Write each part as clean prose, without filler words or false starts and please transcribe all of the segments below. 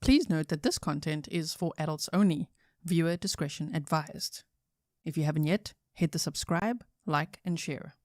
Please note that this content is for adults only. Viewer discretion advised. If you haven't yet, hit the subscribe, like, and share.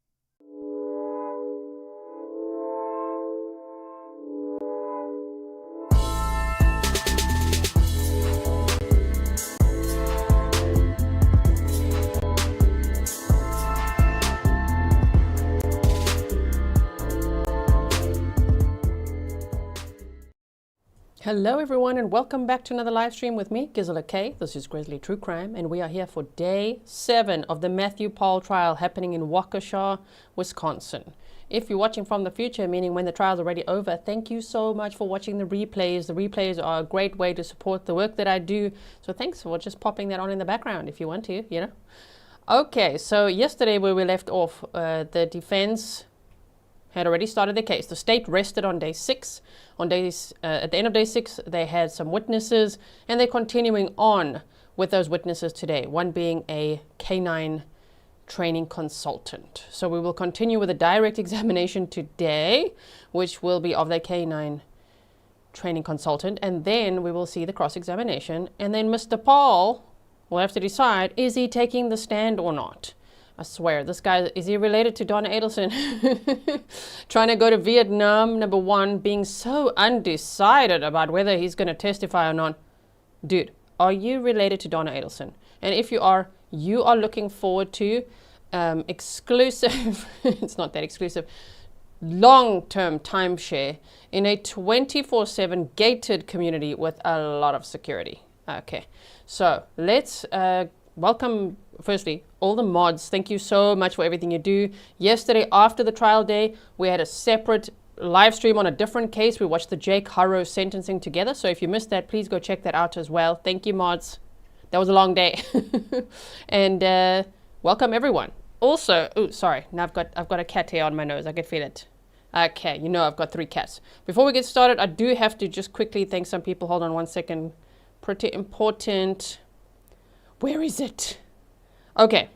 Hello everyone and welcome back to another live stream with me, Grizzly K. This is Grizzly True Crime and we are here for day 7 of the Matthew Pahl trial happening in Waukesha, Wisconsin. If you're watching from the future, meaning when the trial's already over, thank you so much for watching the replays. The replays are a great way to support the work that I do. So thanks for just popping that on in the background if you want to, you know. Okay, so yesterday where we left off, the defense had already started the case. The state rested on day 6. At the end of day 6, they had some witnesses, and they're continuing on with those witnesses today, one being a canine training consultant. So we will continue with a direct examination today, which will be of the canine training consultant, and then we will see the cross-examination, and then Mr. Pahl will have to decide, is he taking the stand or not? I swear, this guy, is he related to Donna Adelson? Trying to go to Vietnam, number 1, being so undecided about whether he's going to testify or not. Dude, are you related to Donna Adelson? And if you are looking forward to exclusive, it's not that exclusive, long-term timeshare in a 24/7 gated community with a lot of security. Okay, so let's welcome, firstly, all the mods. Thank you so much for everything you do. Yesterday, after the trial day, we had a separate live stream on a different case. We watched the Jake Harrow sentencing together. So if you missed that, please go check that out as well. Thank you, mods. That was a long day. And welcome, everyone. Also, oh, sorry. Now I've got a cat hair on my nose. I can feel it. Okay, you know I've got 3 cats. Before we get started, I do have to just quickly thank some people. Hold on one second. Pretty important. Where is it? Okay.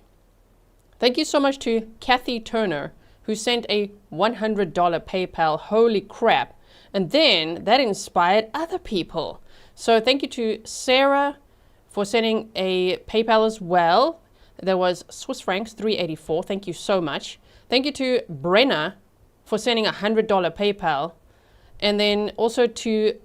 Thank you so much to Kathy Turner, who sent a $100 PayPal. Holy crap. And then that inspired other people. So thank you to Sarah for sending a PayPal as well. There was Swiss francs, 384. Thank you so much. Thank you to Brenna for sending a $100 PayPal. And then also to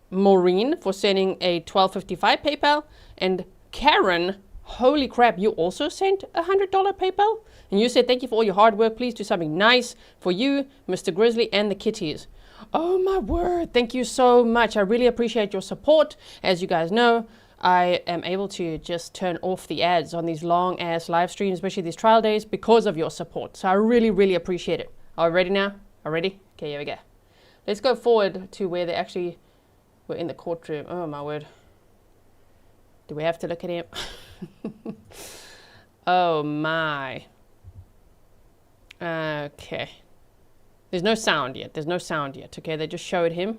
Maureen for sending a $12.55 PayPal. And Karen, holy crap, you also sent a $100 PayPal? And you said, thank you for all your hard work. Please do something nice for you, Mr. Grizzly, and the kitties. Oh my word, thank you so much. I really appreciate your support. As you guys know, I am able to just turn off the ads on these long ass live streams, especially these trial days, because of your support. So I really, really appreciate it. Are we ready now? Are we ready? Okay, here we go. Let's go forward to where they actually were in the courtroom. Oh my word. Do we have to look at him? Oh my. Okay. There's no sound yet. Okay, they just showed him.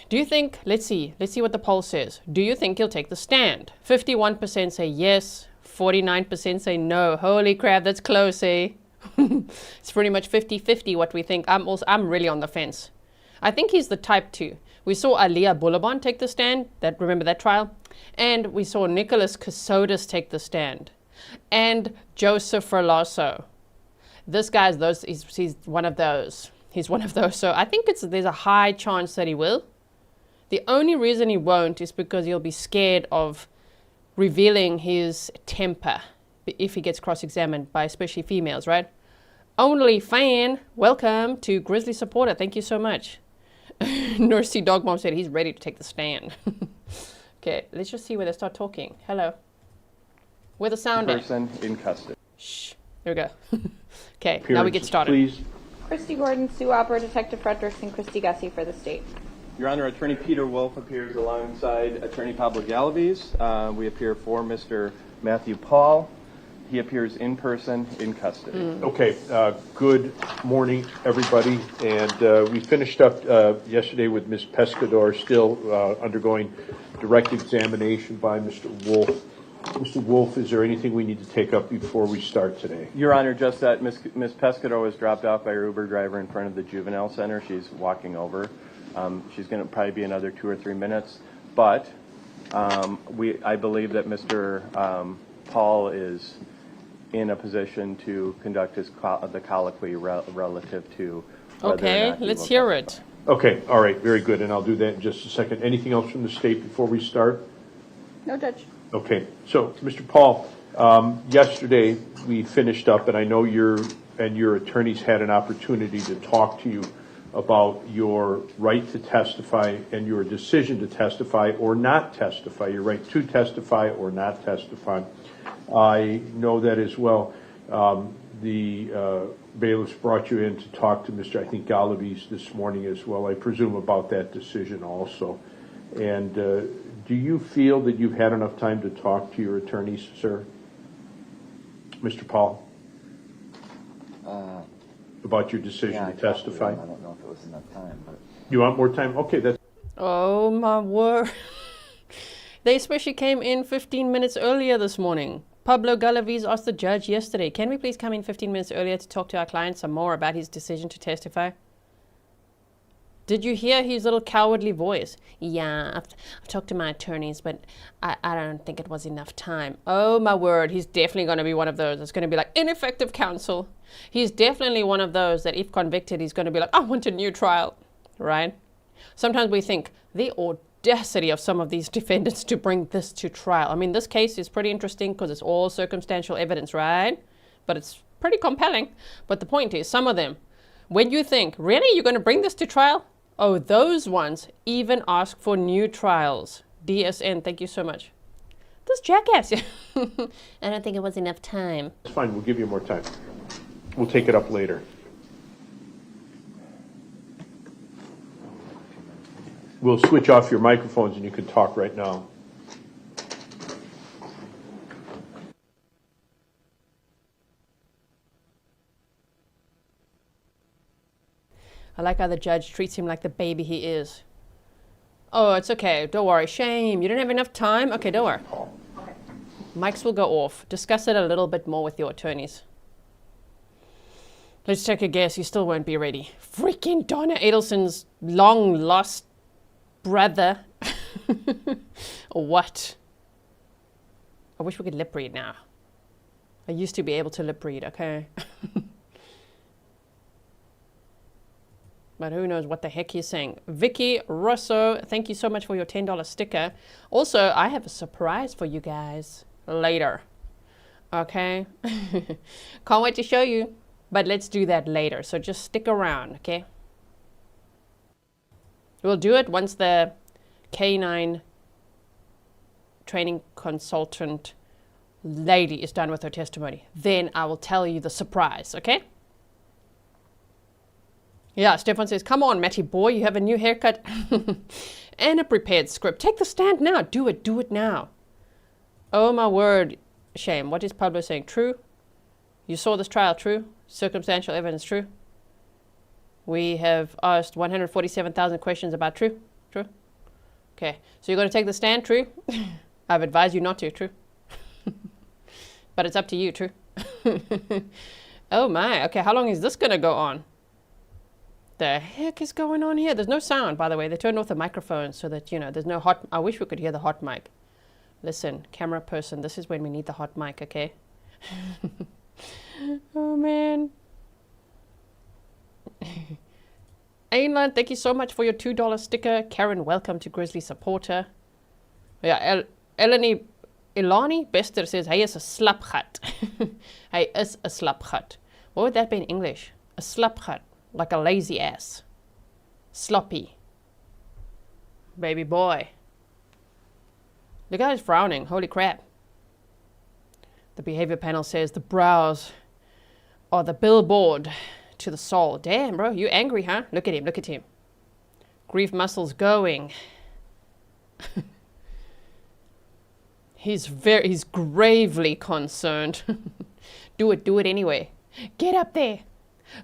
Do you think, let's see what the poll says. Do you think he'll take the stand? 51% say yes, 49% say no. Holy crap, that's close, eh? It's pretty much 50-50 what we think. I'm really on the fence. I think he's the type 2. We saw Aliyah Boulabon take the stand. Remember that trial? And we saw Nicholas Cassotis take the stand. And Joseph Ferlasso. This guy's he's one of those. He's one of those. So I think there's a high chance that he will. The only reason he won't is because he'll be scared of revealing his temper if he gets cross-examined by especially females, right? Only fan, welcome to Grizzly supporter. Thank you so much. Nursey Dog Mom said he's ready to take the stand. Okay, let's just see where they start talking. Hello. Where the sound at? Person in custody. Shh. There we go. Okay, now we get started. Please. Kristi Gordon, Sue Opera, Detective Fredericks, and Kristi Gussie for the state. Your Honor, Attorney Peter Wolff appears alongside Attorney Pablo Galaviz. We appear for Mr. Matthew Pahl. He appears in person in custody. Okay, good morning, everybody. And we finished up yesterday with Ms. Pescador, still undergoing direct examination by Mr. Wolff. Mr. Wolff, is there anything we need to take up before we start today? Your Honor, just that Ms. Pescador was dropped off by her Uber driver in front of the juvenile center. She's walking over. She's going to probably be another 2 or 3 minutes, but I believe that Mr. Pahl is in a position to conduct the colloquy relative to whether or Okay, not he let's will hear testify. it. Okay, all right, very good, and I'll do that in just a second. Anything else from the state before we start? No, Judge. Okay, so, Mr. Pahl, yesterday we finished up, and I know your attorneys had an opportunity to talk to you about your right to testify and your decision to testify or not testify, your right to testify or not testify. I know that as well. The bailiffs brought you in to talk to Mr. I think Galaviz this morning as well, I presume, about that decision also. And do you feel that you've had enough time to talk to your attorneys, sir? Mr. Pahl? About your decision to testify? I don't know if it was enough time, but You want more time? Okay, that's Oh my word. They especially came in 15 minutes earlier this morning. Pablo Galaviz asked the judge yesterday, can we please come in 15 minutes earlier to talk to our client some more about his decision to testify? Did you hear his little cowardly voice? Yeah, I've talked to my attorneys, but I don't think it was enough time. Oh my word, he's definitely going to be one of those. It's going to be like ineffective counsel. He's definitely one of those that if convicted, he's going to be like, I want a new trial, right? Sometimes we think the audacity of some of these defendants to bring this to trial. I mean, this case is pretty interesting because it's all circumstantial evidence, right? But it's pretty compelling. But the point is, some of them, when you think, really, you're going to bring this to trial? Oh, those ones even ask for new trials. DSN, thank you so much. This jackass. I don't think it was enough time. fine. We'll give you more time. We'll take it up later. We'll switch off your microphones and you can talk right now. I like how the judge treats him like the baby he is. Oh, it's okay. Don't worry. Shame. You didn't have enough time? Okay, don't worry. Mics will go off. Discuss it a little bit more with your attorneys. Let's take a guess. You still won't be ready. Freaking Donna Adelson's long-lost brother. Or what? I wish we could lip read now. I used to be able to lip read, okay? But who knows what the heck he's saying. Vicky Russo, thank you so much for your $10 sticker. Also, I have a surprise for you guys later. Okay? Can't wait to show you. But let's do that later. So just stick around, okay? We'll do it once the K9 training consultant lady is done with her testimony. Then I will tell you the surprise, okay? Yeah, Stefan says, come on, Matty boy, you have a new haircut and a prepared script. Take the stand now. Do it now. Oh, my word. Shame. What is Pablo saying? True? You saw this trial, true? Circumstantial evidence, true? We have asked 147,000 questions about true? True? Okay, so you're going to take the stand, true? I've advised you not to, true? But it's up to you, true? Oh, my. Okay, how long is this going to go on? The heck is going on here? There's no sound, by the way. They turned off the microphone so that, you know, there's no hot... I wish we could hear the hot mic. Listen, camera person, this is when we need the hot mic, okay? Oh, man. Ainland, thank you so much for your $2 sticker. Karen, welcome to Grizzly supporter. Yeah, Ilani Bester says, hy is 'n slapgat. Hy is 'n slapgat. What would that be in English? A slapgat. Like a lazy ass. Sloppy. Baby boy. The guy's frowning. Holy crap. The behavior panel says the brows are the billboard to the soul. Damn, bro. You angry, huh? Look at him. Look at him. Grief muscles going. He's gravely concerned. Do it anyway. Get up there.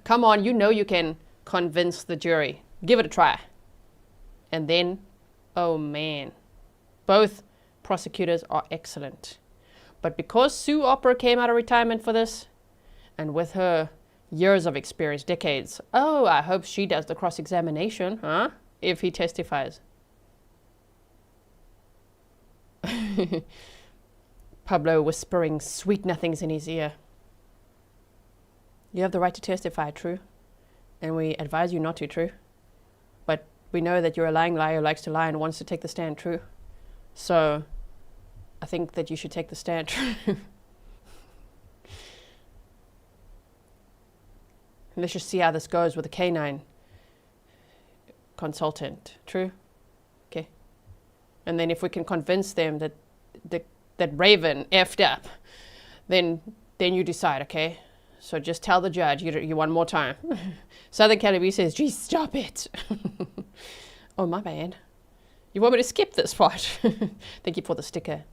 Come on, you know you can convince the jury. Give it a try. And then, oh man, both prosecutors are excellent. But because Sue Opera came out of retirement for this, and with her years of experience, decades, oh, I hope she does the cross-examination, huh? if he testifies. Pablo whispering sweet nothings in his ear. You have the right to testify, true? And we advise you not to, true? But we know that you're a lying liar who likes to lie and wants to take the stand, true? So I think that you should take the stand, true? Let's just see how this goes with the canine consultant, true? Okay. And then if we can convince them that that Raven effed up, then you decide, okay? So just tell the judge you want more time. Southern Calibre says, geez, stop it. Oh, my bad. You want me to skip this part? Thank you for the sticker.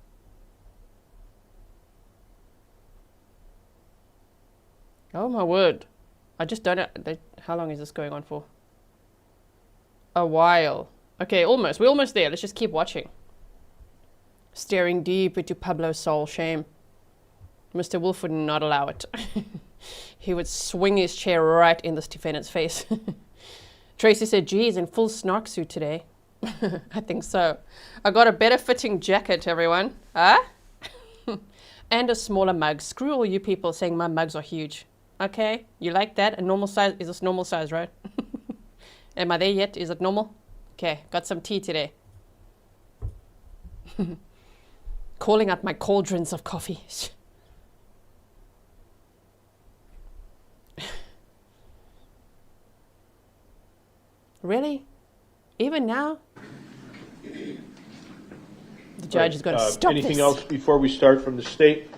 Oh, my word. I just don't know. How long is this going on for? A while. Okay, almost. We're almost there. Let's just keep watching. Staring deep into Pablo's soul. Shame. Mr. Wolff would not allow it. He would swing his chair right in this defendant's face. Tracy said, geez, in full snark suit today. I think so. I got a better fitting jacket, everyone. Huh? And a smaller mug. Screw all you people saying my mugs are huge. Okay, you like that? A normal size? Is this normal size, right? Am I there yet? Is it normal? Okay, got some tea today. Calling out my cauldrons of coffee. Really? Even now? The judge is going to stop anything this. else before we start from the state?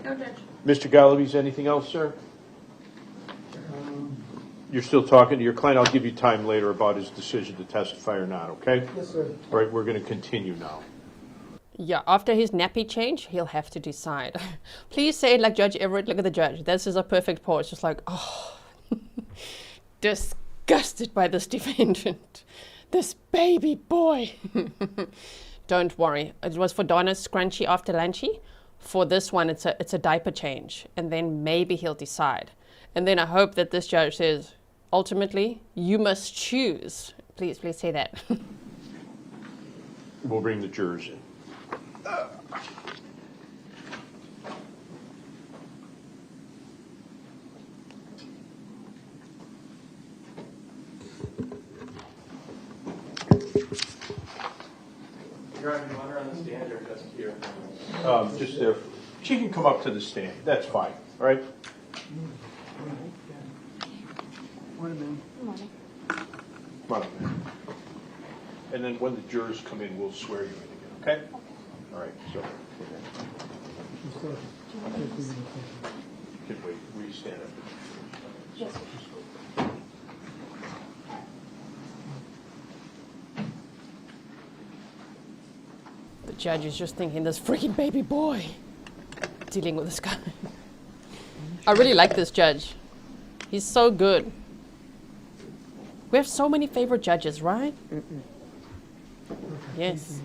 No, Judge. Mr. Galaviz, anything else, sir? You're still talking to your client. I'll give you time later about his decision to testify or not, okay? Yes, sir. All right, we're going to continue now. Yeah, after his nappy change, he'll have to decide. Please say it like Judge Everett. Look at the judge. This is a perfect pause. Just like, oh, disgusted by this defendant. This baby boy. Don't worry. It was for Donna's scrunchy after lunchy. For this one, it's a diaper change. And then maybe he'll decide. And then I hope that this judge says, ultimately, you must choose. Please say that. We'll bring the jurors in. Your Honor, you want her on the stand or just here? Just there. She can come up to the stand. That's fine, all right? Morning, ma'am. Come on up, man. And then when the jurors come in, we'll swear you in again, okay? All right, so. Can wait, will you stand up? Yes. The judge is just thinking, this freaking baby boy dealing with this guy. I really like this judge. He's so good. We have so many favorite judges, right? Yes.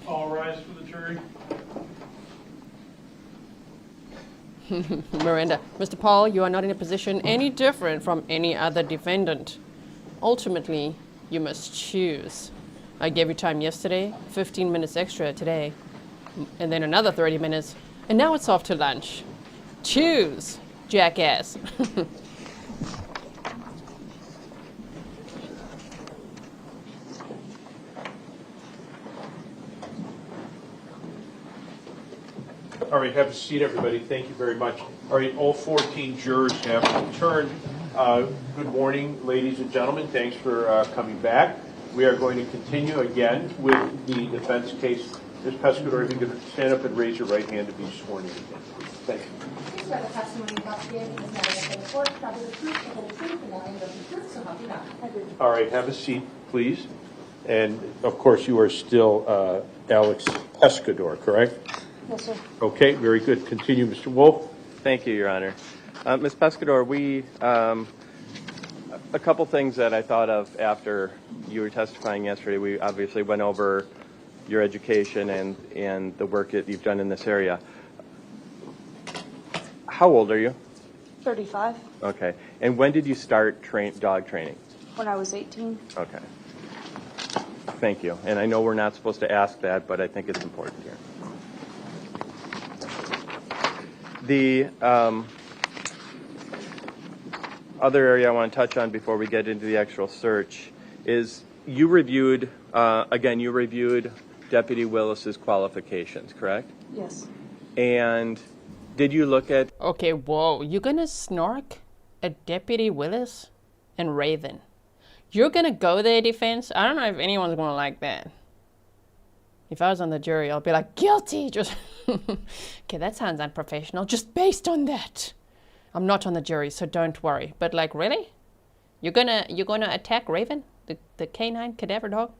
All rise for the jury. Miranda. Mr. Pahl, you are not in a position any different from any other defendant. Ultimately, you must choose. I gave you time yesterday, 15 minutes extra today, and then another 30 minutes, and now it's off to lunch. Choose, jackass. All right, have a seat, everybody. Thank you very much. All right, all 14 jurors have returned. Good morning, ladies and gentlemen. Thanks for coming back. We are going to continue again with the defense case. Ms. Pescador, if you could stand up and raise your right hand to be sworn in again, please. Thank you. I swear the testimony about to give in this matter before the court shall be the truth, the whole truth, and nothing but the truth, so help you God. I do. All right, have a seat, please. And, of course, you are still Alex Pescador, correct? Yes, sir. Okay, very good. Continue, Mr. Wolff. Thank you, Your Honor. Ms. Pescador, we a couple things that I thought of after you were testifying yesterday. We obviously went over your education and the work that you've done in this area. How old are you? 35. Okay. And when did you start dog training? When I was 18. Okay. Thank you. And I know we're not supposed to ask that, but I think it's important here. The other area I want to touch on before we get into the actual search is you reviewed, you reviewed Deputy Willis's qualifications, correct? Yes. And did you look at... Okay, whoa. You're going to snark at Deputy Willis and Raven? You're going to go there, defense? I don't know if anyone's going to like that. If I was on the jury, I'll be like, guilty! Just okay, that sounds unprofessional. Just based on that. I'm not on the jury, so don't worry. But like, really? You're gonna attack Raven, the canine cadaver dog,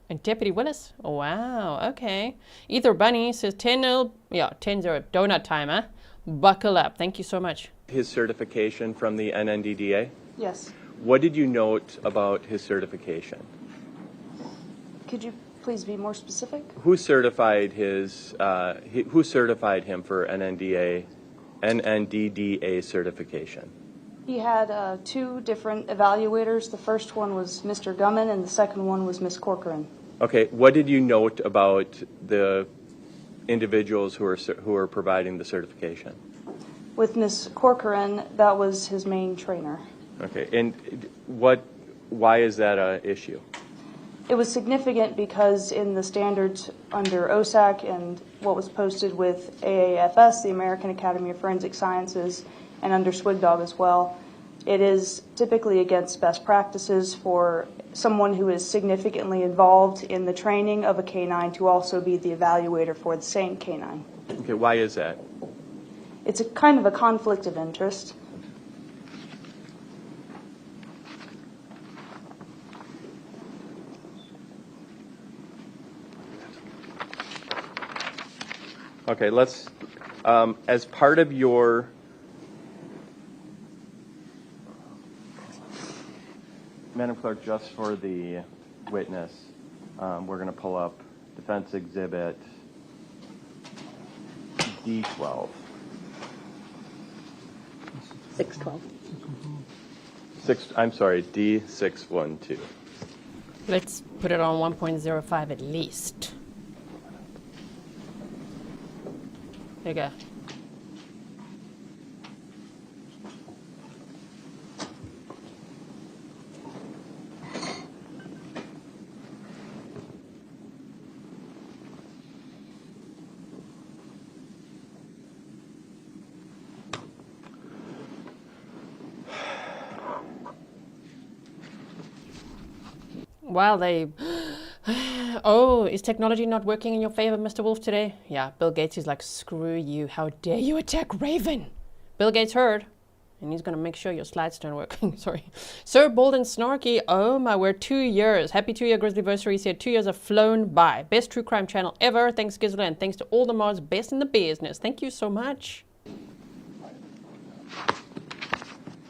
and Deputy Willis? Oh, wow, okay. Ether Bunny says 10-0 donut timer. Buckle up. Thank you so much. His certification from the NNDDA? Yes. What did you note about his certification? Could you please be more specific? Who certified his? Who certified him for NNDDA certification? He had 2 different evaluators. The first one was Mr. Gumman, and the second one was Miss Corcoran. Okay. What did you note about the individuals who are providing the certification? With Miss Corcoran, that was his main trainer. Okay. And why is that an issue? It was significant because in the standards under OSAC and what was posted with AAFS, the American Academy of Forensic Sciences, and under SWGDOG as well, it is typically against best practices for someone who is significantly involved in the training of a canine to also be the evaluator for the same canine. Okay. Why is that? It's a kind of a conflict of interest. Okay, let's, as part of your, Madam Clerk, just for the witness, we're going to pull up Defense Exhibit D12. 612. D612. Let's put it on 1.05 at least. There you go. While they... Oh, is technology not working in your favor, Mr. Wolff, today? Yeah, Bill Gates is like, screw you. How dare you attack Raven? Bill Gates heard, and he's going to make sure your slides don't work. Sorry. Sir Bold and Snarky, oh my word, 2 years. Happy 2-year Grizzly-versary. He said 2 years have flown by. Best true crime channel ever. Thanks, Grizzly, and thanks to all the mods. Best in the business. Thank you so much.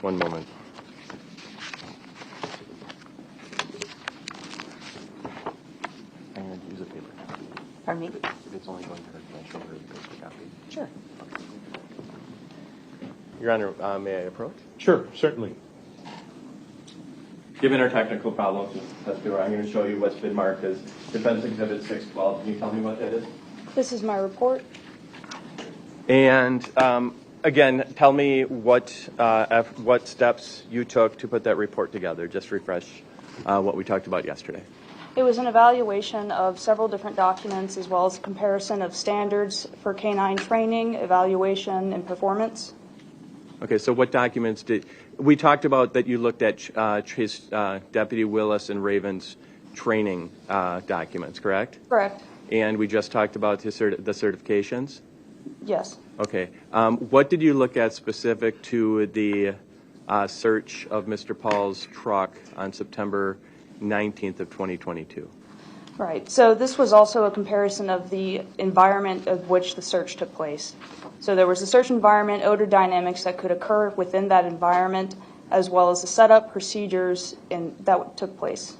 One moment. I'm going to use a paper copy. Pardon me? It's only going to hurt if I show her the paper copy. Sure. Your Honor, may I approach? Sure, certainly. Given our technical problems with Pescador, I'm going to show you what's been marked as Defense Exhibit 612. Can you tell me what that is? This is my report. And again, tell me what steps you took to put that report together. Just refresh what we talked about yesterday. It was an evaluation of several different documents as well as a comparison of standards for canine training, evaluation, and performance. Okay, so what documents did... We talked about that you looked at Deputy Willis and Raven's training documents, correct? Correct. And we just talked about the certifications? Yes. Okay. What did you look at specific to the search of Mr. Pahl's truck on September 19th of 2022? Right. So this was also a comparison of the environment of which the search took place. So there was a search environment, odor dynamics that could occur within that environment, as well as the setup procedures that took place.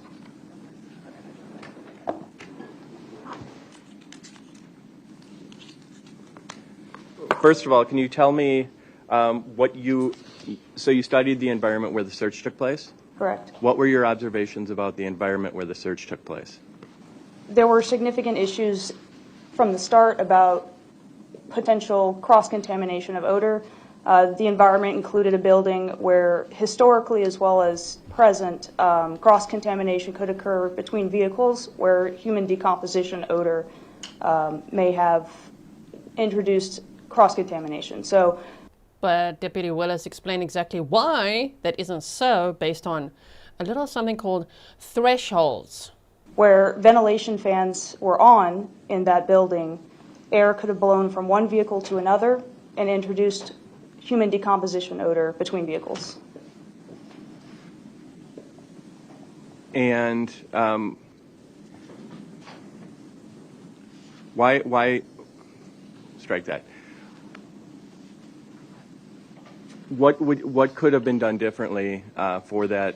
First of all, can you tell me so you studied the environment where the search took place? Correct. What were your observations about the environment where the search took place? There were significant issues from the start about potential cross-contamination of odor. The environment included a building where historically as well as present cross-contamination could occur between vehicles where human decomposition odor may have introduced cross-contamination. But Deputy Willis explained exactly why that isn't so based on a little something called thresholds. Where ventilation fans were on in that building, air could have blown from one vehicle to another and introduced human decomposition odor between vehicles. And why strike that? What could have been done differently for the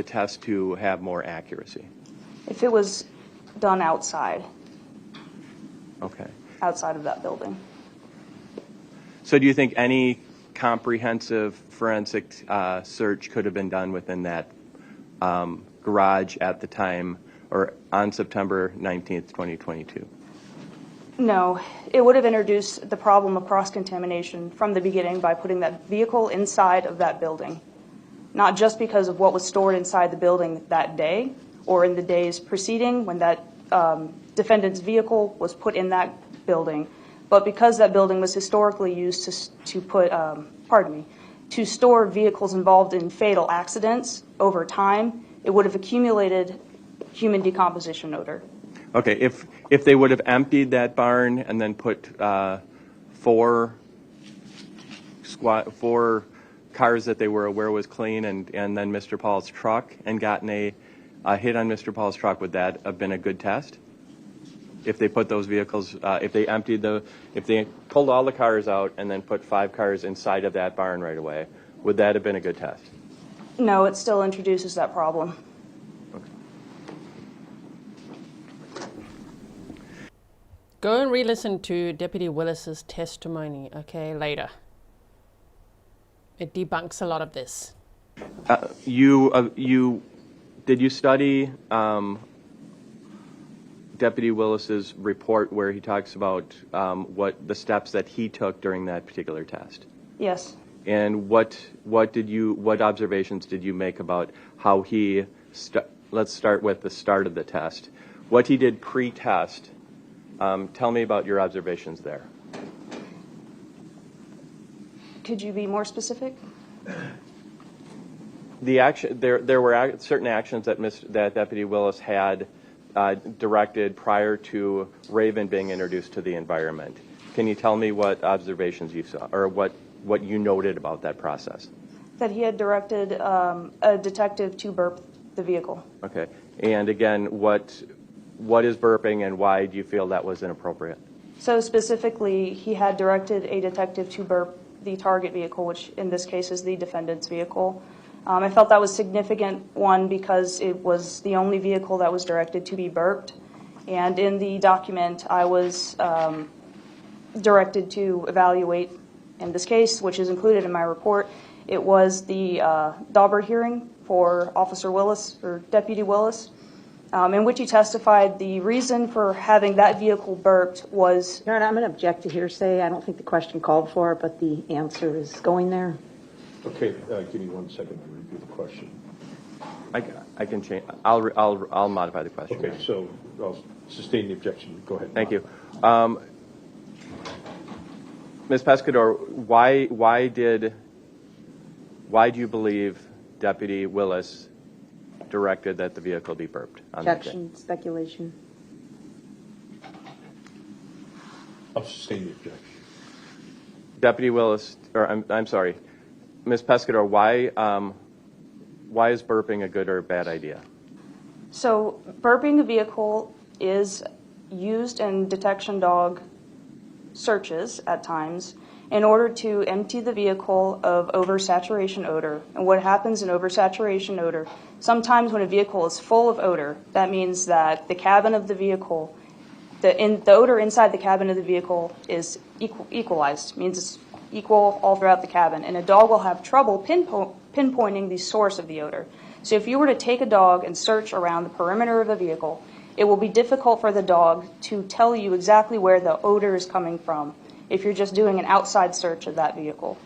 test to have more accuracy? If it was done outside. Okay. Outside of that building. So do you think any comprehensive forensic search could have been done within that garage at the time or on September 19th, 2022? No, it would have introduced the problem of cross-contamination from the beginning by putting that vehicle inside of that building. Not just because of what was stored inside the building that day or in the days preceding when that defendant's vehicle was put in that building, but because that building was historically used to store vehicles involved in fatal accidents over time, it would have accumulated human decomposition odor. Okay, if they would have emptied that barn and then put four cars that they were aware was clean and then Mr. Pahl's truck and gotten a hit on Mr. Pahl's truck, would that have been a good test? If they put those vehicles, if they pulled all the cars out and then put 5 cars inside of that barn right away, would that have been a good test? No, it still introduces that problem. Go and re-listen to Deputy Willis's testimony, okay, later. It debunks a lot of this. Did you study Deputy Willis's report where he talks about what the steps that he took during that particular test? Yes. And what observations did you make about how he? Let's start with the start of the test. What he did pre-test. Tell me about your observations there. Could you be more specific? There were certain actions that Deputy Willis had directed prior to Raven being introduced to the environment. Can you tell me what observations you saw, or what you noted about that process? That he had directed a detective to burp the vehicle. Okay. And again, what is burping and why do you feel that was inappropriate? So specifically, he had directed a detective to burp the target vehicle, which in this case is the defendant's vehicle. I felt that was significant, one, because it was the only vehicle that was directed to be burped. And in the document, I was directed to evaluate, in this case, which is included in my report, it was the Daubert hearing for Officer Willis, or Deputy Willis, in which he testified the reason for having that vehicle burped was... Your Honor, I'm going to object to hearsay. I don't think the question called for it, but the answer is going there. Okay, give me 1 second to review the question. I can change. I'll modify the question. Okay, so I'll sustain the objection. Go ahead. Thank you. Ms. Pescador, why do you believe Deputy Willis directed that the vehicle be burped on that day? Objection, speculation. I'll sustain the objection. Deputy Willis, or I'm sorry, Ms. Pescador, why is burping a good or a bad idea? So burping a vehicle is used in detection dog searches at times in order to empty the vehicle of oversaturation odor. And what happens in oversaturation odor, sometimes when a vehicle is full of odor, that means that the cabin of the vehicle, the odor inside the cabin of the vehicle is equalized, means it's equal all throughout the cabin. And a dog will have trouble pinpointing the source of the odor. So if you were to take a dog and search around the perimeter of a vehicle, it will be difficult for the dog to tell you exactly where the odor is coming from if you're just doing an outside search of that vehicle.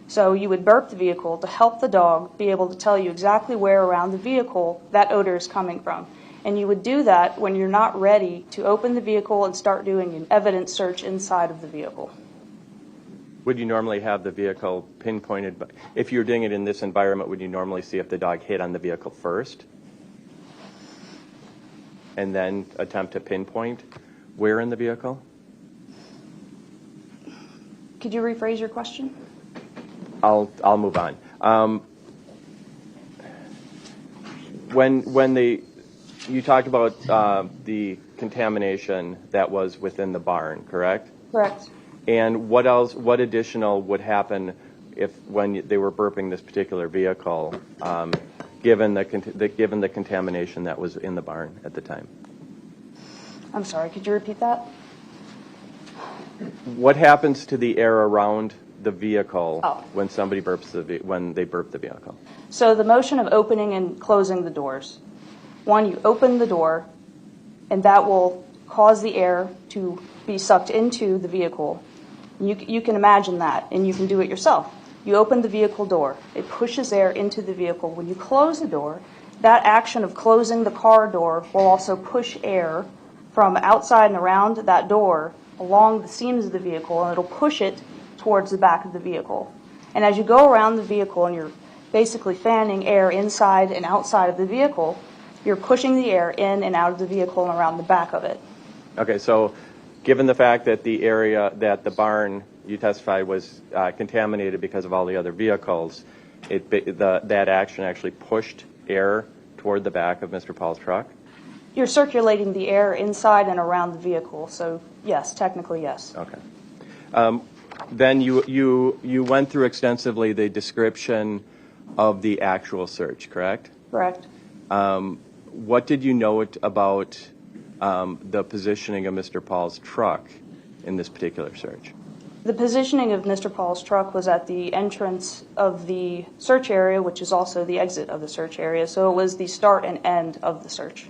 So you would burp the vehicle to help the dog be able to tell you exactly where around the vehicle that odor is coming from. And you would do that when you're not ready to open the vehicle and start doing an evidence search inside of the vehicle. Would you normally have the vehicle pinpointed? If you were doing it in this environment, would you normally see if the dog hit on the vehicle first and then attempt to pinpoint where in the vehicle? Could you rephrase your question? I'll move on. You talked about the contamination that was within the barn, correct? Correct. And what additional would happen when they were burping this particular vehicle, given the contamination that was in the barn at the time? I'm sorry, could you repeat that? What happens to the air around the vehicle when somebody when they burp the vehicle? So the motion of opening and closing the doors. One, you open the door, and that will cause the air to be sucked into the vehicle. You can imagine that, and you can do it yourself. You open the vehicle door. It pushes air into the vehicle. When you close the door, that action of closing the car door will also push air from outside and around that door along the seams of the vehicle, and it'll push it towards the back of the vehicle. And as you go around the vehicle and you're basically fanning air inside and outside of the vehicle, you're pushing the air in and out of the vehicle and around the back of it. Okay, so given the fact that the area that the barn, you testified, was contaminated because of all the other vehicles, that action actually pushed air toward the back of Mr. Pahl's truck? You're circulating the air inside and around the vehicle, so yes, technically yes. Okay. Then you went through extensively the description of the actual search, correct? Correct. What did you note about the positioning of Mr. Pahl's truck in this particular search? The positioning of Mr. Pahl's truck was at the entrance of the search area, which is also the exit of the search area, so it was the start and end of the search.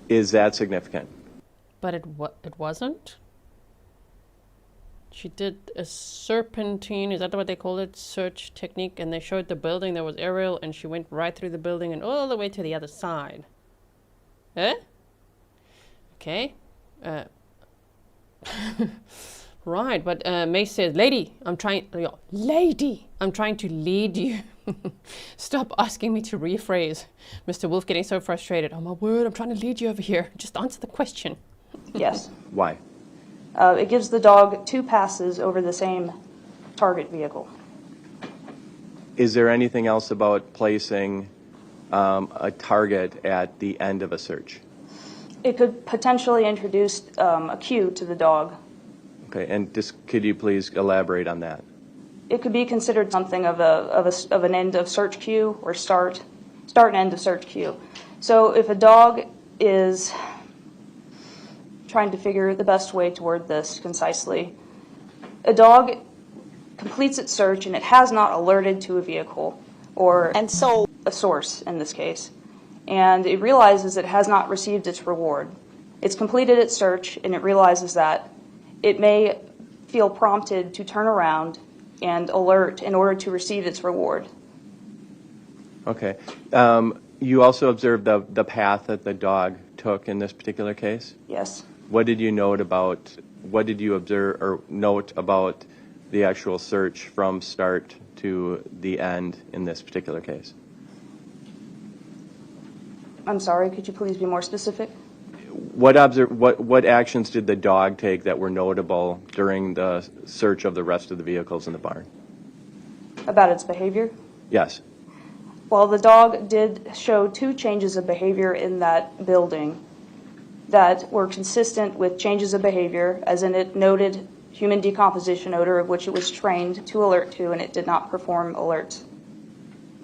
Is that significant? But it wasn't. She did a serpentine, is that what they call it, search technique, and they showed the building. There was aerial, and she went right through the building and all the way to the other side. Eh? Okay. Right, but May says, lady, I'm trying to lead you. Stop asking me to rephrase. Mr. Wolff getting so frustrated. Oh my word, I'm trying to lead you over here. Just answer the question. Yes. Why? It gives the dog 2 passes over the same target vehicle. Is there anything else about placing a target at the end of a search? It could potentially introduce a cue to the dog. Okay, and could you please elaborate on that? It could be considered something of an end of search cue or start and end of search cue. So if a dog is trying to figure the best way to word this concisely, a dog completes its search and it has not alerted to a vehicle or a source in this case, and it realizes it has not received its reward. It's completed its search and it realizes that it may feel prompted to turn around and alert in order to receive its reward. Okay. You also observed the path that the dog took in this particular case? Yes. What did you observe or note about the actual search from start to the end in this particular case? I'm sorry, could you please be more specific? What actions did the dog take that were notable during the search of the rest of the vehicles in the barn? About its behavior? Yes. Well, the dog did show 2 changes of behavior in that building that were consistent with changes of behavior, as in it noted human decomposition odor, of which it was trained to alert to, and it did not perform alerts.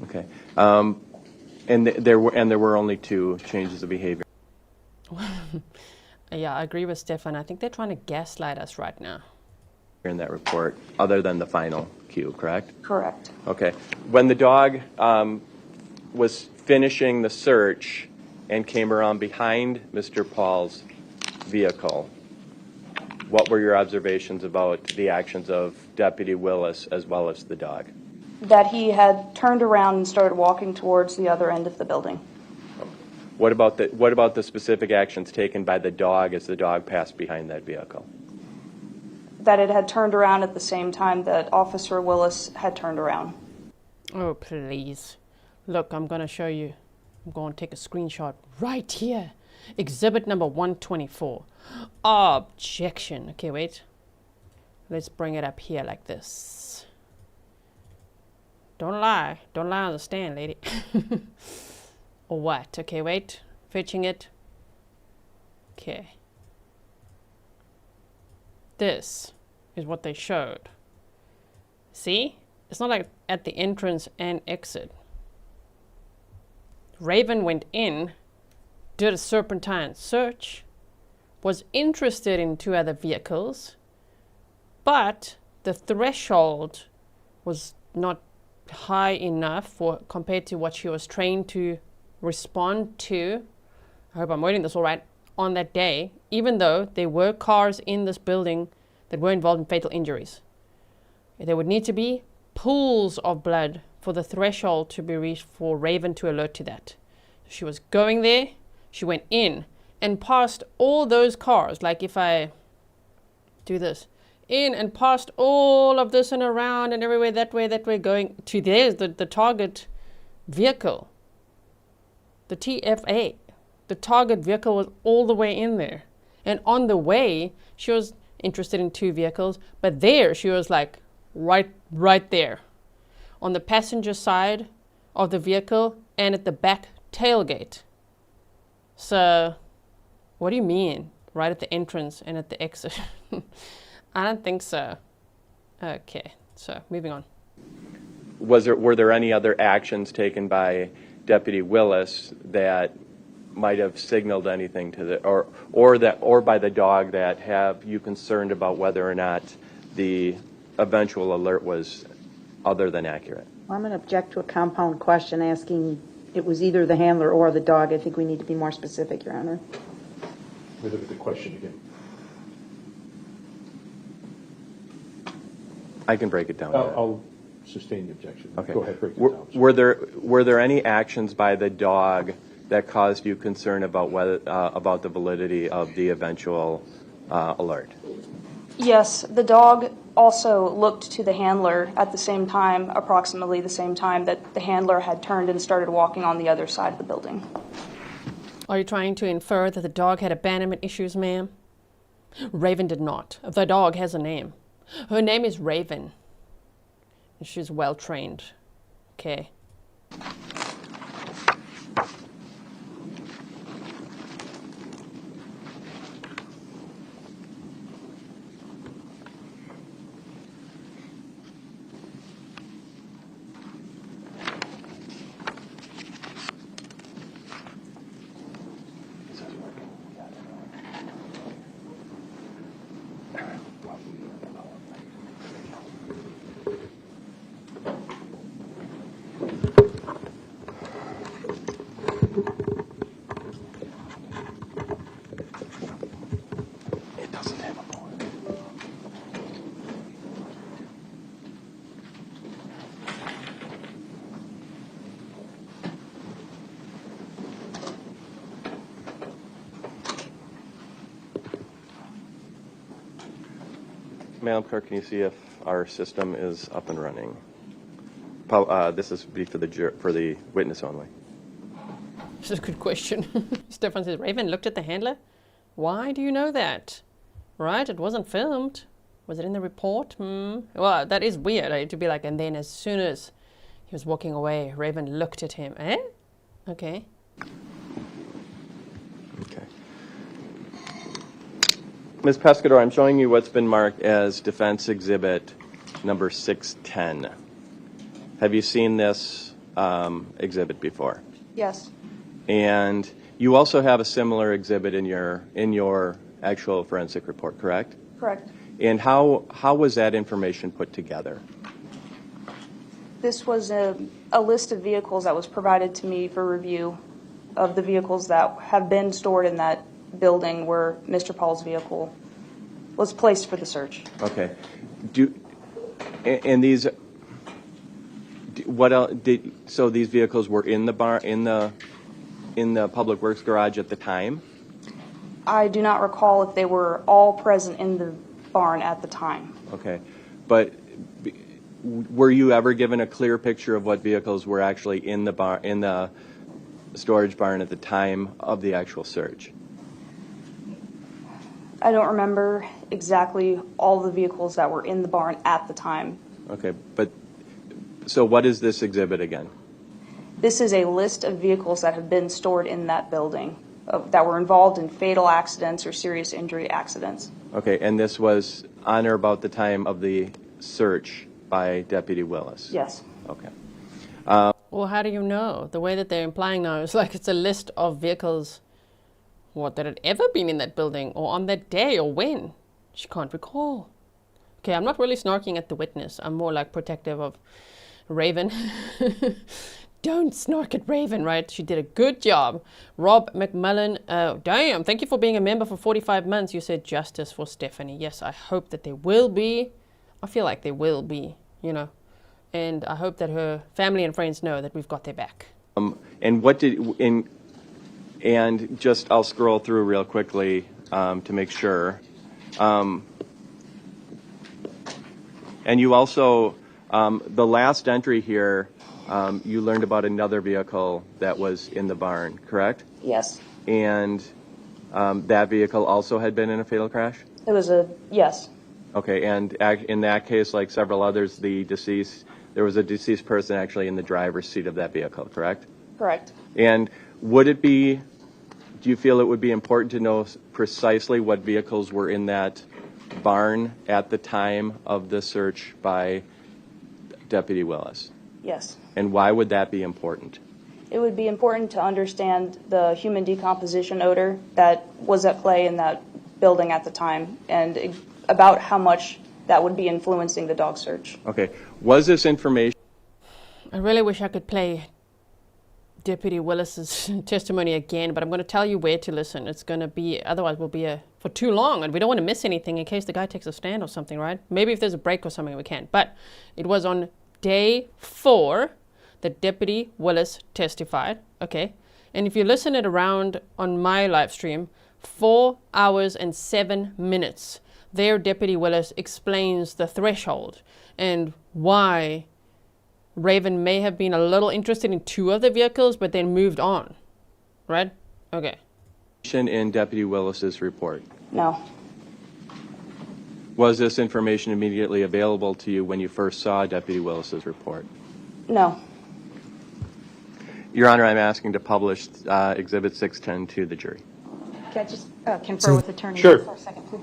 Okay. And there were only 2 changes of behavior. Yeah, I agree with Stefan. I think they're trying to gaslight us right now. in that report other than the final cue, correct? Correct. Okay. When the dog was finishing the search and came around behind Mr. Pahl's vehicle, what were your observations about the actions of Deputy Willis as well as the dog? That he had turned around and started walking towards the other end of the building. What about the specific actions taken by the dog as the dog passed behind that vehicle? That it had turned around at the same time that Officer Willis had turned around. Oh, please. Look, I'm going to show you. I'm going to take a screenshot right here. Exhibit number 124. Objection. Okay, wait. Let's bring it up here like this. Don't lie. Don't lie on the stand, lady. Or what? Okay, wait. Fetching it. Okay. This is what they showed. See? It's not like at the entrance and exit. Raven went in, did a serpentine search, was interested in 2 other vehicles, but the threshold was not high enough compared to what she was trained to respond to. I hope I'm wording this all right. On that day, even though there were cars in this building that were involved in fatal injuries, there would need to be pools of blood for the threshold to be reached for Raven to alert to that. She was going there, she went in and past all those cars, like if I do this, in and past all of this and around and everywhere, that way, going to there's the target vehicle, the TFA. The target vehicle was all the way in there. And on the way, she was interested in 2 vehicles, but there she was like right there on the passenger side of the vehicle and at the back tailgate. So what do you mean right at the entrance and at the exit? I don't think so. Okay, so moving on. Were there any other actions taken by Deputy Willis that might have signaled anything to the or by the dog that have you concerned about whether or not the eventual alert was other than accurate? Well, I'm going to object to a compound question asking it was either the handler or the dog. I think we need to be more specific, Your Honor. We look at the question again. I can break it down. I'll sustain the objection. Okay. Go ahead, break it down. Were there any actions by the dog that caused you concern about about the validity of the eventual alert? Yes, the dog also looked to the handler at the same time, approximately the same time that the handler had turned and started walking on the other side of the building. Are you trying to infer that the dog had abandonment issues, ma'am? Raven did not. The dog has a name. Her name is Raven. And she's well trained. Okay. Madam Clerk, can you see if our system is up and running? This is for the witness only. This is a good question. Stefan says, Raven looked at the handler? Why do you know that? Right, it wasn't filmed. Was it in the report? Well, that is weird, to be like, and then as soon as he was walking away, Raven looked at him. Eh? Okay. Okay. Ms. Pescador, I'm showing you what's been marked as defense exhibit number 610. Have you seen this exhibit before? Yes. And you also have a similar exhibit in your actual forensic report, correct? Correct. And how was that information put together? This was a list of vehicles that was provided to me for review of the vehicles that have been stored in that building where Mr. Pahl's vehicle was placed for the search. Okay. And these, what else so these vehicles were in the bar, in the Public Works garage at the time? I do not recall if they were all present in the barn at the time. Okay. But were you ever given a clear picture of what vehicles were actually in the bar, in the storage barn at the time of the actual search? I don't remember exactly all the vehicles that were in the barn at the time. Okay, but so what is this exhibit again? This is a list of vehicles that have been stored in that building that were involved in fatal accidents or serious injury accidents. Okay, and this was on or about the time of the search by Deputy Willis? Yes. Okay. Well, how do you know? The way that they're implying now is like it's a list of vehicles, what, that had ever been in that building or on that day or when. She can't recall. Okay, I'm not really snarking at the witness. I'm more like protective of Raven. Don't snark at Raven, right? She did a good job. Rob McMullen, damn, thank you for being a member for 45 months. You said justice for Stephanie. Yes, I hope that there will be. I feel like there will be, you know. And I hope that her family and friends know that we've got their back. And what did, and just, I'll scroll through real quickly to make sure. And you also, the last entry here, you learned about another vehicle that was in the barn, correct? Yes. And that vehicle also had been in a fatal crash? It was a, yes. Okay, and in that case, like several others, there was a deceased person actually in the driver's seat of that vehicle, correct? Correct. And do you feel it would be important to know precisely what vehicles were in that barn at the time of the search by Deputy Willis? Yes. And why would that be important? It would be important to understand the human decomposition odor that was at play in that building at the time and about how much that would be influencing the dog search. Okay. Was this information? I really wish I could play Deputy Willis's testimony again, but I'm going to tell you where to listen. It's going to be, otherwise we'll be for too long, and we don't want to miss anything in case the guy takes a stand or something, right? Maybe if there's a break or something we can. But it was on day 4 that Deputy Willis testified, okay? And if you listen it around on my live stream, 4 hours and 7 minutes, there Deputy Willis explains the threshold and why Raven may have been a little interested in 2 of the vehicles, but then moved on, right? Okay. In Deputy Willis's report? No. Was this information immediately available to you when you first saw Deputy Willis's report? No. Your Honor, I'm asking to publish Exhibit 610 to the jury. Can I just confer with Attorney Sure. for a second, please?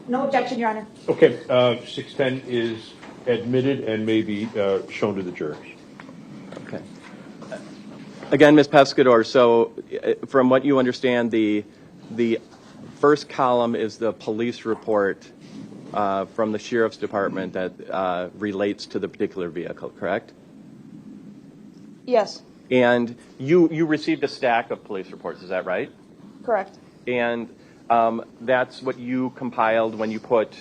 No objection, Your Honor. Okay, 610 is admitted and may be shown to the jurors. Okay. Again, Ms. Pescador, so from what you understand, the first column is the police report from the Sheriff's Department that relates to the particular vehicle, correct? Yes. And you received a stack of police reports, is that right? Correct. And that's what you compiled when you put,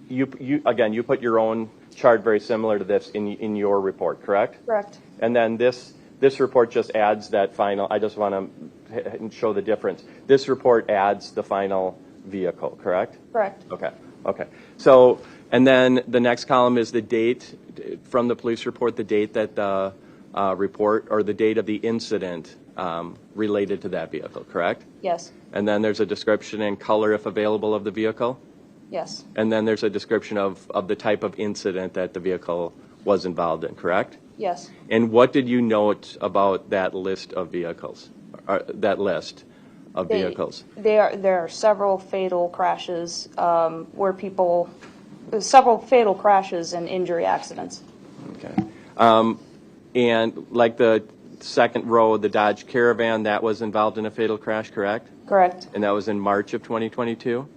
you put your own chart very similar to this in your report, correct? Correct. And then this report just adds that final, I just want to show the difference. This report adds the final vehicle, correct? Correct. Okay. So, and then the next column is the date from the police report, the date that the report, or the date of the incident related to that vehicle, correct? Yes. And then there's a description and color, if available, of the vehicle? Yes. And then there's a description of the type of incident that the vehicle was involved in, correct? Yes. And what did you note about that list of vehicles? There are several fatal crashes several fatal crashes and injury accidents. Okay. And like the second row, the Dodge Caravan, that was involved in a fatal crash, correct? Correct. And that was in March of 2022?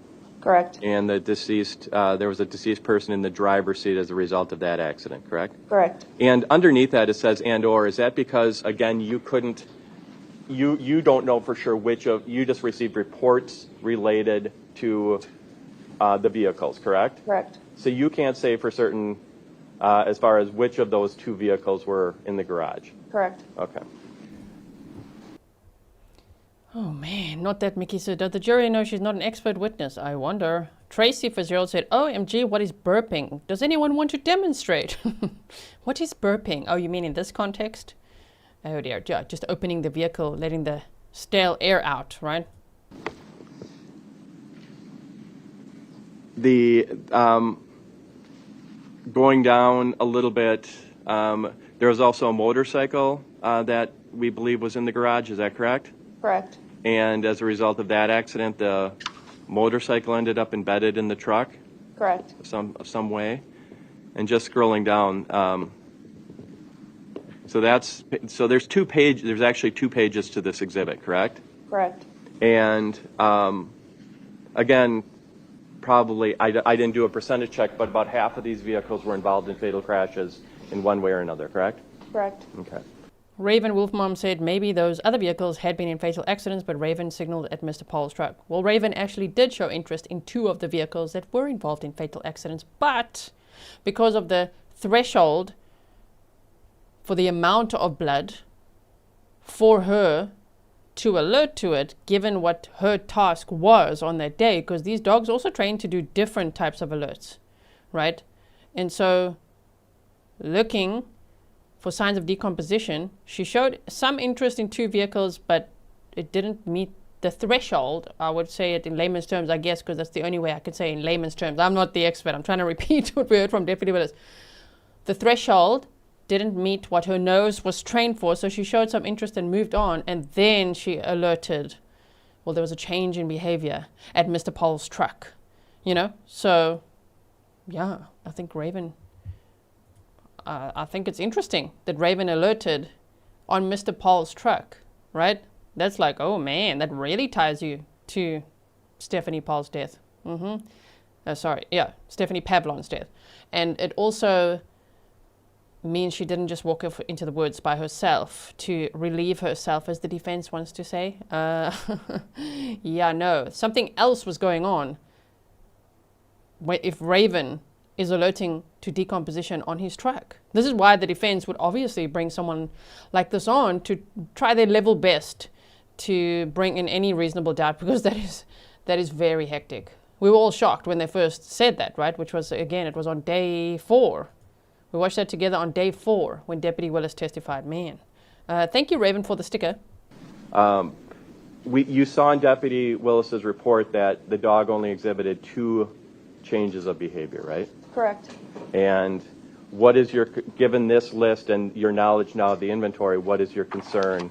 Correct. And the deceased, there was a deceased person in the driver's seat as a result of that accident, correct? Correct. And underneath that it says and/or. Is that because, again, you couldn't, you don't know for sure which of, you just received reports related to the vehicles, correct? Correct. So you can't say for certain as far as which of those two vehicles were in the garage? Correct. Okay. Oh man, not that Mickey said. Does the jury know she's not an expert witness? I wonder. Tracy Fitzgerald said, OMG, what is burping? Does anyone want to demonstrate? What is burping? Oh, you mean in this context? Oh dear, yeah, just opening the vehicle, letting the stale air out, right? The going down a little bit, there was also a motorcycle that we believe was in the garage. Is that correct? Correct. And as a result of that accident, the motorcycle ended up embedded in the truck? Correct. Of some way. And just scrolling down, so there's there's actually 2 pages to this exhibit, correct? Correct. And again, probably, I didn't do a percentage check, but about half of these vehicles were involved in fatal crashes in one way or another, correct? Correct. Okay. Raven Wolff Mom said maybe those other vehicles had been in fatal accidents, but Raven signaled at Mr. Pahl's truck. Well, Raven actually did show interest in 2 of the vehicles that were involved in fatal accidents, but because of the threshold for the amount of blood for her to alert to it, given what her task was on that day, because these dogs also train to do different types of alerts, right? And so looking for signs of decomposition, she showed some interest in 2 vehicles, but it didn't meet the threshold. I would say it in layman's terms, I guess, because that's the only way I could say in layman's terms. I'm not the expert. I'm trying to repeat what we heard from Deputy Willis. The threshold didn't meet what her nose was trained for, so she showed some interest and moved on, and then she alerted, well, there was a change in behavior at Mr. Pahl's truck, you know? So, yeah, I think Raven... I think it's interesting that Raven alerted on Mr. Pahl's truck, right? That's like, oh man, that really ties you to Stephanie Pahl's death. Stephanie Pavlons' death. And it also means she didn't just walk off into the woods by herself to relieve herself, as the defense wants to say. Yeah, no, something else was going on. If Raven is alerting to decomposition on his truck. This is why the defense would obviously bring someone like this on to try their level best to bring in any reasonable doubt, because that is very hectic. We were all shocked when they first said that, right? Which was, again, it was on day 4. We watched that together on day 4 when Deputy Willis testified. Man. Thank you, Raven, for the sticker. You saw in Deputy Willis's report that the dog only exhibited 2 changes of behavior, right? Correct. And what is given this list and your knowledge now of the inventory, what is your concern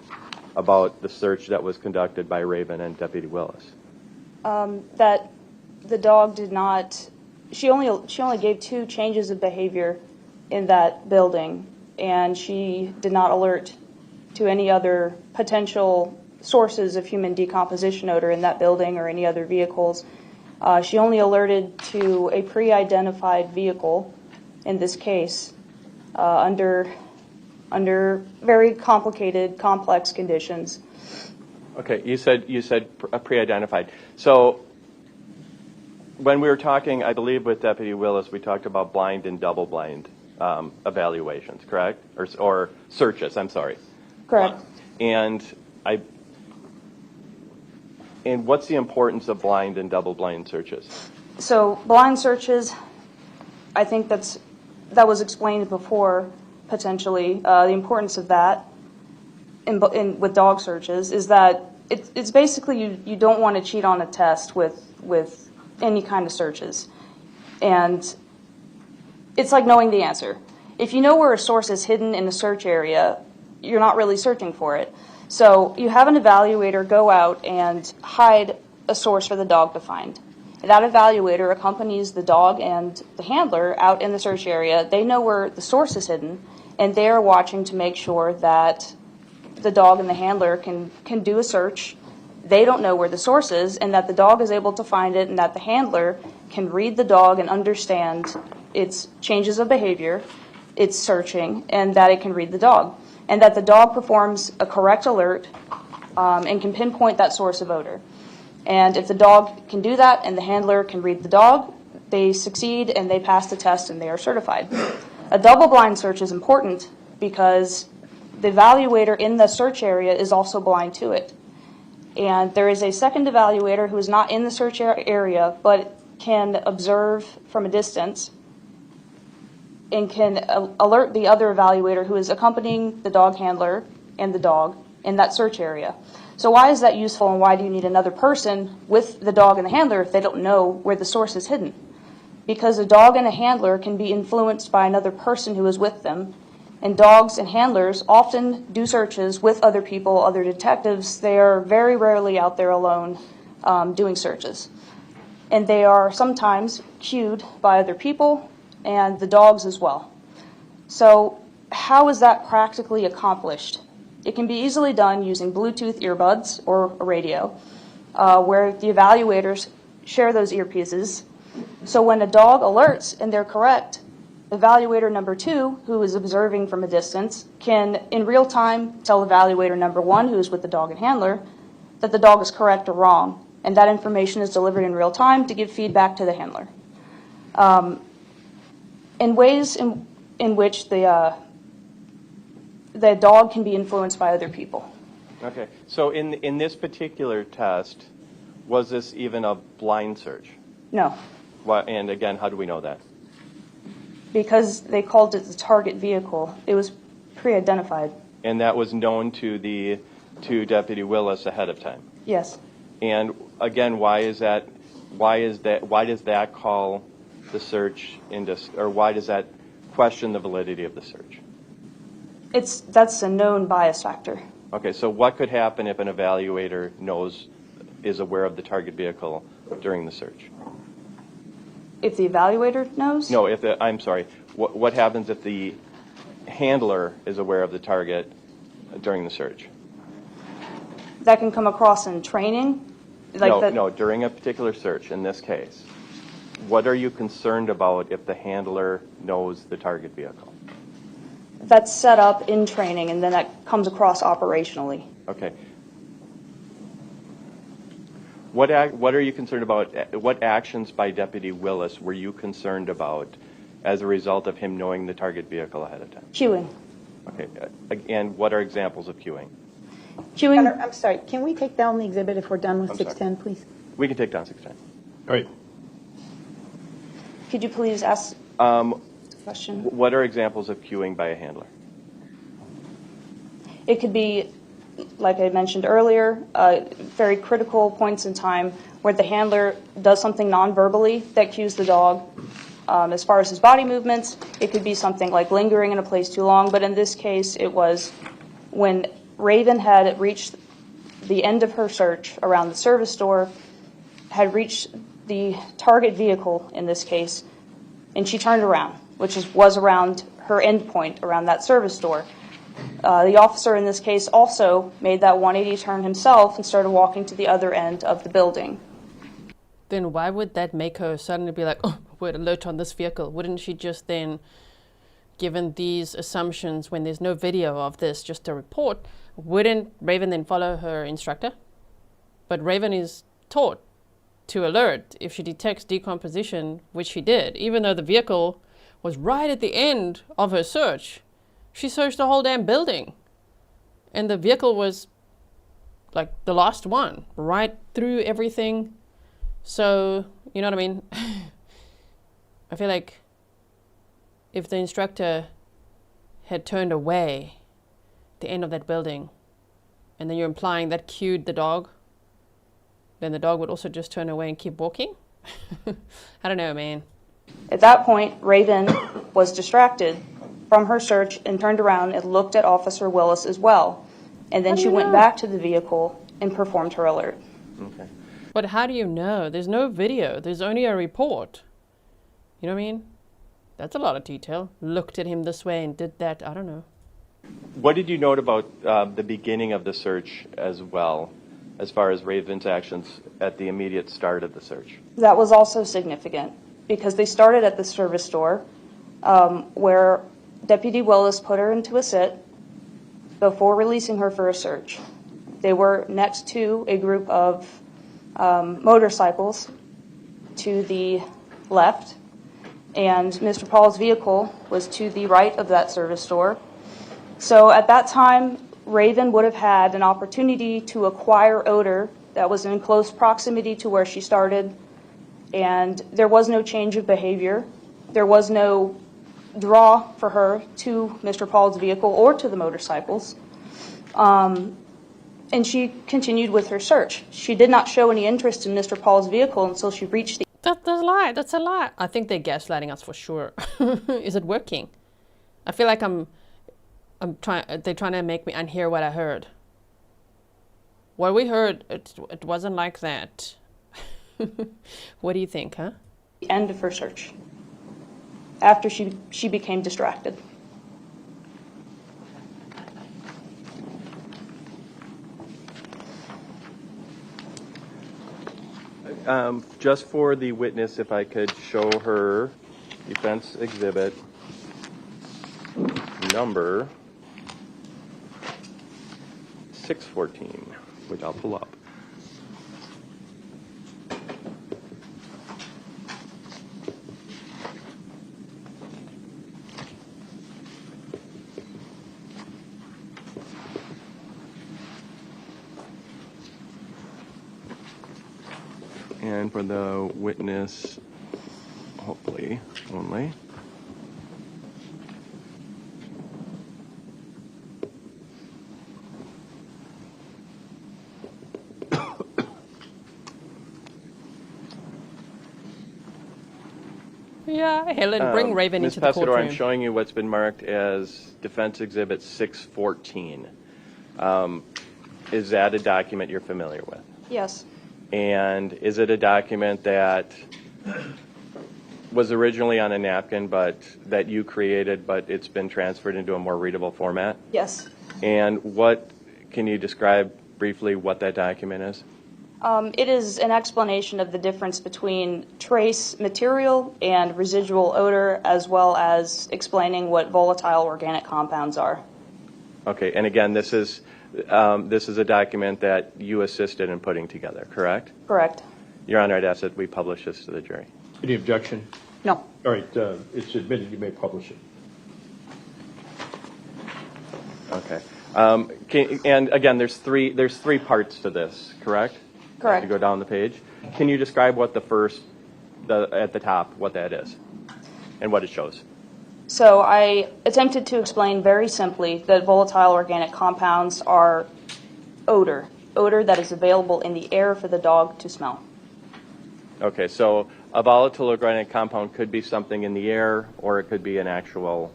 about the search that was conducted by Raven and Deputy Willis? That the dog did not, she only gave 2 changes of behavior in that building, and she did not alert to any other potential sources of human decomposition odor in that building or any other vehicles. She only alerted to a pre-identified vehicle in this case under very complicated, complex conditions. Okay, you said pre-identified. So when we were talking, I believe with Deputy Willis, we talked about blind and double blind evaluations, correct? Or searches, I'm sorry. Correct. And what's the importance of blind and double blind searches? So blind searches, I think that was explained before, potentially. The importance of that with dog searches is that it's basically you don't want to cheat on a test with any kind of searches. And it's like knowing the answer. If you know where a source is hidden in a search area, you're not really searching for it. So you have an evaluator go out and hide a source for the dog to find. That evaluator accompanies the dog and the handler out in the search area. They know where the source is hidden, and they are watching to make sure that the dog and the handler can do a search. They don't know where the source is, and that the dog is able to find it, and that the handler can read the dog and understand its changes of behavior, its searching, and that it can read the dog. And that the dog performs a correct alert and can pinpoint that source of odor. And if the dog can do that and the handler can read the dog, they succeed and they pass the test and they are certified. A double-blind search is important because the evaluator in the search area is also blind to it. And there is a second evaluator who is not in the search area but can observe from a distance and can alert the other evaluator who is accompanying the dog handler and the dog in that search area. So why is that useful, and why do you need another person with the dog and the handler if they don't know where the source is hidden? Because a dog and a handler can be influenced by another person who is with them, and dogs and handlers often do searches with other people, other detectives. They are very rarely out there alone doing searches. And they are sometimes cued by other people and the dogs as well. So how is that practically accomplished? It can be easily done using Bluetooth earbuds or a radio, where the evaluators share those earpieces. So when a dog alerts and they're correct, evaluator number 2, who is observing from a distance, can in real time tell evaluator number 1, who is with the dog and handler, that the dog is correct or wrong. And that information is delivered in real time to give feedback to the handler. In ways in which the dog can be influenced by other people. Okay, so in this particular test, was this even a blind search? No. And again, how do we know that? Because they called it the target vehicle. It was pre-identified. And that was known to Deputy Willis ahead of time? Yes. And again, why does that call the search into, or why does that question the validity of the search? That's a known bias factor. Okay, so what could happen if an evaluator is aware of the target vehicle during the search? If the evaluator knows? No, I'm sorry. What happens if the handler is aware of the target during the search? That can come across in training? No, during a particular search, in this case. What are you concerned about if the handler knows the target vehicle? That's set up in training, and then that comes across operationally. Okay. What are you concerned about? What actions by Deputy Willis were you concerned about as a result of him knowing the target vehicle ahead of time? Queuing. Okay. And what are examples of queuing? Queuing. I'm sorry, can we take down the exhibit if we're done with I'm 610, please? We can take down 610. All right. Could you please ask the question? What are examples of queuing by a handler? It could be, like I mentioned earlier, very critical points in time where the handler does something non-verbally that cues the dog. As far as his body movements, it could be something like lingering in a place too long, but in this case it was when Raven had reached the end of her search around the service door, had reached the target vehicle in this case, and she turned around, which was around her end point, around that service door. The officer in this case also made that 180 turn himself and started walking to the other end of the building. Then why would that make her suddenly be like, oh, we're alert on this vehicle? Wouldn't she just then, given these assumptions, when there's no video of this, just a report, wouldn't Raven then follow her instructor? But Raven is taught to alert if she detects decomposition, which she did, even though the vehicle was right at the end of her search. She searched the whole damn building. And the vehicle was like the last one, right through everything. So, you know what I mean? I feel like if the instructor had turned away the end of that building, and then you're implying that cued the dog, then the dog would also just turn away and keep walking? I don't know, man. At that point, Raven was distracted from her search and turned around and looked at Officer Willis as well. And then How do she you went know? back to the vehicle and performed her alert. Okay. But how do you know? There's no video. There's only a report. You know what I mean? That's a lot of detail. Looked at him this way and did that. I don't know. What did you note about the beginning of the search as well, as far as Raven's actions at the immediate start of the search? That was also significant because they started at the service store where Deputy Willis put her into a sit before releasing her for a search. They were next to a group of motorcycles to the left, and Mr. Pahl's vehicle was to the right of that service store. So at that time, Raven would have had an opportunity to acquire odor that was in close proximity to where she started, and there was no change of behavior. There was no draw for her to Mr. Pahl's vehicle or to the motorcycles. And she continued with her search. She did not show any interest in Mr. Pahl's vehicle until she reached the... That's a lie. That's a lie. I think they're gaslighting us for sure. Is it working? I feel like they're trying to make me unhear what I heard. What we heard, it wasn't like that. What do you think, huh? The end of her search, after she became distracted. Just for the witness, if I could show her defense exhibit number 614, which I'll pull up. And for the witness, hopefully, only. Yeah, Helen, bring Raven Ms. into the Pescador, courtroom. I'm showing you what's been marked as Defense Exhibit 614. Is that a document you're familiar with? Yes. And is it a document that was originally on a napkin, but that you created, but it's been transferred into a more readable format? Yes. And what, can you describe briefly what that document is? It is an explanation of the difference between trace material and residual odor, as well as explaining what volatile organic compounds are. Okay, and again, this is a document that you assisted in putting together, correct? Correct. Your Honor, I'd ask that we publish this to the jury. Any objection? No. All right, it's admitted, you may publish it. Okay. And again, there's three parts to this, correct? Correct. To go down the page. Can you describe what the first, at the top, what that is and what it shows? So I attempted to explain very simply that volatile organic compounds are odor that is available in the air for the dog to smell. Okay, so a volatile organic compound could be something in the air, or it could be an actual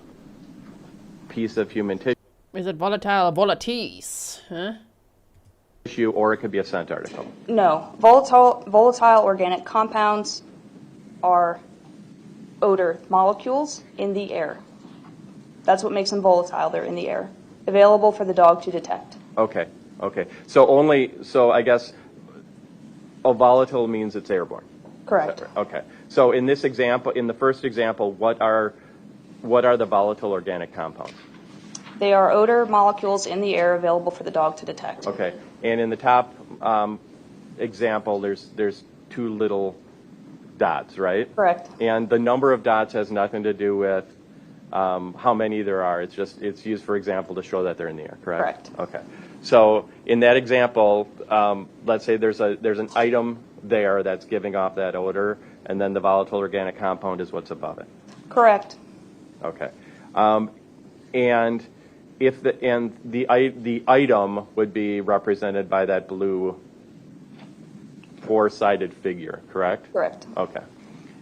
piece of human Is it volatile or volatiles? Huh? tissue, or it could be a scent article. No, volatile organic compounds are odor molecules in the air. That's what makes them volatile. They're in the air, available for the dog to detect. Okay, okay. So I guess a volatile means it's airborne. Correct. Okay. So in this example, in the first example, what are the volatile organic compounds? They are odor molecules in the air available for the dog to detect. Okay. And in the top example, there's two little dots, right? Correct. And the number of dots has nothing to do with how many there are. It's used, for example, to show that they're in the air, correct? Correct. Okay. So in that example, let's say there's an item there that's giving off that odor, and then the volatile organic compound is what's above it. Correct. Okay. And if the item would be represented by that blue four-sided figure, correct? Correct. Okay.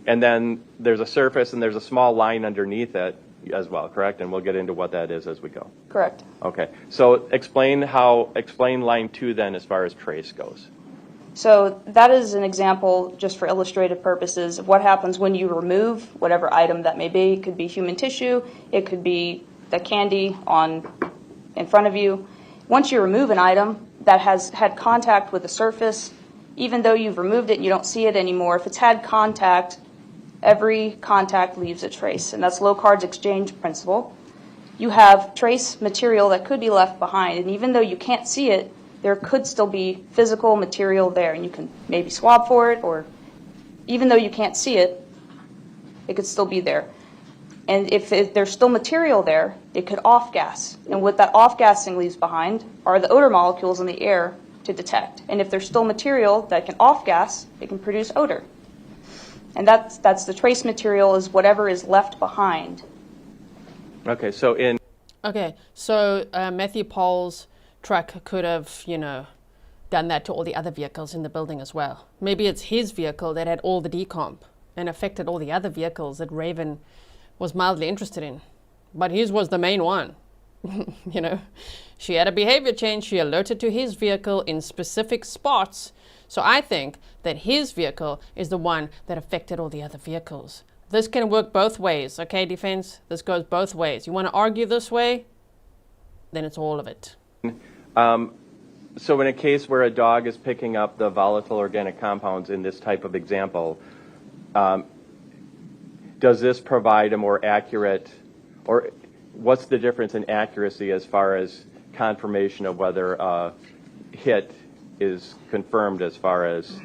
And then there's a surface and there's a small line underneath it as well, correct? And we'll get into what that is as we go. Correct. Okay. So explain line 2 then as far as trace goes. So that is an example, just for illustrative purposes, of what happens when you remove whatever item that may be. It could be human tissue. It could be the candy in front of you. Once you remove an item that has had contact with the surface, even though you've removed it and you don't see it anymore, if it's had contact, every contact leaves a trace, and that's Locard's exchange principle. You have trace material that could be left behind, and even though you can't see it, there could still be physical material there, and you can maybe swab for it, or even though you can't see it, it could still be there. And if there's still material there, it could off-gas, and what that off-gassing leaves behind are the odor molecules in the air to detect. And if there's still material that can off-gas, it can produce odor. And that's the trace material, is whatever is left behind. Okay, so Matthew Pahl's truck could have, done that to all the other vehicles in the building as well. Maybe it's his vehicle that had all the decomp and affected all the other vehicles that Raven was mildly interested in. But his was the main one. She had a behavior change. She alerted to his vehicle in specific spots. So I think that his vehicle is the one that affected all the other vehicles. This can work both ways, okay, defense? This goes both ways. You want to argue this way? Then it's all of it. So in a case where a dog is picking up the volatile organic compounds in this type of example, does this provide a more accurate, or what's the difference in accuracy as far as confirmation of whether a hit is confirmed as far as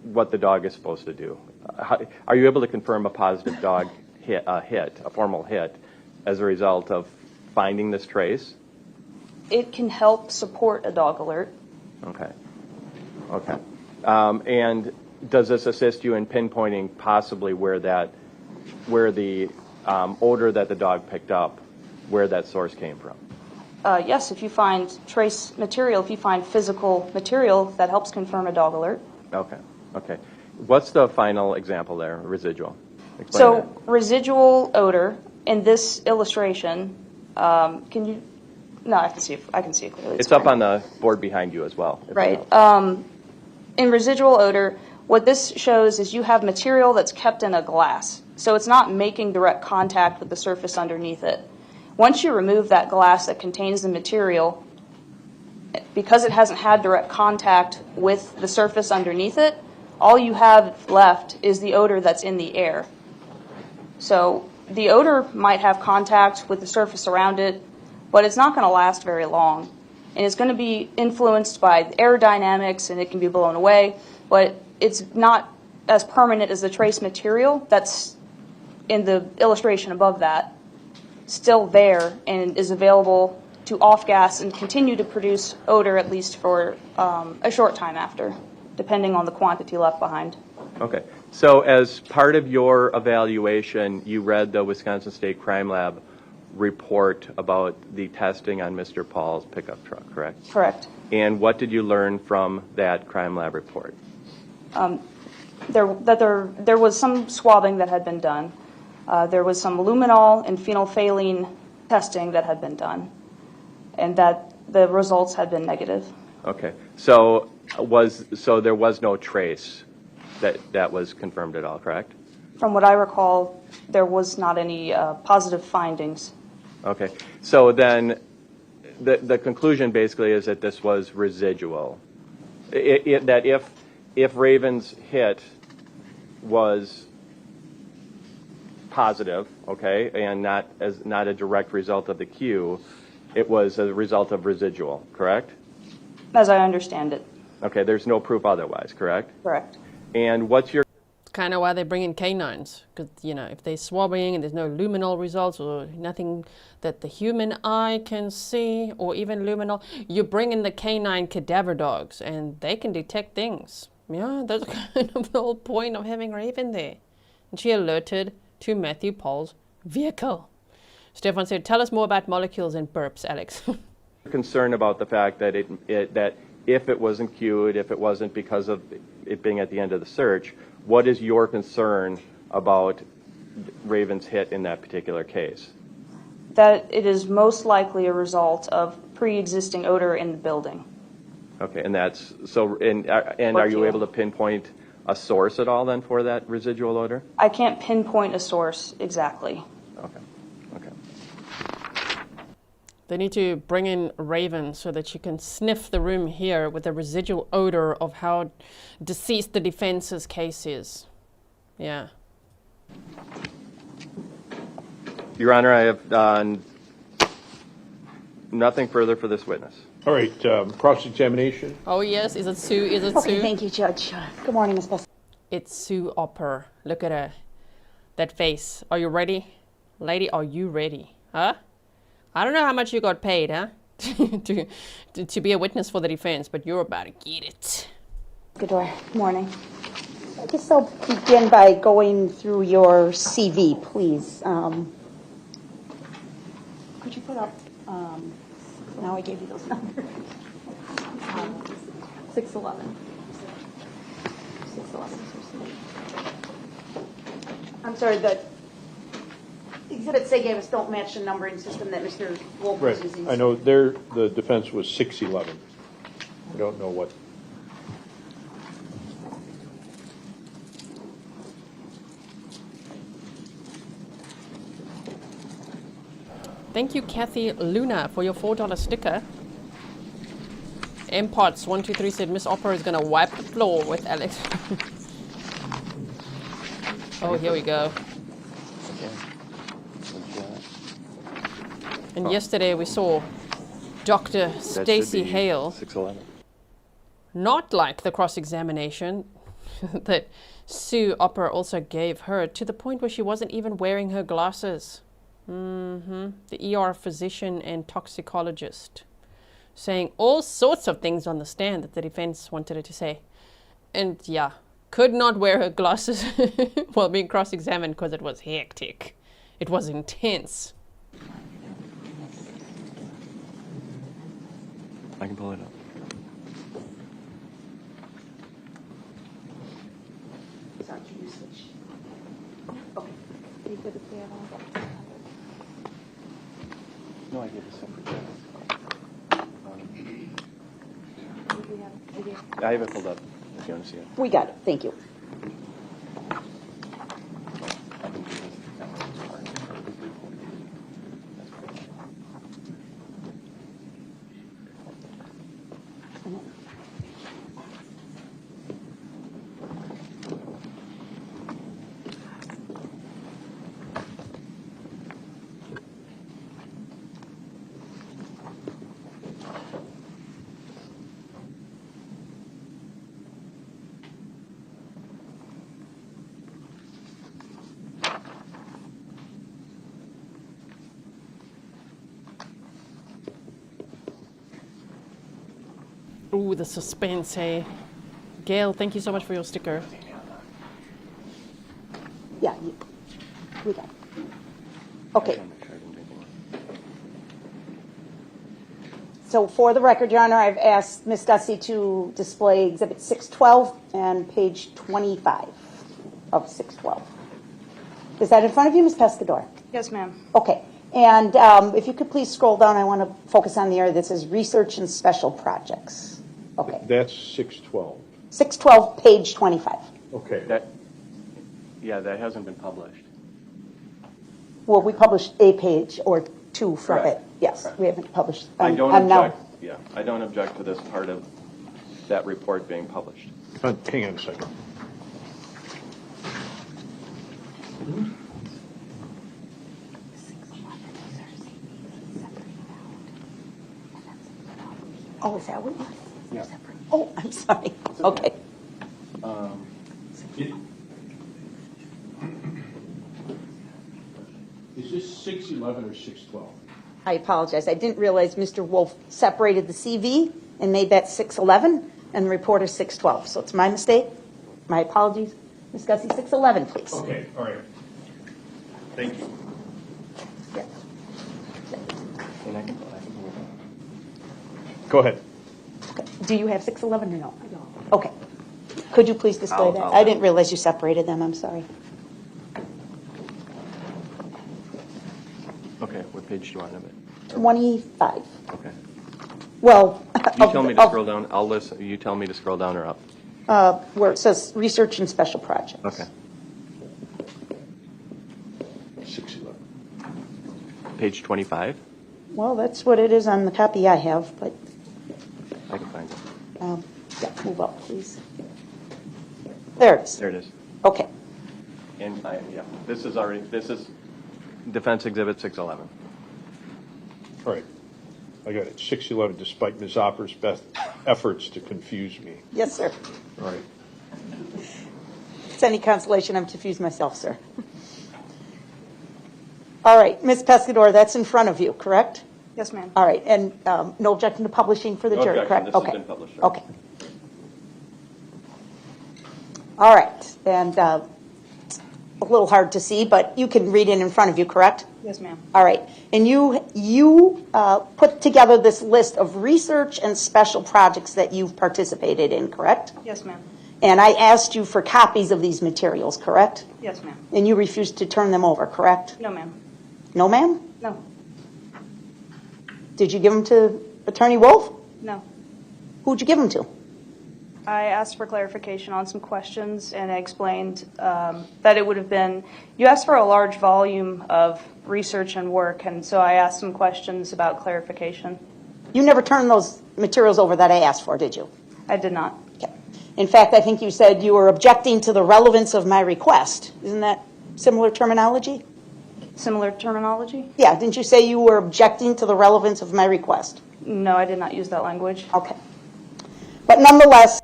what the dog is supposed to do? Are you able to confirm a positive dog hit, a formal hit, as a result of finding this trace? It can help support a dog alert. Okay. And does this assist you in pinpointing possibly where the odor that the dog picked up, where that source came from? Yes, if you find trace material, if you find physical material, that helps confirm a dog alert. Okay. What's the final example there, residual? Explain So that. residual odor in this illustration, can you? No, I can see it clearly. It's up on the board behind you as well. Right. In residual odor, what this shows is you have material that's kept in a glass. So it's not making direct contact with the surface underneath it. Once you remove that glass that contains the material, because it hasn't had direct contact with the surface underneath it, all you have left is the odor that's in the air. So the odor might have contact with the surface around it, but it's not going to last very long. And it's going to be influenced by the aerodynamics, and it can be blown away, but it's not as permanent as the trace material that's in the illustration above that, still there and is available to off-gas and continue to produce odor at least for a short time after, depending on the quantity left behind. Okay. So as part of your evaluation, you read the Wisconsin State Crime Lab report about the testing on Mr. Pahl's pickup truck, correct? Correct. And what did you learn from that crime lab report? There was some swabbing that had been done. There was some luminol and phenolphthalein testing that had been done, and that the results had been negative. Okay. So there was no trace that was confirmed at all, correct? From what I recall, there was not any positive findings. Okay. So then the conclusion basically is that this was residual. That if Raven's hit was positive, okay, and not a direct result of the cue, it was a result of residual, correct? As I understand it. Okay, there's no proof otherwise, correct? Correct. And what's your... Kind of why they bring in canines, because if they're swabbing and there's no luminol results or nothing that the human eye can see, or even luminol, you bring in the canine cadaver dogs and they can detect things. Yeah, that's kind of the whole point of having Raven there. And she alerted to Matthew Pahl's vehicle. Stefan said, "Tell us more about molecules and burps, Alex." Concerned about the fact that that if it wasn't cued, if it wasn't because of it being at the end of the search, what is your concern about Raven's hit in that particular case? That it is most likely a result of pre-existing odor in the building. Okay, and that's so. And are you able to pinpoint a source at all then for that residual odor? I can't pinpoint a source exactly. Okay. Okay. They need to bring in Raven so that she can sniff the room here with the residual odor of how deceased the defense's case is. Yeah. Your Honor, I have nothing further for this witness. All right, cross-examination. Oh yes, is it Sue? Is it Okay, Sue? thank you, Judge. Good morning, Ms. Pescador. It's Sue Opper. Look at her. That face. Are you ready? Lady, are you ready? Huh? I don't know how much you got paid, huh? to be a witness for the defense, but you're about to get it. Good morning. I guess I'll begin by going through your CV, please. Could you put up, now I gave you those numbers. 611. 611. I'm sorry, the exhibits they gave us don't match the numbering system that Mr. Wolff was Right, using. I know the defense was 611. I don't know what. Thank you, Kathy Luna, for your $4 sticker. MPOTS123 said Miss Opera is going to wipe the floor with Alex. Oh, here we go. And yesterday we saw Dr. Stacy Hale, 611. not like the cross-examination that Sue Opera also gave her, to the point where she wasn't even wearing her glasses. The ER physician and toxicologist saying all sorts of things on the stand that the defense wanted her to say. And yeah, could not wear her glasses while being cross-examined because it was hectic. It was intense. I can pull it up. No, I gave a separate I have it pulled up if you want to see it. We got it, thank you. Ooh, the suspense, hey. Gail, thank you so much for your sticker. Yeah, we got it. Okay. So for the record, Your Honor, I've asked Ms. Dussy to display Exhibit 612 and page 25 of 612. Is that in front of you, Ms. Pescador? Yes, ma'am. Okay. And if you could please scroll down, I want to focus on the area that says Research and Special Projects. Okay. That's 612. 612, page 25. Okay. That hasn't been published. Well, we published a page or two from Correct. it. Yes, Correct. we haven't published. I don't I'm now- object. Yeah, I don't object to this part of that report being published. Hang on a second. Oh, is that what it was? Yeah. Oh, I'm sorry. Okay. Is this 611 or 612? I apologize. I didn't realize Mr. Wolff separated the CV and made that 611 and the report is 612. So it's my mistake. My apologies. Ms. Gussie, 611, please. Okay, all right. Thank you. Yeah. And I can Go ahead. Okay. Do you have 611 or no? I don't. Okay. Could you please display I'll- that? I'll- I didn't realize you separated them. I'm sorry. Okay, what page do you want of it? 25. Okay. Well, You tell me to scroll down, I'll listen, you tell me to scroll down or up. where it says research and special projects. Okay. 611. Page 25? Well, that's what it is on the copy I have, but I can find it. yeah, move up, please. There it is. There it is. Okay. And yeah, this is Defense Exhibit 611. All right. I got it. 611, despite Ms. Opper's best efforts to confuse me. Yes, sir. All right. If it's any consolation, I'm confused myself, sir. All right, Ms. Pescador, that's in front of you, correct? Yes, ma'am. All right, and no objection to publishing for the No jury, objection. correct? This has Okay. been published, sir. Okay. All right, and a little hard to see, but you can read it in front of you, correct? Yes, ma'am. All right, and you put together this list of research and special projects that you've participated in, correct? Yes, ma'am. And I asked you for copies of these materials, correct? Yes, ma'am. And you refused to turn them over, correct? No, ma'am. No, ma'am? No. Did you give them to Attorney Wolff? No. Who'd you give them to? I asked for clarification on some questions, and I explained that it would have been, you asked for a large volume of research and work, and so I asked some questions about clarification. You never turned those materials over that I asked for, did you? I did not. Okay. In fact, I think you said you were objecting to the relevance of my request. Isn't that similar terminology? Similar terminology? Yeah, didn't you say you were objecting to the relevance of my request? No, I did not use that language. Okay. But nonetheless,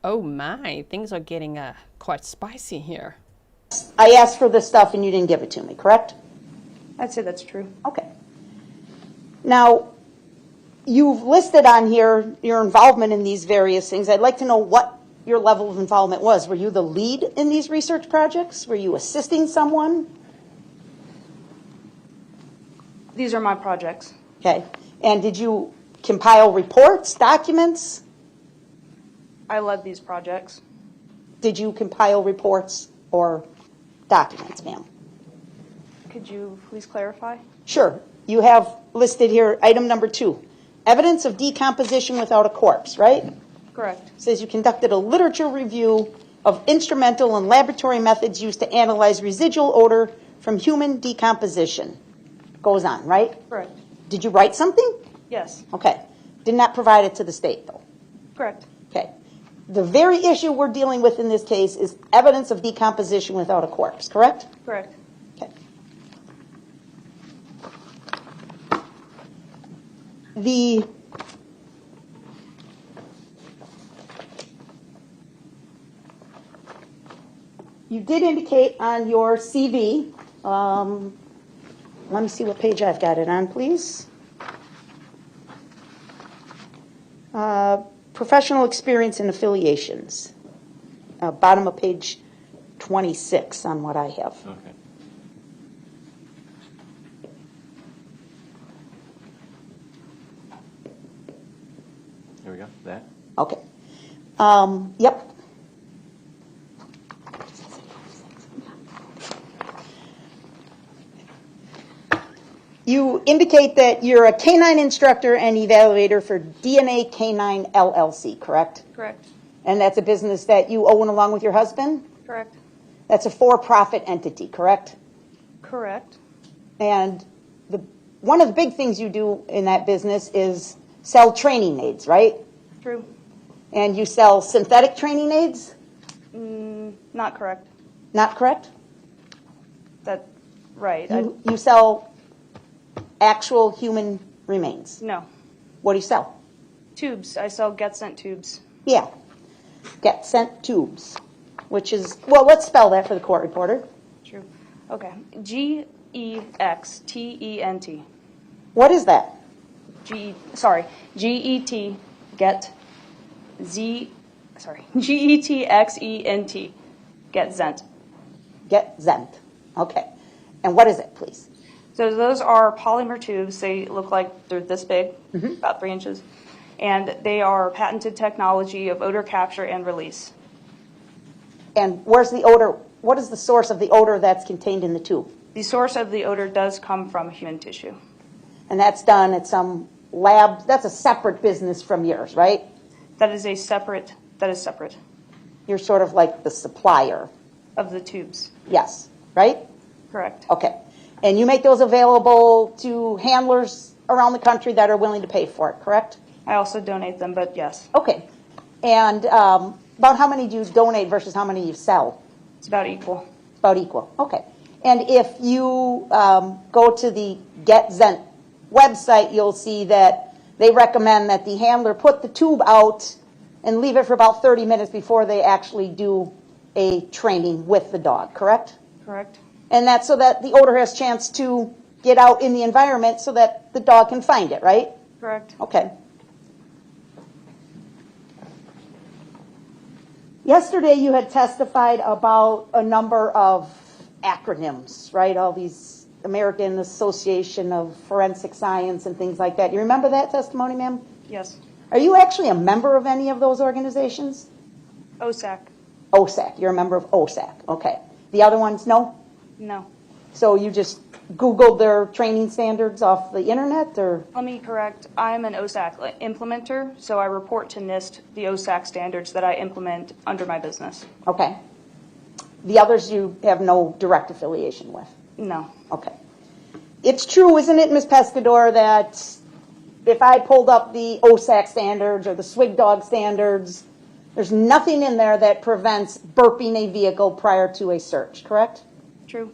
Oh my, things are getting quite spicy here. I asked for this stuff and you didn't give it to me, correct? I'd say that's true. Okay. Now, you've listed on here your involvement in these various things. I'd like to know what your level of involvement was. Were you the lead in these research projects? Were you assisting someone? These are my projects. Okay. And did you compile reports, documents? I led these projects. Did you compile reports or documents, ma'am? Could you please clarify? Sure. You have listed here item number 2, evidence of decomposition without a corpse, right? Correct. It says you conducted a literature review of instrumental and laboratory methods used to analyze residual odor from human decomposition. Goes on, right? Correct. Did you write something? Yes. Okay. Did not provide it to the state, though. Correct. Okay. The very issue we're dealing with in this case is evidence of decomposition without a corpse, correct? Correct. Okay. You did indicate on your CV, let me see what page I've got it on, please. Professional experience and affiliations. Bottom of page 26 on what I have. Okay. Here we go, that? Okay. Yep. You indicate that you're a canine instructor and evaluator for DNA Canine LLC, correct? Correct. And that's a business that you own along with your husband? Correct. That's a for-profit entity, correct? Correct. And one of the big things you do in that business is sell training aids, right? True. And you sell synthetic training aids? Not correct. Not correct? That, right. You sell actual human remains. No. What do you sell? Tubes. I sell get sent tubes. Yeah. Get sent tubes, which is, well, let's spell that for the court reporter. True. Okay. Gextent. What is that? GET, get, GETXENT, get Zent. Get Zent. Okay. And what is it, please? So those are polymer tubes. They look like they're this big, about 3 inches. And they are patented technology of odor capture and release. And where's the odor? What is the source of the odor that's contained in the tube? The source of the odor does come from human tissue. And that's done at some lab, that's a separate business from yours, right? That is separate You're sort of like the supplier. of the tubes. Yes, right? Correct. Okay. And you make those available to handlers around the country that are willing to pay for it, correct? I also donate them, but yes, Okay. And about how many do you donate versus how many you sell? it's about equal. About equal. Okay. And if you go to the Get Zent website, you'll see that they recommend that the handler put the tube out and leave it for about 30 minutes before they actually do a training with the dog, correct? Correct. And that's so that the odor has a chance to get out in the environment so that the dog can find it, right? Correct. Okay. Yesterday you had testified about a number of acronyms, right? All these American Association of Forensic Science and things like that. You remember that testimony, ma'am? Yes. Are you actually a member of any of those organizations? OSAC. OSAC. You're a member of OSAC. Okay. The other ones, no? No. So you just Googled their training standards off the internet, or? Let me correct. I'm an OSAC implementer, so I report to NIST the OSAC standards that I implement under my business. Okay. The others you have no direct affiliation with? No. Okay. It's true, isn't it, Ms. Pescador, that if I pulled up the OSAC standards or the Swig Dog standards, there's nothing in there that prevents burping a vehicle prior to a search, correct? True.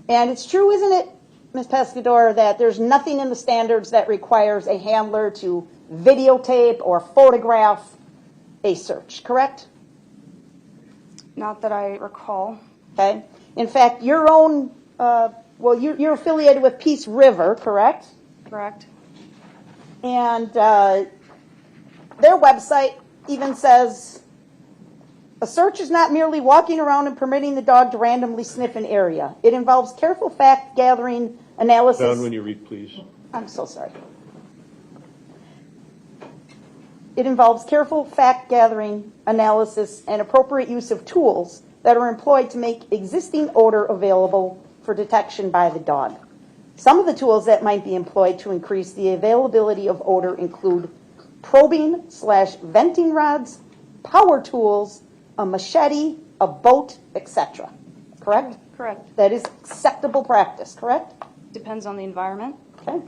And it's true, isn't it, Ms. Pescador, that there's nothing in the standards that requires a handler to videotape or photograph a search, correct? Not that I recall. Okay. In fact, your own, you're affiliated with Peace River, correct? Correct. And their website even says, a search is not merely walking around and permitting the dog to randomly sniff an area. It involves careful fact-gathering analysis. Down when you read, please. I'm so sorry. It involves careful fact-gathering, analysis, and appropriate use of tools that are employed to make existing odor available for detection by the dog. Some of the tools that might be employed to increase the availability of odor include probing/venting rods, power tools, a machete, a boat, etc. Correct? Correct. That is acceptable practice, correct? Depends on the environment. Okay.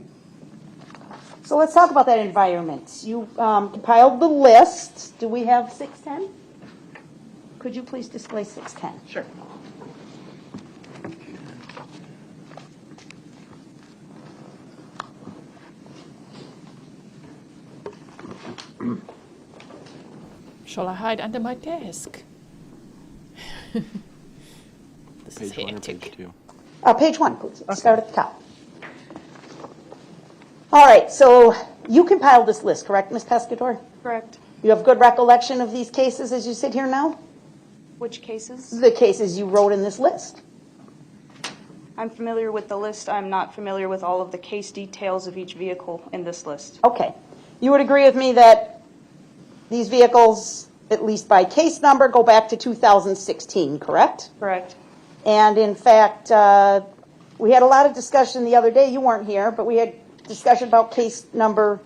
So let's talk about that environment. You compiled the list. Do we have 610? Could you please display 610? Sure. Shall I hide under my desk? This is Page 1 or hectic. page 2? Page 1, please. Start at the top. All right, so you compiled this list, correct, Ms. Pescador? Correct. You have good recollection of these cases as you sit here now? Which cases? The cases you wrote in this list. I'm familiar with the list. I'm not familiar with all of the case details of each vehicle in this list. Okay. You would agree with me that these vehicles, at least by case number, go back to 2016, correct? Correct. And in fact, we had a lot of discussion the other day. You weren't here, but we had discussion about case number,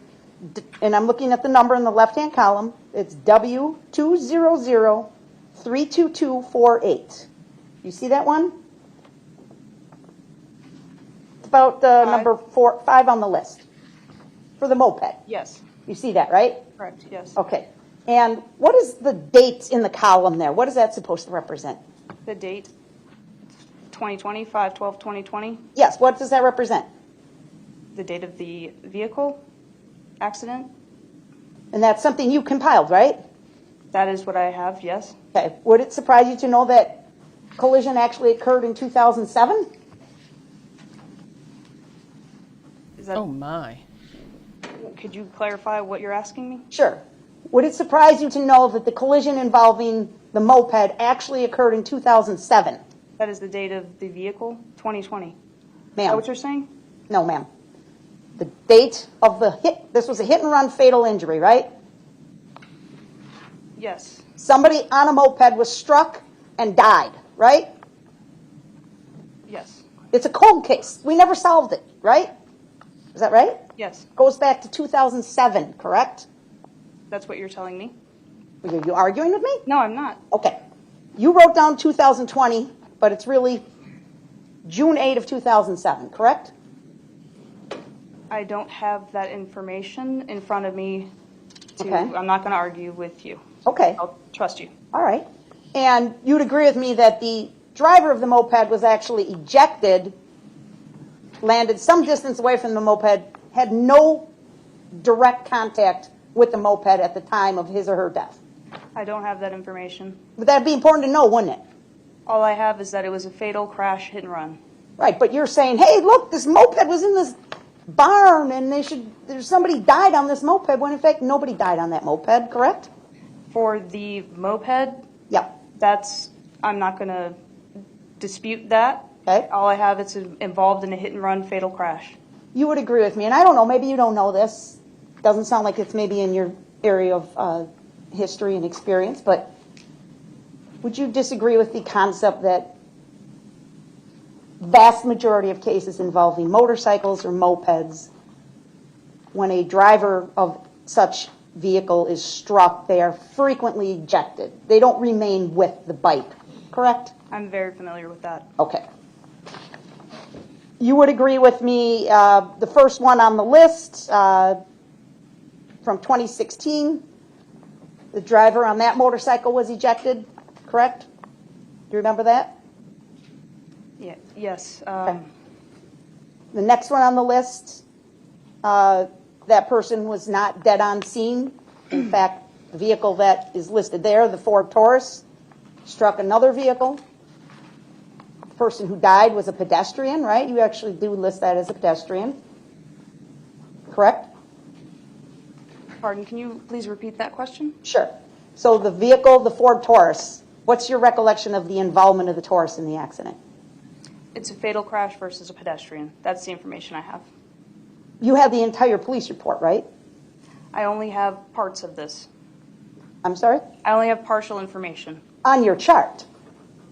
and I'm looking at the number in the left-hand column. It's W20032248. You see that one? It's about number 5 on the list for the moped. Yes. You see that, right? Correct. Yes. Okay. And what is the date in the column there? What is that supposed to represent? The date, 2020, 5/12/2020. Yes, what does that represent? The date of the vehicle accident. And that's something you compiled, right? That is what I have, yes. Okay. Would it surprise you to know that collision actually occurred in 2007? Is that, Oh my. could you clarify what you're asking me? Sure. Would it surprise you to know that the collision involving the moped actually occurred in 2007? That is the date of the vehicle, 2020. Is that Ma'am. what you're saying? No, ma'am. The date of the hit, this was a hit and run fatal injury, right? Yes. Somebody on a moped was struck and died, right? Yes. It's a cold case. We never solved it, right? Is that right? Yes, Goes back to 2007, correct? that's what you're telling me. Are you arguing with me? No, I'm not. Okay. You wrote down 2020, but it's really June 8 of 2007, correct? I don't have that information in front of me. Okay. I'm not going to argue with you. Okay. I'll trust you. All right. And you'd agree with me that the driver of the moped was actually ejected, landed some distance away from the moped, had no direct contact with the moped at the time of his or her death. I don't have that information. But that'd be important to know, wouldn't it? All I have is that it was a fatal crash hit and run. Right, but you're saying, hey, look, this moped was in this barn and there's somebody died on this moped, when in fact nobody died on that moped, correct? For the moped, Yep. I'm not going to dispute that. Okay. All I have is involved in a hit and run fatal crash. You would agree with me, and I don't know, maybe you don't know this. Doesn't sound like it's maybe in your area of history and experience, but would you disagree with the concept that vast majority of cases involving motorcycles or mopeds, when a driver of such vehicle is struck, they are frequently ejected? They don't remain with the bike, correct? I'm very familiar with that. Okay. You would agree with me, the first one on the list from 2016, the driver on that motorcycle was ejected, correct? Do you remember that? Yeah. Yes. Okay. The next one on the list, that person was not dead on scene. In fact, the vehicle that is listed there, the Ford Taurus, struck another vehicle. The person who died was a pedestrian, right? You actually do list that as a pedestrian, correct? Pardon, can you please repeat that question? Sure. So the vehicle, the Ford Taurus, what's your recollection of the involvement of the Taurus in the accident? It's a fatal crash versus a pedestrian. That's the information I have. You have the entire police report, right? I only have parts of this. I'm sorry? I only have partial information. On your chart,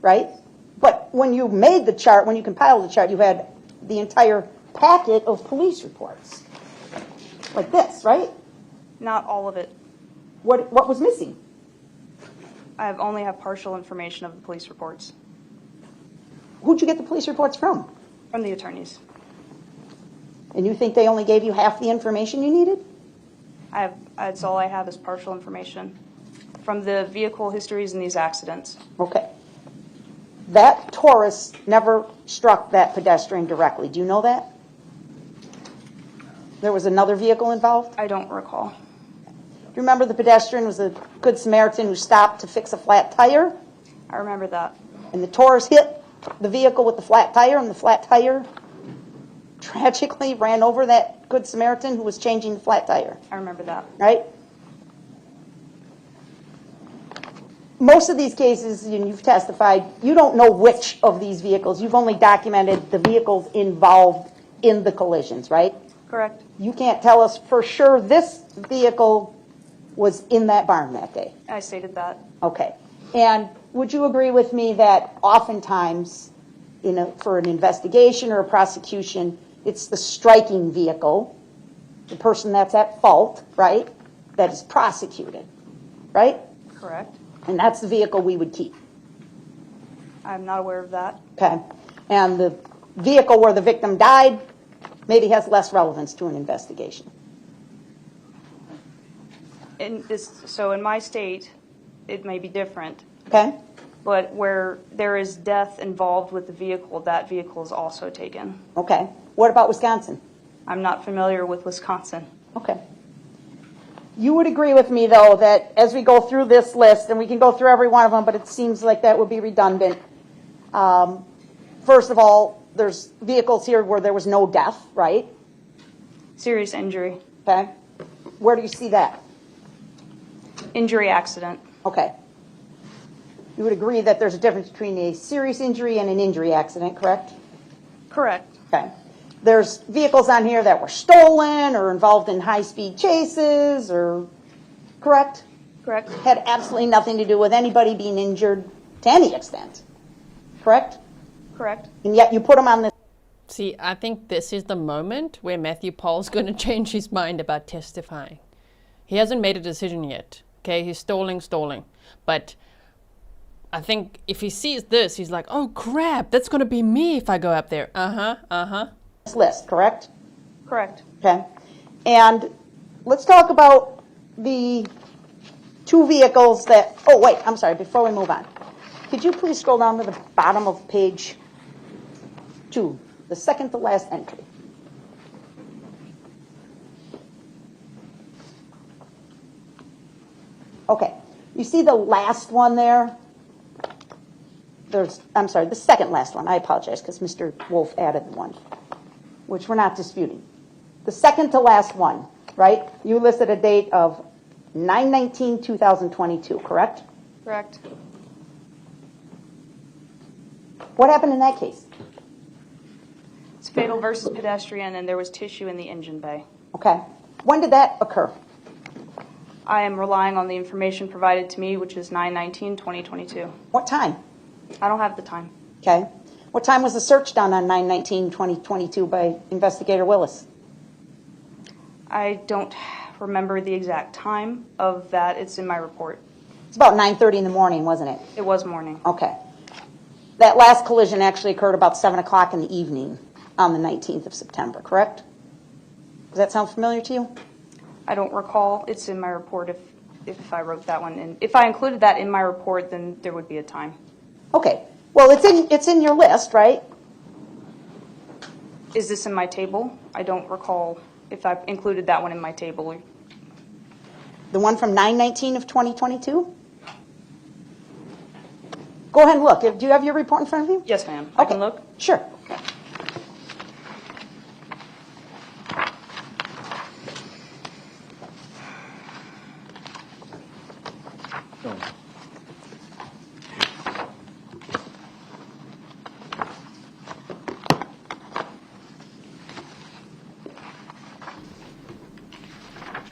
right? But when you made the chart, when you compiled the chart, you had the entire packet of police reports. Like this, right? Not all of it. What was missing? I only have partial information of the police reports Who'd you get the police reports from? from the attorneys. And you think they only gave you half the information you needed? That's all I have is partial information from the vehicle histories in these accidents. Okay. That Taurus never struck that pedestrian directly. Do you know that? There was another vehicle involved? I don't recall. Do you remember the pedestrian was a good Samaritan who stopped to fix a flat tire? I remember that. And the Taurus hit the vehicle with the flat tire, and the flat tire tragically ran over that good Samaritan who was changing the flat tire, I remember that. right? Most of these cases, and you've testified, you don't know which of these vehicles. You've only documented the vehicles involved in the collisions, right? Correct. You can't tell us for sure this vehicle was in that barn that day. I stated that. Okay. And would you agree with me that oftentimes for an investigation or a prosecution, it's the striking vehicle, the person that's at fault, right, that is prosecuted, right? Correct. And that's the vehicle we would keep. I'm not aware of that. Okay. And the vehicle where the victim died maybe has less relevance to an investigation. So in my state, it may be different. Okay? But where there is death involved with the vehicle, that vehicle is also taken. Okay. What about Wisconsin? I'm not familiar with Wisconsin. Okay. You would agree with me, though, that as we go through this list, and we can go through every one of them, but it seems like that would be redundant. First of all, there's vehicles here where there was no death, right? Serious injury. Okay. Where do you see that? Injury accident. Okay. You would agree that there's a difference between a serious injury and an injury accident, correct? Correct. Okay. There's vehicles on here that were stolen or involved in high-speed chases or, correct? Correct. Had absolutely nothing to do with anybody being injured to any extent, correct? Correct. And yet you put them on this See, I think this is the moment where Matthew Pahl's going to change his mind about testifying. He hasn't made a decision yet. Okay, he's stalling. But I think if he sees this, he's like, oh crap, that's going to be me if I go up there. This list, correct? Correct. Okay. And let's talk about the two vehicles that, oh wait, I'm sorry, before we move on. Could you please scroll down to the bottom of page 2, the second to last entry? Okay. You see the last one there? I'm sorry, the second last one. I apologize because Mr. Wolff added one, which we're not disputing. The second to last one, right? You listed a date of 9/19/2022, correct? Correct. What happened in that case? It's fatal versus pedestrian, and there was tissue in the engine bay. Okay. When did that occur? I am relying on the information provided to me, which is 9/19/2022. What time? I don't have the time. Okay. What time was the search done on 9/19/2022 by Investigator Willis? I don't remember the exact time of that. It's in my report. It's about 9:30 in the morning, wasn't it? It was morning. Okay. That last collision actually occurred about 7 o'clock in the evening on the 19th of September, correct? Does that sound familiar to you? I don't recall. It's in my report if I wrote that one in. If I included that in my report, then there would be a time. Okay. Well, it's in your list, right? Is this in my table? I don't recall if I included that one in my table. The one from 9/19 of 2022? Go ahead and look. Do you have your report in front of you? Yes, ma'am. I can look? Sure.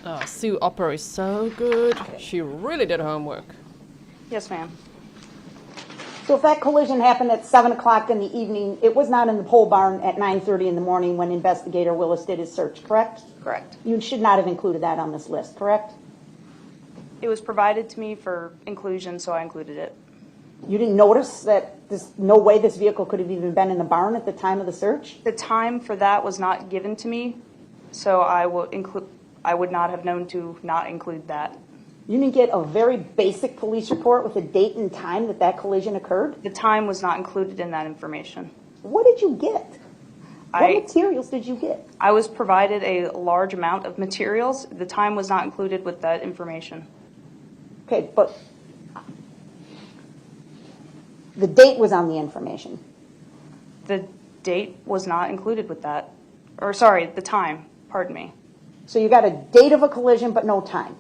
Oh, Sue Opera is so good. She really did homework. Yes, ma'am. So if that collision happened at 7 o'clock in the evening, it was not in the pole barn at 9:30 in the morning when Investigator Willis did his search, correct? Correct. You should not have included that on this list, correct? It was provided to me for inclusion, so I included it. You didn't notice that there's no way this vehicle could have even been in the barn at the time of the search? The time for that was not given to me, so I would not have known to not include that. You didn't get a very basic police report with a date and time that collision occurred? The time was not included in that information. What did you get? What materials did you get? I was provided a large amount of materials. The time was not included with that information. Okay, but the date was on the information. The date was not included with that. Or sorry, the time, pardon me. So you got a date of a collision but no time.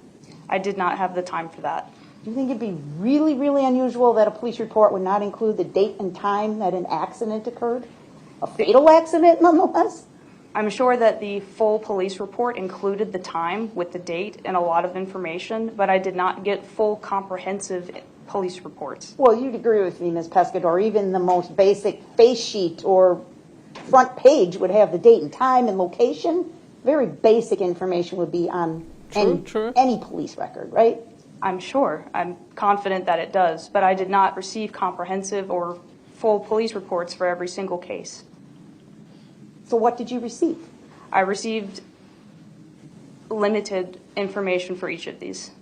I did not have the time for that. Do you think it'd be really, really unusual that a police report would not include the date and time that an accident occurred? A fatal accident, nonetheless? I'm sure that the full police report included the time with the date and a lot of information, but I did not get full comprehensive police reports. Well, you'd agree with me, Ms. Pescador. Even the most basic face sheet or front page would have the date and time and location. Very basic information would be on any police record, right? I'm sure. I'm confident that it does, but I did not receive comprehensive or full police reports for every single case. So what did you receive? I received limited information for each of these.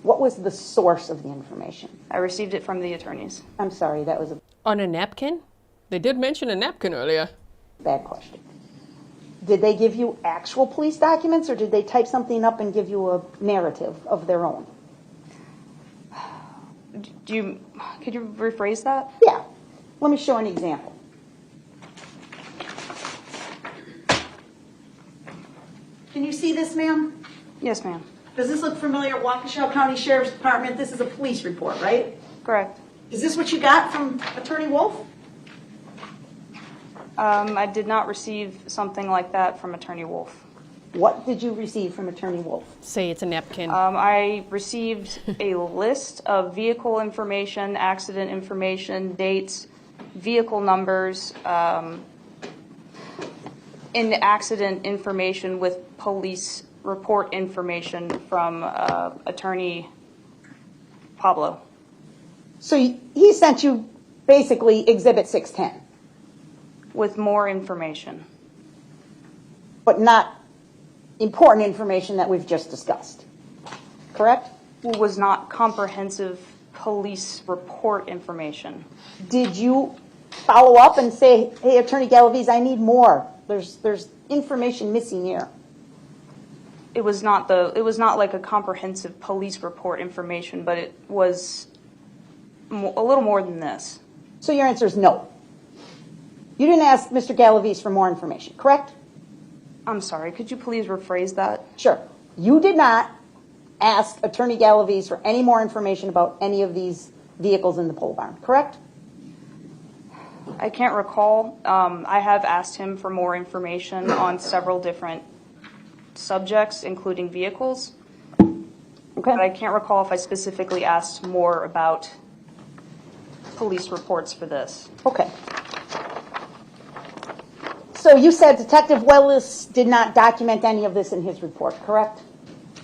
What was the source of the information? I received it from the attorneys. I'm sorry, that was a On a napkin? They did mention a napkin earlier. bad question. Did they give you actual police documents, or did they type something up and give you a narrative of their own? Could you rephrase that? Yeah. Let me show an example. Can you see this, ma'am? Yes, ma'am. Does this look familiar? Waukesha County Sheriff's Department, this is a police report, right? Correct. Is this what you got from Attorney Wolff? I did not receive something like that from Attorney Wolff. What did you receive from Attorney Wolff? Say it's a napkin. I received a list of vehicle information, accident information, dates, vehicle numbers, in accident information with police report information from Attorney Pablo. So he sent you basically Exhibit 610, With more information. but not important information that we've just discussed, correct? Was not comprehensive police report information. Did you follow up and say, hey, Attorney Galaviz, I need more? There's information missing here. It was not like a comprehensive police report information, but it was a little more than this. So your answer is no. You didn't ask Mr. Galaviz for more information, correct? I'm sorry, could you please rephrase that? Sure. You did not ask Attorney Galaviz for any more information about any of these vehicles in the pole barn, correct? I can't recall. I have asked him for more information on several different subjects, including vehicles. But I can't recall if I specifically asked more about police reports for this. Okay. So you said Detective Willis did not document any of this in his report, correct?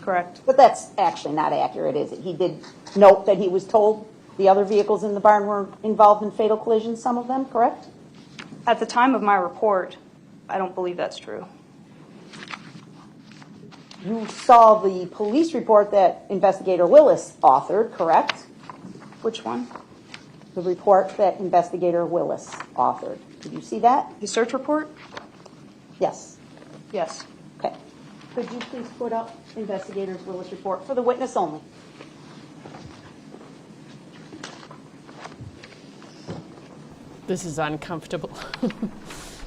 Correct. But that's actually not accurate, is it? He did note that he was told the other vehicles in the barn were involved in fatal collisions, some of them, correct? At the time of my report, I don't believe that's true. You saw the police report that Investigator Willis authored, correct? Which one? The report that Investigator Willis authored. Did you see that? The search report? Yes. Yes. Okay. Could you please put up Investigator Willis' report for the witness only? This is uncomfortable.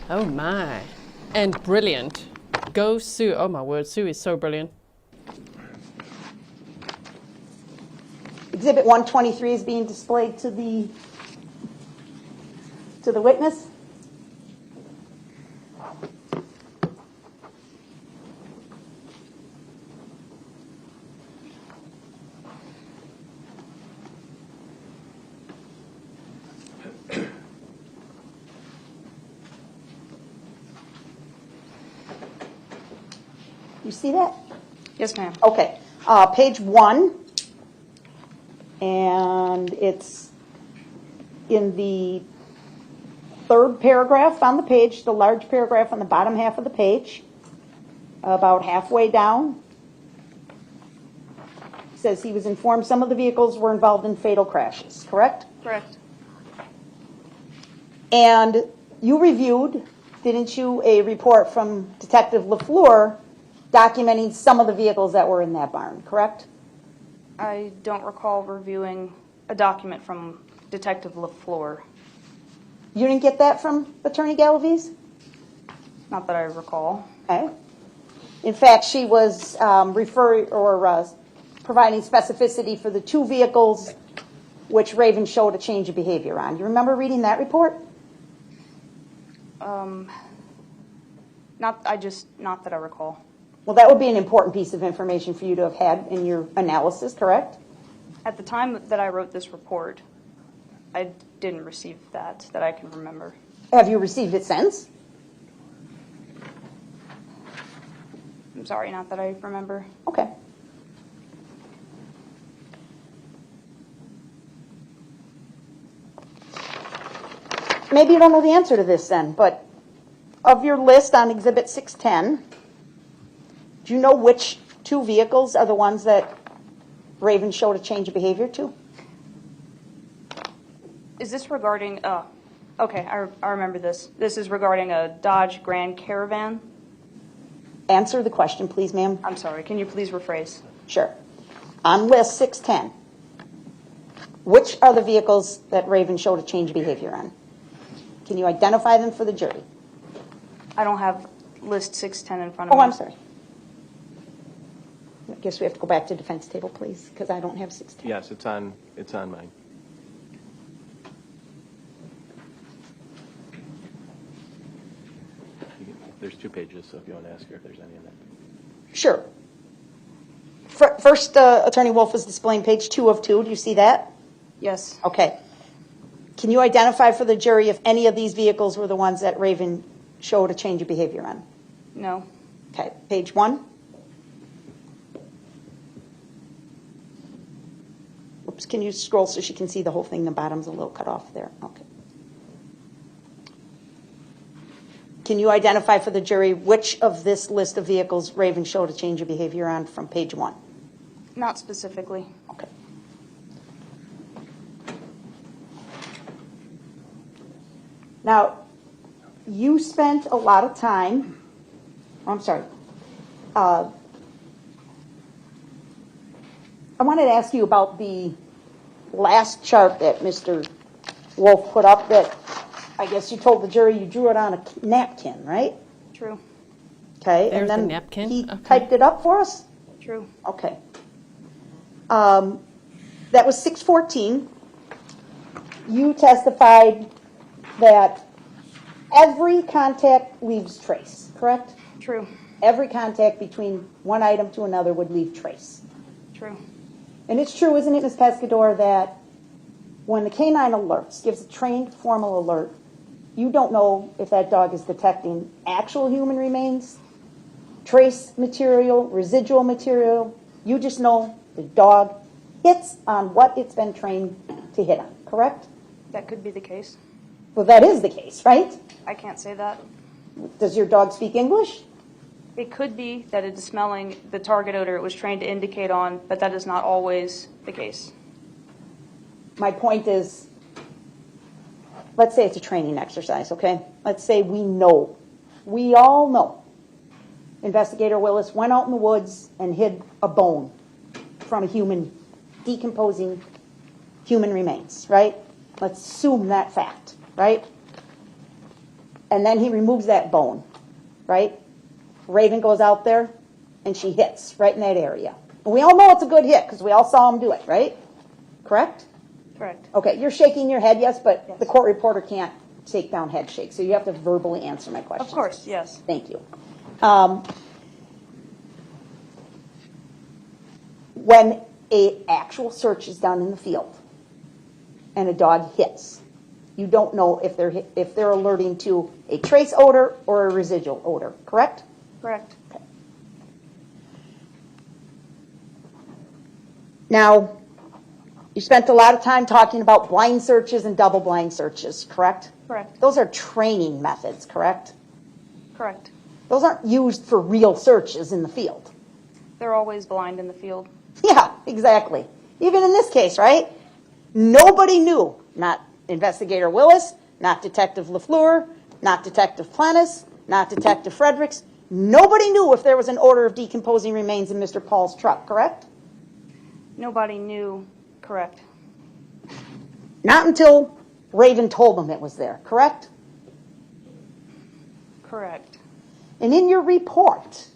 Oh my. And brilliant. Go Sue. Oh my word, Sue is so brilliant. Exhibit 123 is being displayed to the witness. You see that? Yes, ma'am. Okay. Page 1. And it's in the third paragraph on the page, the large paragraph on the bottom half of the page, about halfway down. It says he was informed some of the vehicles were involved in fatal crashes, correct? Correct. And you reviewed, didn't you, a report from Detective LaFleur documenting some of the vehicles that were in that barn, correct? I don't recall reviewing a document from Detective LaFleur. You didn't get that from Attorney Galaviz? Not that I recall. Okay. In fact, she was providing specificity for the two vehicles which Raven showed a change of behavior on. You remember reading that report? Not that I recall. Well, that would be an important piece of information for you to have had in your analysis, correct? At the time that I wrote this report, I didn't receive that I can remember. Have you received it since? I'm sorry, not that I remember. Okay. Maybe you don't know the answer to this then, but of your list on Exhibit 610, do you know which two vehicles are the ones that Raven showed a change of behavior to? Is this regarding, okay, I remember this. This is regarding a Dodge Grand Caravan. Answer the question, please, ma'am. I'm sorry, can you please rephrase? Sure. On list 610, which are the vehicles that Raven showed a change of behavior on? Can you identify them for the jury? I don't have list 610 in front of Oh, me. I'm sorry. I guess we have to go back to defense table, please, because I don't have 610. Yes, it's on mine. There's 2 pages, so if you want to ask her if there's any in there. Sure. First, Attorney Wolff is displaying page 2 of 2. Do you see that? Yes. Okay. Can you identify for the jury if any of these vehicles were the ones that Raven showed a change of behavior on? No. Okay, page 1. Oops, can you scroll so she can see the whole thing? The bottom's a little cut off there. Okay. Can you identify for the jury which of this list of vehicles Raven showed a change of behavior on from page 1? Not specifically. Okay. Now, you spent a lot of time, I'm sorry, I wanted to ask you about the last chart that Mr. Wolff put up that I guess you told the jury you drew it on a napkin, right? True. Okay. There's and then the napkin. He Okay. typed it up for us? True. Okay. That was 614. You testified that every contact leaves trace, correct? True. Every contact between one item to another would leave trace. True. And it's true, isn't it, Ms. Pescador, that when the canine alerts, gives a trained formal alert, you don't know if that dog is detecting actual human remains, trace material, residual material. You just know the dog hits on what it's been trained to hit on, correct? That could be the case. Well, that is the case, right? I can't say that. Does your dog speak English? It could be that it is smelling the target odor it was trained to indicate on, but that is not always the case. My point is, let's say it's a training exercise, okay? Let's say we all know, Investigator Willis went out in the woods and hid a bone from a human, decomposing human remains, right? Let's assume that fact, right? And then he removes that bone, right? Raven goes out there and she hits right in that area. And we all know it's a good hit because we all saw him do it, right? Correct? Correct. Okay, you're shaking your head, yes, but Yes. the court reporter can't take down head shakes, so you have to verbally answer my question. Of course, yes. Thank you. When a actual search is done in the field and a dog hits, you don't know if they're alerting to a trace odor or a residual odor, correct? Correct. Now, you spent a lot of time talking about blind searches and double blind searches, correct? Correct. Those are training methods, correct? Correct. Those aren't used for real searches in the field. They're always blind in the field. Yeah, exactly. Even in this case, right? Nobody knew, not Investigator Willis, not Detective LaFleur, not Detective Planis, not Detective Fredericks. Nobody knew if there was an odor of decomposing remains in Mr. Pahl's truck, correct? Nobody knew. Correct. Not until Raven told them it was there, correct? Correct. And in your report,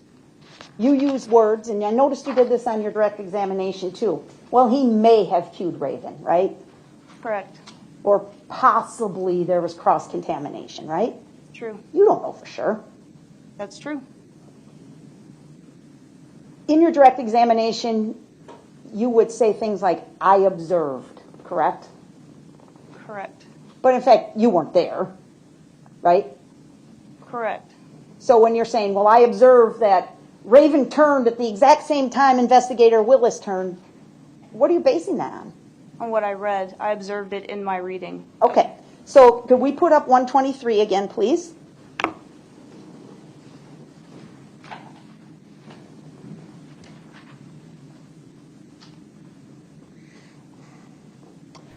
you use words, and I noticed you did this on your direct examination too. Well, he may have cued Raven, right? Correct. Or possibly there was cross-contamination, right? True. You don't know for sure. That's true. In your direct examination, you would say things like, I observed, correct? Correct. But in fact, you weren't there, right? Correct. So when you're saying, well, I observed that Raven turned at the exact same time Investigator Willis turned, what are you basing that on? On what I read, I observed it in my reading. Okay, so could we put up 123 again, please?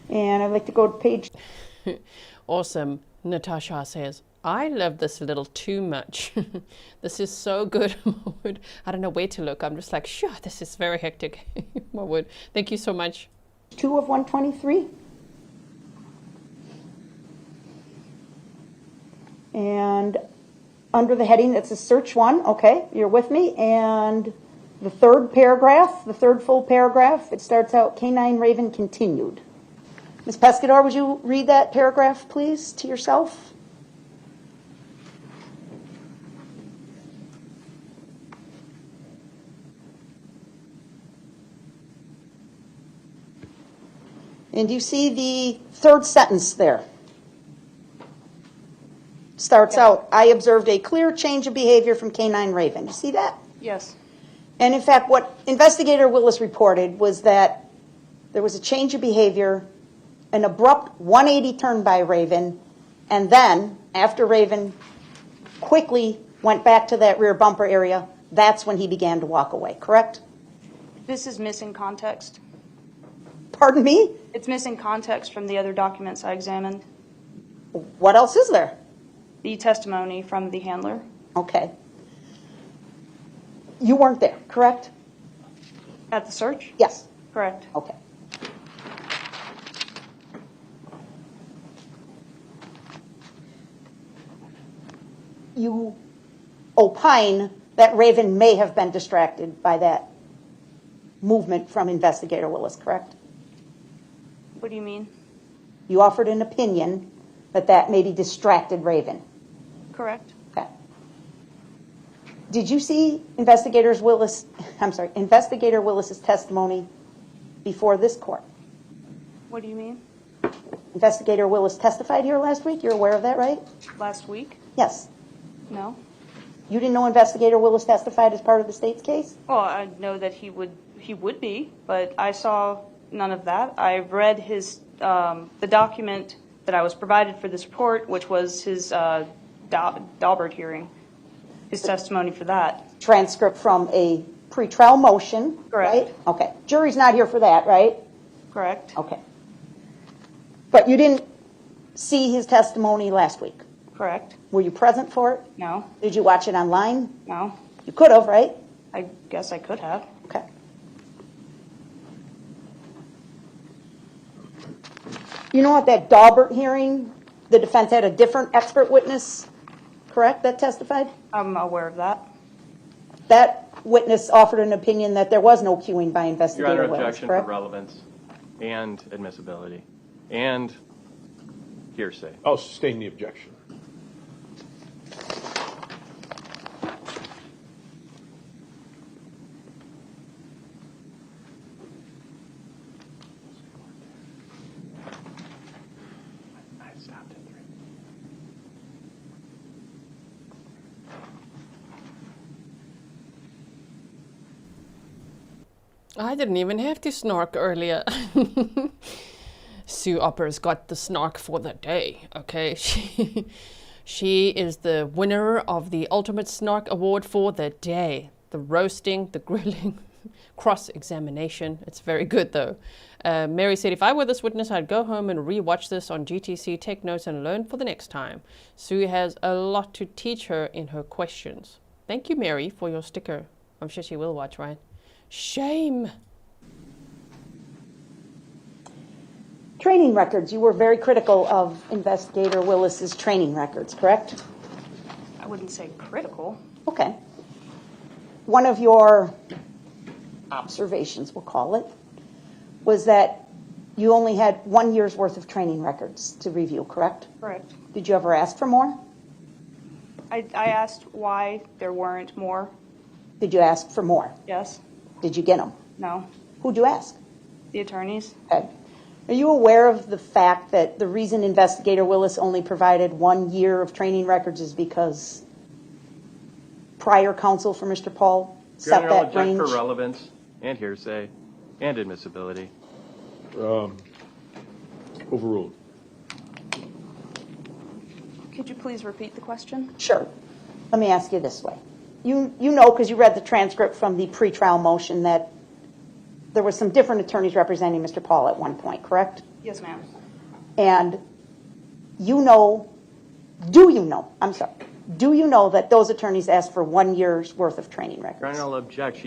And I'd like to go to page... Awesome. Natasha says, I love this a little too much. This is so good. I don't know where to look. I'm just like, sure, this is very hectic. My word. Thank you so much. 2 of 123. And under the heading that says search 1, okay, you're with me. And the third paragraph, the third full paragraph, it starts out, Canine Raven continued. Ms. Pescador, would you read that paragraph, please, to yourself? And do you see the third sentence there? starts out, I observed a clear change of behavior from K-9 Raven. You see that? Yes. And in fact, what Investigator Willis reported was that there was a change of behavior, an abrupt 180 turn by Raven, and then, after Raven quickly went back to that rear bumper area, that's when he began to walk away, correct? This is missing context. Pardon me? It's missing context from the other documents I examined. What else is there? The testimony from the handler. Okay. You weren't there, correct? At the search? Yes. Correct. Okay. You opine that Raven may have been distracted by that movement from Investigator Willis, correct? What do you mean? You offered an opinion that that maybe distracted Raven. Correct. Okay. Did you see Investigator Willis's testimony before this court? What do you mean? Investigator Willis testified here last week. You're aware of that, right? Last week? Yes. No. You didn't know Investigator Willis testified as part of the state's case? Well, I know that he would be, but I saw none of that. I read his the document that I was provided for this report, which was his Daubert hearing, his testimony for that. Transcript from a pretrial motion, Correct. right? Okay. Jury's not here for that, right? Correct. Okay. But you didn't see his testimony last week? Correct. Were you present for it? No. Did you watch it online? No. You could have, right? I guess I could have. Okay. You know, at that Daubert hearing, the defense had a different expert witness, correct, that testified? I'm aware of that. That witness offered an opinion that there was no cueing by Your Investigator Honor, Willis, objection for correct? relevance and admissibility and hearsay. I'll sustain the objection. I stopped at 3. I didn't even have to snark earlier. Sue Opper's got the snark for the day, okay? She is the winner of the Ultimate Snark Award for the day. The roasting, the grilling, cross-examination. It's very good, though. Mary said, if I were this witness, I'd go home and re-watch this on GTC, take notes, and learn for the next time. Sue has a lot to teach her in her questions. Thank you, Mary, for your sticker. I'm sure she will watch, right? Shame. Training records. You were very critical of Investigator Willis's training records, correct? I wouldn't say critical. Okay. One of your observations, we'll call it, was that you only had 1 year's worth of training records to review, correct? Correct. Did you ever ask for more? I asked why there weren't more. Did you ask for more? Yes. Did you get them? No. Who'd you ask? The attorneys. Okay. Are you aware of the fact that the reason Investigator Willis only provided 1 year of training records is because prior counsel for Mr. Pahl Your set Honor, I'll that object range? for relevance and hearsay and admissibility. Overruled. Could you please repeat the question? Sure. Let me ask you this way. You know, because you read the transcript from the pretrial motion, that there were some different attorneys representing Mr. Pahl at one point, correct? Yes, ma'am. And you know, do you know that those attorneys asked for 1 year's worth of training Your Honor, records? I'll object.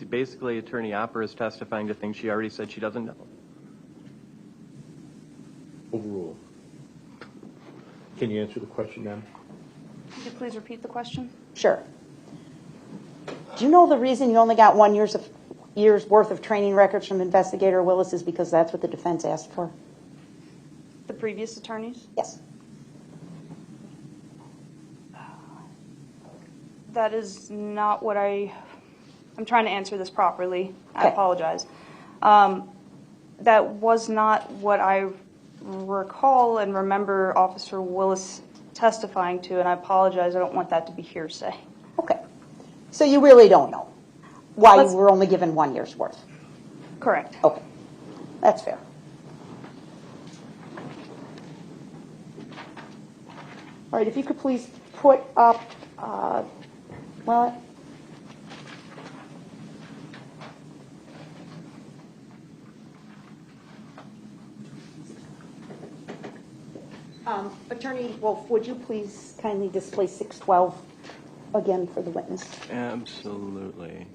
Basically, Attorney Opper is testifying to things she already said she doesn't know. Overruled. Can you answer the question, ma'am? Could you please repeat the question? Sure. Do you know the reason you only got 1 year's worth of training records from Investigator Willis is because that's what the defense asked for? The previous attorneys? Yes. That is not what I'm trying to answer this properly. I Okay. apologize. That was not what I recall and remember Officer Willis testifying to, and I apologize, I don't want that to be hearsay. Okay. So you really don't know why Let's- you were only given 1 year's worth? Correct. Okay. That's fair. All right, if you could please put up, well, Attorney Wolff, would you please kindly display 612 again for the witness? Absolutely.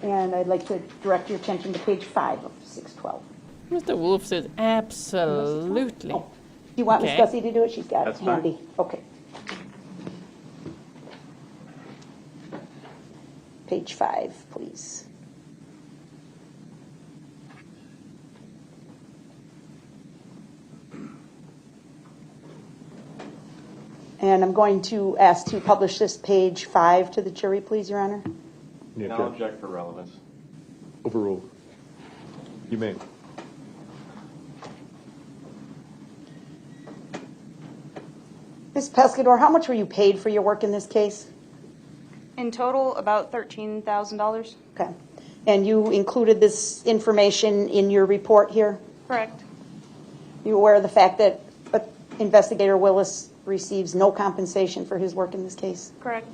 And I'd like to direct your attention to page 5 of 612. Mr. Wolff says absolutely. Oh, do you want Okay. Ms. Gussie to do it? She's got That's it handy. Okay. Page 5, please. And I'm going to ask to publish this page 5 to the jury, please, Your Honor. Yeah, I'll Judge. object for relevance. Overruled. You may. Ms. Pescador, how much were you paid for your work in this case? In total, about $13,000. Okay. And you included this information in your report here? Correct. You aware of the fact that Investigator Willis receives no compensation for his work in this case? Correct.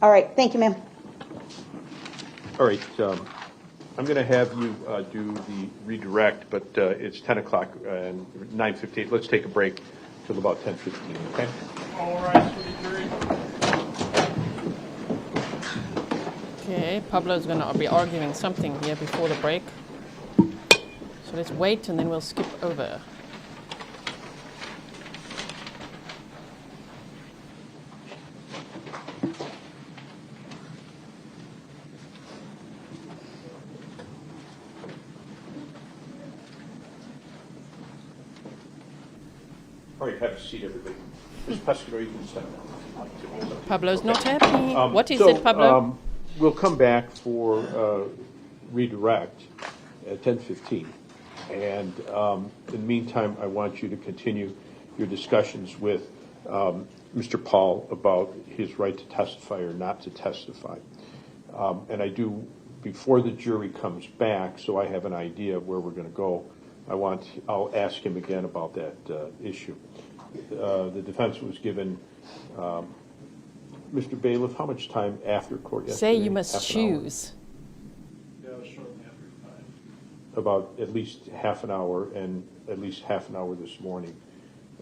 All right. Thank you, ma'am. All right, I'm going to have you do the redirect, but it's 10 o'clock and 9:58. Let's take a break till about 10:15, okay? All right, for the jury. Okay, Pablo's going to be arguing something here before the break. So let's wait and then we'll skip over. All right, have a seat, everybody. Ms. Pescador, you can step down. Pablo's not happy. What is So, it, Pablo? We'll come back for redirect at 10:15. And in the meantime, I want you to continue your discussions with Mr. Pahl about his right to testify or not to testify. And I do, before the jury comes back, so I have an idea of where we're going to go, I'll ask him again about that issue. The defense was given, Mr. Bailiff, how much time after court yesterday? Say you must Half an hour? choose. Yeah, it was shortly after 5. About at least half an hour and at least half an hour this morning.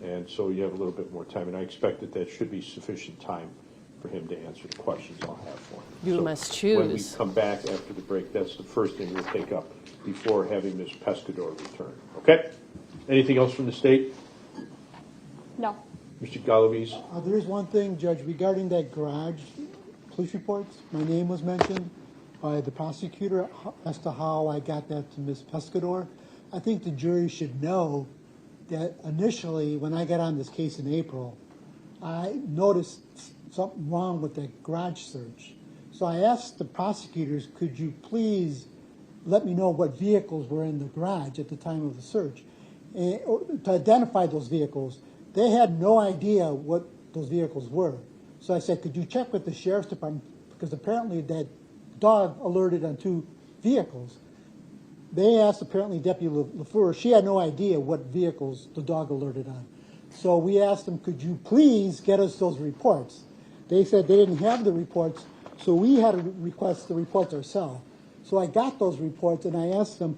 And so you have a little bit more time. And I expect that should be sufficient time for him to answer the questions I'll have for him. You So must when we choose. come back after the break, that's the first thing we'll take up before having Ms. Pescador return. Okay? Anything else from the state? No. Mr. Galaviz? There is one thing, Judge, regarding that garage police reports. My name was mentioned by the prosecutor as to how I got that to Ms. Pescador. I think the jury should know that initially, when I got on this case in April, I noticed something wrong with that garage search. So I asked the prosecutors, could you please let me know what vehicles were in the garage at the time of the search, and, to identify those vehicles. They had no idea what those vehicles were. So I said, could you check with the sheriff's department, because apparently that dog alerted on 2 vehicles. They asked apparently Deputy LaFleur, she had no idea what vehicles the dog alerted on. So we asked them, could you please get us those reports? They said they didn't have the reports, so we had to request the reports ourselves. So I got those reports and I asked them,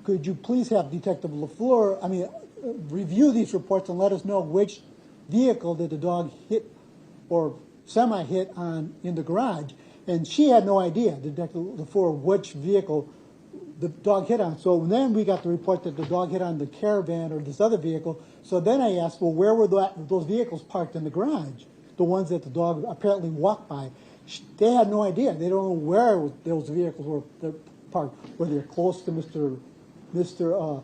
could you please have Detective LaFleur, review these reports and let us know which vehicle that the dog hit or semi-hit on in the garage. And she had no idea, Detective LaFleur, which vehicle the dog hit on. So then we got the report that the dog hit on the Caravan or this other vehicle. So then I asked, well, where were those vehicles parked in the garage? The ones that the dog apparently walked by. They had no idea. They don't know where those vehicles were parked, whether they're close to Mr. Mr.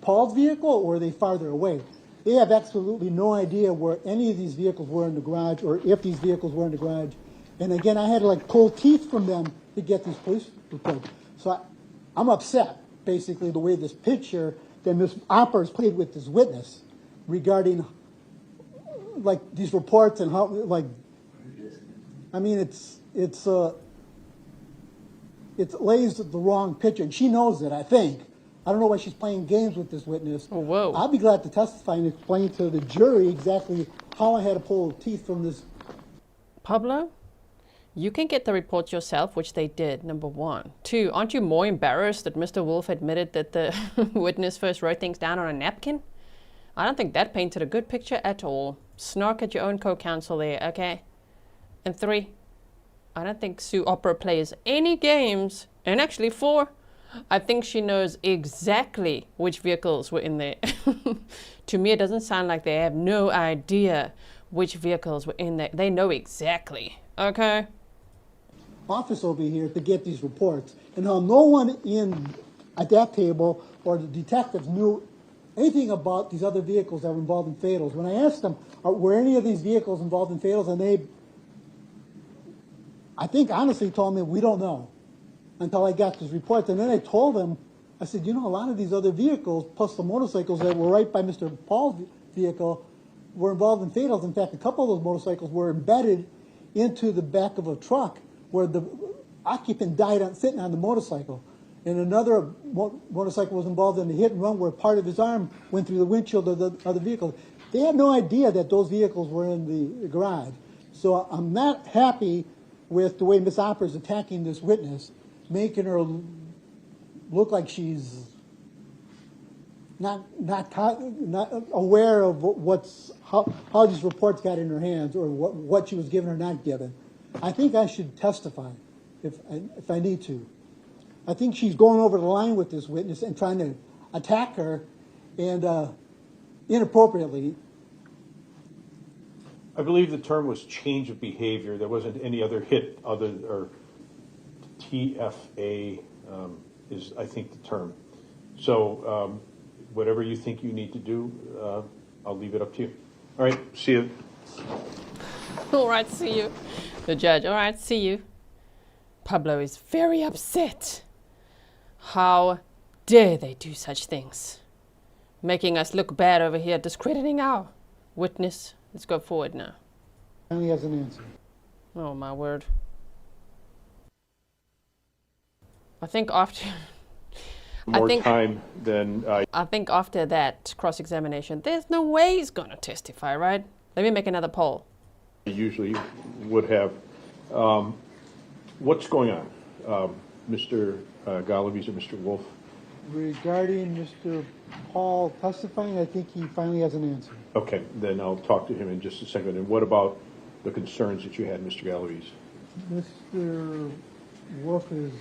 Paul's vehicle, or were they farther away? They have absolutely no idea where any of these vehicles were in the garage, or if these vehicles were in the garage. And again, I had to like pull teeth from them to get these police reports. So I'm upset, basically, the way this picture that Ms. Opper has played with this witness regarding like these reports and how, like, I mean, it lays the wrong picture, and she knows it, I think. I don't know why she's playing games with this witness. Oh, whoa. I'll be glad to testify and explain to the jury exactly how I had to pull teeth from this. Pablo, you can get the reports yourself, which they did, number one. Two, aren't you more embarrassed that Mr. Wolff admitted that the witness first wrote things down on a napkin? I don't think that painted a good picture at all. Snark at your own co-counsel there, okay? And three, I don't think Sue Opera plays any games. And actually, four, I think she knows exactly which vehicles were in there. To me, it doesn't sound like they have no idea which vehicles were in there. They know exactly, okay? Office over here to get these reports, and how no one in at that table or the detectives knew anything about these other vehicles that were involved in fatals. When I asked them, were any of these vehicles involved in fatals, and they, I think, honestly told me, we don't know, until I got these reports. And then I told them, I said, you know, a lot of these other vehicles, plus the motorcycles that were right by Mr. Paul's vehicle, were involved in fatals. In fact, a couple of those motorcycles were embedded into the back of a truck where the occupant died sitting on the motorcycle. And another motorcycle was involved in the hit and run where part of his arm went through the windshield of the vehicle. They had no idea that those vehicles were in the garage. So I'm not happy with the way Ms. Opper is attacking this witness, making her look like she's not aware of how these reports got in her hands, or what she was given or not given. I think I should testify if I need to. I think she's going over the line with this witness and trying to attack her, and inappropriately. I believe the term was change of behavior. There wasn't any other hit other, or TFA is, I think, the term. So whatever you think you need to do, I'll leave it up to you. All right, see you. All right, see you. The judge, all right, see you. Pablo is very upset. How dare they do such things? Making us look bad over here, discrediting our witness. Let's go forward now. Finally has an answer. Oh, my word. I think after... Time than I think after that cross-examination, there's no way he's going to testify, right? Let me make another poll. I usually would have. What's going on, Mr. Galaviz or Mr. Wolff? Regarding Mr. Paul testifying, I think he finally has an answer. Okay, then I'll talk to him in just a second. And what about the concerns that you had, Mr. Galaviz? Mr. Wolff is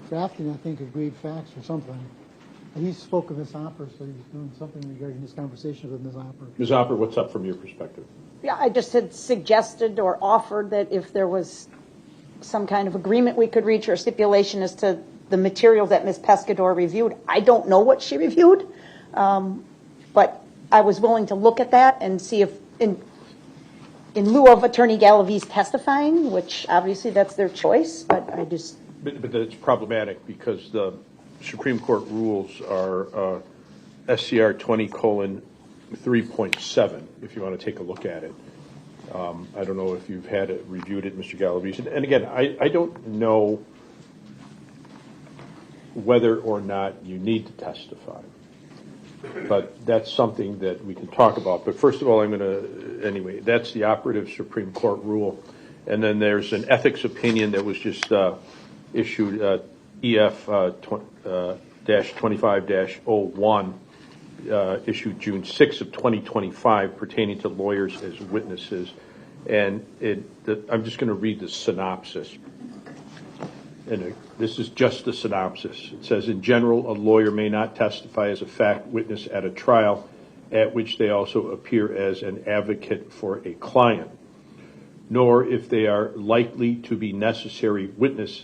drafting, I think, agreed facts or something. And he spoke of Ms. Opper, so he's doing something regarding his conversation with Ms. Opper. Ms. Opper, what's up from your perspective? Yeah, I just had suggested or offered that if there was some kind of agreement we could reach, or stipulation as to the material that Ms. Pescador reviewed. I don't know what she reviewed, but I was willing to look at that and see if, in lieu of Attorney Galaviz testifying, which obviously that's their choice, but I just... But it's problematic because the Supreme Court rules are SCR 20:3.7, if you want to take a look at it. I don't know if you've had it reviewed it, Mr. Galaviz. And again, I don't know whether or not you need to testify, but that's something that we can talk about. But first of all, anyway, that's the operative Supreme Court rule. And then there's an ethics opinion that was just issued, EF-25-01, issued June 6th of 2025, pertaining to lawyers as witnesses. And I'm just going to read the synopsis. And this is just the synopsis. It says, in general, a lawyer may not testify as a fact witness at a trial at which they also appear as an advocate for a client, nor if they are likely to be necessary witness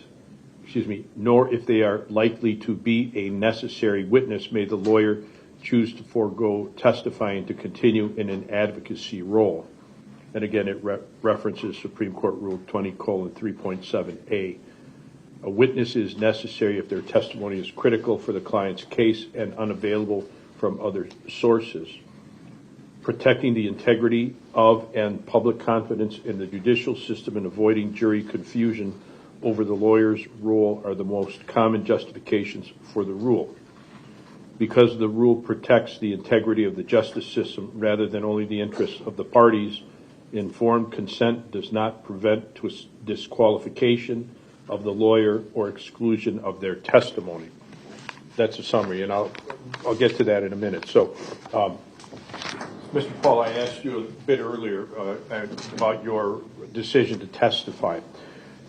nor if they are likely to be a necessary witness may the lawyer choose to forego testifying to continue in an advocacy role. And again, it references Supreme Court Rule 20:3.7a. A witness is necessary if their testimony is critical for the client's case and unavailable from other sources. Protecting the integrity of and public confidence in the judicial system and avoiding jury confusion over the lawyer's role are the most common justifications for the rule. Because the rule protects the integrity of the justice system rather than only the interests of the parties, informed consent does not prevent disqualification of the lawyer or exclusion of their testimony. That's a summary, and I'll get to that in a minute. So, Mr. Pahl, I asked you a bit earlier about your decision to testify.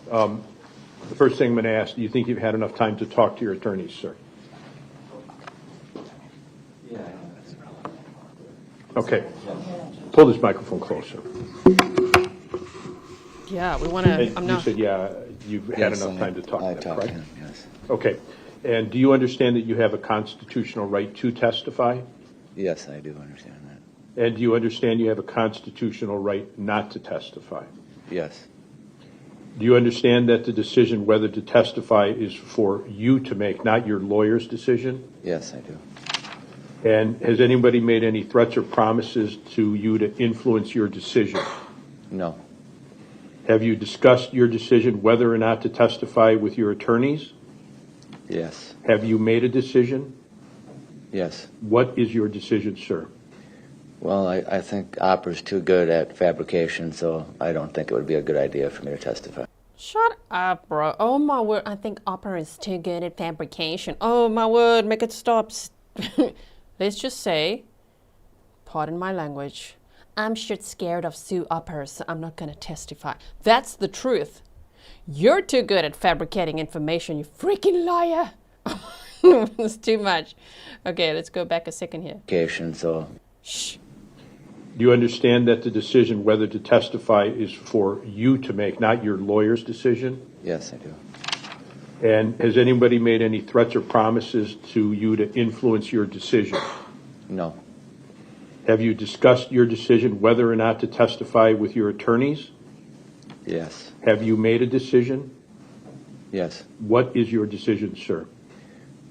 The first thing I'm going to ask, do you think you've had enough time to talk to your attorneys, sir? Yeah. Okay. Pull this microphone closer. Yeah, we want to. You said, yeah, you've had enough time to talk to them, talked to correct? him, yes. Okay. And do you understand that you have a constitutional right to testify? Yes, I do understand that. And do you understand you have a constitutional right not to testify? Yes. Do you understand that the decision whether to testify is for you to make, not your lawyer's decision? Yes, I do. And has anybody made any threats or promises to you to influence your decision? No. Have you discussed your decision whether or not to testify with your attorneys? Yes. Have you made a decision? Yes. What is your decision, sir? Well, I think Opera's too good at fabrication, so I don't think it would be a good idea for me to testify. Shut up, bro. Oh my word, I think opera is too good at fabrication. Oh my word, make it stop. Let's just say, pardon my language, I'm shit scared of Sue Upper, so I'm not going to testify. That's the truth. You're too good at fabricating information, you freaking liar. It's too much. Okay, let's go back a second here. So. Shh. Do you understand that the decision whether to testify is for you to make, not your lawyer's decision? Yes, I do. And has anybody made any threats or promises to you to influence your decision? No. Have you discussed your decision whether or not to testify with your attorneys? Yes. Have you made a decision? Yes. What is your decision, sir?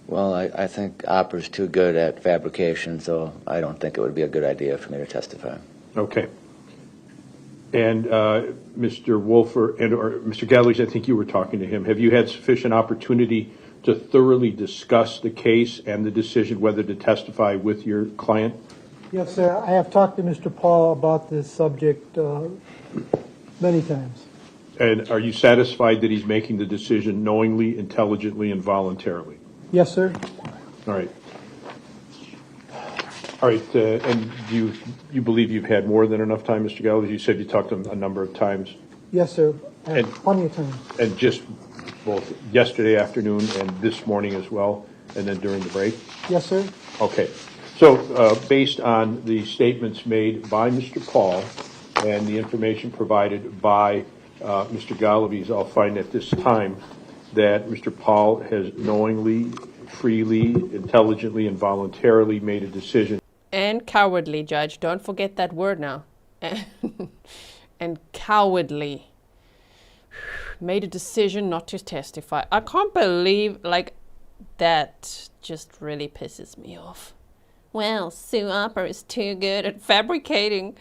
Well, I think Opera's too good at fabrication, so I don't think it would be a good idea for me to testify. Okay. And Mr. Wolff or Mr. Gallies, I think you were talking to him. Have you had sufficient opportunity to thoroughly discuss the case and the decision whether to testify with your client? Yes, sir. I have talked to Mr. Pahl about this subject many times. And are you satisfied that he's making the decision knowingly, intelligently, and voluntarily? Yes, sir. All right. All right. And do you believe you've had more than enough time, Mr. Gallies? You said you talked to him a number of times. Yes, sir. I have And- plenty of time. And just both yesterday afternoon and this morning as well, and then during the break? Yes, sir. Okay. So based on the statements made by Mr. Pahl and the information provided by Mr. Galaviz, I'll find at this time that Mr. Pahl has knowingly, freely, intelligently, and voluntarily made a decision. And cowardly, Judge. Don't forget that word now. And cowardly. Made a decision not to testify. I can't believe, that just really pisses me off. Well, Sue Upper is too good at fabricating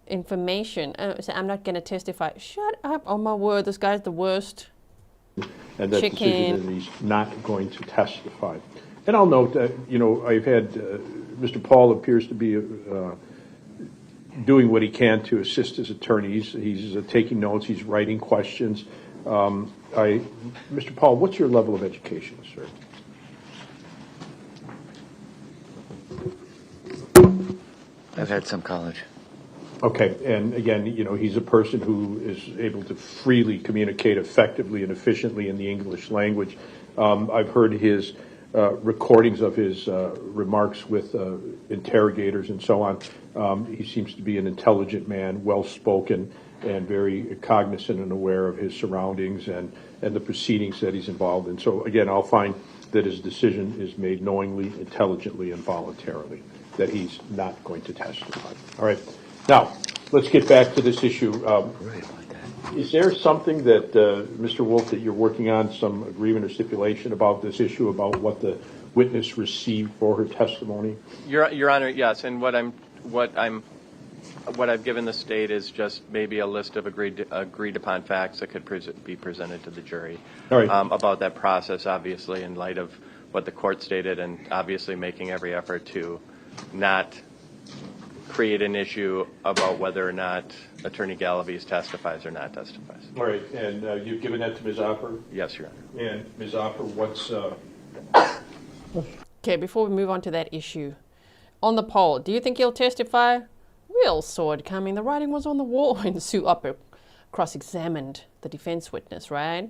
information. So I'm not going to testify. Shut up. Oh, my word. This guy's the worst. And that decision is he's not going to testify. And I'll note that, I've had Mr. Pahl appears to be doing what he can to assist his attorneys. He's taking notes. He's writing questions. Mr. Pahl, what's your level of education, sir? I've had some college. Okay, and again, he's a person who is able to freely communicate effectively and efficiently in the English language. I've heard his recordings of his remarks with interrogators and so on. He seems to be an intelligent man, well-spoken, and very cognizant and aware of his surroundings and the proceedings that he's involved in. So again, I'll find that his decision is made knowingly, intelligently, and voluntarily, that he's not going to testify. All right. Now, let's get back to this issue. Is there something that, Mr. Wolff, that you're working on, some agreement or stipulation about this issue, about what the witness received for her testimony? Your Honor, yes. And what I've given the state is just maybe a list of agreed upon facts that could be presented to the jury. All right. About that process, obviously, in light of what the court stated, and obviously making every effort to not create an issue about whether or not Attorney Galaviz testifies or not testifies. All right, and you've given that to Ms. Opper? Yes, Your Honor. And Ms. Opper, what's... Okay, before we move on to that issue, on the poll, do you think he'll testify? We all saw it coming. The writing was on the wall when Sue Opper cross-examined the defense witness, right?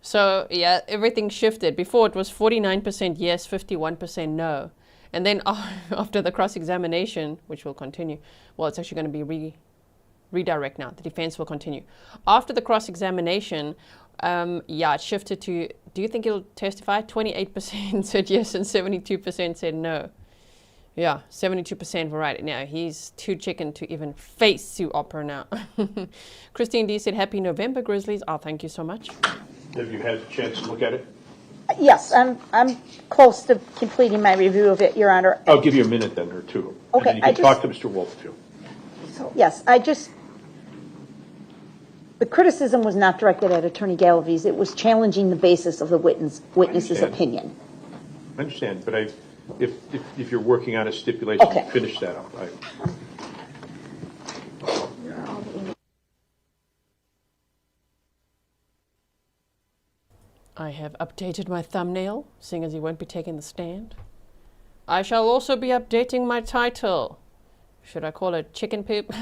So, yeah, everything shifted. Before, it was 49% yes, 51% no. And then after the cross-examination, which will continue, well, it's actually going to be redirect now. The defense will continue. After the cross-examination, yeah, it shifted to, do you think he'll testify? 28% said yes and 72% said no. Yeah, 72% were right. Now, he's too chicken to even face Sue Opper now. Christine D said, Happy November, Grizzlies. Oh, thank you so much. Have you had a chance to look at it? Yes, I'm close to completing my review of it, Your Honor. I'll give you a minute then, or two. Okay, And then you can talk to Mr. Wolff, too. Yes, the criticism was not directed at Attorney Galaviz. It was challenging the basis of the witness's opinion. I understand, but if you're working on a stipulation, Okay. finish that up. I have updated my thumbnail, seeing as he won't be taking the stand. I shall also be updating my title. Should I call it Chicken Poop?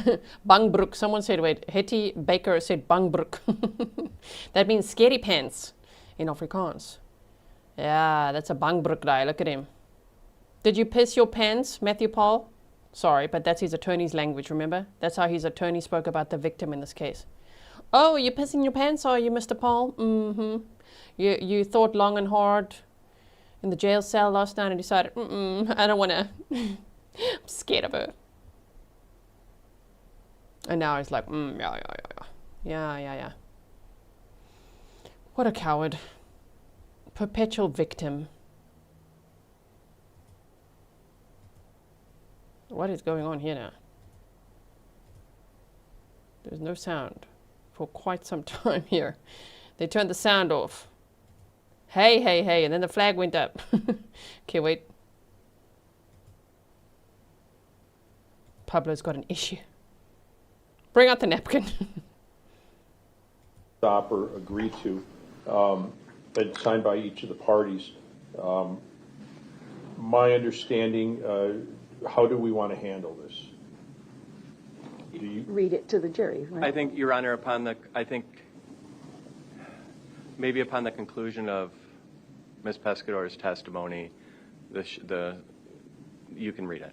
Bangbroek. Someone said, wait, Hetty Baker said Bangbroek. That means scaredy pants in Afrikaans. Yeah, that's a Bangbroek guy. Look at him. Did you piss your pants, Matthew Pahl? Sorry, but that's his attorney's language, remember? That's how his attorney spoke about the victim in this case. Oh, you're pissing your pants, are you, Mr. Pahl? Mm-hmm. You thought long and hard in the jail cell last night and decided, I don't want to. I'm scared of her. And now he's like, yeah. What a coward. Perpetual victim. What is going on here now? There's no sound for quite some time here. They turned the sound off. Hey, and then the flag went up. Okay, wait. Pablo's got an issue. Bring out the napkin. Opper agreed to, and signed by each of the parties. My understanding, how do we want to handle this? Do you Read it to the jury, right? I think, Your Honor, maybe upon the conclusion of Ms. Pescador's testimony, you can read it.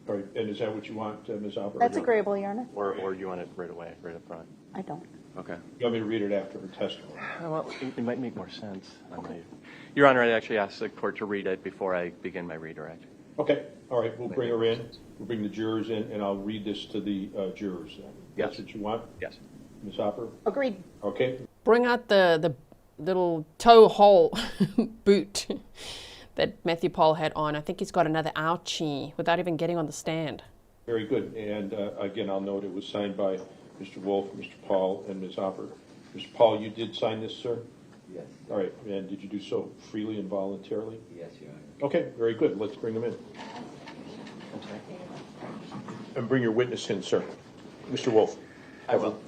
All right, and is that what you want, Ms. Opper? That's agreeable, Your Honor. Or you want it right away, right up front? I don't. Okay. You want me to read it after her testimony? Well, it might make more sense. Your Honor, I'd actually ask the court to read it before I begin my redirect. Okay, all right, we'll bring her in, we'll bring the jurors in, and I'll read this to the jurors. Yes. That's what you want? Yes. Ms. Opper? Agreed. Okay. Bring out the little toe hole boot that Matthew Pahl had on. I think he's got another ouchie without even getting on the stand. Very good, and again, I'll note it was signed by Mr. Wolff, Mr. Pahl, and Ms. Opper. Mr. Pahl, you did sign this, sir? Yes. All right, and did you do so freely and voluntarily? Yes, Your Honor. Okay, very good. Let's bring them in. And bring your witness in, sir. Mr. Wolff. I will.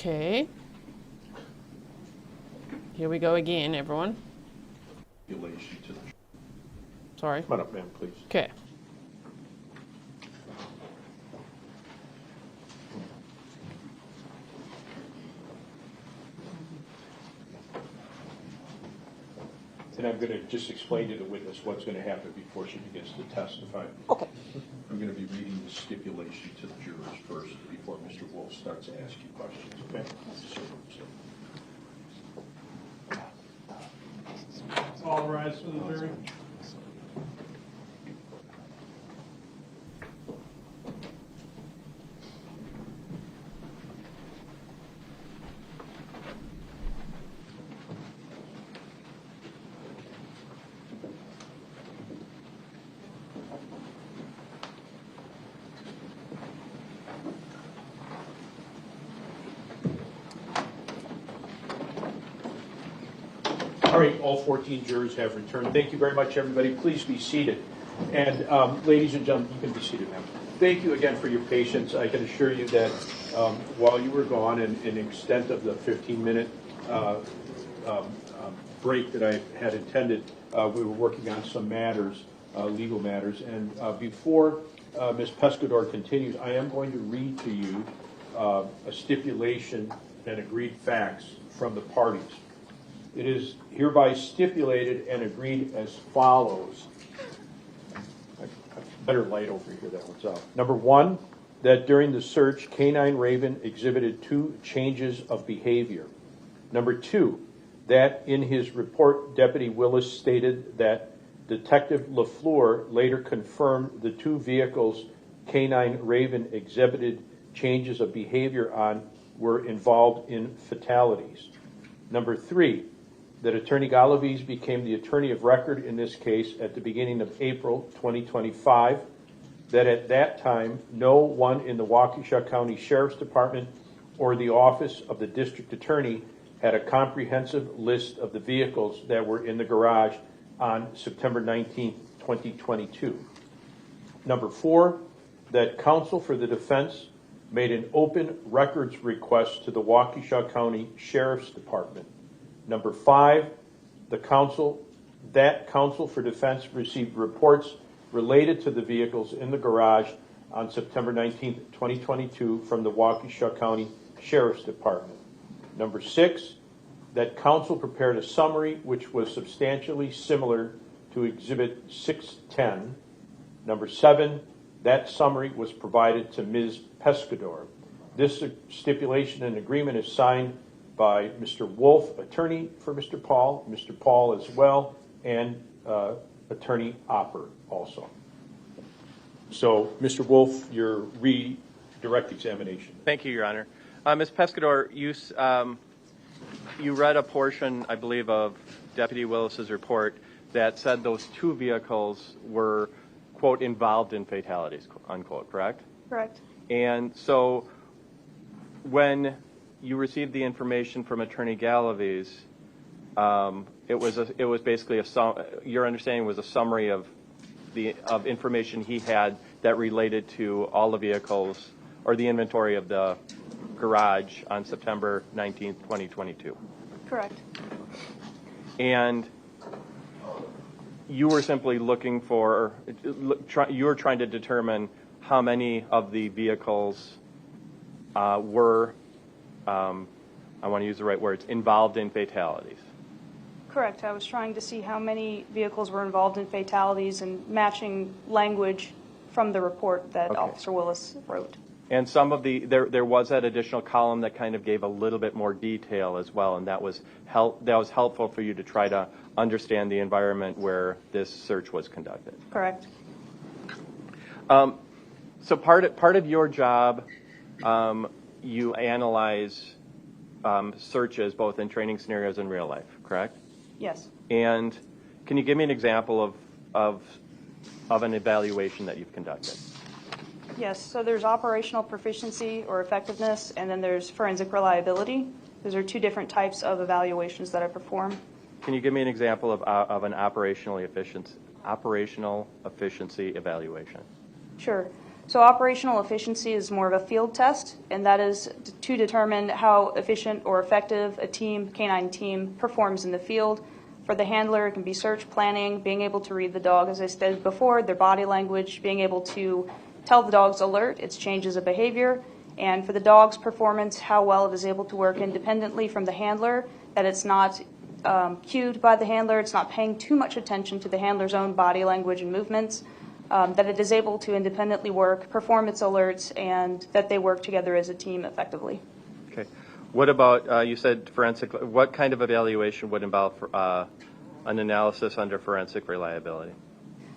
Okay. Here we go again, everyone. Stipulation to the. Sorry. Come on up, ma'am, please. Okay. And I'm going to just explain to the witness what's going to happen before she begins to testify. Okay. I'm going to be reading the stipulation to the jurors first before Mr. Wolff starts to ask you questions, okay? All rise for the jury. All right, all 14 jurors have returned. Thank you very much, everybody. Please be seated. And ladies and gentlemen, you can be seated now. Thank you again for your patience. I can assure you that while you were gone, and in extent of the 15-minute break that I had intended, we were working on some matters, legal matters. And before Ms. Pescador continues, I am going to read to you a stipulation and agreed facts from the parties. It is hereby stipulated and agreed as follows. Better light over here, that one's out. Number one, that during the search, Canine Raven exhibited 2 changes of behavior. Number two, that in his report, Deputy Willis stated that Detective LaFleur later confirmed the 2 vehicles Canine Raven exhibited changes of behavior on were involved in fatalities. Number 3, that Attorney Galaviz became the attorney of record in this case at the beginning of April 2025, that at that time no one in the Waukesha County Sheriff's Department or the Office of the District Attorney had a comprehensive list of the vehicles that were in the garage on September 19, 2022. Number 4, that counsel for the defense made an open records request to the Waukesha County Sheriff's Department. Number 5, counsel for defense received reports related to the vehicles in the garage on September 19, 2022 from the Waukesha County Sheriff's Department. Number 6, that counsel prepared a summary which was substantially similar to Exhibit 610. Number 7, that summary was provided to Ms. Pescador. This stipulation and agreement is signed by Mr. Wolff, attorney for Mr. Pahl as well, and Attorney Opper also. So, Mr. Wolff, your redirect examination. Thank you, Your Honor. Ms. Pescador, you read a portion, I believe, of Deputy Willis's report that said those 2 vehicles were, quote, involved in fatalities, unquote, correct? Correct. And so when you received the information from Attorney Galaviz, it was basically your understanding was a summary of information he had that related to all the vehicles or the inventory of the garage on September 19, 2022. correct. And you were simply looking for, you were trying to determine how many of the vehicles were, I want to use the right words, involved in fatalities. Correct. I was trying to see how many vehicles were involved in fatalities and matching language from the report that Officer Willis wrote. And some of there was that additional column that kind of gave a little bit more detail as well, and that was helpful for you to try to understand the environment where this search was conducted. Correct. So part of your job, you analyze searches both in training scenarios and real life, correct? Yes. And can you give me an example of an evaluation that you've conducted? Yes. So there's operational proficiency or effectiveness, and then there's forensic reliability. Those are 2 different types of evaluations that I perform. Can you give me an example of an operational efficiency evaluation? Sure. So operational efficiency is more of a field test, and that is to determine how efficient or effective a canine team performs in the field. For the handler, it can be search planning, being able to read the dog, as I said before, their body language, being able to tell the dog's alert, its changes of behavior, and for the dog's performance, how well it is able to work independently from the handler, that it's not cued by the handler, it's not paying too much attention to the handler's own body language and movements, that it is able to independently work, perform its alerts, and that they work together as a team effectively. Okay. What about, you said forensic, what kind of evaluation would involve an analysis under forensic reliability?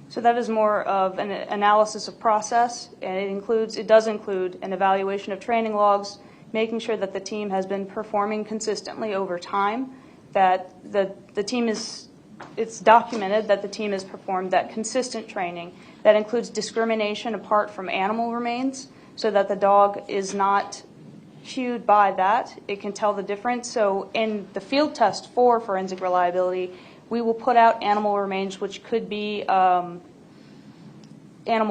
So that is more of an analysis of process, and it does include an evaluation of training logs, making sure that the team has been performing consistently over time, that the team it's documented that the team has performed that consistent training. That includes discrimination apart from animal remains, so that the dog is not cued by that. It can tell the difference. So in the field test for forensic reliability, we will put out animal remains, which could be animal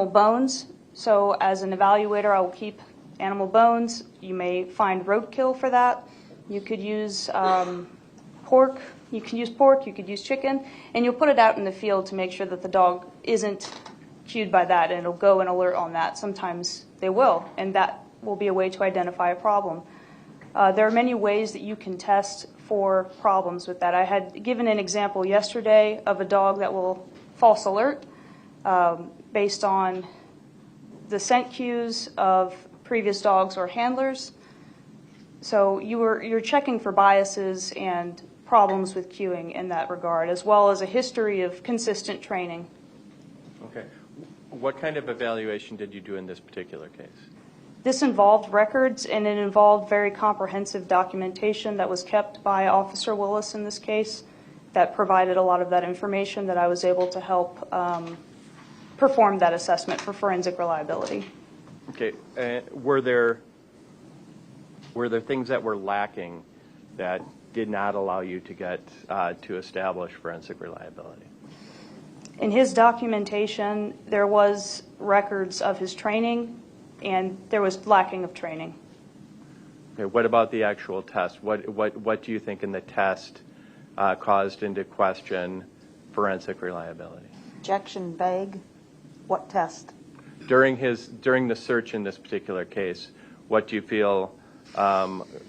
bones. So as an evaluator, I will keep animal bones. You may find roadkill for that. You could use pork. You can use pork, you could use chicken, and you'll put it out in the field to make sure that the dog isn't cued by that, and it'll go and alert on that. Sometimes they will, and that will be a way to identify a problem. There are many ways that you can test for problems with that. I had given an example yesterday of a dog that will false alert based on the scent cues of previous dogs or handlers. So you're checking for biases and problems with cueing in that regard, as well as a history of consistent training. Okay. What kind of evaluation did you do in this particular case? This involved records, and it involved very comprehensive documentation that was kept by Officer Willis in this case that provided a lot of that information that I was able to help perform that assessment for forensic reliability. Okay. Were there things that were lacking that did not allow you to get to establish forensic reliability? In his documentation, there was records of his training, and there was lacking of training. Okay, what about the actual test? What do you think in the test caused into question forensic reliability? Objection, vague. What test? During the search in this particular case, what do you feel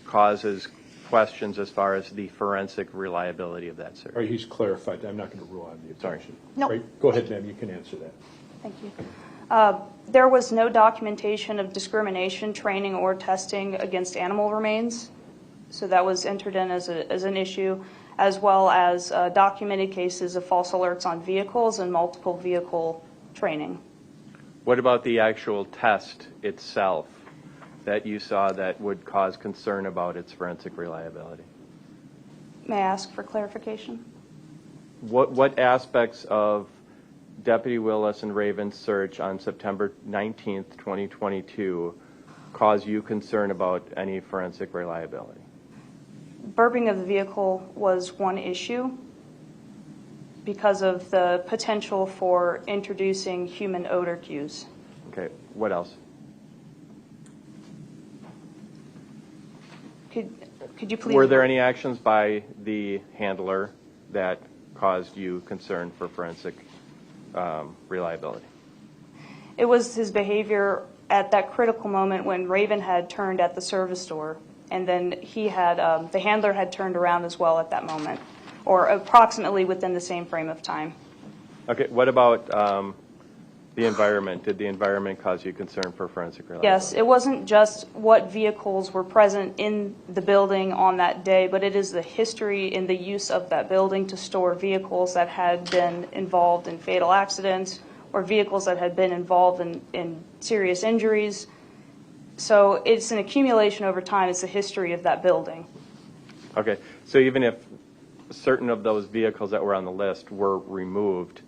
causes questions as far as the forensic reliability of that search? All right, he's clarified. I'm not going to rule on the objection. No. Right, go ahead, ma'am. You can answer that. Thank you. There was no documentation of discrimination, training, or testing against animal remains. So that was entered in as an issue, as well as documented cases of false alerts on vehicles and multiple vehicle training. What about the actual test itself that you saw that would cause concern about its forensic reliability? May I ask for clarification? What aspects of Deputy Willis and Raven's search on September 19th, 2022 cause you concern about any forensic reliability? Burping of the vehicle was one issue because of the potential for introducing human odor cues. Okay, what else? Could you please? Were there any actions by the handler that caused you concern for forensic reliability? It was his behavior at that critical moment when Raven had turned at the service door, and then he had the handler had turned around as well at that moment, or approximately within the same frame of time. Okay, what about the environment? Did the environment cause you concern for forensic reliability? Yes, it wasn't just what vehicles were present in the building on that day, but it is the history in the use of that building to store vehicles that had been involved in fatal accidents or vehicles that had been involved in serious injuries. So it's an accumulation over time. It's the history of that building. Okay, so even if certain of those vehicles that were on the list were removed,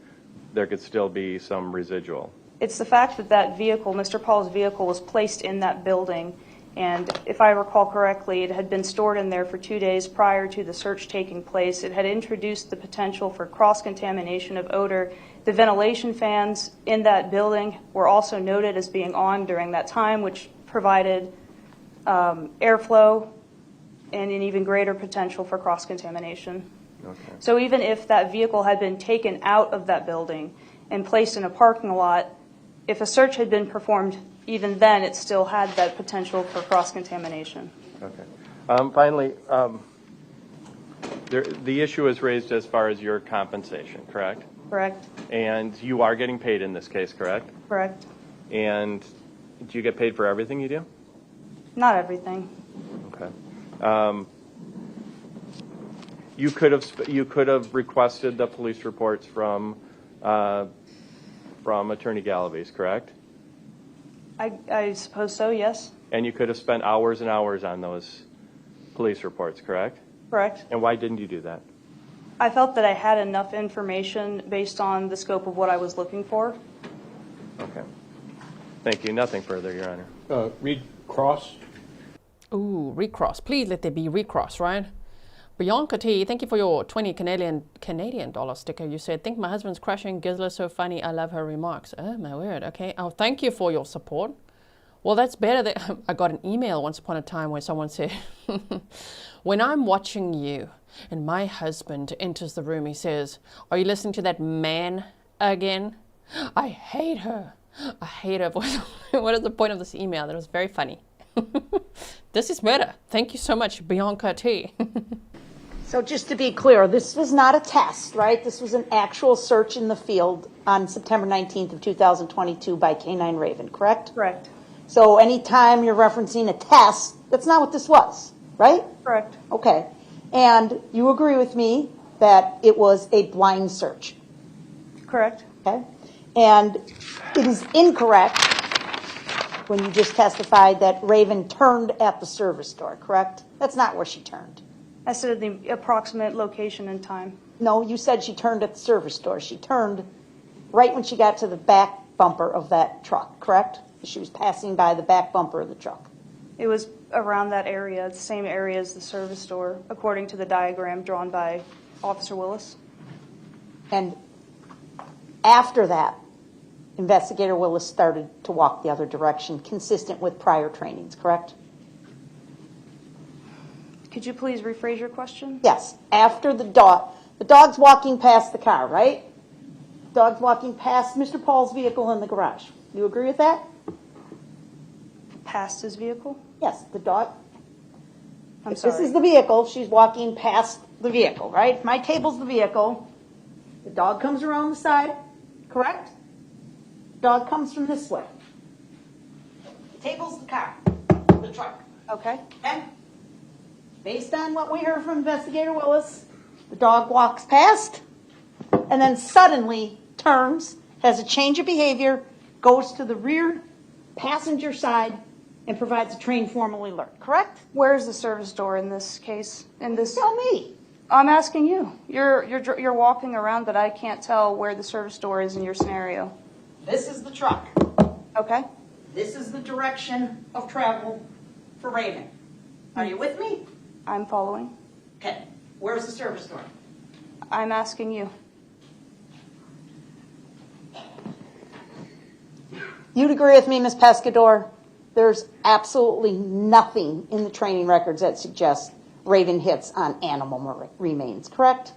there could still be some residual. It's the fact that that vehicle, Mr. Pahl's vehicle, was placed in that building And if I recall correctly, it had been stored in there for 2 days prior to the search taking place. It had introduced the potential for cross-contamination of odor. The ventilation fans in that building were also noted as being on during that time, which provided airflow and an even greater potential for cross-contamination. Okay. So even if that vehicle had been taken out of that building and placed in a parking lot, if a search had been performed, even then it still had that potential for cross-contamination. Okay. Finally, the issue is raised as far as your compensation, correct? Correct? And you are getting paid in this case, correct? Correct. And do you get paid for everything you do? Not everything. Okay. You could have requested the police reports from Attorney Galaviz, correct? I suppose so, yes. And you could have spent hours and hours on those police reports, correct? Correct. And why didn't you do that? I felt that I had enough information based on the scope of what I was looking for. Okay. Thank you. Nothing further, Your Honor. Read cross. Ooh, recross. Please let there be recross, right? Bianca T, thank you for your 20 Canadian dollar sticker. You said, think my husband's crushing. Gizla's so funny. I love her remarks. Oh, my word. Okay. Oh, thank you for your support. Well, that's better than... I got an email once upon a time where someone said, when I'm watching you and my husband enters the room, he says, are you listening to that man again? I hate her. I hate her voice. What is the point of this email? That was very funny. This is murder. Thank you so much, Bianca T. So just to be clear, this was not a test, right? This was an actual search in the field on September 19th of 2022 by K9 Raven, correct? Correct. So anytime you're referencing a test, that's not what this was, right? Correct. Okay. And you agree with me that it was a blind search? Correct. Okay. And it is incorrect when you just testified that Raven turned at the service door, correct? That's not where she turned. I said the approximate location and time. No, you said she turned at the service door. She turned right when she got to the back bumper of that truck, correct? She was passing by the back bumper of the truck. It was around that area, the same area as the service door, according to the diagram drawn by Officer Willis. And after that, Investigator Willis started to walk the other direction, consistent with prior trainings, correct? Could you please rephrase your question? Yes. After the dog's walking past the car, right? Dog's walking past Mr. Pahl's vehicle in the garage. You agree with that? Past his vehicle? Yes, the dog. I'm If sorry. this is the vehicle, she's walking past the vehicle, right? My table's the vehicle. The dog comes around the side, correct? Dog comes from this way. The table's the car, the truck. Okay. Okay? Based on what we heard from Investigator Willis, the dog walks past and then suddenly turns, has a change of behavior, goes to the rear passenger side, and provides a trained formal alert, correct? Where's the service door in this case? In this? Tell me. I'm asking you. You're walking around, but I can't tell where the service door is in your scenario. This is the truck. Okay. This is the direction of travel for Raven. Are you with me? I'm following. Okay. Where's the service door? I'm asking you. You'd agree with me, Ms. Pescador? There's absolutely nothing in the training records that suggests Raven hits on animal remains, correct?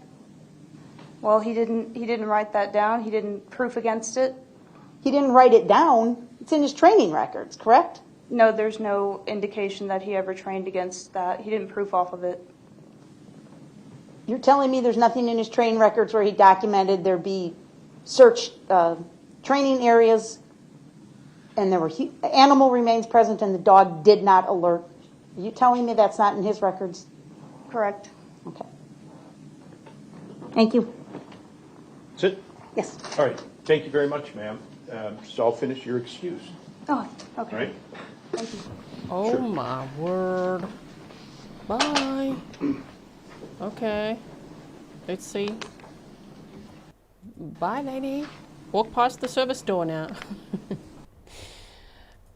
Well, he didn't write that down. He didn't proof against it. He didn't write it down. It's in his training records, correct? No, there's no indication that he ever trained against that. He didn't proof off of it. You're telling me there's nothing in his training records where he documented there be search training areas and there were animal remains present and the dog did not alert. Are you telling me that's not in his records? Correct. Okay. Thank you. That's it? Yes. All right. Thank you very much, ma'am. So I'll finish your excuse. Oh, okay. All right? Thank you. Oh Sure. my word. Bye. Okay. Let's see. Bye, lady. Walk past the service door now.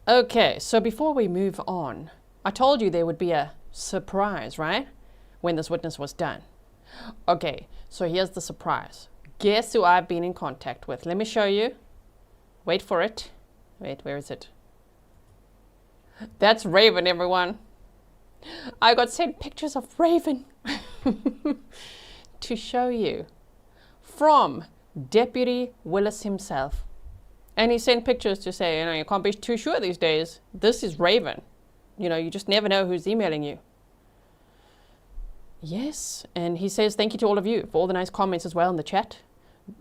Okay, so before we move on, I told you there would be a surprise, right? When this witness was done. Okay, so here's the surprise. Guess who I've been in contact with? Let me show you. Wait for it. Wait, where is it? That's Raven, everyone. I got sent pictures of Raven to show you from Deputy Willis himself. And he sent pictures to say, you know, you can't be too sure these days. This is Raven. You know, you just never know who's emailing you. Yes, and he says thank you to all of you for all the nice comments as well in the chat.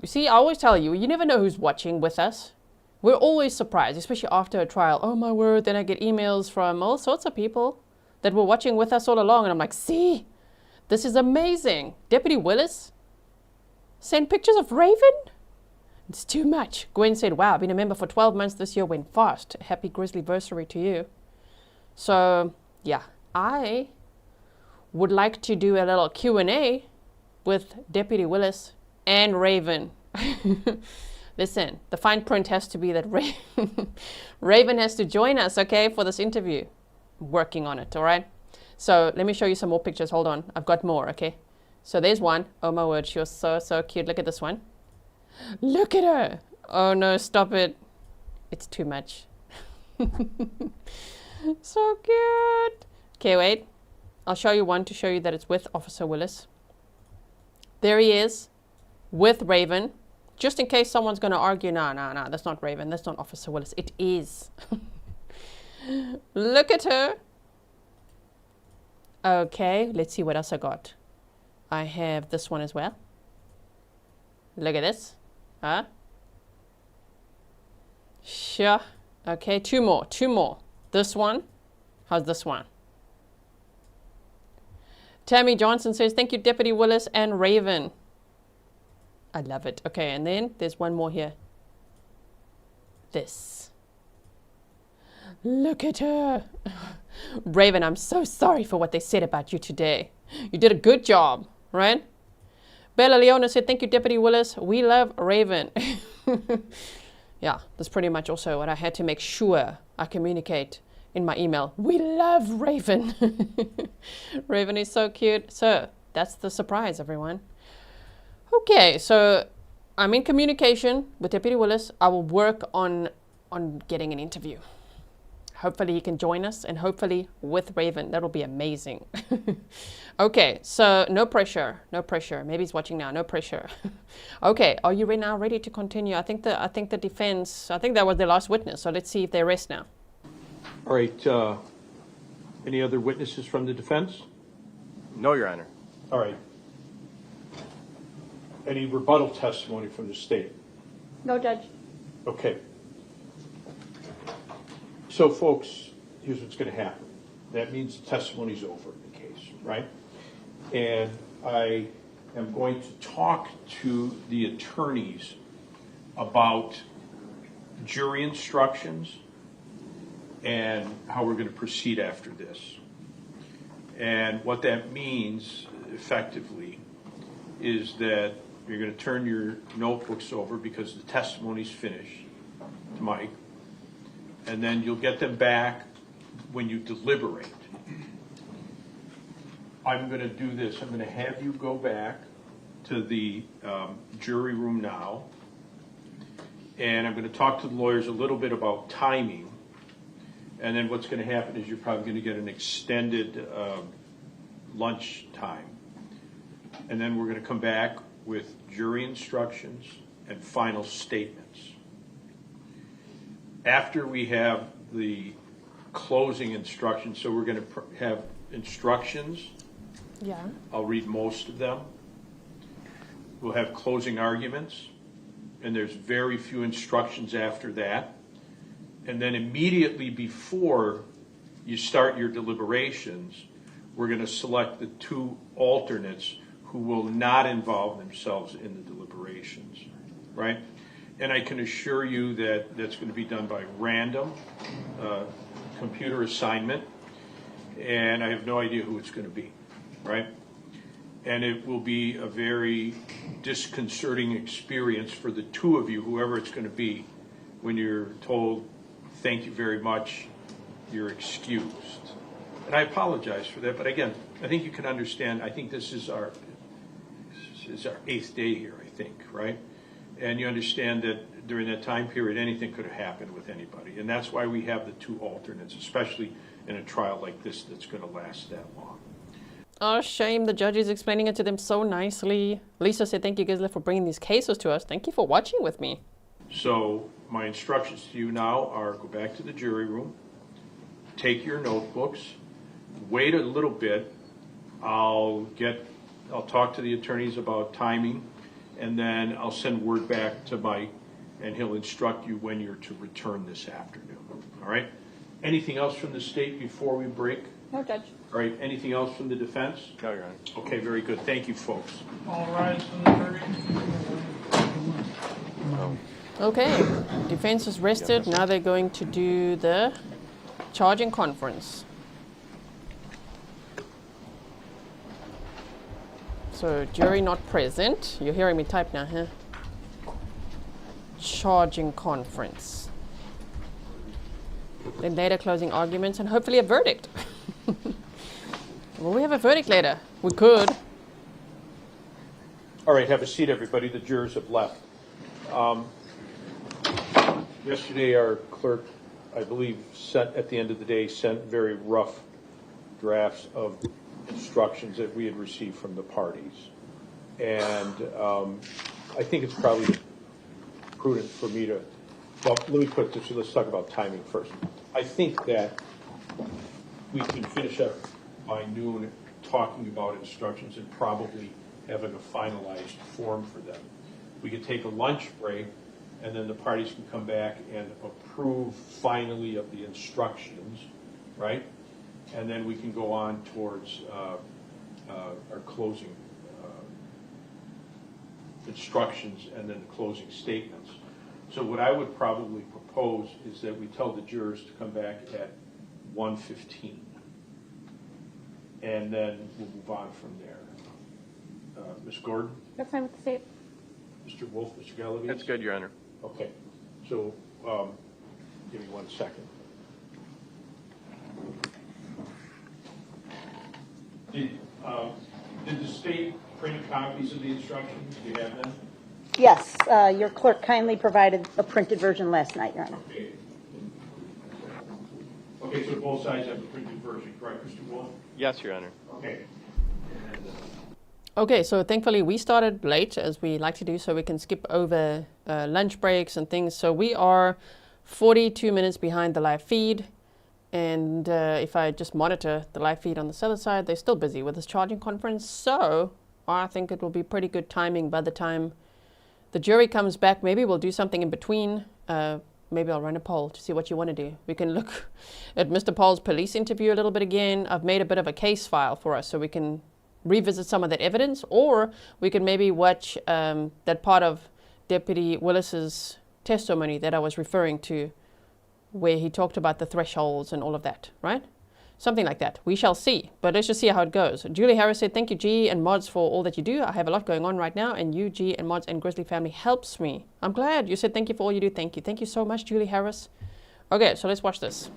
You see, I always tell you, you never know who's watching with us. We're always surprised, especially after a trial. Oh my word, then I get emails from all sorts of people that were watching with us all along. And I'm like, see, this is amazing. Deputy Willis sent pictures of Raven? It's too much. Gwen said, wow, I've been a member for 12 months. This year went fast. Happy Grizzly-versary to you. So, yeah, I would like to do a little Q&A with Deputy Willis and Raven. Listen, the fine print has to be that Raven has to join us, okay, for this interview. Working on it, all right? So let me show you some more pictures. Hold on. I've got more, okay? So there's one. Oh, my word. She was so, so cute. Look at this one. Look at her. Oh, no, stop it. It's too much. So cute. Okay, wait. I'll show you one to show you that it's with Officer Willis. There he is with Raven. Just in case someone's going to argue, no, that's not Raven. That's not Officer Willis. It is. Look at her. Okay, let's see what else I got. I have this one as well. Look at this. Huh? Sure. Okay, two more. This one. How's this one? Tammy Johnson says, thank you, Deputy Willis and Raven. I love it. Okay, and then there's one more here. This. Look at her. Raven, I'm so sorry for what they said about you today. You did a good job, right? Bella Leona said, thank you, Deputy Willis. We love Raven. Yeah, that's pretty much also what I had to make sure I communicate in my email. We love Raven. Raven is so cute. So that's the surprise, everyone. Okay, so I'm in communication with Deputy Willis. I will work on getting an interview. Hopefully he can join us, and hopefully with Raven. That'll be amazing. Okay, so no pressure. Maybe he's watching now. No pressure. Okay, are you ready to continue? I think the defense, I think that was the last witness. So let's see if they rest now. All right, any other witnesses from the defense? No, Your Honor. All right. Any rebuttal testimony from the state? No, Judge. Okay. So, folks, here's what's going to happen. That means the testimony's over in the case, right? And I am going to talk to the attorneys about jury instructions and how we're going to proceed after this. And what that means, effectively, is that you're going to turn your notebooks over because the testimony's finished to Mike, and then you'll get them back when you deliberate. I'm going to do this. I'm going to have you go back to the jury room now, and I'm going to talk to the lawyers a little bit about timing. And then what's going to happen is you're probably going to get an extended lunch time. And then we're going to come back with jury instructions and final statements. After we have the closing instructions, so we're going to have instructions. Yeah. I'll read most of them. We'll have closing arguments, and there's very few instructions after that. And then immediately before you start your deliberations, we're going to select the two alternates who will not involve themselves in the deliberations, right? And I can assure you that that's going to be done by random computer assignment, and I have no idea who it's going to be, right? And it will be a very disconcerting experience for the two of you, whoever it's going to be, when you're told, thank you very much, you're excused. And I apologize for that, but again, I think you can understand, I think this is our 8th day here, I think, right? And you understand that during that time period, anything could have happened with anybody. And that's why we have the 2 alternates, especially in a trial like this that's going to last that long. Oh, shame. The judge is explaining it to them so nicely. Lisa said, thank you, Grizzly, for bringing these cases to us. Thank you for watching with me. So my instructions to you now are go back to the jury room, take your notebooks, wait a little bit. I'll talk to the attorneys about timing, and then I'll send word back to Mike, and he'll instruct you when you're to return this afternoon. All right? Anything else from the state before we break? No, Judge. All right, anything else from the defense? No, Your Honor. Okay, very good. Thank you, folks. All rise for the jury. Okay, defense is rested. Now they're going to do the charging conference. So jury not present. You're hearing me type now, huh? Charging conference. Then later closing arguments and hopefully a verdict. Will we have a verdict later? We could. All right, have a seat, everybody. The jurors have left. Yesterday, our clerk, I believe, at the end of the day, sent very rough drafts of instructions that we had received from the parties. And I think it's probably prudent for me to, well, let me put this, let's talk about timing first. I think that we can finish up by noon talking about instructions and probably having a finalized form for them. We could take a lunch break, and then the parties can come back and approve finally of the instructions, right? And then we can go on towards our closing instructions and then the closing statements. So what I would probably propose is that we tell the jurors to come back at 1:15. And then we'll move on from there. Ms. Gordon? That's fine with the state. Mr. Wolff, Mr. Gallagher? That's good, Your Honor. Okay. So give me 1 second. Did the state print copies of the instructions? Do you have them? Yes, your clerk kindly provided a printed version last night, Your Honor. Okay. Okay, so both sides have a printed version, correct, Mr. Wolff? Yes, Your Honor. Okay. Okay, so thankfully we started late, as we like to do, so we can skip over lunch breaks and things. So we are 42 minutes behind the live feed. And if I just monitor the live feed on the seller side, they're still busy with this charging conference. So I think it will be pretty good timing by the time the jury comes back. Maybe we'll do something in between. Maybe I'll run a poll to see what you want to do. We can look at Mr. Pahl's police interview a little bit again. I've made a bit of a case file for us so we can revisit some of that evidence, or we can maybe watch that part of Deputy Willis's testimony that I was referring to, where he talked about the thresholds and all of that, right? Something like that. We shall see, but let's just see how it goes. Julie Harris said, thank you, G and Mods, for all that you do. I have a lot going on right now, and you, G and Mods and Grizzly family helps me. I'm glad. You said thank you for all you do. Thank you. Thank you so much, Julie Harris. Okay, so let's watch this.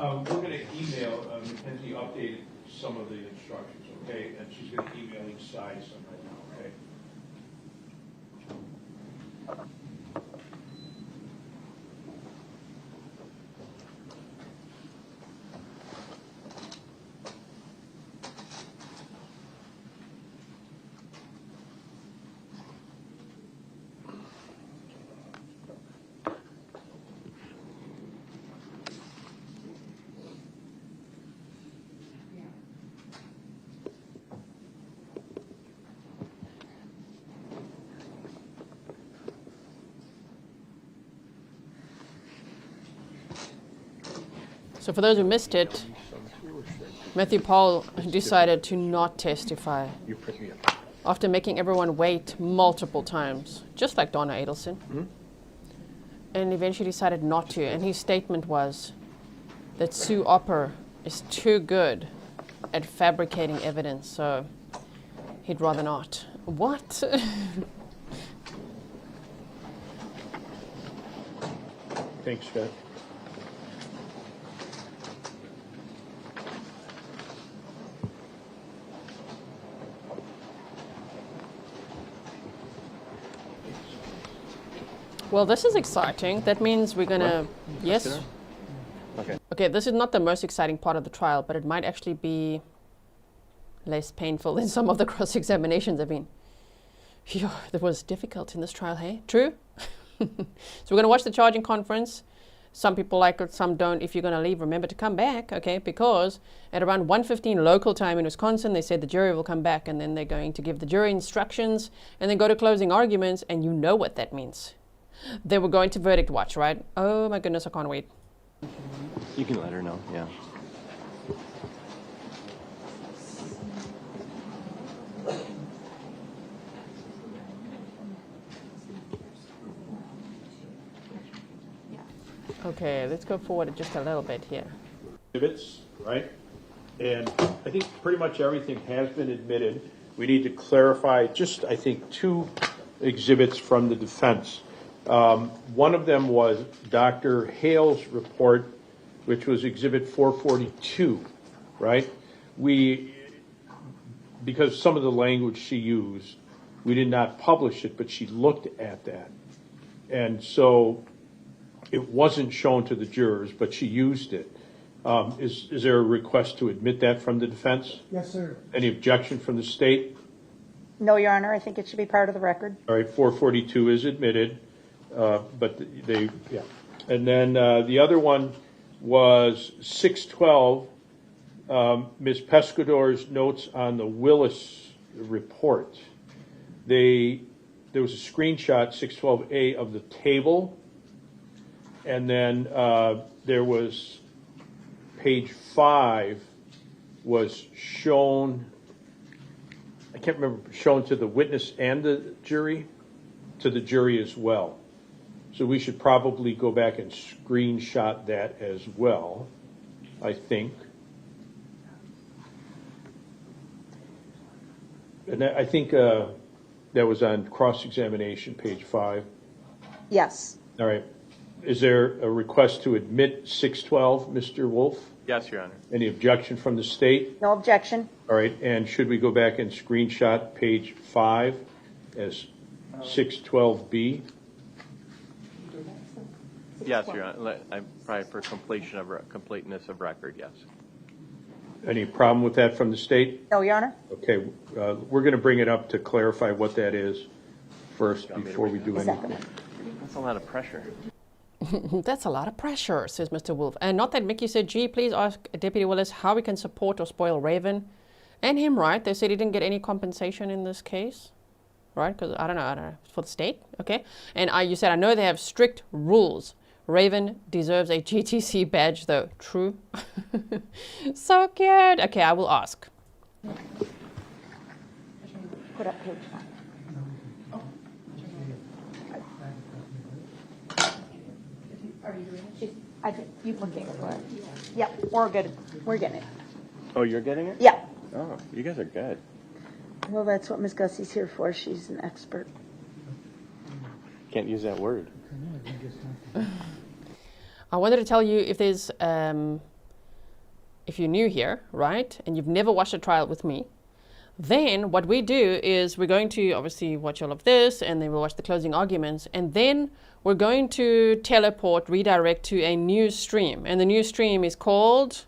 We're going to email Mackenzie updated some of the instructions, okay? And she's going to email each side some right now, okay? So for those who missed it, Matthew Pahl decided to not testify. You print me up. after making everyone wait multiple times, just like Donna Adelson, and eventually decided not to. And his statement was that Sue Opper is too good at fabricating evidence, so he'd rather not. What? Thanks, Scott. Well, this is exciting. That means we're gonna, yes? Okay. Okay, this is not the most exciting part of the trial, but it might actually be less painful than some of the cross-examinations. I mean, phew, that was difficult in this trial, hey? True? So we're gonna watch the charging conference. Some people like it, some don't. If you're gonna leave, remember to come back, okay? Because at around 1:15 local time in Wisconsin, they said the jury will come back, and then they're going to give the jury instructions and then go to closing arguments, and you know what that means. They were going to verdict watch, right? Oh my goodness, I can't wait. You can let her know, yeah. Okay, let's go forward just a little bit here. Exhibits, right? And I think pretty much everything has been admitted. We need to clarify just, I think, 2 exhibits from the defense. One of them was Dr. Hale's report, which was Exhibit 442, right? Because some of the language she used, we did not publish it, but she looked at that. And so it wasn't shown to the jurors, but she used it. Is there a request to admit that from the defense? Yes, sir. Any objection from the state? No, Your Honor, I think it should be part of the record. All right, 442 is admitted, but yeah. And then the other one was 612, Ms. Pescador's notes on the Willis report. There was a screenshot, 612A, of the table, and then there was page 5 was shown, I can't remember, shown to the witness and the jury, to the jury as well. So we should probably go back and screenshot that as well, I think. And I think that was on cross-examination, page 5. Yes. All right. Is there a request to admit 612, Mr. Wolff? Yes, Your Honor. Any objection from the state? No objection. All right. And should we go back and screenshot page 5 as 612B? Yes, Your Honor. I'm probably for completeness of record, yes. Any problem with that from the state? No, Your Honor. Okay. We're going to bring it up to clarify what that is first before we do anything. That's a lot of pressure. That's a lot of pressure, says Mr. Wolff. And not that Mickey said, gee, please ask Deputy Willis how we can support or spoil Raven. And him, right? They said he didn't get any compensation in this case, right? Because I don't know, for the state, okay? And you said, I know they have strict rules. Raven deserves a GTC badge, though. True? So cute. Okay, I will ask. Put up page 5. Are you doing it? I think you can take it for it. Yep, we're good. We're getting it. Oh, you're getting it? Yeah. Oh, you guys are good. Well, that's what Ms. Gussie's here for. She's an expert. Can't use that word. I wanted to tell you if there's, if you're new here, right, and you've never watched a trial with me, then what we do is we're going to obviously watch all of this, and then we'll watch the closing arguments, and then we're going to redirect to a new stream, and the new stream is called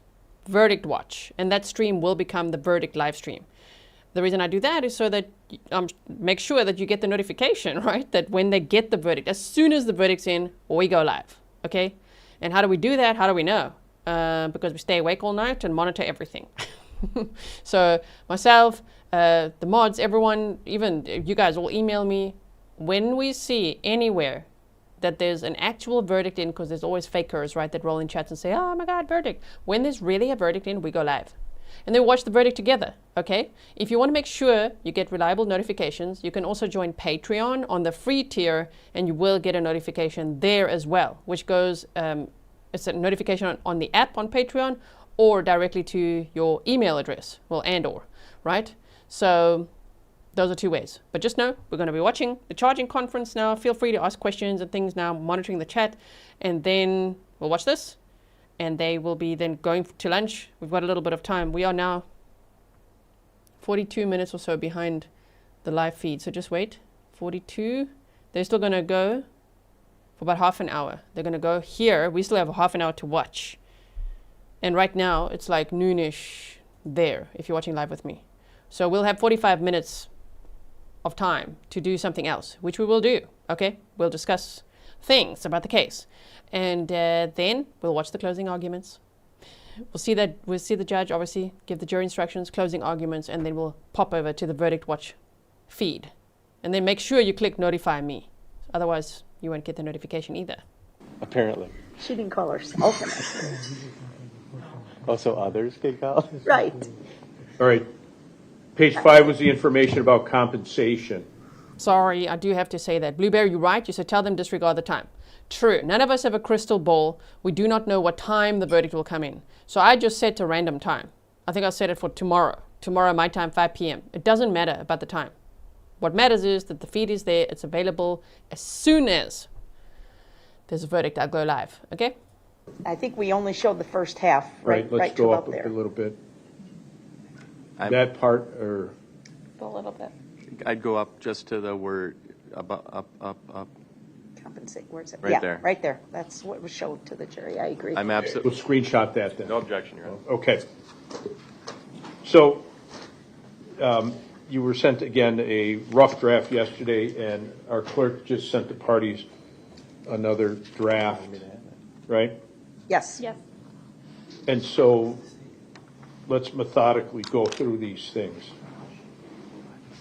Verdict Watch, and that stream will become the Verdict live stream. The reason I do that is so that make sure that you get the notification, right, that when they get the verdict, as soon as the verdict's in, we go live, okay? And how do we do that? How do we know? Because we stay awake all night and monitor everything. So myself, the mods, everyone, even you guys all email me when we see anywhere that there's an actual verdict in, because there's always fakers, right, that roll in chats and say, oh my God, verdict. When there's really a verdict in, we go live. and then watch the verdict together, okay? If you want to make sure you get reliable notifications, you can also join Patreon on the free tier, and you will get a notification there as well, which goes, it's a notification on the app on Patreon or directly to your email address, well, and/or, right? So those are two ways. But just know, we're going to be watching the charging conference now. Feel free to ask questions and things now, monitoring the chat. And then we'll watch this. And they will be then going to lunch. We've got a little bit of time. We are now 42 minutes or so behind the live feed. So just wait. 42. They're still going to go for about half an hour. They're going to go here. We still have a half an hour to watch. And right now, it's like noonish there, if you're watching live with me. So we'll have 45 minutes of time to do something else, which we will do, okay? We'll discuss things about the case. And then we'll watch the closing arguments. We'll see the judge, obviously, give the jury instructions, closing arguments, and then we'll pop over to the verdict watch feed. And then make sure you click notify me. Otherwise, you won't get the notification either. Apparently. She didn't call herself an Also others can call? Right. All right. Page 5 was the information about compensation. Sorry, I do have to say that. Blueberry, you're right. You said tell them disregard the time. True. None of us have a crystal ball. We do not know what time the verdict will come in. So I just set a random time. I think I set it for tomorrow. Tomorrow, my time, 5 p.m. It doesn't matter about the time. What matters is that the feed is there. It's available as soon as there's a verdict. I'll go live. Okay? I think we only showed the first half, right? Let's to go about up there. a little bit. That part, or A little bit. I'd go up just to the word, up. Compensate, where's it? Right there. Right there. That's what was showed to the jury. I agree. I'm we'll absolutely, screenshot that then. no objection, Your Honor. Okay. So you were sent, again, a rough draft yesterday, and our clerk just sent the parties another draft, right? Yes. Yes. And so let's methodically go through these things.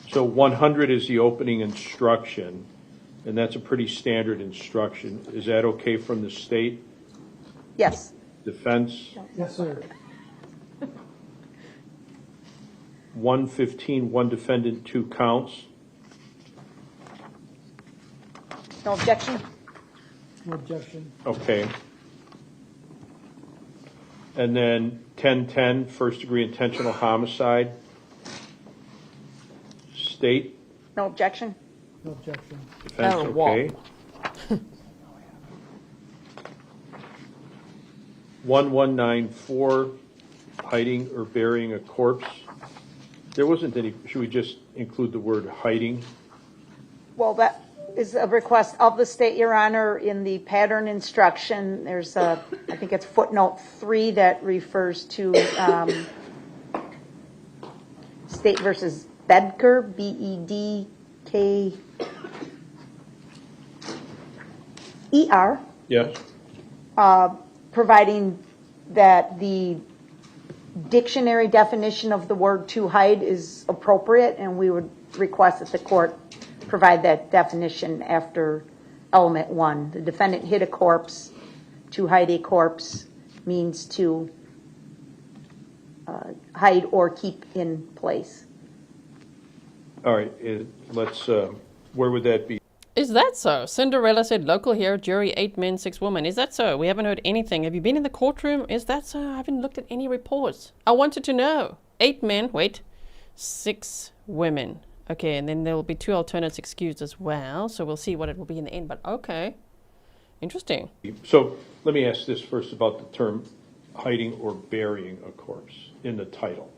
So 100 is the opening instruction, and that's a pretty standard instruction. Is that okay from the state? Yes. Defense? Yes, sir. 115, one defendant, 2 counts. No objection? No objection. Okay. And then 1010, first degree intentional homicide. State, No objection? No objection. defense, Oh, okay. 1194, hiding or burying a corpse. There wasn't any, should we just include the word hiding? Well, that is a request of the state, Your Honor, in the pattern instruction. There's a, I think it's footnote 3 that refers to State versus Bedker, Bedker. Yes. Providing that the dictionary definition of the word to hide is appropriate, and we would request that the court provide that definition after element 1. The defendant hid a corpse. To hide a corpse means to hide or keep in place. All right, let's, where would that be? Is that so? Cinderella said local here, jury 8 men, 6 women. Is that so? We haven't heard anything. Have you been in the courtroom? Is that so? I haven't looked at any reports. I wanted to know. 8 men, wait, 6 women. Okay, and then there will be 2 alternates excused as well. So we'll see what it will be in the end. But okay, interesting. So let me ask this first about the term hiding or burying a corpse in the title.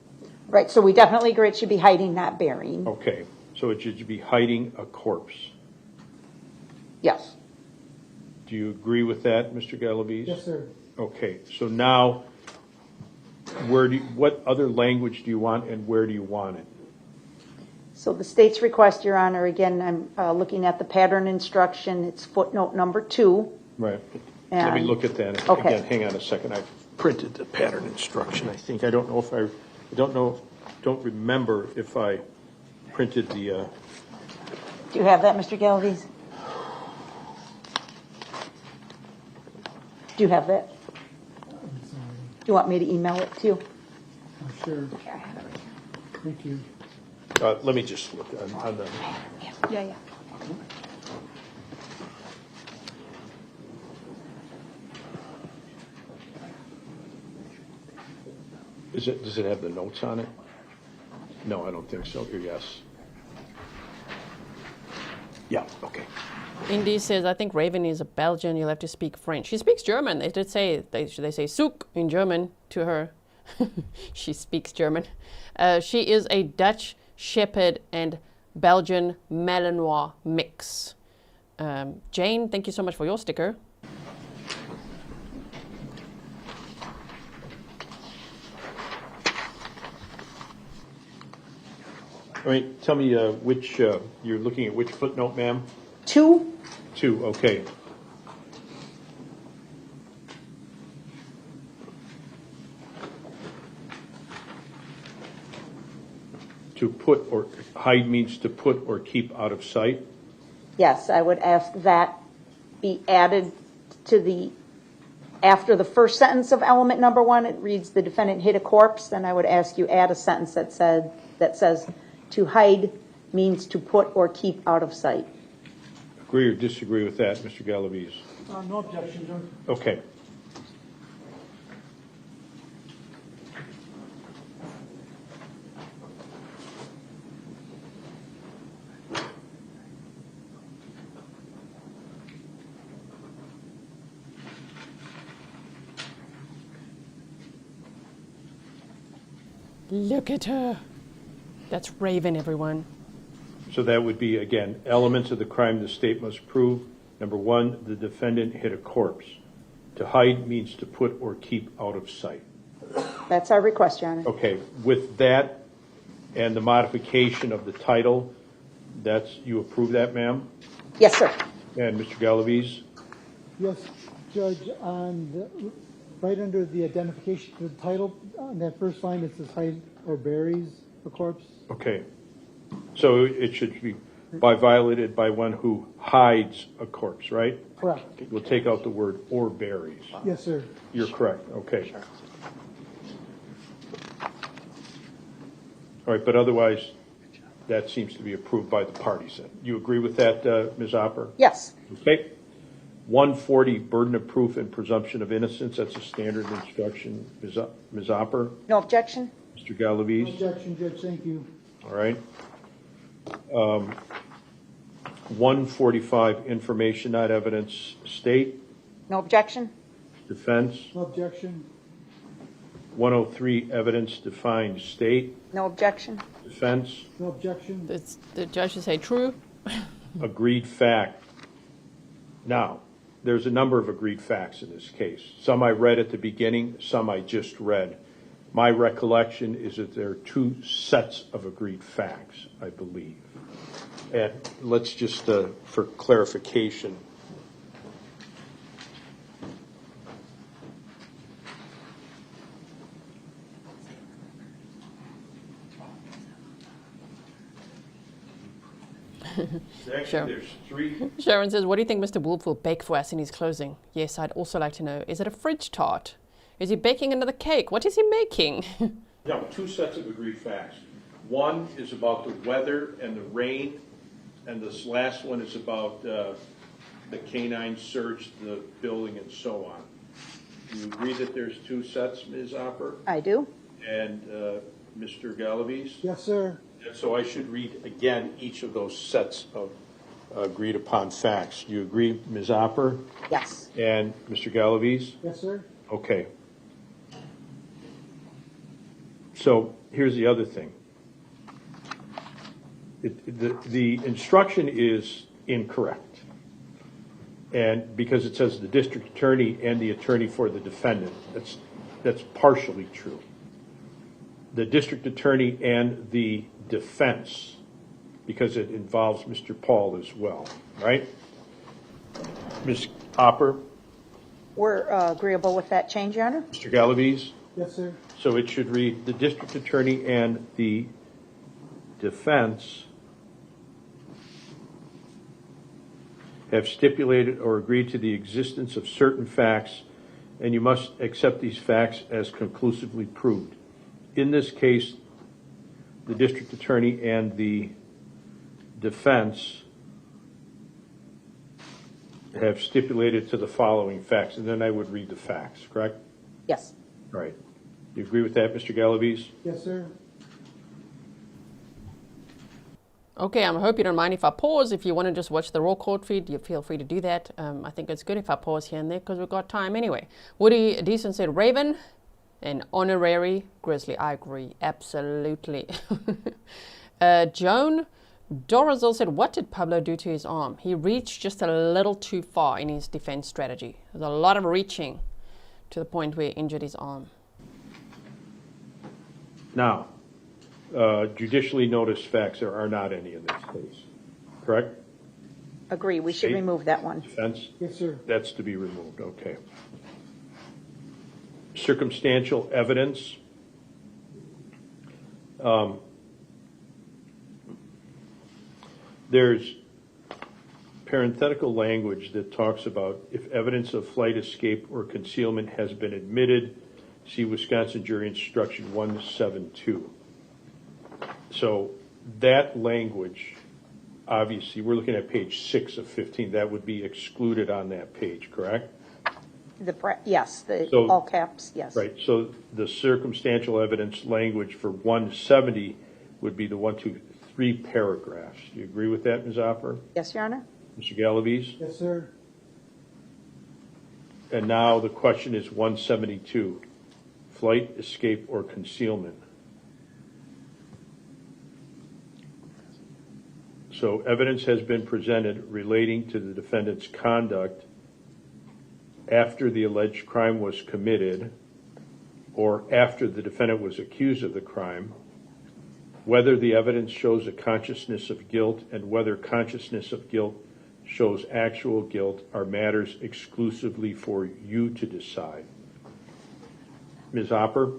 Right, so we definitely agree it should be hiding, not burying. Okay, so it should be hiding a corpse. Yes. Do you agree with that, Mr. Galaviz? Yes, sir. Okay, so now, what other language do you want, and where do you want it? So the state's request, Your Honor, again, I'm looking at the pattern instruction. It's footnote number 2. Right. Let me And- look at that Okay. again. Hang on a second. I've printed the pattern instruction. I think I don't remember if I printed the. Do you have that, Mr. Galaviz? Do you have that? Do you want me to email it to you? Oh, sure. Here, I have it right here. Thank you. Let me just look on the. Yeah. Does it have the notes on it? No, I don't think so. Here, yes. Yeah, okay. Indy says, I think Raven is a Belgian. You'll have to speak French. She speaks German. They did say, they say souk in German to her. She speaks German. She is a Dutch Shepherd and Belgian Malinois mix. Jane, thank you so much for your sticker. All right, tell me which, you're looking at which footnote, ma'am? 2, 2, okay. To put or hide means to put or keep out of sight. yes, I would ask that be added to the, after the first sentence of element number 1, it reads the defendant hid a corpse, then I would ask you add a sentence that says to hide means to put or keep out of sight. Agree or disagree with that, Mr. Galaviz? No objection, John. Okay. Look at her. That's Raven, everyone. So that would be, again, elements of the crime the state must prove. Number 1, the defendant hid a corpse. To hide means to put or keep out of sight. That's our request, Your Honor. Okay, with that and the modification of the title, you approve that, ma'am? Yes, sir. And Mr. Galaviz? Yes, Judge, right under the identification, the title, on that first line, it says hide or buries the corpse. Okay. So it should be violated by one who hides a corpse, right? Correct. We'll take out the word or buries. Yes, sir. You're correct, okay. All right, but otherwise, that seems to be approved by the parties. You agree with that, Ms. Opper? Yes. Okay. 140, burden of proof and presumption of innocence. That's a standard instruction. Ms. Opper? No objection? Mr. No Galaviz? objection, Judge, thank you. All right. 145, information, not evidence. State? No objection? Defense? No objection. 103, evidence defined. State? No objection? Defense? No objection. The judge should say true. Agreed fact. Now, there's a number of agreed facts in this case. Some I read at the beginning, some I just read. My recollection is that there are 2 sets of agreed facts, I believe. And let's just, for clarification, actually, Sure. there's 3. Sharon says, what do you think Mr. Wolff will bake for us in his closing? Yes, I'd also like to know, is it a fridge tart? Is he baking another cake? What is he making? No, 2 sets of agreed facts. One is about the weather and the rain, and this last one is about the canine search, the building, and so on. Do you agree that there's 2 sets, Ms. Opper? I do. And Mr. Galaviz? Yes, sir. And so I should read again each of those sets of agreed upon facts. Do you agree, Ms. Opper? Yes. And Mr. Galaviz? Yes, sir. Okay. So here's the other thing. The instruction is incorrect. And because it says the district attorney and the attorney for the defendant, that's partially true. The district attorney and the defense, because it involves Mr. Pahl as well, right? Ms. Opper? We're agreeable with that change, Your Honor? Mr. Galaviz? Yes, sir. So it should read, the district attorney and the defense have stipulated or agreed to the existence of certain facts, and you must accept these facts as conclusively proved. in this case, the district attorney and the defense have stipulated to the following facts, and then I would read the facts, correct? Yes. All right. Do you agree with that, Mr. Galaviz? Yes, sir. Okay, I hope you don't mind if I pause. If you want to just watch the raw court feed, you feel free to do that. I think it's good if I pause here and there because we've got time anyway. Woody Deason said Raven, an honorary Grizzly. I agree, absolutely. Joan Dorazel said, what did Pablo do to his arm? He reached just a little too far in his defense strategy. There's a lot of reaching to the point where he injured his arm. Now, judicially noticed facts, there are not any in this case, correct? Agree. We should State? remove that one. Defense? Yes, sir. That's to be removed, okay. Circumstantial evidence. There's parenthetical language that talks about if evidence of flight, escape, or concealment has been admitted, see Wisconsin Jury Instruction 172. So that language, obviously, we're looking at page 6 of 15. That would be excluded on that page, correct? Yes, So- all caps, yes. Right. So the circumstantial evidence language for 170 would be the 1, 2, 3 paragraphs. Do you agree with that, Ms. Opper? Yes, Your Honor? Mr. Galaviz? Yes, sir. And now the question is 172, flight, escape, or concealment. So evidence has been presented relating to the defendant's conduct after the alleged crime was committed or after the defendant was accused of the crime, whether the evidence shows a consciousness of guilt and whether consciousness of guilt shows actual guilt are matters exclusively for you to decide. Ms. Opper,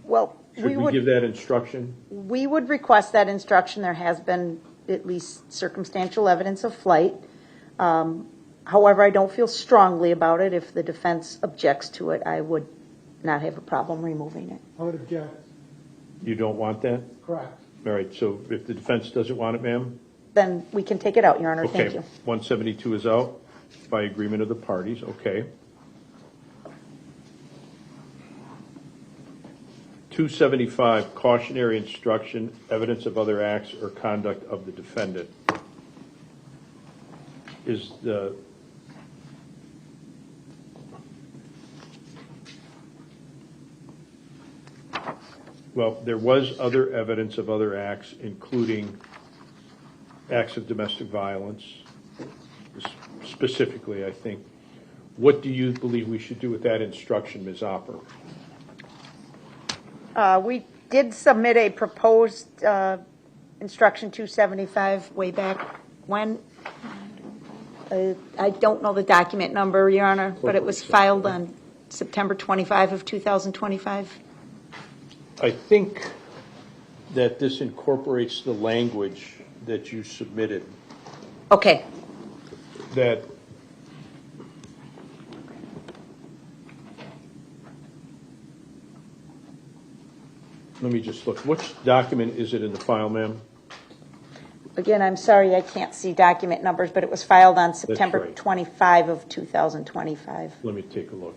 Well, should we give that instruction? we would request that instruction. There has been at least circumstantial evidence of flight. However, I don't feel strongly about it. If the defense objects to it, I would not have a problem removing it. I would object. You don't want that? Correct. All right, so if the defense doesn't want it, ma'am? Then we can take it out, Your Honor. Thank Okay, you. 172 is out by agreement of the parties, okay. 275, cautionary instruction, evidence of other acts or conduct of the defendant. Is the well, there was other evidence of other acts, including acts of domestic violence, specifically, I think. What do you believe we should do with that instruction, Ms. Opper? We did submit a proposed instruction 275 way back when. I don't know the document number, Your Honor, but it was filed on September 25 of 2025. I think that this incorporates the language that you submitted, Okay. that let me just look. Which document is it in the file, ma'am? Again, I'm sorry I can't see document numbers, but it was filed on September right. 25 of 2025. Let me take a look.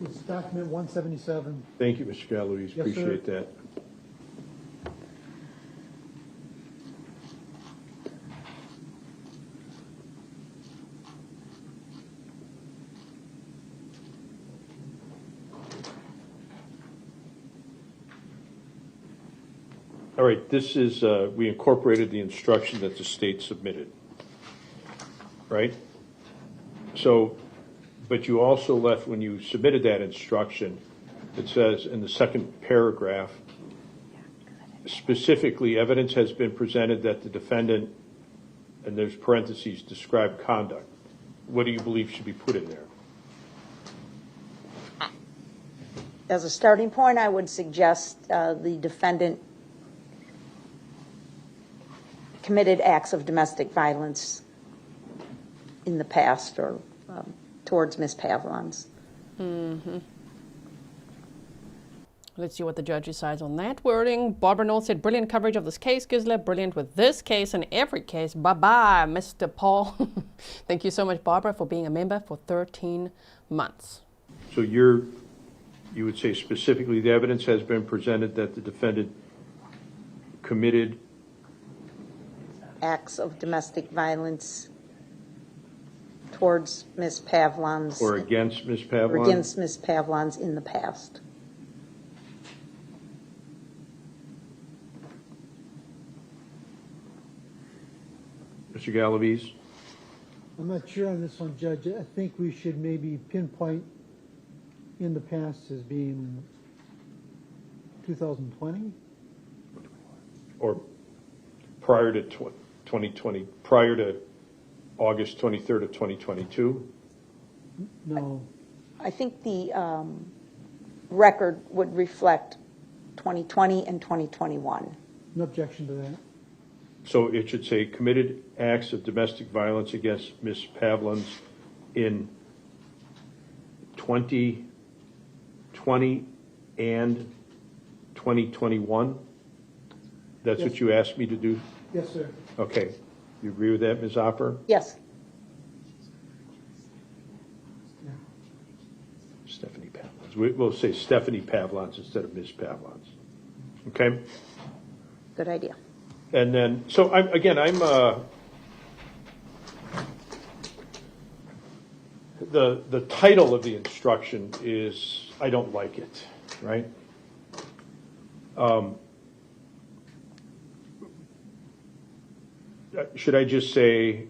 It's document 177. Thank you, Mr. Galois. Yes, sir. Appreciate that. All right, this is, we incorporated the instruction that the state submitted, right? So, but you also left, when you submitted that instruction, it says in the second paragraph, specifically, evidence has been presented that the defendant, and there's parentheses, described conduct. What do you believe should be put in there? As a starting point, I would suggest the defendant committed acts of domestic violence in the past or towards Ms. Pavlons. Mm-hmm. Let's see what the judge decides on that wording. Barbara Knoll said, brilliant coverage of this case, Gisela. Brilliant with this case and every case. Bye-bye, Mr. Pahl. Thank you so much, Barbara, for being a member for 13 months. So you would say specifically the evidence has been presented that the defendant committed Acts of domestic violence towards Ms. Pavlons. or against Ms. Pavlons? Or against Ms. Pavlons in the past. Mr. Galaviz? I'm not sure on this one, Judge. I think we should maybe pinpoint in the past as being 2020? Or prior to 2020, prior to August 23rd of 2022? No. I think the record would reflect 2020 and 2021. No objection to that. So it should say committed acts of domestic violence against Ms. Pavlons in 2020 and 2021? That's Yes. what you asked me to do? Yes, sir. Okay. You agree with that, Ms. Opper? Yes. Stephanie Pavlons. We'll say Stephanie Pavlons instead of Ms. Pavlons. Okay? Good idea. And then, so I'm the title of the instruction is, I don't like it, right? Should I just say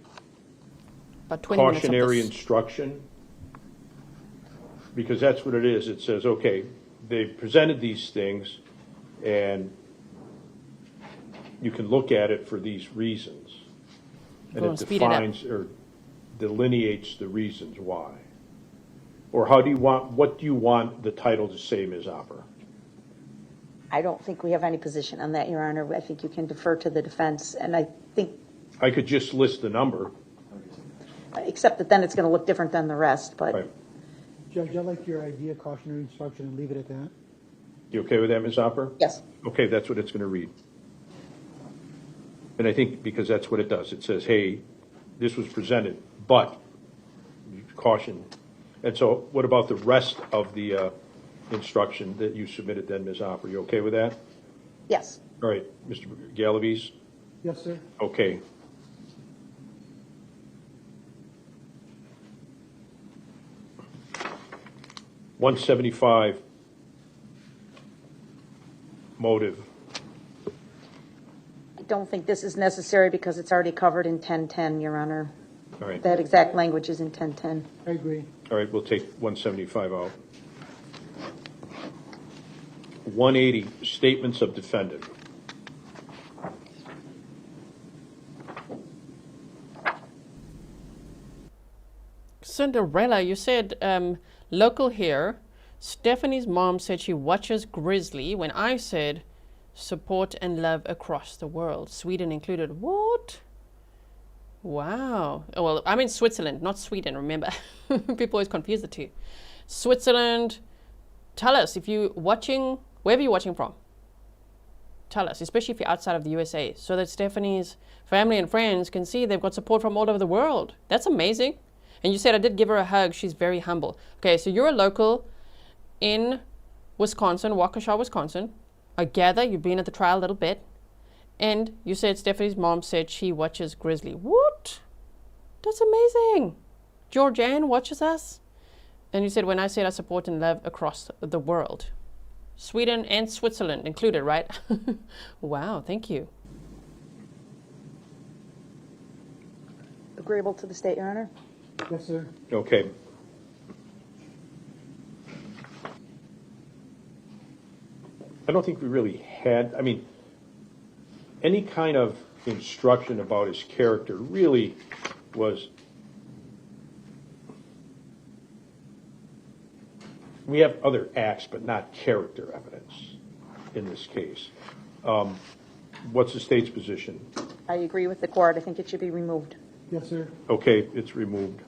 About 20 minutes of cautionary this. instruction? Because that's what it is. It says, okay, they presented these things, and you can look at it for these reasons. And Go it and speed it up. defines or delineates the reasons why. Or what do you want the title to say, Ms. Opper? I don't think we have any position on that, Your Honor. I think you can defer to the defense, and I think, I could just list the number. except that then it's going to look different than the rest, but Right. Judge, I like your idea, cautionary instruction, and leave it at that. You okay with that, Ms. Opper? yes. Okay, that's what it's going to read. And I think because that's what it does. It says, hey, this was presented, but caution. And so what about the rest of the instruction that you submitted then, Ms. Opper? You okay with that? Yes. All right, Mr. Galaviz? Yes, sir. Okay. $175 motive. I don't think this is necessary because it's already covered in 1010, Your Honor. All right. That exact language is in 1010. I agree. All right, we'll take 175 out. 180, statements of defendant. Cinderella, you said local here. Stephanie's mom said she watches Grizzly when I said support and love across the world. Sweden included. What? Wow. Oh, well, I'm in Switzerland, not Sweden, remember. People always confuse the two. Switzerland, tell us if you're watching, wherever you're watching from. Tell us, especially if you're outside of the USA, so that Stephanie's family and friends can see they've got support from all over the world. That's amazing. And you said I did give her a hug. She's very humble. Okay, so you're a local in Wisconsin, Waukesha, Wisconsin. I gather you've been at the trial a little bit. And you said Stephanie's mom said she watches Grizzly. What? That's amazing. Georgianne watches us. And you said when I said I support and love across the world. Sweden and Switzerland included, right? Wow, thank you. Agreeable to the state, Your Honor? Yes, sir. Okay. I don't think we really had, I mean, any kind of instruction about his character really was, we have other acts, but not character evidence in this case. What's the state's position? I agree with the court. I think it should be removed. Yes, sir. Okay, it's removed.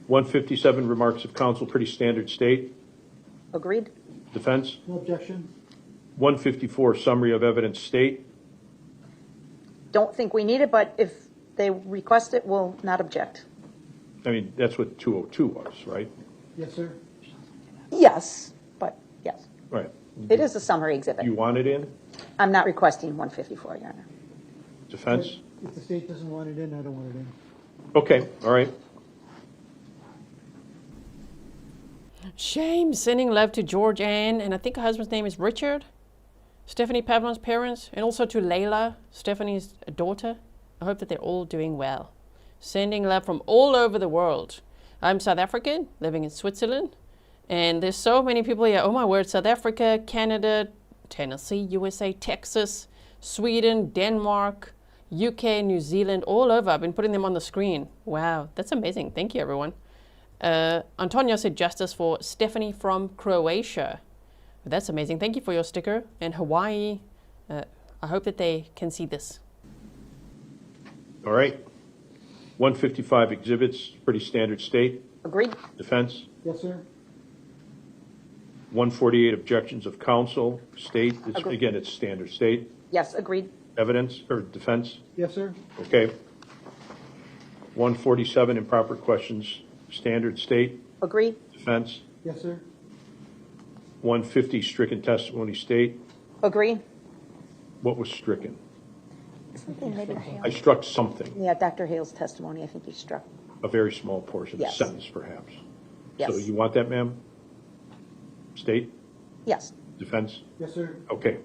157 remarks of counsel, pretty standard state. Agreed? Defense? No objection. 154, summary of evidence, state. Don't think we need it, but if they request it, we'll not object. I mean, that's what 202 was, right? Yes, sir. Yes, but yes. Right. It is a summary exhibit. You want it in? I'm not requesting 154, Your Honor. Defense? If the state doesn't want it in, I don't want it in. Okay, all right. Shame. Sending love to George Ann, and I think her husband's name is Richard. Stephanie Pavlons' parents, and also to Layla, Stephanie's daughter. I hope that they're all doing well. Sending love from all over the world. I'm South African, living in Switzerland, and there's so many people here. Oh my word, South Africa, Canada, Tennessee, USA, Texas, Sweden, Denmark, UK, New Zealand, all over. I've been putting them on the screen. Wow, that's amazing. Thank you, everyone. Antonio said justice for Stephanie from Croatia. That's amazing. Thank you for your sticker. And Hawaii, I hope that they can see this. All right. 155 exhibits, pretty standard state. Agreed? Defense? Yes, sir. 148 objections of counsel, state. Agreed. Again, it's standard state. Yes, agreed? Evidence or defense? Yes, sir. Okay. 147 improper questions, standard state. Agreed? Defense? Yes, sir. 150 stricken testimony, state. Agreed? What was stricken? Something maybe. I struck something, Yeah, Dr. Hale's testimony, I think you struck. a very small portion, a Yes. sentence perhaps. Yes. So you want that, ma'am? State? Yes. Defense? Yes, sir. Okay.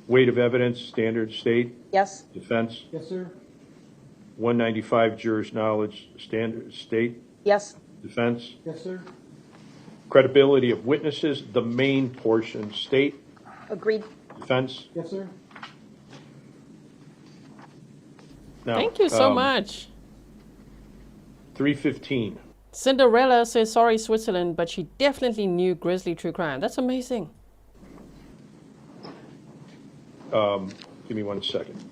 Weight of evidence, standard state. Yes? Defense? Yes, sir. 195 jurors' knowledge, standard state. Yes? Defense? Yes, sir. Credibility of witnesses, the main portion, state. Agreed? Defense? Yes, sir. Now, Thank you so much. 315. Cinderella says, sorry, Switzerland, but she definitely knew Grizzly True Crime. That's amazing. Give me 1 second.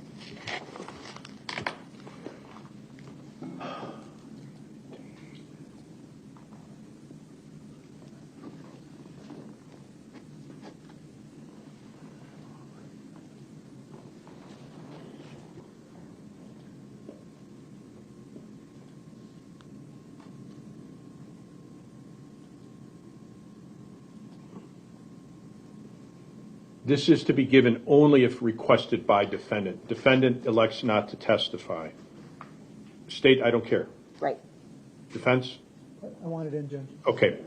This is to be given only if requested by defendant. Defendant elects not to testify. State, I don't care. Right. Defense? I want it in, Judge. Okay.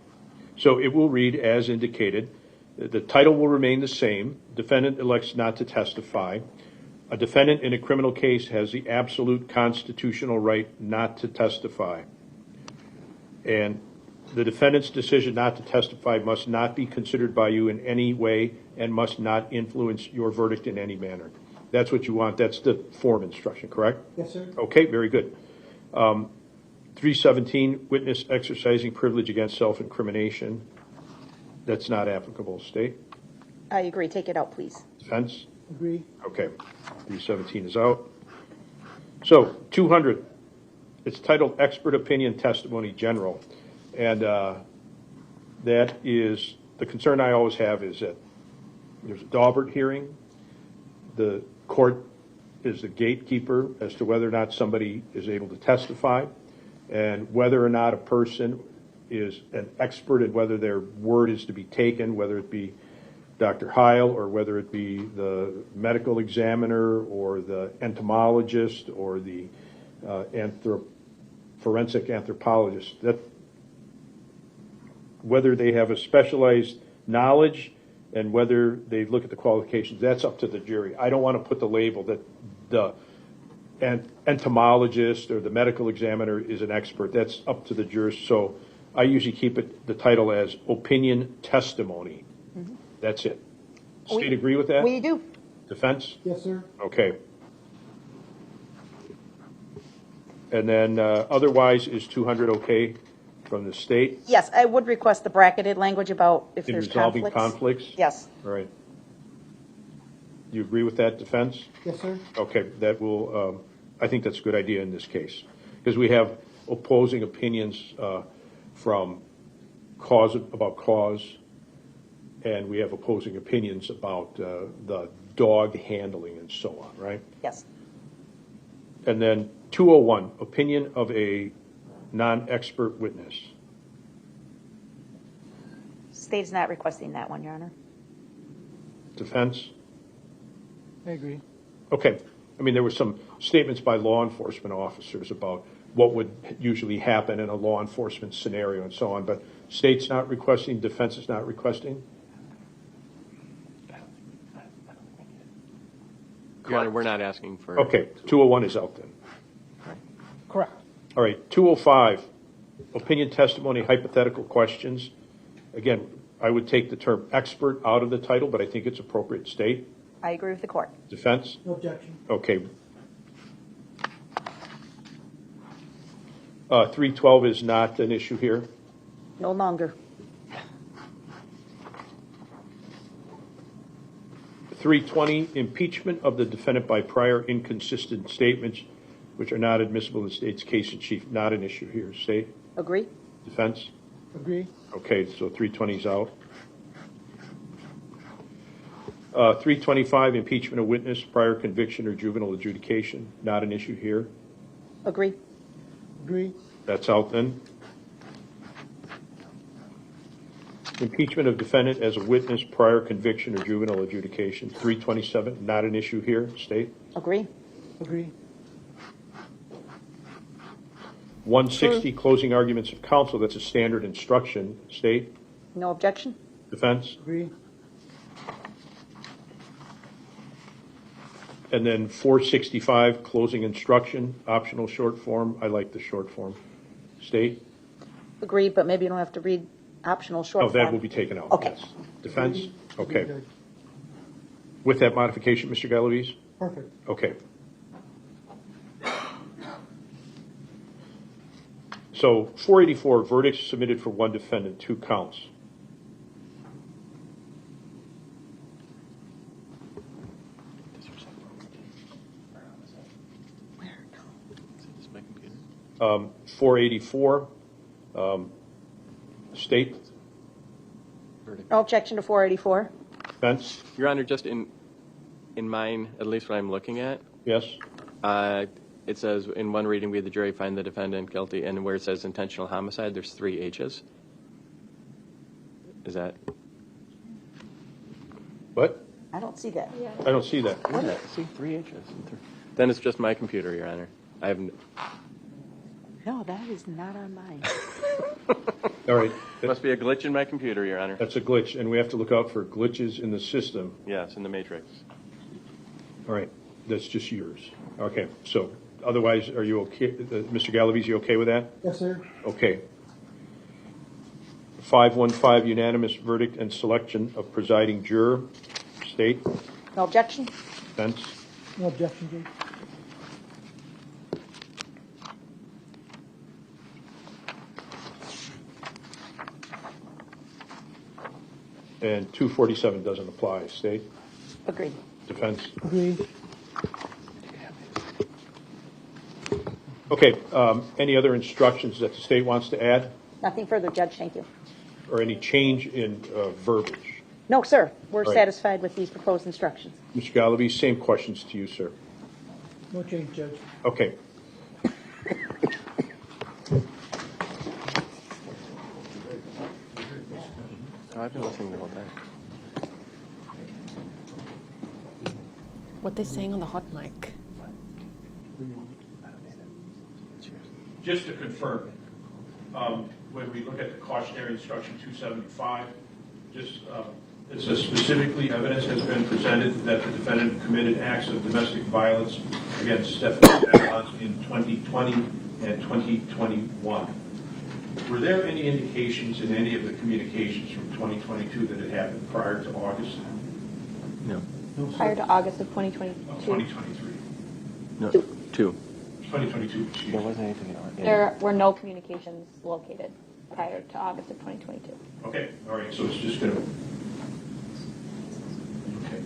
So it will read as indicated. The title will remain the same. Defendant elects not to testify. A defendant in a criminal case has the absolute constitutional right not to testify. And the defendant's decision not to testify must not be considered by you in any way and must not influence your verdict in any manner. That's what you want. That's the form instruction, correct? Yes, sir. Okay, very good. 317, witness exercising privilege against self-incrimination. That's not applicable, state. I agree. Take it out, please. Defense? Agree. Okay, 317 is out. So 200, it's titled Expert Opinion Testimony General. And that is, the concern I always have is that there's a Daubert hearing. The court is the gatekeeper as to whether or not somebody is able to testify and whether or not a person is an expert and whether their word is to be taken, whether it be Dr. Heil or whether it be the medical examiner or the entomologist or the forensic anthropologist. That whether they have a specialized knowledge and whether they look at the qualifications, that's up to the jury. I don't want to put the label that the entomologist or the medical examiner is an expert. That's up to the jurors. So I usually keep it the title as opinion testimony. Mm-hmm. That's it. State agree with that? We do. Defense? Yes, sir. Okay. And then otherwise is 200 okay from the state? Yes, I would request the bracketed language about if In there's resolving conflicts. conflicts? Yes. All right. You agree with that, defense? Yes, sir. Okay, that will, I think that's a good idea in this case. Because we have opposing opinions from about cause and we have opposing opinions about the dog handling and so on, right? Yes. And then 201, opinion of a non-expert witness. State is not requesting that one, Your Honor. Defense? I agree. Okay. I mean, there were some statements by law enforcement officers about what would usually happen in a law enforcement scenario and so on, but state's not requesting, defense is not requesting? Your Honor, we're not asking for. Okay, 201 is out then. Correct. All right, 205, opinion, testimony, hypothetical questions. Again, I would take the term expert out of the title, but I think it's appropriate to state. I agree with the court. Defense? No objection. Okay. 312 is not an issue here. No longer. 320, impeachment of the defendant by prior inconsistent statements, which are not admissible in the state's case in chief, not an issue here. State? Agree? Defense? Agree. Okay, so 320 is out. 325, impeachment of witness, prior conviction or juvenile adjudication, not an issue here. Agree? Agree. That's out then. Impeachment of defendant as a witness, prior conviction or juvenile adjudication, 327, not an issue here. State? Agree? Agree. 160, closing arguments of counsel, that's a standard instruction. State? No objection? Defense? Agree. And then 465, closing instruction, optional short form. I like the short form. State? Agree, but maybe you don't have to read optional short Oh, that form. will be taken out. Okay. Yes. Defense? Agree, Okay. Judge. With that modification, Mr. Galaviz? Perfect. Okay. So 484, verdicts submitted for one defendant, 2 counts. Where? 484, state, No objection to 484? defense, Your Honor, just in mine, at least what I'm looking at, yes? it says in one reading, we the jury find the defendant guilty, and where it says intentional homicide, there's 3 H's. Is that? What? I don't see that. I don't see that. See, 3 H's. Then it's just my computer, Your Honor. I have. No, that is not on mine. All right. Must be a glitch in my computer, Your Honor. That's a glitch, and we have to look out for glitches in the system. Yes, in the matrix. All right. That's just yours. Okay. So otherwise, are you okay? Mr. Galaviz, you okay with that? Yes, sir. Okay. 515, unanimous verdict and selection of presiding juror. State, No objection? defense. No objection, Judge. And 247 doesn't apply. State, Agreed. defense. Agree. Okay. Any other instructions that the state wants to add, Nothing further, Judge. Thank you. or any change in verbiage? No, sir. We're Right. satisfied with these proposed instructions. Mr. Galaviz, same questions to you, sir. No change, Judge. Okay. Oh, I've been listening the whole time. What they saying on the hot mic? Just to confirm, when we look at the cautionary instruction 275, it says specifically evidence has been presented that the defendant committed acts of domestic violence against Stephanie Pavlons in 2020 and 2021. Were there any indications in any of the communications from 2022 that it happened prior to August No. Prior to August of of 2022. 2023? No. 2. 2022, excuse me. There wasn't anything on it. There were no communications located prior to August of 2022. Okay, all right, so it's just going to... Okay.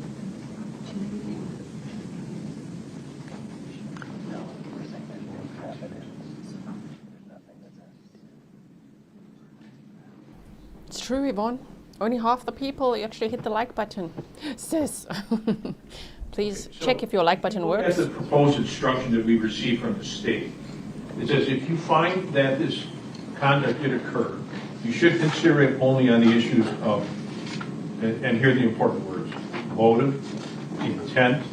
It's true, Yvonne. Only half the people actually hit the like button. Sis. Please check if your like button works. That's the proposed instruction that we received from the state. It says if you find that this conduct did occur, you should consider it only on the issues of, and here are the important words, motive, intent,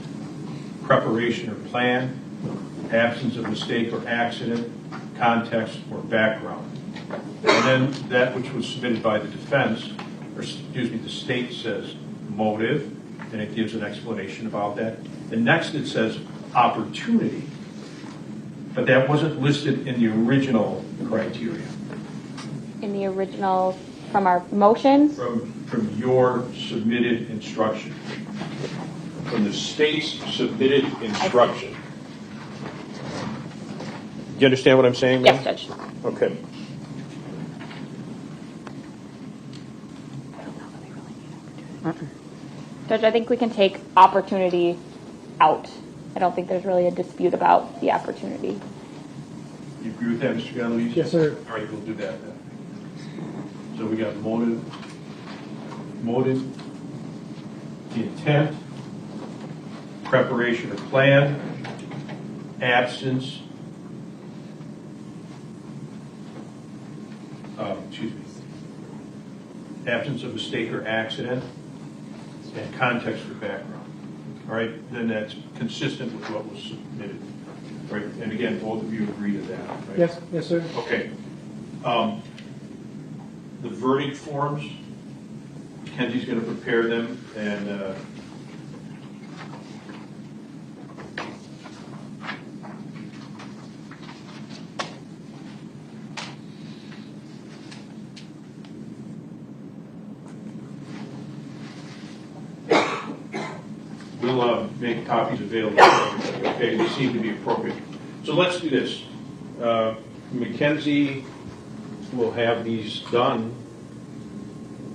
preparation or plan, absence of mistake or accident, context or background. And then that which was submitted by the defense, or excuse me, the state says motive, and it gives an explanation about that. And next it says opportunity, but that wasn't listed in the original criteria. In the original, from our motion? From your submitted instruction. From the state's submitted instruction. Do you understand what I'm saying, ma'am? Yes, Judge. Okay. Judge, I think we can take opportunity out. I don't think there's really a dispute about the opportunity. You agree with that, Mr. Galloway? Yes, sir. All right, we'll do that then. So we got motive, intent, preparation or plan, absence, absence of mistake or accident, and context or background. All right, then that's consistent with what was submitted. Right, and again, both of you agree to that, right? Yes, yes, sir. Okay. The verdict forms, Kenzie's going to prepare them, and we'll make copies available to everybody. Okay, they seem to be appropriate. So let's do this. Mackenzie will have these done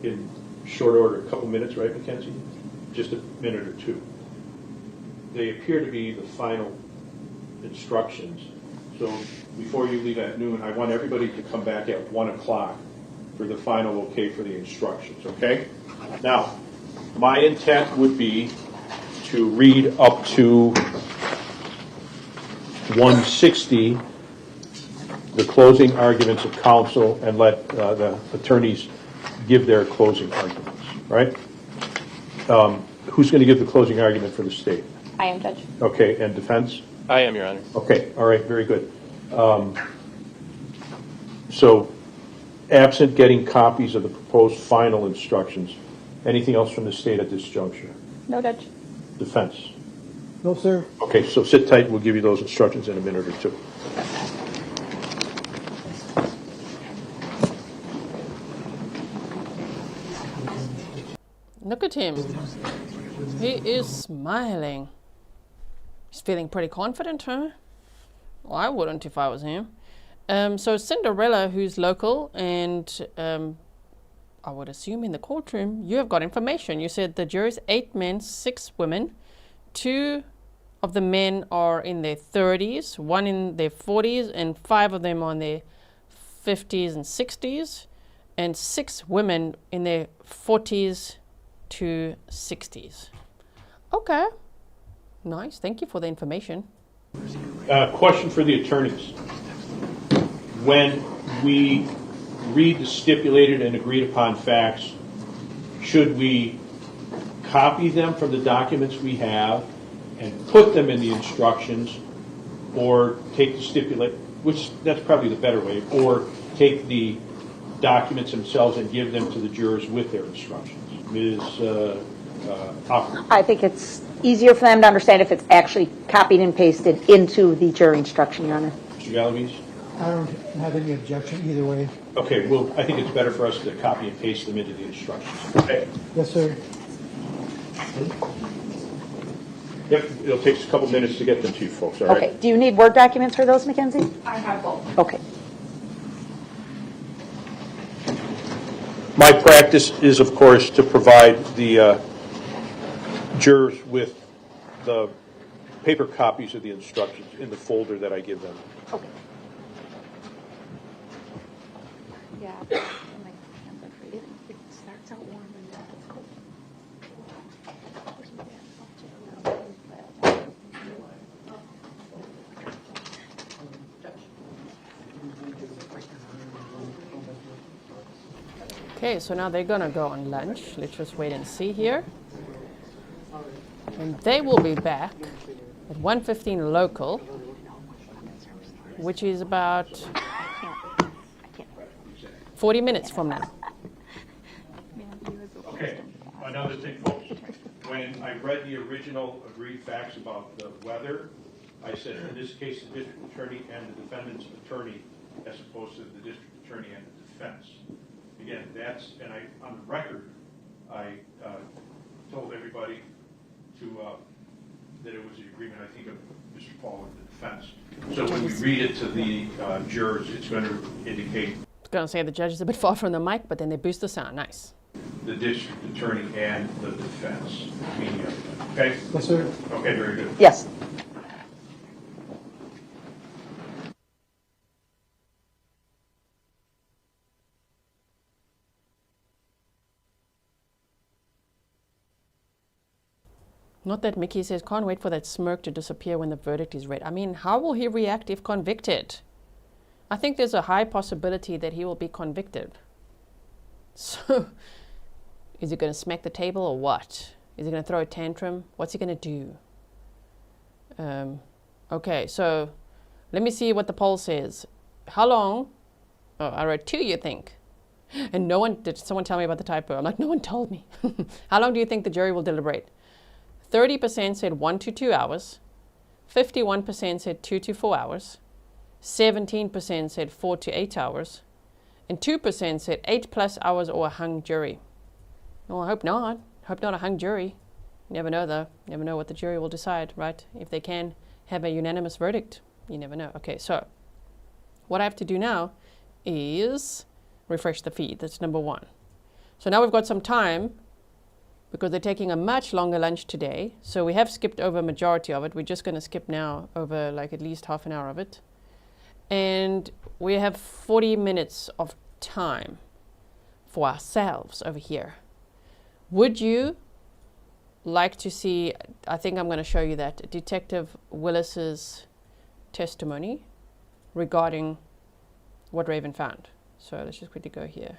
in short order, a couple minutes, right, Mackenzie? Just a minute or two. They appear to be the final instructions. So before you leave at noon, I want everybody to come back at 1 o'clock for the final okay for the instructions, okay? Now, my intent would be to read up to 160, the closing arguments of counsel, and let the attorneys give their closing arguments, right? Who's going to give the closing argument for the state? I am, Judge. Okay, and defense? I am, Your Honor. Okay, all right, very good. So, absent getting copies of the proposed final instructions, anything else from the state at this juncture? No, Judge. Defense? No, sir. Okay, so sit tight. We'll give you those instructions in a minute or two. Look at him. He is smiling. He's feeling pretty confident, huh? Well, I wouldn't if I was him. So Cinderella, who's local, and I would assume in the courtroom, you have got information. You said the jury's 8 men, 6 women. 2 of the men are in their 30s, 1 in their 40s, and 5 of them are in their 50s and 60s, and 6 women in their 40s to 60s. Okay. Nice. Thank you for the information. Question for the attorneys. When we read the stipulated and agreed upon facts, should we copy them from the documents we have and put them in the instructions, or take the stipulate, which that's probably the better way, or take the documents themselves and give them to the jurors with their instructions? Ms. Hoffman. I think it's easier for them to understand if it's actually copied and pasted into the jury instruction, Your Honor. Mr. Galaviz? I don't have any objection either way. Okay, well, I think it's better for us to copy and paste them into the instructions. Okay. Yes, sir. Yep, it'll take us a couple minutes to get them to you folks, all right? Okay. Do you need Word documents for those, Mackenzie? I have both. Okay. My practice is, of course, to provide the jurors with the paper copies of the instructions in the folder that I give them. Okay. Yeah. It starts out warm. Okay, so now they're gonna go on lunch. Let's just wait and see here. And they will be back at 1:15 local, which is about 40 minutes from now. Okay, another thing, folks. When I read the original agreed facts about the weather, I said, in this case, the district attorney and the defendant's attorney, as opposed to the district attorney and the defense. Again, that's, and on the record, I told everybody that it was the agreement, I think, of Mr. Pahl and the defense. So when we read it to the jurors, it's going to indicate. I was going to say the judge is a bit far from the mic, but then they boost the sound. Nice. The district attorney and the defense, meaning everything. Okay? Yes, sir. Okay, very good. Yes. Not that Mickey says, can't wait for that smirk to disappear when the verdict is read. I mean, how will he react if convicted? I think there's a high possibility that he will be convicted. So, is he going to smack the table or what? Is he going to throw a tantrum? What's he going to do? Okay, so let me see what the poll says. How long? Oh, I wrote 2, you think? And no one, did someone tell me about the typo? I'm like, no one told me. How long do you think the jury will deliberate? 30% said 1 to 2 hours. 51% said 2 to 4 hours. 17% said 4 to 8 hours. And 2% said 8+ hours or a hung jury. Well, I hope not. Hope not a hung jury. Never know, though. Never know what the jury will decide, right? If they can have a unanimous verdict. You never know. Okay, so what I have to do now is refresh the feed. That's number 1. So now we've got some time because they're taking a much longer lunch today. So we have skipped over a majority of it. We're just going to skip now over like at least half an hour of it. And we have 40 minutes of time for ourselves over here. Would you like to see, I think I'm going to show you that, Detective Willis's testimony regarding what Raven found. So let's just quickly go here.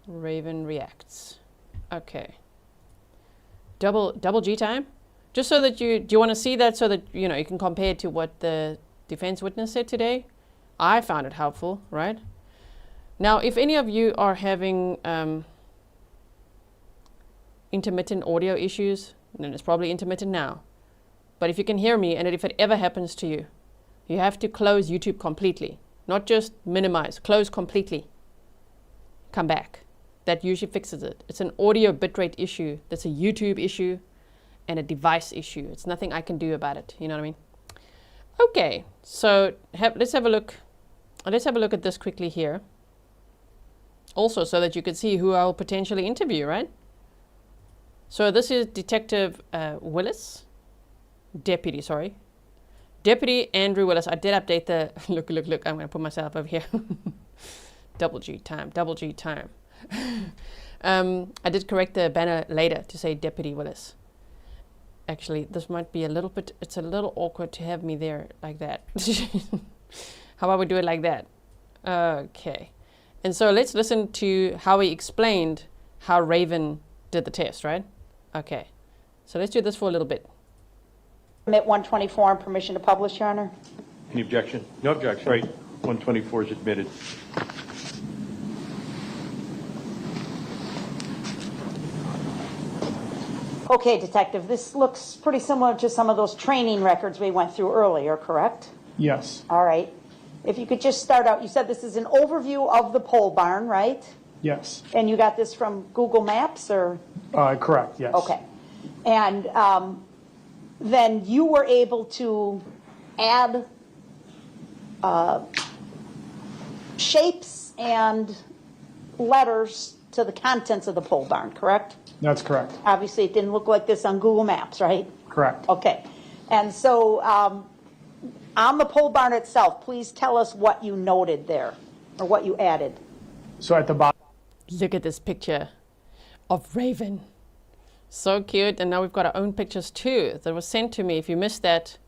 Raven reacts. Okay. Double G time? Just so that do you want to see that so that, you know, you can compare it to what the defense witness said today? I found it helpful, right? Now, if any of you are having intermittent audio issues, then it's probably intermittent now. But if you can hear me, and if it ever happens to you, you have to close YouTube completely. Not just minimize, close completely. Come back. That usually fixes it. It's an audio bitrate issue. That's a YouTube issue and a device issue. It's nothing I can do about it. You know what I mean? Okay, so let's have a look. Let's have a look at this quickly here. Also, so that you can see who I'll potentially interview, right? So this is Detective Willis. Deputy Andrew Willis. I did update the, look, I'm going to put myself over here. Double G time. I did correct the banner later to say Deputy Willis. Actually, this might be a little bit, it's a little awkward to have me there like that. How about we do it like that? Okay. And so let's listen to how he explained how Raven did the test, right? Okay. So let's do this for a little bit. Submit 124 on permission to publish, Your Honor. Any objection? No objection. Right. 124 is admitted. Okay, Detective, this looks pretty similar to some of those training records we went through earlier, correct? Yes. All right. If you could just start out, you said this is an overview of the pole barn, right? Yes. And you got this from Google Maps, or? Correct, yes. Okay. And then you were able to add shapes and letters to the contents of the pole barn, correct? That's correct. Obviously, it didn't look like this on Google Maps, right? Correct. Okay. And so on the pole barn itself, please tell us what you noted there, or what you added. So at the bottom. Look at this picture of Raven. So cute. And now we've got our own pictures too that was sent to me. If you missed that,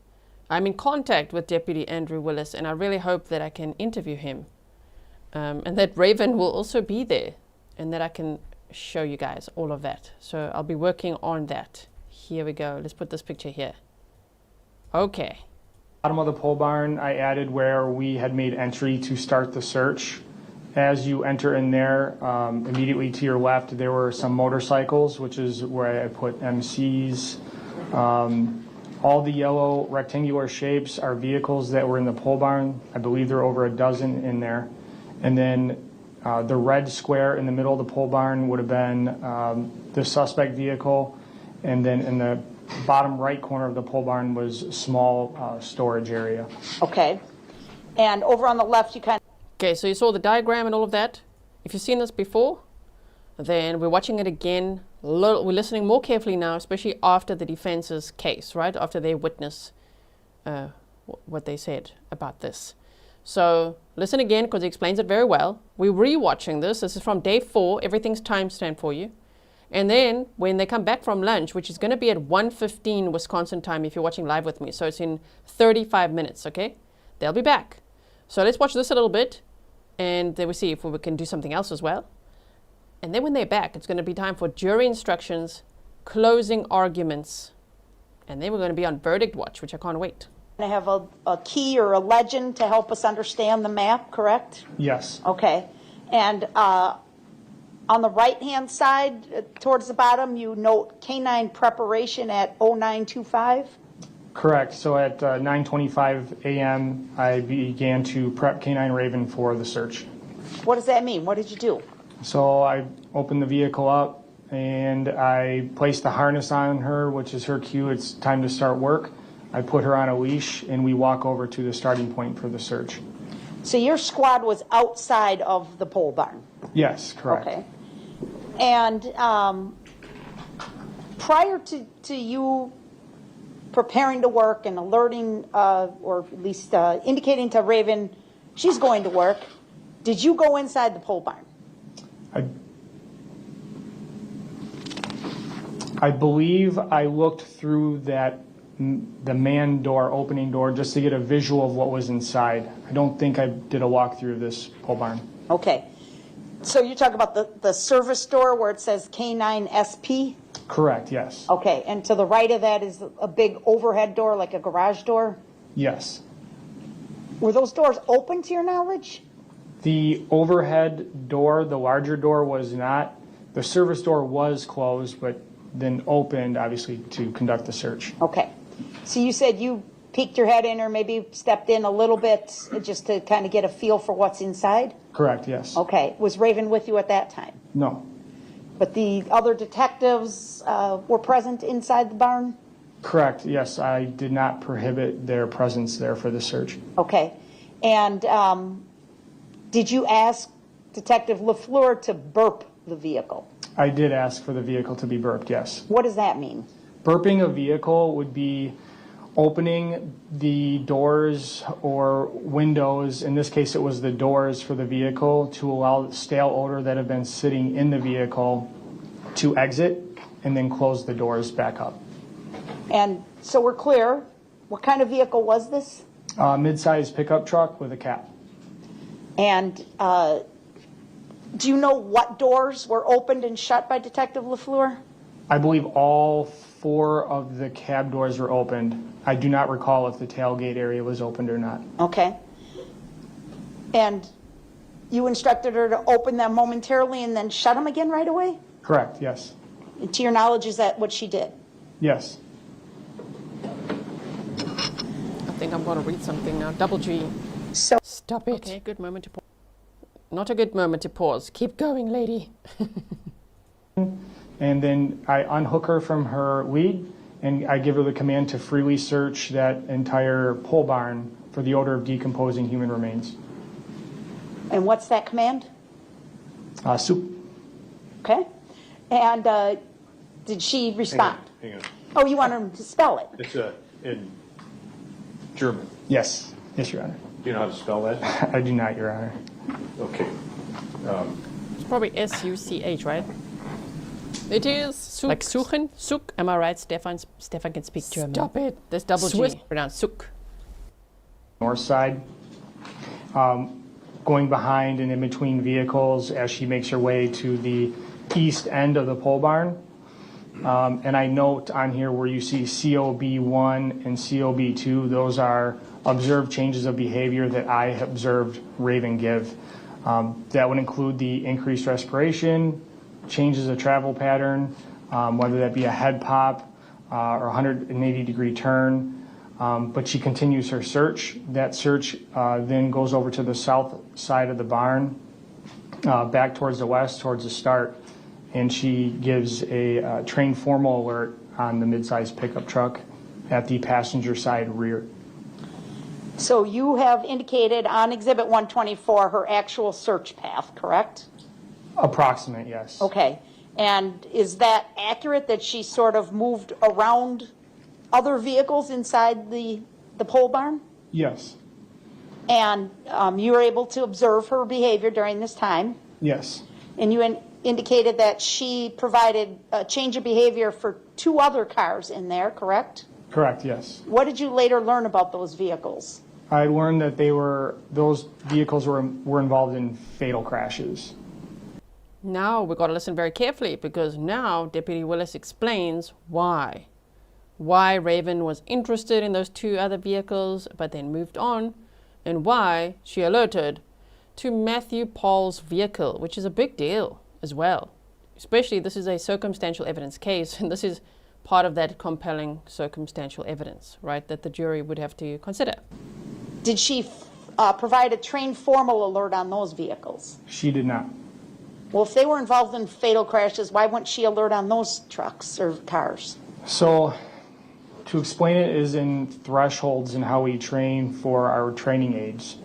I'm in contact with Deputy Andrew Willis, and I really hope that I can interview him. And that Raven will also be there and that I can show you guys all of that. So I'll be working on that. Here we go. Let's put this picture here. Okay. Bottom of the pole barn, I added where we had made entry to start the search. As you enter in there, immediately to your left, there were some motorcycles, which is where I put MCs. All the yellow rectangular shapes are vehicles that were in the pole barn. I believe there are over a dozen in there. And then the red square in the middle of the pole barn would have been the suspect vehicle. And then in the bottom right corner of the pole barn was a small storage area. Okay. And over on the left, you kind of... Okay, so you saw the diagram and all of that. If you've seen this before, then we're watching it again. We're listening more carefully now, especially after the defense's case, right? After they witness what they said about this. So listen again, because he explains it very well. We're rewatching this. This is from day 4. Everything's timestamped for you. And then when they come back from lunch, which is going to be at 1:15 Wisconsin time if you're watching live with me. So it's in 35 minutes, okay? They'll be back. So let's watch this a little bit, and then we'll see if we can do something else as well. And then when they're back, it's going to be time for jury instructions, closing arguments, and then we're going to be on verdict watch, which I can't wait. I have a key or a legend to help us understand the map, correct? Yes. Okay. And on the right-hand side, towards the bottom, you note canine preparation at 0925? Correct. So at 9:25 a.m., I began to prep Canine Raven for the search. What does that mean? What did you do? So I opened the vehicle up and I placed the harness on her, which is her cue. It's time to start work. I put her on a leash and we walk over to the starting point for the search. So your squad was outside of the pole barn? Yes, correct. Okay. And prior to you preparing to work and alerting, or at least indicating to Raven she's going to work, did you go inside the pole barn? I believe I looked through the man door, opening door, just to get a visual of what was inside. I don't think I did a walkthrough of this pole barn. Okay. So you're talking about the service door where it says K9 SP? Correct, yes. Okay, and to the right of that is a big overhead door, like a garage door? Yes. Were those doors open to your knowledge? The overhead door, the larger door, was not. The service door was closed, but then opened, obviously, to conduct the search. Okay. So you said you peeked your head in or maybe stepped in a little bit just to kind of get a feel for what's inside? Correct, yes. Okay. Was Raven with you at that time? No. But the other detectives were present inside the barn? Correct, yes. I did not prohibit their presence there for the search. Okay. And did you ask Detective LaFleur to burp the vehicle? I did ask for the vehicle to be burped, yes. What does that mean? Burping a vehicle would be opening the doors or windows, in this case it was the doors for the vehicle, to allow the stale odor that had been sitting in the vehicle to exit and then close the doors back up. And so we're clear, what kind of vehicle was this? Mid-sized pickup truck with a cab. And do you know what doors were opened and shut by Detective LaFleur? I believe all 4 of the cab doors were opened. I do not recall if the tailgate area was opened or not. Okay. And you instructed her to open them momentarily and then shut them again right away? Correct, yes. And to your knowledge, is that what she did? Yes. I think I'm going to read something now. Double G. So Stop it. Okay, good moment to pause. Not a good moment to pause. Keep going, lady. And then I unhook her from her lead, and I give her the command to freely search that entire pole barn for the odor of decomposing human remains. And what's that command? Soup. Okay. And did she respond? Hang on. Oh, you want her to spell it? It's in German. Yes. Yes, Your Honor. Do you know how to spell that? I do not, Your Honor. Okay. It's probably S-U-C-H, right? It is. Suk. Like suchen? Suk. Am I right, Stefan? Stefan can speak German. Stop it. There's double G. Pronounced suk. North side. going behind and in between vehicles as she makes her way to the east end of the pole barn. And I note on here where you see COB1 and COB2, those are observed changes of behavior that I observed Raven give. That would include the increased respiration, changes of travel pattern, whether that be a head pop or 180-degree turn. But she continues her search. That search then goes over to the south side of the barn, back towards the west, towards the start, and she gives a trained formal alert on the mid-sized pickup truck at the passenger side rear. So you have indicated on Exhibit 124 her actual search path, correct? Approximate, yes. Okay. And is that accurate that she sort of moved around other vehicles inside the pole barn? Yes. And you were able to observe her behavior during this time? Yes. And you indicated that she provided a change of behavior for 2 other cars in there, correct? Correct, yes. What did you later learn about those vehicles? I learned that those vehicles were involved in fatal crashes. Now we've got to listen very carefully, because now Deputy Willis explains why Raven was interested in those 2 other vehicles but then moved on, and why she alerted to Matthew Pahl's vehicle, which is a big deal as well. Especially, this is a circumstantial evidence case, and this is part of that compelling circumstantial evidence, right, that the jury would have to consider. Did she provide a trained formal alert on those vehicles? She did not. Well, if they were involved in fatal crashes, why wouldn't she alert on those trucks or cars? So, to explain it is in thresholds and how we train for our training aids.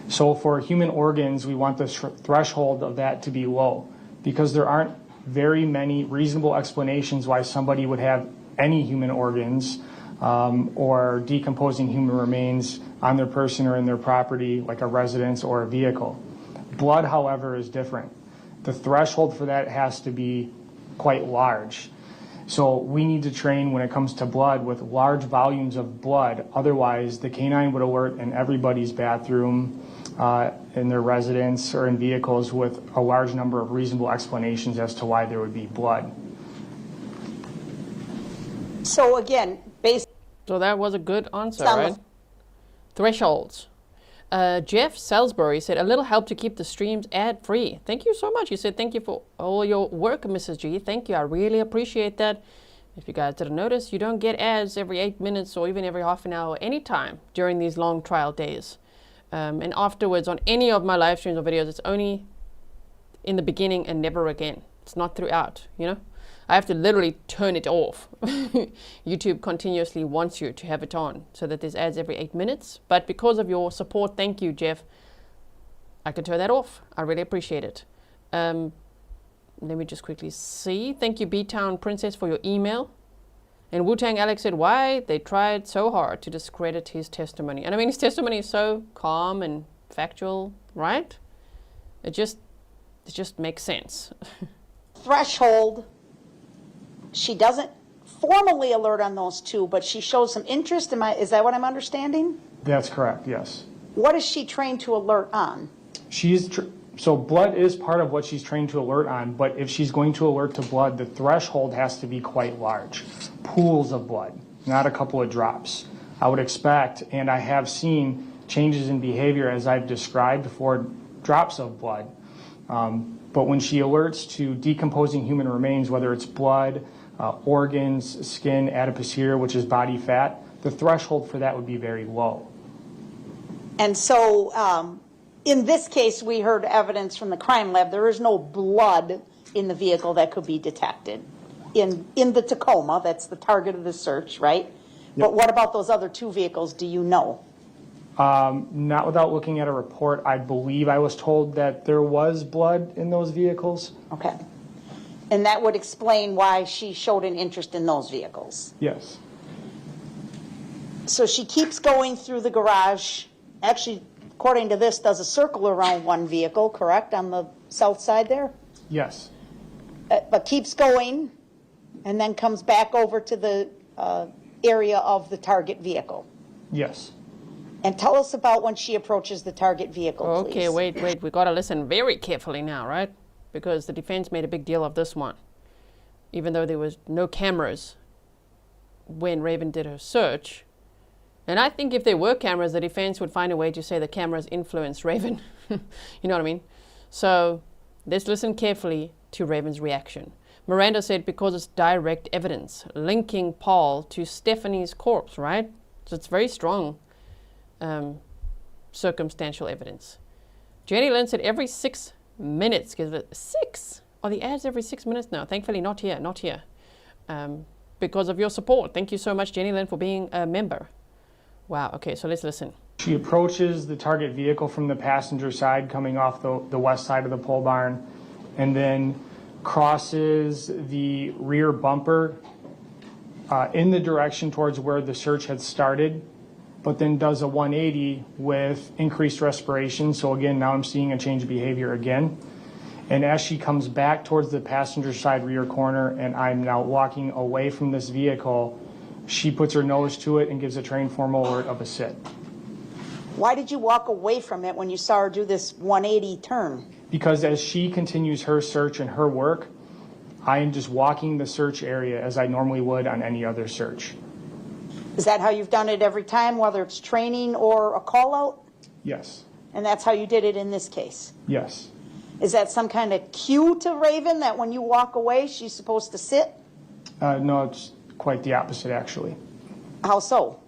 So for human organs, we want the threshold of that to be low, because there aren't very many reasonable explanations why somebody would have any human organs or decomposing human remains on their person or in their property, like a residence or a vehicle. Blood, however, is different. The threshold for that has to be quite large. So we need to train when it comes to blood with large volumes of blood. Otherwise, the canine would alert in everybody's bathroom, in their residence, or in vehicles with a large number of reasonable explanations as to why there would be blood. So again, based So that was a good answer, on right? Thresholds. Jeff Salisbury said, a little help to keep the streams ad-free. Thank you so much. He said, thank you for all your work, Mrs. G. Thank you. I really appreciate that. If you guys didn't notice, you don't get ads every 8 minutes or even every half an hour, anytime during these long trial days. And afterwards, on any of my live streams or videos, it's only in the beginning and never again. It's not throughout, you know? I have to literally turn it off. YouTube continuously wants you to have it on so that there's ads every 8 minutes. But because of your support, thank you, Jeff, I can turn that off. I really appreciate it. Let me just quickly see. Thank you, B-Town Princess, for your email. And Wu-Tang Alex said, why they tried so hard to discredit his testimony. And I mean, his testimony is so calm and factual, right? It just makes sense. threshold, she doesn't formally alert on those 2, but she shows some interest. Is that what I'm understanding? That's correct, yes. What is she trained to alert on? So blood is part of what she's trained to alert on, but if she's going to alert to blood, the threshold has to be quite large. Pools of blood, not a couple of drops. I would expect, and I have seen changes in behavior as I've described for drops of blood. But when she alerts to decomposing human remains, whether it's blood, organs, skin, adipocere, which is body fat, the threshold for that would be very low. And so in this case, we heard evidence from the crime lab. There is no blood in the vehicle that could be detected. In the Tacoma, that's the target of the search, right? Yep. But what about those other 2 vehicles, do you know? Not without looking at a report. I believe I was told that there was blood in those vehicles. Okay. And that would explain why she showed an interest in those vehicles. Yes. So she keeps going through the garage. Actually, according to this, does a circle around one vehicle, correct, on the south side there? Yes. But keeps going and then comes back over to the area of the target vehicle. Yes. And tell us about when she approaches the target vehicle, please. Okay, wait. We got to listen very carefully now, right? Because the defense made a big deal of this one. Even though there was no cameras when Raven did her search. And I think if there were cameras, the defense would find a way to say the cameras influenced Raven. You know what I mean? So let's listen carefully to Raven's reaction. Miranda said because it's direct evidence linking Pahl to Stephanie's corpse, right? So it's very strong circumstantial evidence. Jenny Lynn said every 6 minutes. 6? Are the ads every 6 minutes now? Thankfully not here. Because of your support. Thank you so much, Jenny Lynn, for being a member. Wow, okay, so let's listen. She approaches the target vehicle from the passenger side coming off the west side of the pole barn, and then crosses the rear bumper in the direction towards where the search had started, but then does a 180 with increased respiration. So again, now I'm seeing a change of behavior again. And as she comes back towards the passenger side rear corner, and I'm now walking away from this vehicle, she puts her nose to it and gives a trained formal alert of a sit. Why did you walk away from it when you saw her do this 180 turn? Because as she continues her search and her work, I am just walking the search area as I normally would on any other search. Is that how you've done it every time, whether it's training or a call out? Yes. And that's how you did it in this case? Yes. Is that some kind of cue to Raven that when you walk away, she's supposed to sit? No, it's quite the opposite, actually. How so?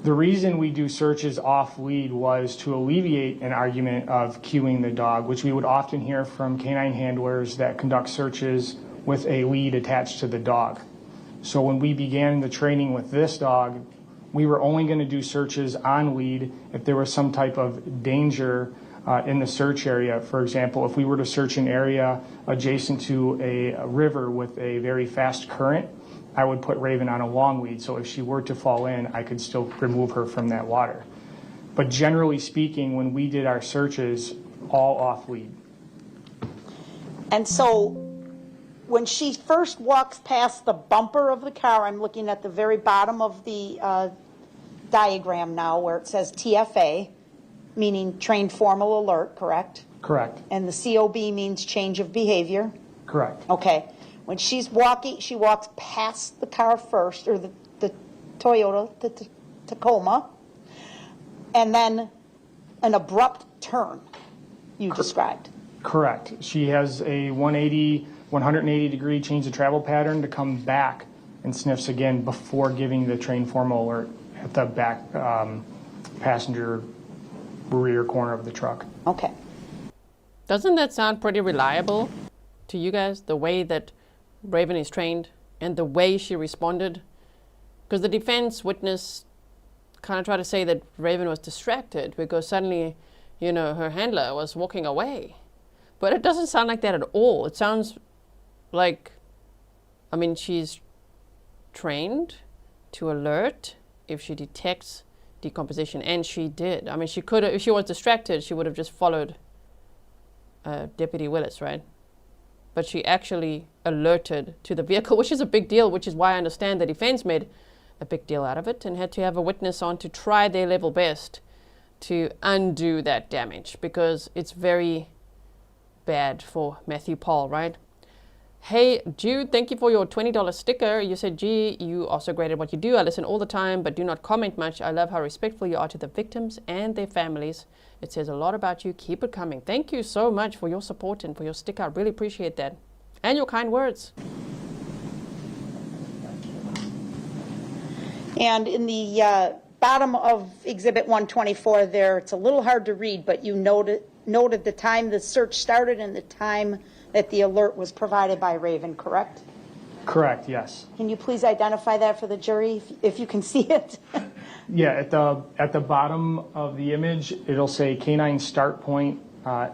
The reason we do searches off lead was to alleviate an argument of cueing the dog, which we would often hear from canine handlers that conduct searches with a lead attached to the dog. So when we began the training with this dog, we were only going to do searches on lead if there was some type of danger in the search area. For example, if we were to search an area adjacent to a river with a very fast current, I would put Raven on a long lead, so if she were to fall in, I could still remove her from that water. But generally speaking, when we did our searches, all off lead. And so when she first walks past the bumper of the car, I'm looking at the very bottom of the diagram now where it says TFA, meaning trained formal alert, correct? Correct. And the COB means change of behavior? Correct. Okay. When she's walking, she walks past the car first, or the Toyota, the Tacoma, and then an abrupt turn you described. Correct. She has a 180 degree change of travel pattern to come back and sniffs again before giving the trained formal alert at the back passenger rear corner of the truck. Okay. Doesn't that sound pretty reliable to you guys, the way that Raven is trained and the way she responded? Because the defense witness kind of tried to say that Raven was distracted because suddenly, you know, her handler was walking away. But it doesn't sound like that at all. It sounds like, I mean, she's trained to alert if she detects decomposition, and she did. I mean, she could have, if she was distracted, she would have just followed Deputy Willis, right? But she actually alerted to the vehicle, which is a big deal, which is why I understand the defense made a big deal out of it and had to have a witness on to try their level best to undo that damage, because it's very bad for Matthew Pahl, right? Hey, Jude, thank you for your $20 sticker. You said, gee, you are so great at what you do. I listen all the time, but do not comment much. I love how respectful you are to the victims and their families. It says a lot about you. Keep it coming. Thank you so much for your support and for your sticker. I really appreciate that. And your kind words. And in the bottom of Exhibit 124 there, it's a little hard to read, but you noted the time the search started and the time that the alert was provided by Raven, correct? Correct, yes. Can you please identify that for the jury, if you can see it? Yeah, at the bottom of the image, it'll say canine start point,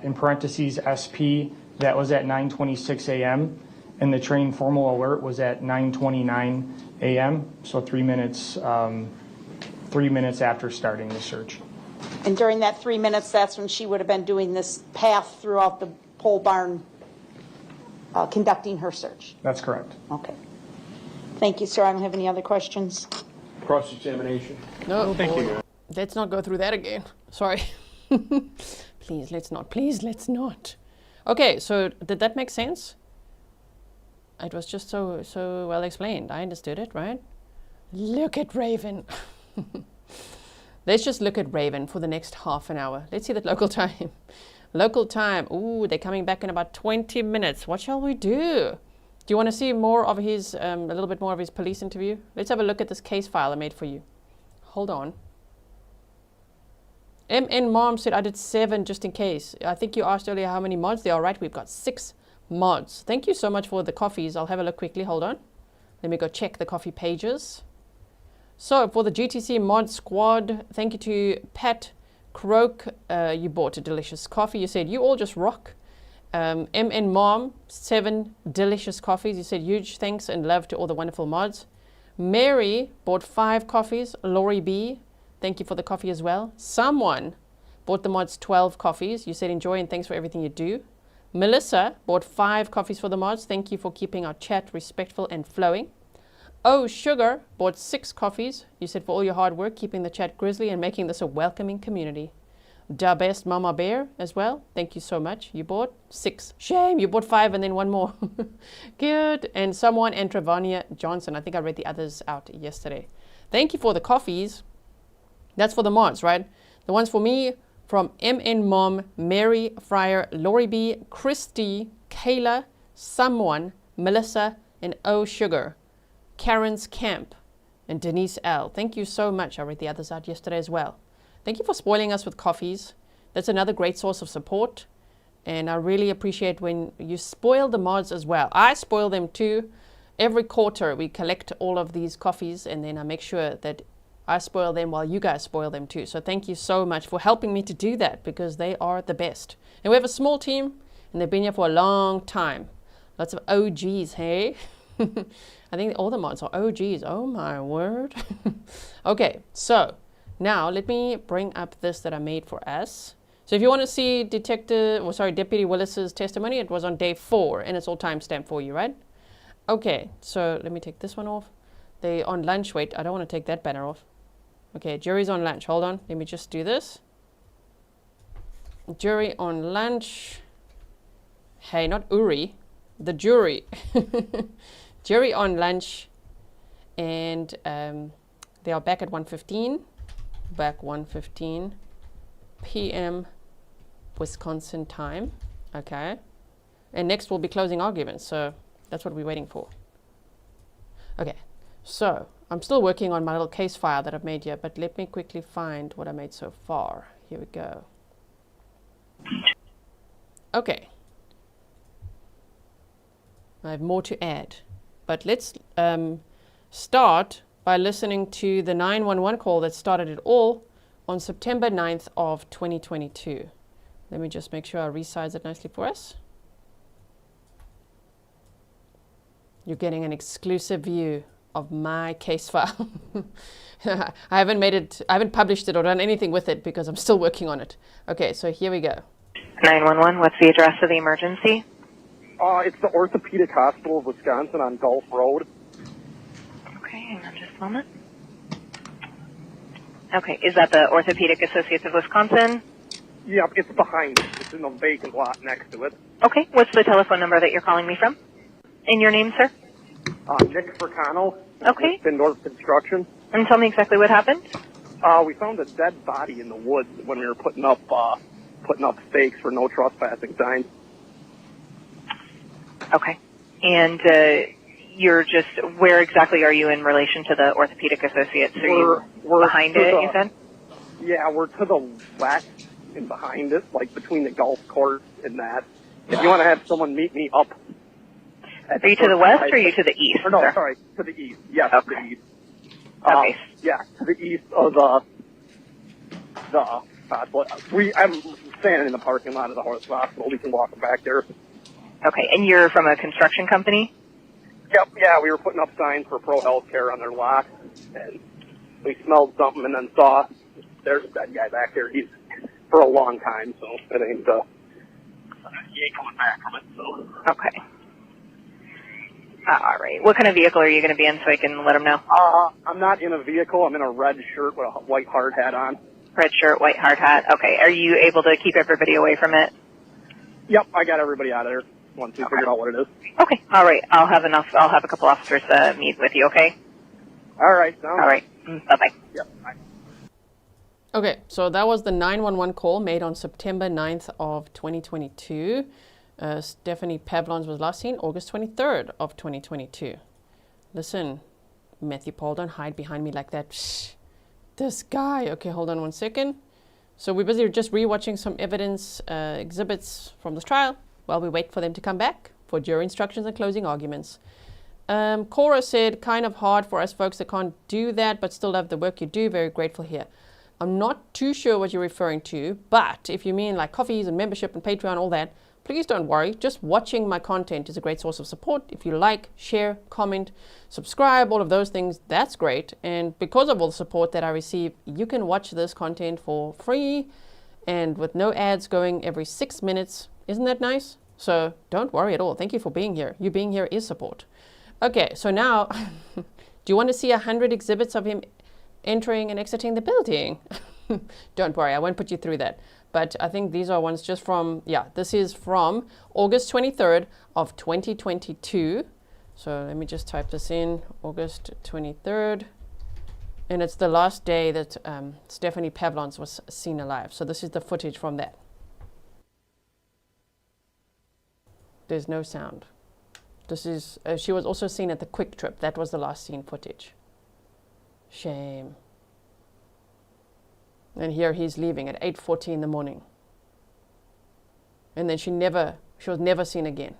in parentheses SP. That was at 9:26 a.m. and the trained formal alert was at 9:29 a.m. So 3 minutes after starting the search. And during that 3 minutes, that's when she would have been doing this path throughout the pole barn, conducting her search. That's correct. Okay. Thank you, sir. I don't have any other questions. Cross-examination. No, Thank you. Let's not go through that again. Sorry. Please, let's not. Please, let's not. Okay, so did that make sense? It was just so well explained. I understood it, right? Look at Raven. Let's just look at Raven for the next half an hour. Let's see the local time. Local time. Ooh, they're coming back in about 20 minutes. What shall we do? Do you want to see more of his, a little bit more of his police interview? Let's have a look at this case file I made for you. Hold on. MN Mom said I did 7 just in case. I think you asked earlier how many mods there are, right? We've got 6 mods. Thank you so much for the coffees. I'll have a look quickly. Hold on. Let me go check the coffee pages. So for the GTC mod squad, thank you to Pat Croak. You bought a delicious coffee. You said you all just rock. MN Mom, 7 delicious coffees. You said huge thanks and love to all the wonderful mods. Mary bought 5 coffees. Lori B, thank you for the coffee as well. Someone bought the mods 12 coffees. You said enjoy and thanks for everything you do. Melissa bought 5 coffees for the mods. Thank you for keeping our chat respectful and flowing. Oh, Sugar bought 6 coffees. You said for all your hard work, keeping the chat grizzly and making this a welcoming community. Da Best Mama Bear as well. Thank you so much. You bought 6. Shame, you bought 5 and then 1 more. Good. And someone, and Travania Johnson. I think I read the others out yesterday. Thank you for the coffees. That's for the mods, right? The ones for me from MN Mom, Mary Fryer, Lori B, Kristi, Kayla, someone, Melissa, and Oh Sugar. Karen's Camp, and Denise L. Thank you so much. I read the others out yesterday as well. Thank you for spoiling us with coffees. That's another great source of support. And I really appreciate when you spoil the mods as well. I spoil them too. Every quarter we collect all of these coffees and then I make sure that I spoil them while you guys spoil them too. So thank you so much for helping me to do that because they are the best. And we have a small team and they've been here for a long time. Lots of OGs, hey? I think all the mods are OGs. Oh my word. Okay, so now let me bring up this that I made for us. So if you want to see Deputy Willis's testimony, it was on day 4 and it's all timestamped for you, right? Okay, so let me take this one off. They on lunch. Wait, I don't want to take that banner off. Okay, jury's on lunch. Hold on, let me just do this. Jury on lunch. Hey, not Uri, the jury. Jury on lunch, and they are back at 1:15, back 1:15 p.m. Wisconsin time, okay? And next we'll be closing arguments, so that's what we're waiting for. Okay, so I'm still working on my little case file that I've made here, but let me quickly find what I made so far. Here we go. Okay. I have more to add. But let's start by listening to the 911 call that started it all on September 9th of 2022. Let me just make sure I resize it nicely for us. You're getting an exclusive view of my case file. I haven't published it or done anything with it because I'm still working on it. Okay, so here we go. 911, what's the address of the emergency? It's the Orthopedic Hospital of Wisconsin on Gulf Road. Okay, hang on just a moment. Okay, is that the Orthopedic Associates of Wisconsin? Yep, it's behind it. It's in the vacant lot next to it. Okay, what's the telephone number that you're calling me from? And your name, sir? Nick Fricano. Okay. Defendant Construction. And tell me exactly what happened? We found a dead body in the woods when we were putting up stakes for no trespassing signs. Okay. And you're just, where exactly are you in relation to the Orthopedic Associates? Are you behind it, you said? Yeah, we're to the west and behind it, like between the golf course and that. If you want to have someone meet me up. Are you to the west or are you to the east? Or no, sir? sorry, to the east. Yes, okay. to the east. Okay. Yeah, to the east of the hospital. I'm standing in the parking lot of the hospital. We can walk back there. Okay, and you're from a construction company? Yep, yeah, we were putting up signs for Pro Healthcare on their lot, and we smelled something and then saw there's a dead guy back there. He's for a long time, so it ain't, he ain't coming back from it, so. Okay. All right. What kind of vehicle are you going to be in so I can let them know? I'm not in a vehicle. I'm in a red shirt with a white hard hat on. Red shirt, white hard hat. Okay. Are you able to keep everybody away from it? Yep, I got everybody out of there once we figured out what it is. Okay. All right. I'll have a couple officers meet with you. Okay. All right. All right. Bye-bye. Yep. Bye. Okay, so that was the 911 call made on September 9th of 2022. Stephanie Pavlons was last seen August 23rd of 2022. Listen, Matthew Pahl, don't hide behind me like that. Shh. This guy. Okay, hold on one second. So we're busy just rewatching some evidence exhibits from this trial while we wait for them to come back for jury instructions and closing arguments. Cora said, kind of hard for us folks that can't do that, but still love the work you do. Very grateful here. I'm not too sure what you're referring to, but if you mean like coffees and membership and Patreon, all that, please don't worry. Just watching my content is a great source of support. If you like, share, comment, subscribe, all of those things, that's great. And because of all the support that I receive, you can watch this content for free and with no ads going every 6 minutes. Isn't that nice? So don't worry at all. Thank you for being here. You being here is support. Okay, so now, do you want to see 100 exhibits of him entering and exiting the building? Don't worry, I won't put you through that. But I think these are ones just from, this is from August 23rd of 2022. So let me just type this in, August 23rd. And it's the last day that Stephanie Pavlons was seen alive. So this is the footage from that. There's no sound. This is, she was also seen at the Quick Trip. That was the last seen footage. Shame. And here he's leaving at 8:40 in the morning. And then she was never seen again.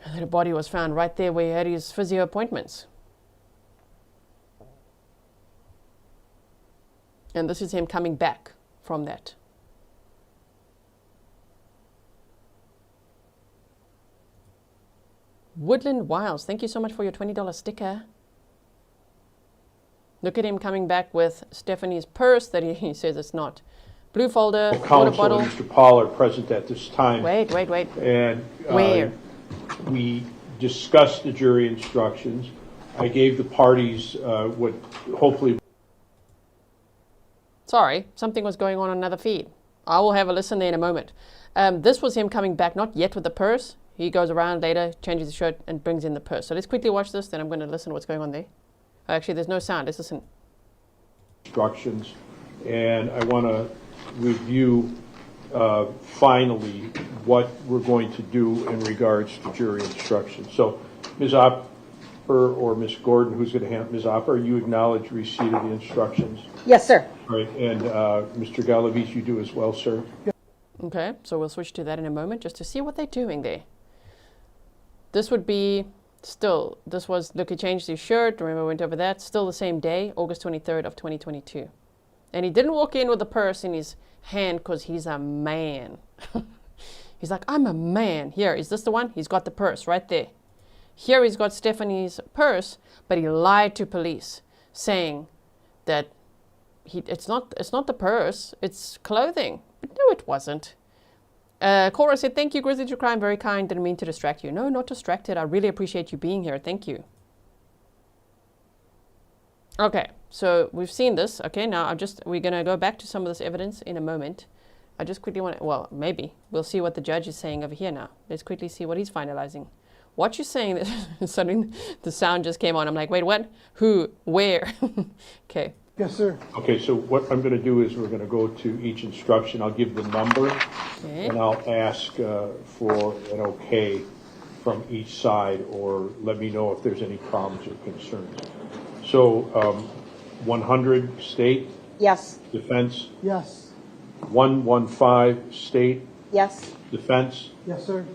And her body was found right there where he had his physio appointments. And this is him coming back from that. Woodland Wiles, thank you so much for your $20 sticker. Look at him coming back with Stephanie's purse that he says it's not. Blue folder, water bottle. And Mr. Pahl are present at this time. Wait. And where? We discussed the jury instructions. I gave the parties what hopefully... Sorry, something was going on another feed. I will have a listen there in a moment. This was him coming back, not yet with the purse. He goes around later, changes his shirt, and brings in the purse. So let's quickly watch this, then I'm going to listen to what's going on there. Actually, there's no sound. Let's listen. Instructions, and I want to review finally what we're going to do in regards to jury instructions. So, Ms. Opper or Ms. Gordon, who's going to handle Ms. Opper, you acknowledge receipt of the instructions? Yes, sir. All right, and Mr. Galavis, you do as well, sir? Okay, so we'll switch to that in a moment just to see what they're doing there. This would be still, this was, look, he changed his shirt, remember we went over that, still the same day, August 23rd of 2022. And he didn't walk in with a purse in his hand because he's a man. He's like, I'm a man. Here, is this the one? He's got the purse right there. Here he's got Stephanie's purse, but he lied to police, saying that it's not the purse, it's clothing. But no, it wasn't. Cora said, thank you, Grizzly True Crime, very kind, didn't mean to distract you. No, not distracted. I really appreciate you being here. Thank you. Okay, so we've seen this. Okay, now we're going to go back to some of this evidence in a moment. I just quickly want to, well, maybe. We'll see what the judge is saying over here now. Let's quickly see what he's finalizing. What you're saying, suddenly the sound just came on. I'm like, wait, what? Who? Where? Okay. Yes, sir. Okay, so what I'm going to do is we're going to go to each instruction. I'll give the number, Okay. and I'll ask for an okay from each side, or let me know if there's any problems or concerns. So 100 state? Yes. Defense? Yes. 115 state? Yes. Defense? Yes, sir.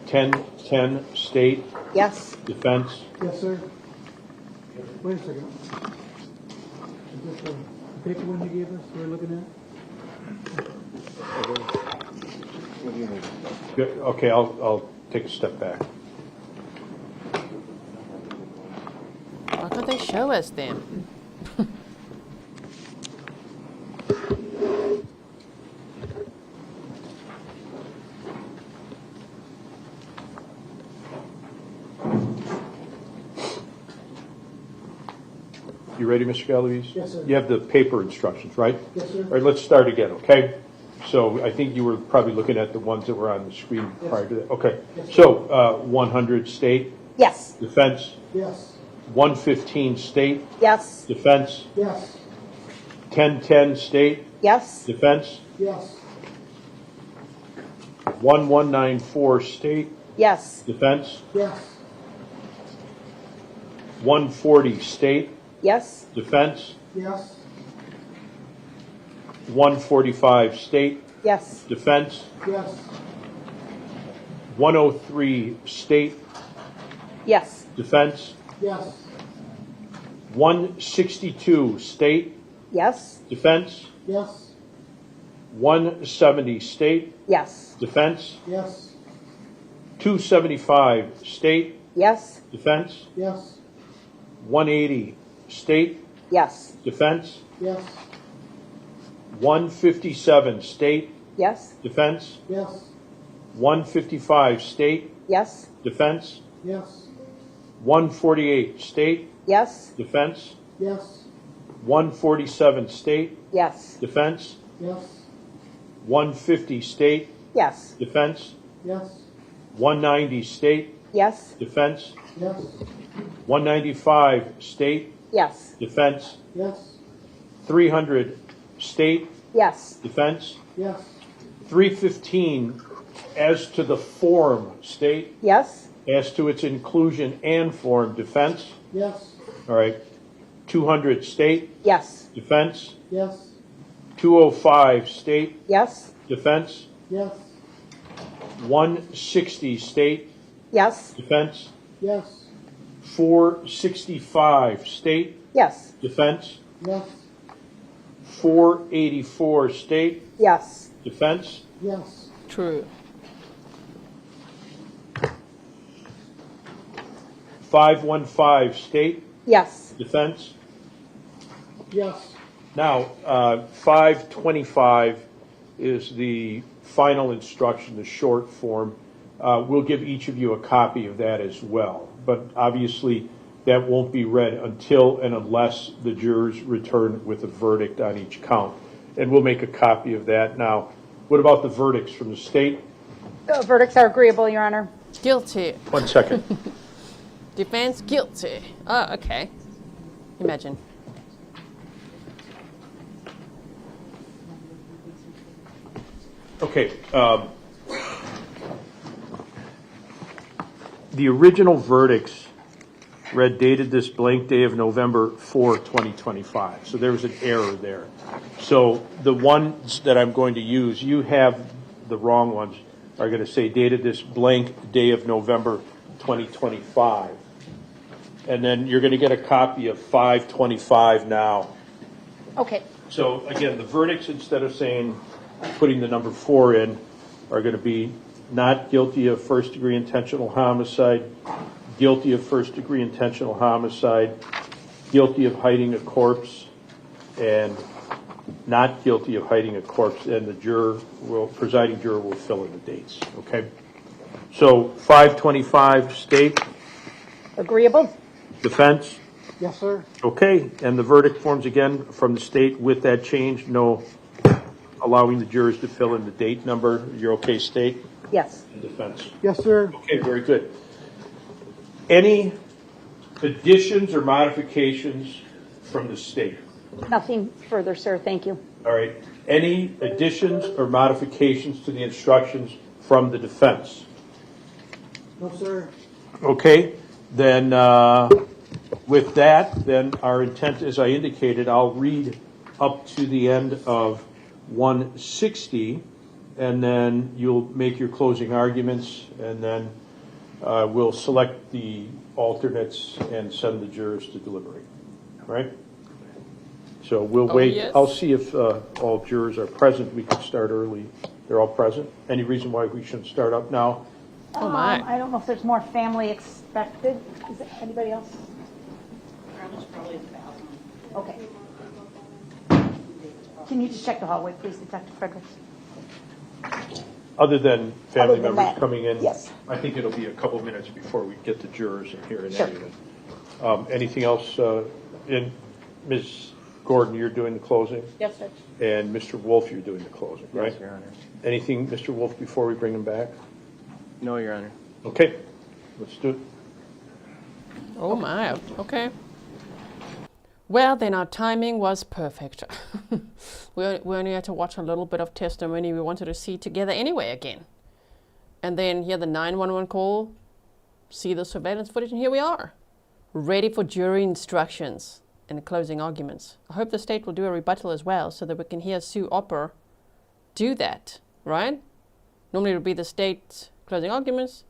1010 state? Yes. Defense? Yes, sir. Wait a second. Is this the paper one you gave us we're looking at? Good. Okay, I'll take a step back. Why can't they show us then? You ready, Mr. Galaviz? Yes, sir. You have the paper instructions, right? Yes, sir. All right, let's start again, okay? So I think you were probably looking at the ones that were on the screen prior to that. Okay. Yes, sir. So 100 state, Yes. defense. Yes. 115 state, Yes. defense. Yes. 1010 state, Yes. defense. Yes. 1194 state, Yes. Yes. defense. 140 state, Yes. defense. Yes. 145 state, Yes. defense. Yes. 103 state, Yes. defense. Yes. 162 state, Yes. defense. Yes. 170 state, Yes. defense. Yes. 275 state, Yes. defense. Yes. 180 state, Yes. defense. Yes. 157 state, Yes. defense. Yes. 155 state, Yes. defense. Yes. 148 state, Yes. defense. Yes. 147 state, Yes. defense. Yes. 150 state, Yes. defense. Yes. 190 state, Yes. defense. Yes. 195 state, Yes. defense. Yes. 300 state, Yes. defense. Yes. 315 as to the form state, Yes. as to its inclusion and form, defense. Yes. All right. 200 state, Yes. defense. Yes. 205 state, Yes. defense. Yes. 160 state, Yes. defense. Yes. 465 state, Yes. defense. Yes. 484 state, Yes. defense. Yes. True. 515 state, Yes. defense. Yes. Now, 525 is the final instruction, the short form. We'll give each of you a copy of that as well. But obviously, that won't be read until and unless the jurors return with a verdict on each count. And we'll make a copy of that. Now, what about the verdicts from the state? Verdicts are agreeable, Your Honor. Guilty. 1 second. Defense guilty. Oh, okay. Imagine. Okay. The original verdicts read dated this blank day of November 4, 2025. So there was an error there. So the ones that I'm going to use, you have the wrong ones, are going to say dated this blank day of November 2025. And then you're going to get a copy of 525 now. Okay. So again, the verdicts, instead of saying, putting the number 4 in, are going to be not guilty of first-degree intentional homicide, guilty of first-degree intentional homicide, guilty of hiding a corpse, and not guilty of hiding a corpse. And the presiding juror will fill in the dates. Okay. So 525 state. Agreeable. Defense. Yes, sir. Okay. And the verdict forms again from the state with that change. No allowing the jurors to fill in the date number. You're okay, state? Yes. And defense. Yes, sir. Okay, very good. Any additions or modifications from the state? Nothing further, sir. Thank you. All right. Any additions or modifications to the instructions from the defense? No, sir. Okay. Then with that, then our intent, as I indicated, I'll read up to the end of 160, and then you'll make your closing arguments, and then we'll select the alternates and send the jurors to deliberate. All right? So we'll wait. Yes. I'll see if all jurors are present. We can start early. They're all present. Any reason why we shouldn't start up now? Oh, my. I don't know if there's more family expected. Is there anybody else? Okay. Can you just check the hallway, please, Detective Fredericks? Other than family Other than members that, coming in? yes. I think it'll be a couple minutes before we get the jurors in here in Sure. any event. Anything else in? Ms. Gordon, you're doing the closing? Yes, Judge. And Mr. Wolff, you're doing the closing, right? Yes, Your Honor. Anything, Mr. Wolff, before we bring him back? No, Your Honor. Okay, let's do it. Oh my, okay. Well, then our timing was perfect. we only had to watch a little bit of testimony we wanted to see together anyway again. And then hear the 911 call, see the surveillance footage, and here we are, ready for jury instructions and closing arguments. I hope the state will do a rebuttal as well so that we can hear Sue Opper do that, right? Normally it would be the state's closing arguments,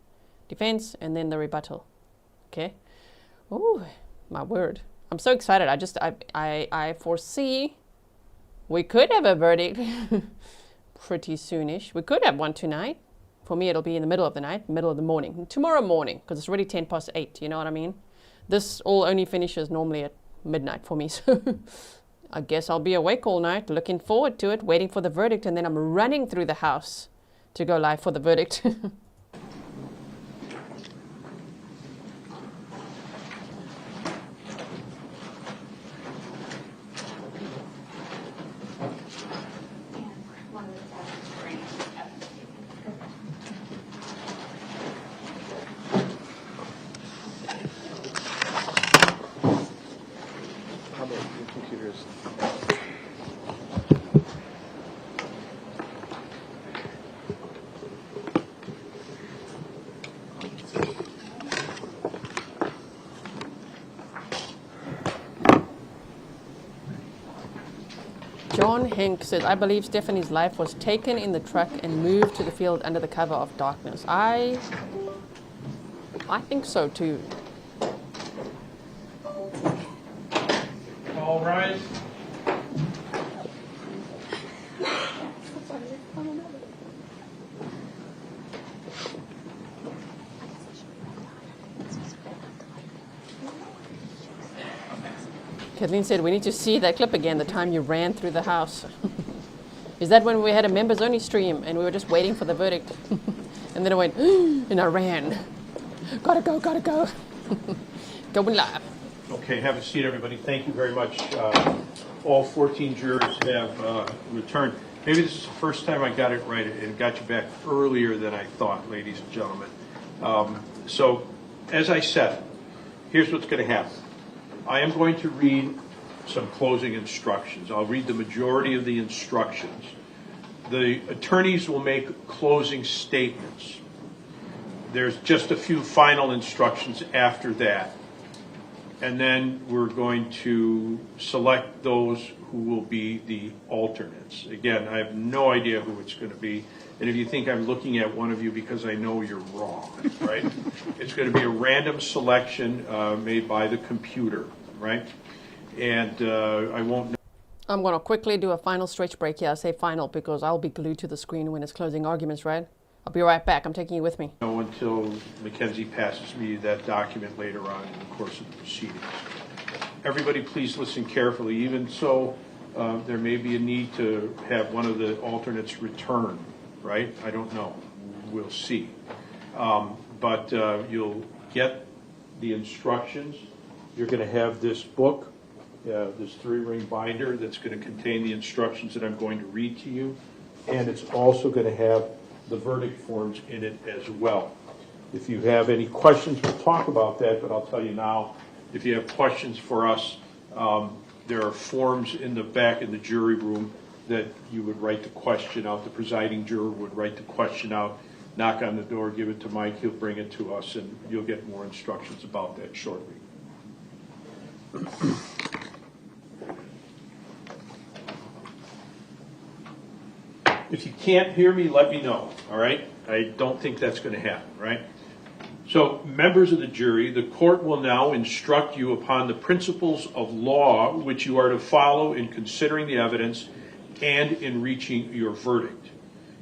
defense, and then the rebuttal. Okay? Oh, my word. I'm so excited. I foresee we could have a verdict pretty soonish. We could have one tonight. For me, it'll be in the middle of the night, middle of the morning. Tomorrow morning, because it's already 8:10, you know what I mean? This all only finishes normally at midnight for me, so I guess I'll be awake all night, looking forward to it, waiting for the verdict, and then I'm running through the house to go live for the verdict. How about your computers? John Henk says, I believe Stephanie's life was taken in the truck and moved to the field under the cover of darkness. I think so too. All rise. Kathleen said, we need to see that clip again, the time you ran through the house. Is that when we had a members-only stream and we were just waiting for the verdict? And then I went, and I ran. Gotta go. Going live. Okay, have a seat, everybody. Thank you very much. All 14 jurors have returned. Maybe this is the first time I got it right and got you back earlier than I thought, ladies and gentlemen. So, as I said, here's what's going to happen. I am going to read some closing instructions. I'll read the majority of the instructions. The attorneys will make closing statements. There's just a few final instructions after that. And then we're going to select those who will be the alternates. Again, I have no idea who it's going to be. And if you think I'm looking at one of you because I know you're wrong, right? It's going to be a random selection made by the computer, right? And I won't know. I'm going to quickly do a final stretch break here. I say final because I'll be glued to the screen when it's closing arguments, right? I'll be right back. I'm taking you with me. Until Mackenzie passes me that document later on in the course of the proceedings. Everybody please listen carefully. Even so, there may be a need to have one of the alternates return, right? I don't know. We'll see. But you'll get the instructions. You're going to have this book, this 3-ring binder that's going to contain the instructions that I'm going to read to you. And it's also going to have the verdict forms in it as well. If you have any questions, we'll talk about that, but I'll tell you now, if you have questions for us, there are forms in the back in the jury room that you would write the question out. The presiding juror would write the question out, knock on the door, give it to Mike, he'll bring it to us, and you'll get more instructions about that shortly. If you can't hear me, let me know, all right? I don't think that's going to happen, right? So, members of the jury, the court will now instruct you upon the principles of law which you are to follow in considering the evidence and in reaching your verdict.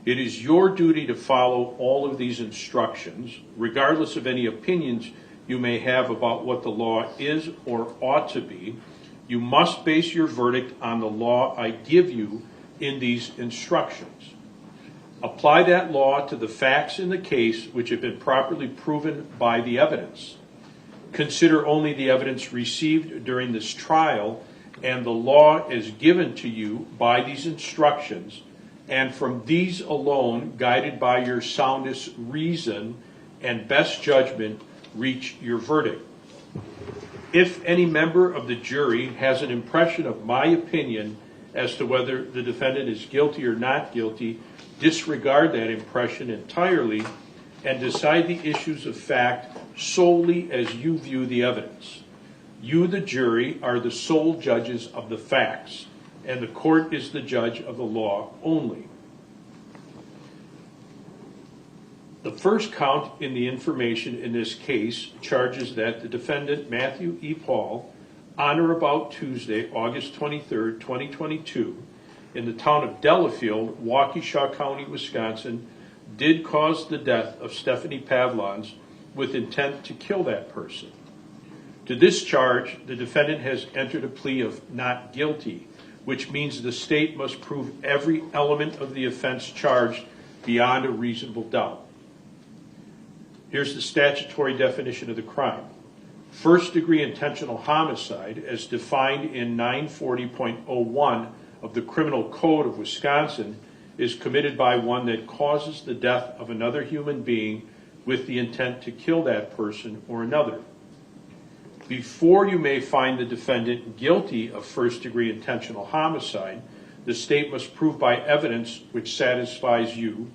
It is your duty to follow all of these instructions, regardless of any opinions you may have about what the law is or ought to be. You must base your verdict on the law I give you in these instructions. Apply that law to the facts in the case which have been properly proven by the evidence. Consider only the evidence received during this trial and the law is given to you by these instructions, and from these alone, guided by your soundest reason and best judgment, reach your verdict. If any member of the jury has an impression of my opinion as to whether the defendant is guilty or not guilty, disregard that impression entirely and decide the issues of fact solely as you view the evidence. You, the jury, are the sole judges of the facts, and the court is the judge of the law only. The first count in the information in this case charges that the defendant, Matthew E. Pahl, on or about Tuesday, August 23, 2022, in the town of Delafield, Waukesha County, Wisconsin, did cause the death of Stephanie Pavlons with intent to kill that person. To this charge, the defendant has entered a plea of not guilty, which means the state must prove every element of the offense charged beyond a reasonable doubt. Here's the statutory definition of the crime. First-degree intentional homicide, as defined in 940.01 of the Criminal Code of Wisconsin, is committed by one that causes the death of another human being with the intent to kill that person or another. Before you may find the defendant guilty of first-degree intentional homicide, the state must prove by evidence which satisfies you,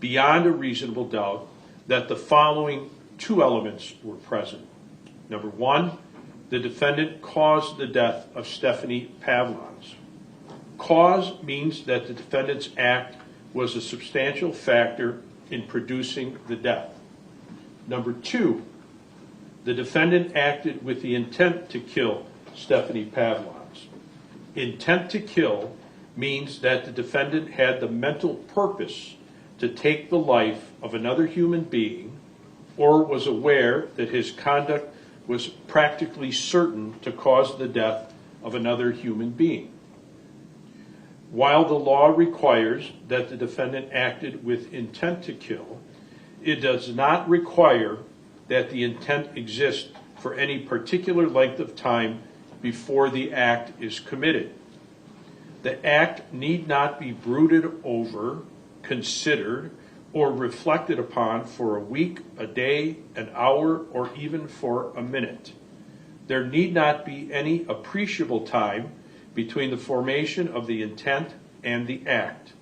beyond a reasonable doubt, that the following two elements were present. Number one, the defendant caused the death of Stephanie Pavlons. Cause means that the defendant's act was a substantial factor in producing the death. Number two, the defendant acted with the intent to kill Stephanie Pavlons. Intent to kill means that the defendant had the mental purpose to take the life of another human being, or was aware that his conduct was practically certain to cause the death of another human being. While the law requires that the defendant acted with intent to kill, it does not require that the intent exists for any particular length of time before the act is committed. The act need not be brooded over, considered, or reflected upon for a week, a day, an hour, or even for a minute. There need not be any appreciable time between the formation of the intent and the act.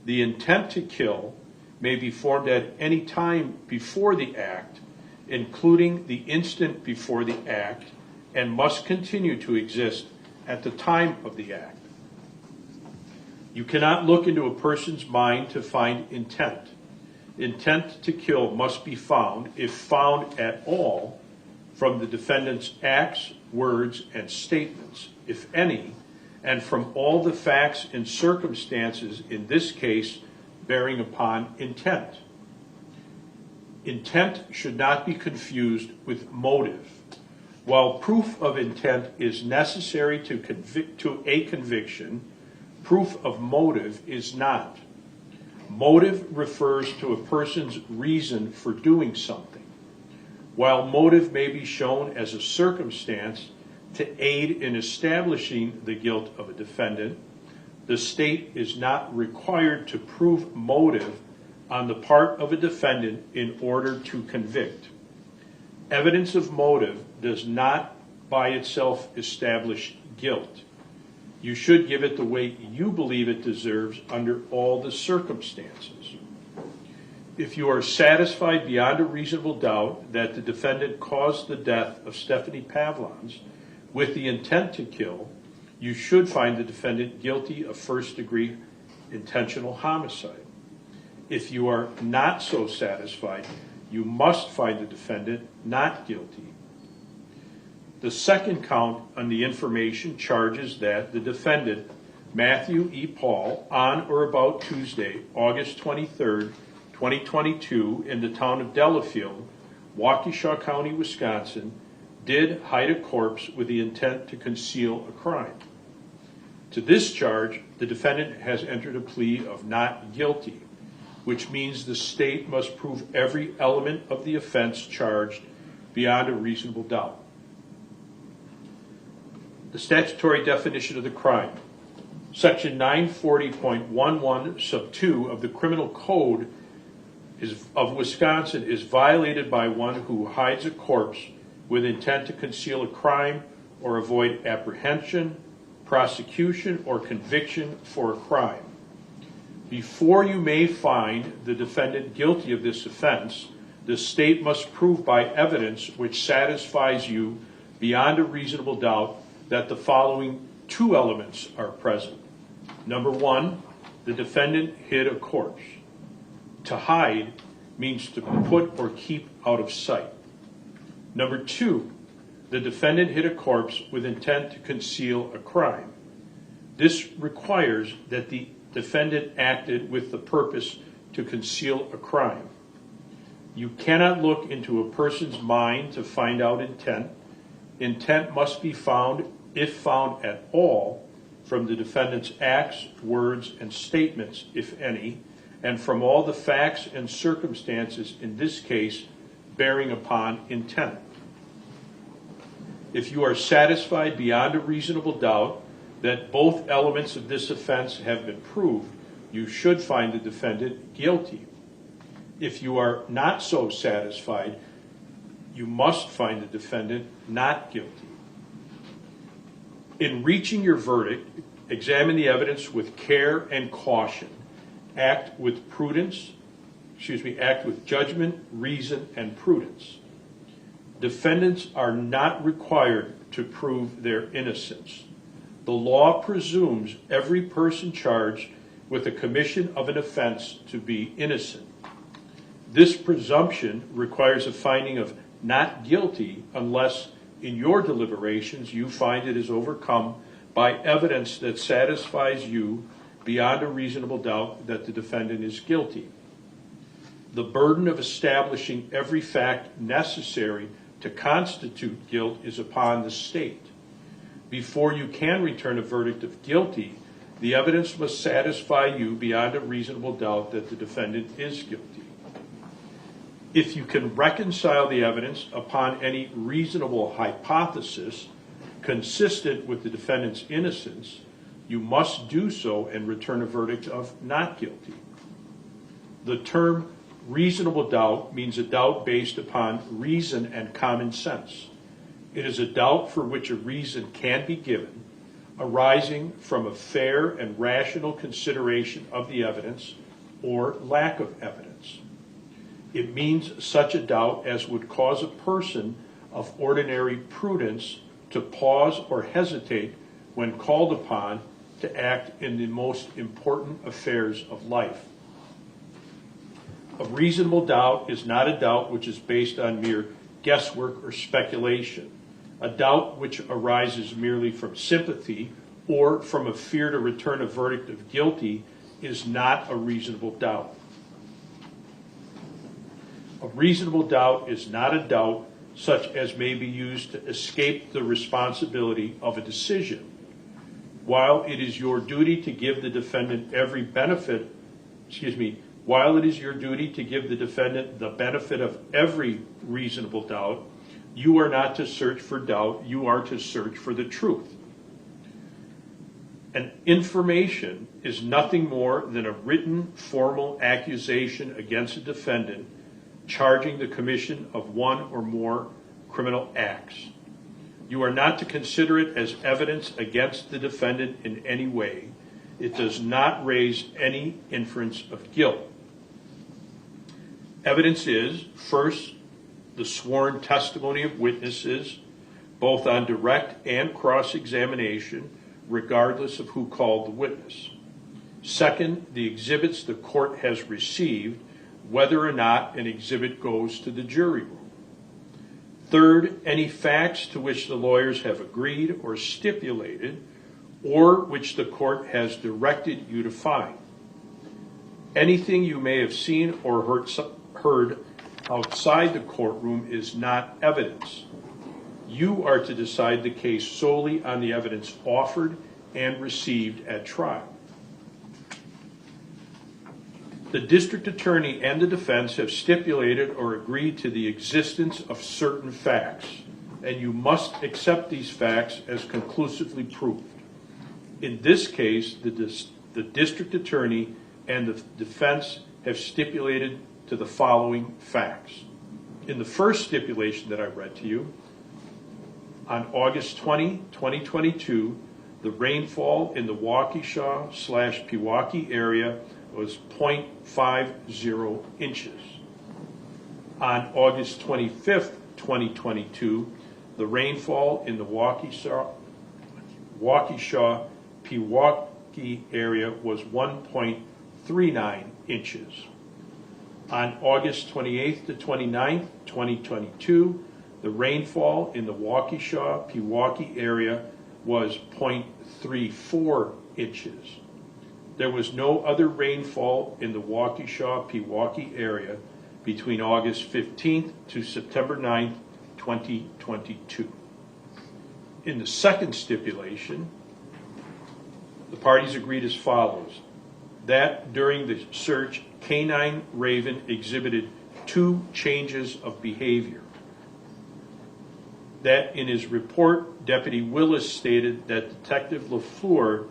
The intent to kill may be formed at any time before the act, including the instant before the act, and must continue to exist at the time of the act. You cannot look into a person's mind to find intent. Intent to kill must be found, if found at all, from the defendant's acts, words, and statements, if any, and from all the facts and circumstances, in this case, bearing upon intent. Intent should not be confused with motive. While proof of intent is necessary to a conviction, proof of motive is not. Motive refers to a person's reason for doing something. While motive may be shown as a circumstance to aid in establishing the guilt of a defendant, the state is not required to prove motive on the part of a defendant in order to convict. Evidence of motive does not by itself establish guilt. You should give it the weight you believe it deserves under all the circumstances. If you are satisfied beyond a reasonable doubt that the defendant caused the death of Stephanie Pavlons with the intent to kill, you should find the defendant guilty of first-degree intentional homicide. If you are not so satisfied, you must find the defendant not guilty. The second count on the information charges that the defendant, Matthew E. Pahl, on or about Tuesday, August 23, 2022, in the town of Delafield, Waukesha County, Wisconsin, did hide a corpse with the intent to conceal a crime. To this charge, the defendant has entered a plea of not guilty, which means the state must prove every element of the offense charged beyond a reasonable doubt. The statutory definition of the crime. Section 940.11 sub 2 of the Criminal Code of Wisconsin is violated by one who hides a corpse with intent to conceal a crime or avoid apprehension, prosecution, or conviction for a crime. Before you may find the defendant guilty of this offense, the state must prove by evidence which satisfies you beyond a reasonable doubt that the following two elements are present. Number one, the defendant hid a corpse. To hide means to put or keep out of sight. Number two, the defendant hid a corpse with intent to conceal a crime. This requires that the defendant acted with the purpose to conceal a crime. You cannot look into a person's mind to find out intent. Intent must be found, if found at all, from the defendant's acts, words, and statements, if any, and from all the facts and circumstances, in this case, bearing upon intent. If you are satisfied beyond a reasonable doubt that both elements of this offense have been proved, you should find the defendant guilty. If you are not so satisfied, you must find the defendant not guilty. In reaching your verdict, examine the evidence with care and caution. Act with judgment, reason, and prudence. Defendants are not required to prove their innocence. The law presumes every person charged with the commission of an offense to be innocent. This presumption requires a finding of not guilty unless in your deliberations you find it is overcome by evidence that satisfies you beyond a reasonable doubt that the defendant is guilty. The burden of establishing every fact necessary to constitute guilt is upon the state. Before you can return a verdict of guilty, the evidence must satisfy you beyond a reasonable doubt that the defendant is guilty. If you can reconcile the evidence upon any reasonable hypothesis consistent with the defendant's innocence, you must do so and return a verdict of not guilty. The term reasonable doubt means a doubt based upon reason and common sense. It is a doubt for which a reason can be given, arising from a fair and rational consideration of the evidence or lack of evidence. It means such a doubt as would cause a person of ordinary prudence to pause or hesitate when called upon to act in the most important affairs of life. A reasonable doubt is not a doubt which is based on mere guesswork or speculation. A doubt which arises merely from sympathy or from a fear to return a verdict of guilty is not a reasonable doubt. A reasonable doubt is not a doubt such as may be used to escape the responsibility of a decision. While it is your duty to give the defendant while it is your duty to give the defendant the benefit of every reasonable doubt, you are not to search for doubt, you are to search for the truth. An information is nothing more than a written, formal accusation against a defendant charging the commission of one or more criminal acts. You are not to consider it as evidence against the defendant in any way. It does not raise any inference of guilt. Evidence is, first, the sworn testimony of witnesses, both on direct and cross-examination, regardless of who called the witness. Second, the exhibits the court has received, whether or not an exhibit goes to the jury room. Third, any facts to which the lawyers have agreed or stipulated, or which the court has directed you to find. Anything you may have seen or heard outside the courtroom is not evidence. You are to decide the case solely on the evidence offered and received at trial. The district attorney and the defense have stipulated or agreed to the existence of certain facts, and you must accept these facts as conclusively proved. In this case, the district attorney and the defense have stipulated to the following facts. In the first stipulation that I read to you, on August 20, 2022, the rainfall in the Waukesha/Pewaukee area was 0.50 inches. On August 25th, 2022, the rainfall in the Waukesha/Pewaukee area was 1.39 inches. On August 28th to 29th, 2022, the rainfall in the Waukesha/Pewaukee area was 0.34 inches. There was no other rainfall in the Waukesha/Pewaukee area between August 15th to September 9th, 2022. In the second stipulation, the parties agreed as follows: that during the search, Canine Raven exhibited 2 changes of behavior. That in his report, Deputy Willis stated that Detective LaFleur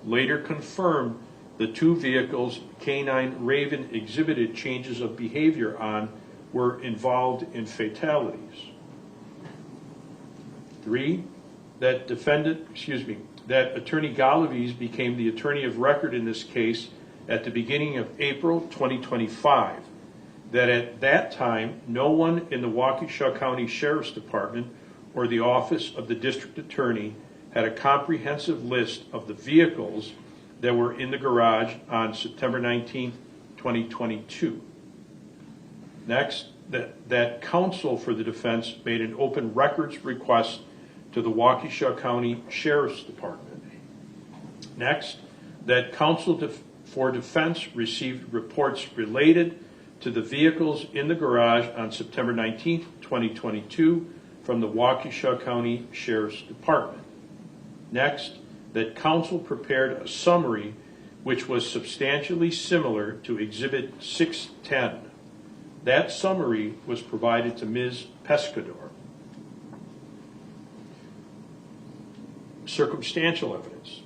later confirmed the 2 vehicles Canine Raven exhibited changes of behavior on were involved in fatalities. 3, that Attorney Galaviz became the attorney of record in this case at the beginning of April 2025. That at that time, no one in the Waukesha County Sheriff's Department or the Office of the District Attorney had a comprehensive list of the vehicles that were in the garage on September 19, 2022. Next, that counsel for the defense made an open records request to the Waukesha County Sheriff's Department. Next, that counsel for defense received reports related to the vehicles in the garage on September 19, 2022 from the Waukesha County Sheriff's Department. Next, that counsel prepared a summary which was substantially similar to Exhibit 610. That summary was provided to Ms. Pescador. Circumstantial evidence.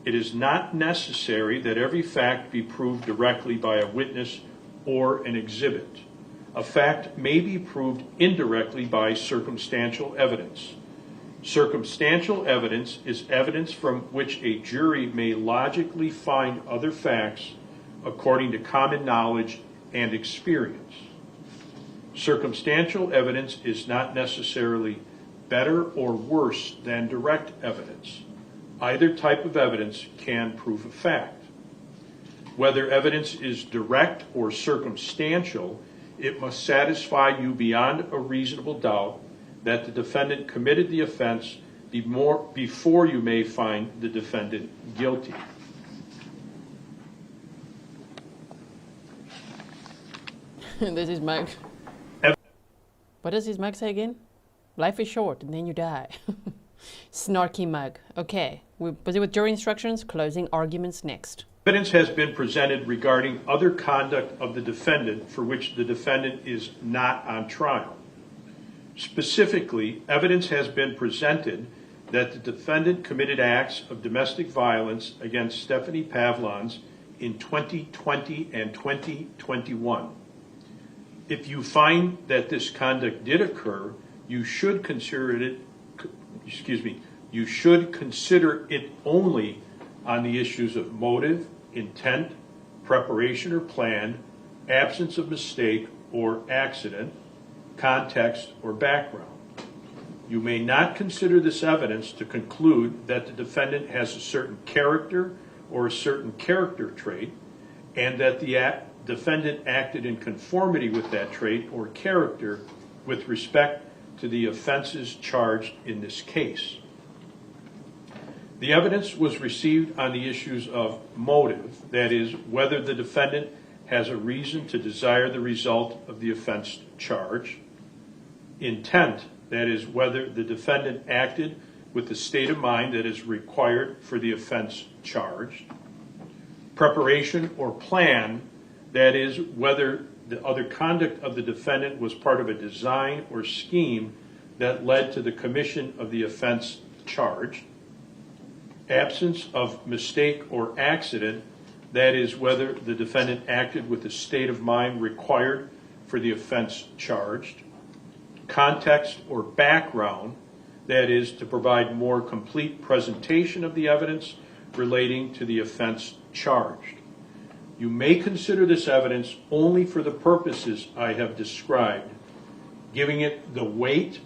It is not necessary that every fact be proved directly by a witness or an exhibit. A fact may be proved indirectly by circumstantial evidence. Circumstantial evidence is evidence from which a jury may logically find other facts according to common knowledge and experience. Circumstantial evidence is not necessarily better or worse than direct evidence. Either type of evidence can prove a fact. Whether evidence is direct or circumstantial, it must satisfy you beyond a reasonable doubt that the defendant committed the offense before you may find the defendant guilty. This is Mike. What does his mug say again? Life is short and then you die. Snarky mug. Okay, we're busy with jury instructions. Closing arguments next. Evidence has been presented regarding other conduct of the defendant for which the defendant is not on trial. Specifically, evidence has been presented that the defendant committed acts of domestic violence against Stephanie Pavlons in 2020 and 2021. If you find that this conduct did occur, you should consider it only on the issues of motive, intent, preparation or plan, absence of mistake or accident, context or background. You may not consider this evidence to conclude that the defendant has a certain character or a certain character trait, and that the defendant acted in conformity with that trait or character with respect to the offenses charged in this case. The evidence was received on the issues of motive, that is, whether the defendant has a reason to desire the result of the offense charged. Intent, that is, whether the defendant acted with the state of mind that is required for the offense charged. Preparation or plan, that is, whether the other conduct of the defendant was part of a design or scheme that led to the commission of the offense charged, absence of mistake or accident, that is, whether the defendant acted with the state of mind required for the offense charged, context or background, that is, to provide more complete presentation of the evidence relating to the offense charged. You may consider this evidence only for the purposes I have described, giving it the weight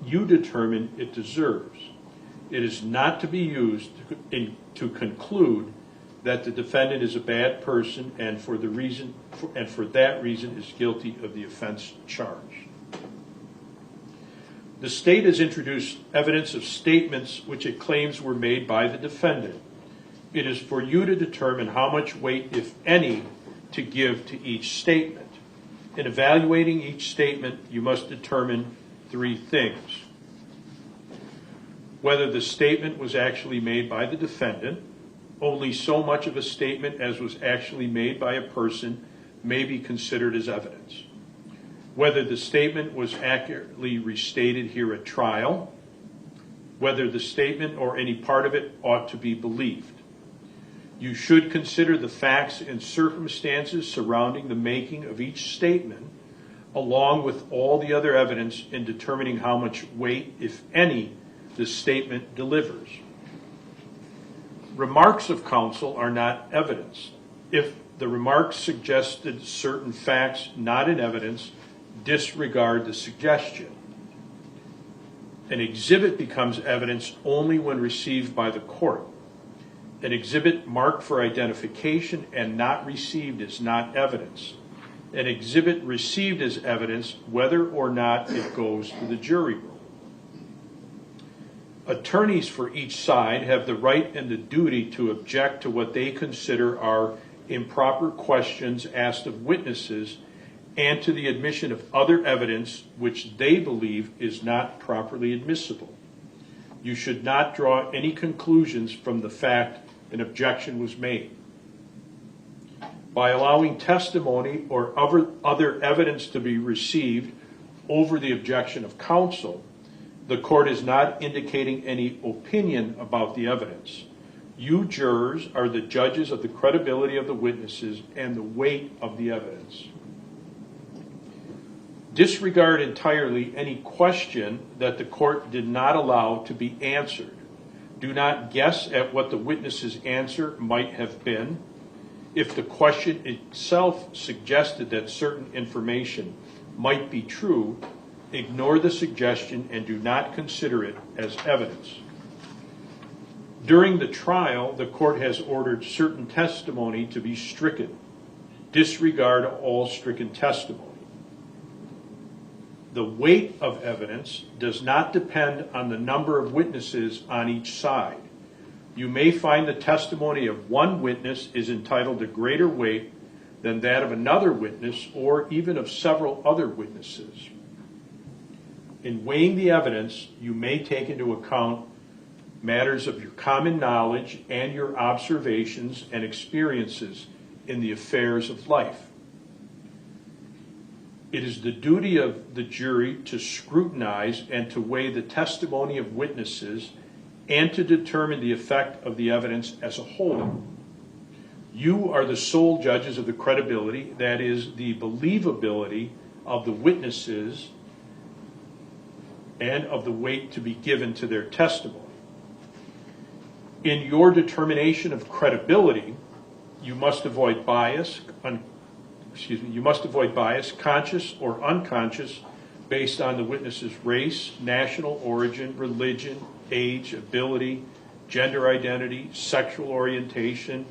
you determine it deserves. It is not to be used to conclude that the defendant is a bad person and for that reason is guilty of the offense charged. The state has introduced evidence of statements which it claims were made by the defendant. It is for you to determine how much weight, if any, to give to each statement. In evaluating each statement, you must determine three things: whether the statement was actually made by the defendant. Only so much of a statement as was actually made by a person may be considered as evidence. Whether the statement was accurately restated here at trial. Whether the statement or any part of it ought to be believed. You should consider the facts and circumstances surrounding the making of each statement, along with all the other evidence in determining how much weight, if any, the statement delivers. Remarks of counsel are not evidence. If the remarks suggested certain facts not in evidence, disregard the suggestion. An exhibit becomes evidence only when received by the court. An exhibit marked for identification and not received is not evidence. An exhibit received as evidence whether or not it goes to the jury room. Attorneys for each side have the right and the duty to object to what they consider are improper questions asked of witnesses and to the admission of other evidence which they believe is not properly admissible. You should not draw any conclusions from the fact an objection was made. By allowing testimony or other evidence to be received over the objection of counsel, the court is not indicating any opinion about the evidence. You jurors are the judges of the credibility of the witnesses and the weight of the evidence. Disregard entirely any question that the court did not allow to be answered. Do not guess at what the witness's answer might have been. If the question itself suggested that certain information might be true, ignore the suggestion and do not consider it as evidence. During the trial, the court has ordered certain testimony to be stricken. Disregard all stricken testimony. The weight of evidence does not depend on the number of witnesses on each side. You may find the testimony of one witness is entitled to greater weight than that of another witness or even of several other witnesses. In weighing the evidence, you may take into account matters of your common knowledge and your observations and experiences in the affairs of life. It is the duty of the jury to scrutinize and to weigh the testimony of witnesses and to determine the effect of the evidence as a whole. You are the sole judges of the credibility, that is, the believability of the witnesses and of the weight to be given to their testimony. In your determination of credibility, you must avoid bias, conscious or unconscious, based on the witness's race, national origin, religion, age, ability, gender identity, sexual orientation,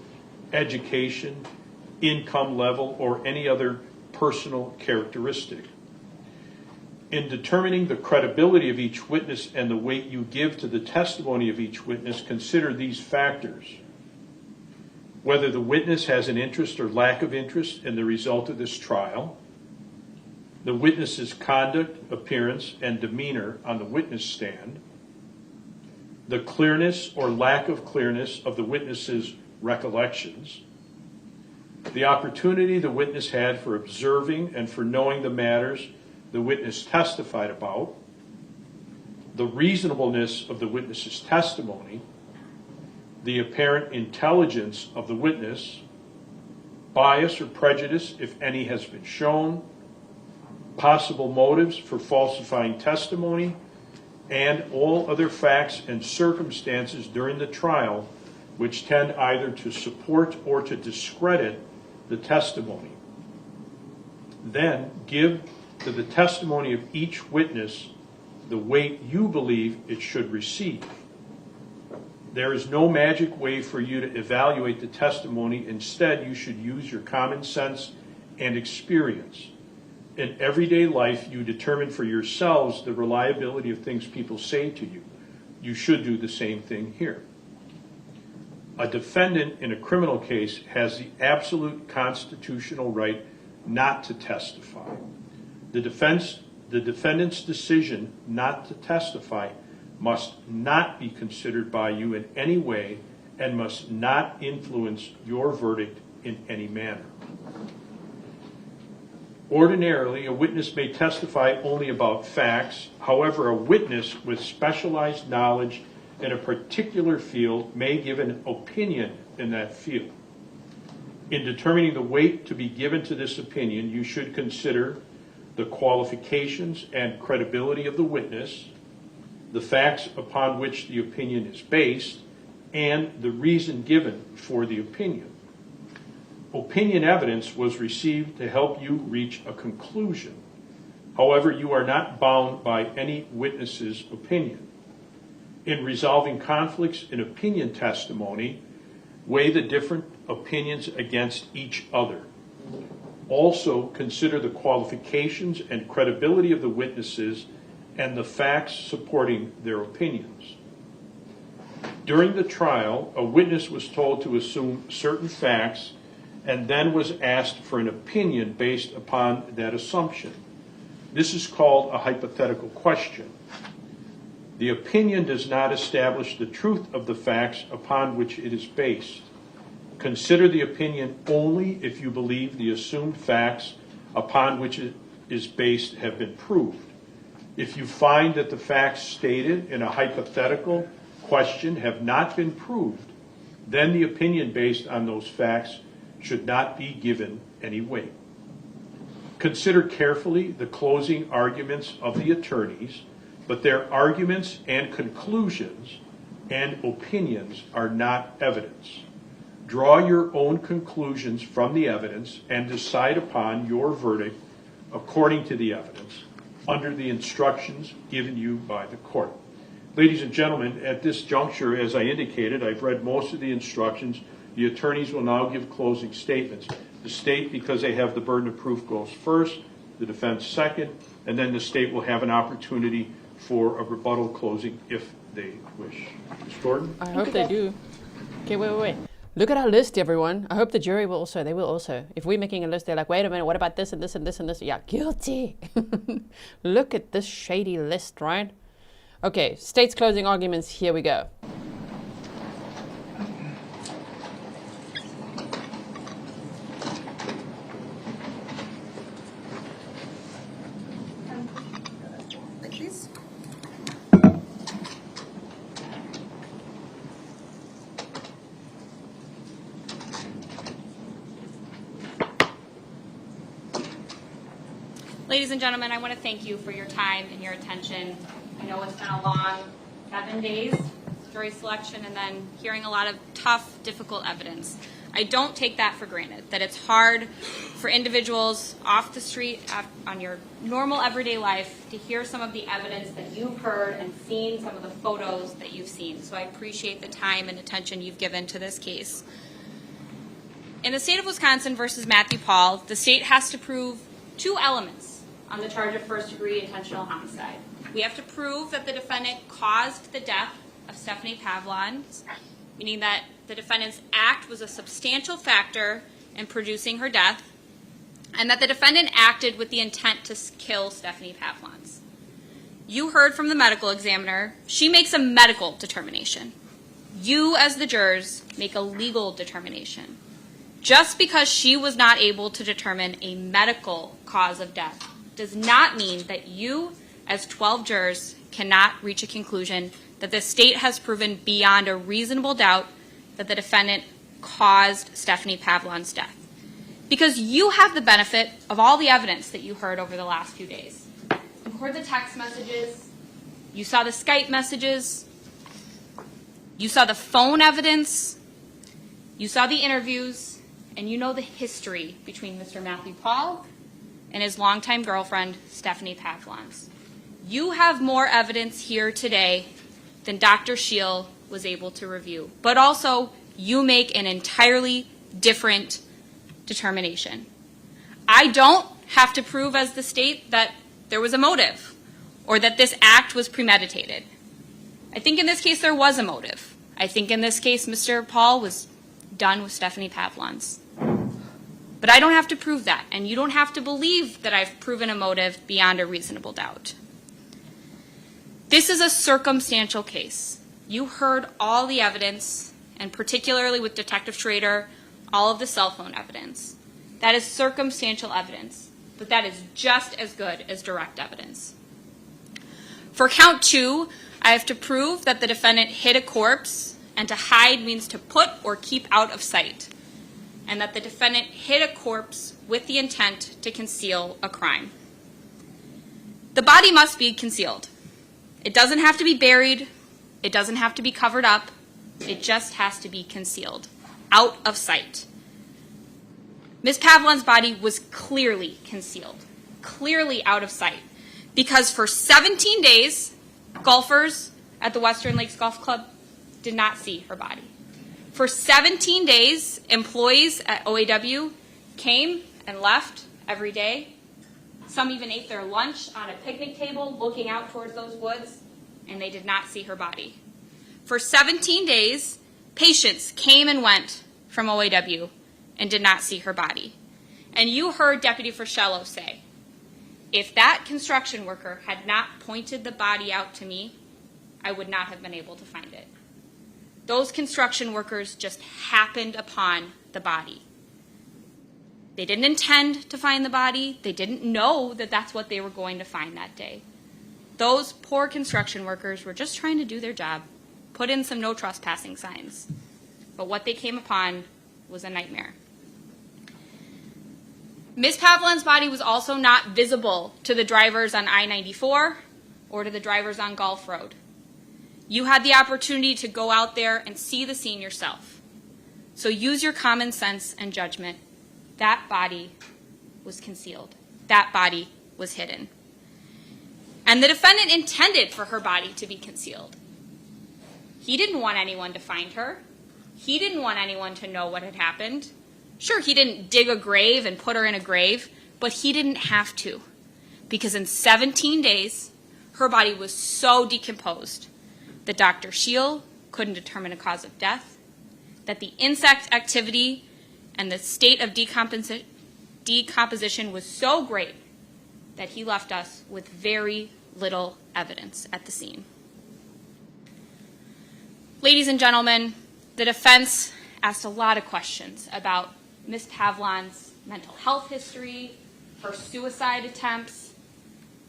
education, income level, or any other personal characteristic. In determining the credibility of each witness and the weight you give to the testimony of each witness, consider these factors: whether the witness has an interest or lack of interest in the result of this trial, the witness's conduct, appearance, and demeanor on the witness stand, the clearness or lack of clearness of the witness's recollections, the opportunity the witness had for observing and for knowing the matters the witness testified about, the reasonableness of the witness's testimony, the apparent intelligence of the witness, bias or prejudice, if any has been shown, possible motives for falsifying testimony, and all other facts and circumstances during the trial which tend either to support or to discredit the testimony. Then give to the testimony of each witness the weight you believe it should receive. There is no magic way for you to evaluate the testimony. Instead, you should use your common sense and experience. In everyday life, you determine for yourselves the reliability of things people say to you. You should do the same thing here. A defendant in a criminal case has the absolute constitutional right not to testify. The defendant's decision not to testify must not be considered by you in any way and must not influence your verdict in any manner. Ordinarily, a witness may testify only about facts. However, a witness with specialized knowledge in a particular field may give an opinion in that field. In determining the weight to be given to this opinion, you should consider the qualifications and credibility of the witness, the facts upon which the opinion is based, and the reason given for the opinion. Opinion evidence was received to help you reach a conclusion. However, you are not bound by any witness's opinion. In resolving conflicts in opinion testimony, weigh the different opinions against each other. Also, consider the qualifications and credibility of the witnesses and the facts supporting their opinions. During the trial, a witness was told to assume certain facts and then was asked for an opinion based upon that assumption. This is called a hypothetical question. The opinion does not establish the truth of the facts upon which it is based. Consider the opinion only if you believe the assumed facts upon which it is based have been proved. If you find that the facts stated in a hypothetical question have not been proved, then the opinion based on those facts should not be given any weight. Consider carefully the closing arguments of the attorneys, but their arguments and conclusions and opinions are not evidence. Draw your own conclusions from the evidence and decide upon your verdict according to the evidence, under the instructions given you by the court. Ladies and gentlemen, at this juncture, as I indicated, I've read most of the instructions. The attorneys will now give closing statements. The state, because they have the burden of proof, goes first, the defense second, and then the state will have an opportunity for a rebuttal closing if they wish. Ms. Gordon? I hope they do. Okay, wait. Look at our list, everyone. I hope the jury will also, they will also. If we're making a list, they're like, wait a minute, what about this and this and this and this? Yeah, guilty. Look at this shady list, right? Okay, state's closing arguments, here we go. Please. Ladies and gentlemen, I want to thank you for your time and your attention. I know it's been a long 7 days, jury selection, and then hearing a lot of tough, difficult evidence. I don't take that for granted, that it's hard for individuals off the street on your normal everyday life to hear some of the evidence that you've heard and seen, some of the photos that you've seen. So I appreciate the time and attention you've given to this case. In the state of Wisconsin versus Matthew Pahl, the state has to prove 2 elements on the charge of first-degree intentional homicide. We have to prove that the defendant caused the death of Stephanie Pavlons, meaning that the defendant's act was a substantial factor in producing her death, and that the defendant acted with the intent to kill Stephanie Pavlons. You heard from the medical examiner. She makes a medical determination. You, as the jurors, make a legal determination. Just because she was not able to determine a medical cause of death does not mean that you, as 12 jurors, cannot reach a conclusion that the state has proven beyond a reasonable doubt that the defendant caused Stephanie Pavlons' death. Because you have the benefit of all the evidence that you heard over the last few days. You heard the text messages, you saw the Skype messages, you saw the phone evidence, you saw the interviews, and you know the history between Mr. Matthew Pahl and his longtime girlfriend, Stephanie Pavlons. You have more evidence here today than Dr. Scheel was able to review. But also, you make an entirely different determination. I don't have to prove as the state that there was a motive or that this act was premeditated. I think in this case there was a motive. I think in this case Mr. Pahl was done with Stephanie Pavlons. But I don't have to prove that, and you don't have to believe that I've proven a motive beyond a reasonable doubt. This is a circumstantial case. You heard all the evidence, and particularly with Detective Schrader, all of the cell phone evidence. That is circumstantial evidence, but that is just as good as direct evidence. For count 2, I have to prove that the defendant hid a corpse, and to hide means to put or keep out of sight, and that the defendant hid a corpse with the intent to conceal a crime. The body must be concealed. It doesn't have to be buried. It doesn't have to be covered up. It just has to be concealed, out of sight. Ms. Pavlons' body was clearly concealed, clearly out of sight, because for 17 days, golfers at the Western Lakes Golf Club did not see her body. For 17 days, employees at OAW came and left every day. Some even ate their lunch on a picnic table looking out towards those woods, and they did not see her body. For 17 days, patients came and went from OAW and did not see her body. And you heard Deputy Frischello say, if that construction worker had not pointed the body out to me, I would not have been able to find it. Those construction workers just happened upon the body. They didn't intend to find the body. They didn't know that that's what they were going to find that day. Those poor construction workers were just trying to do their job, put in some no trespassing signs. But what they came upon was a nightmare. Ms. Pavlons' body was also not visible to the drivers on I-94 or to the drivers on Gulf Road. You had the opportunity to go out there and see the scene yourself. So use your common sense and judgment. That body was concealed. That body was hidden. And the defendant intended for her body to be concealed. He didn't want anyone to find her. He didn't want anyone to know what had happened. Sure, he didn't dig a grave and put her in a grave, but he didn't have to. Because in 17 days, her body was so decomposed that Dr. Scheel couldn't determine a cause of death, that the insect activity and the state of decomposition was so great that he left us with very little evidence at the scene. Ladies and gentlemen, the defense asked a lot of questions about Ms. Pavlons' mental health history, her suicide attempts.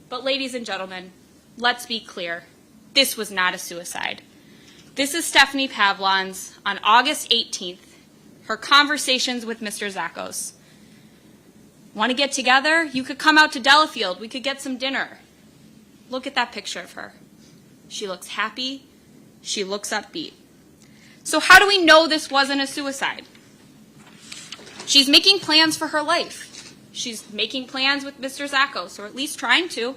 But ladies and gentlemen, let's be clear. This was not a suicide. This is Stephanie Pavlons on August 18th, her conversations with Mr. Zakos. Want to get together? You could come out to Delafield. We could get some dinner. Look at that picture of her. She looks happy. She looks upbeat. So how do we know this wasn't a suicide? She's making plans for her life. She's making plans with Mr. Zakos, or at least trying to.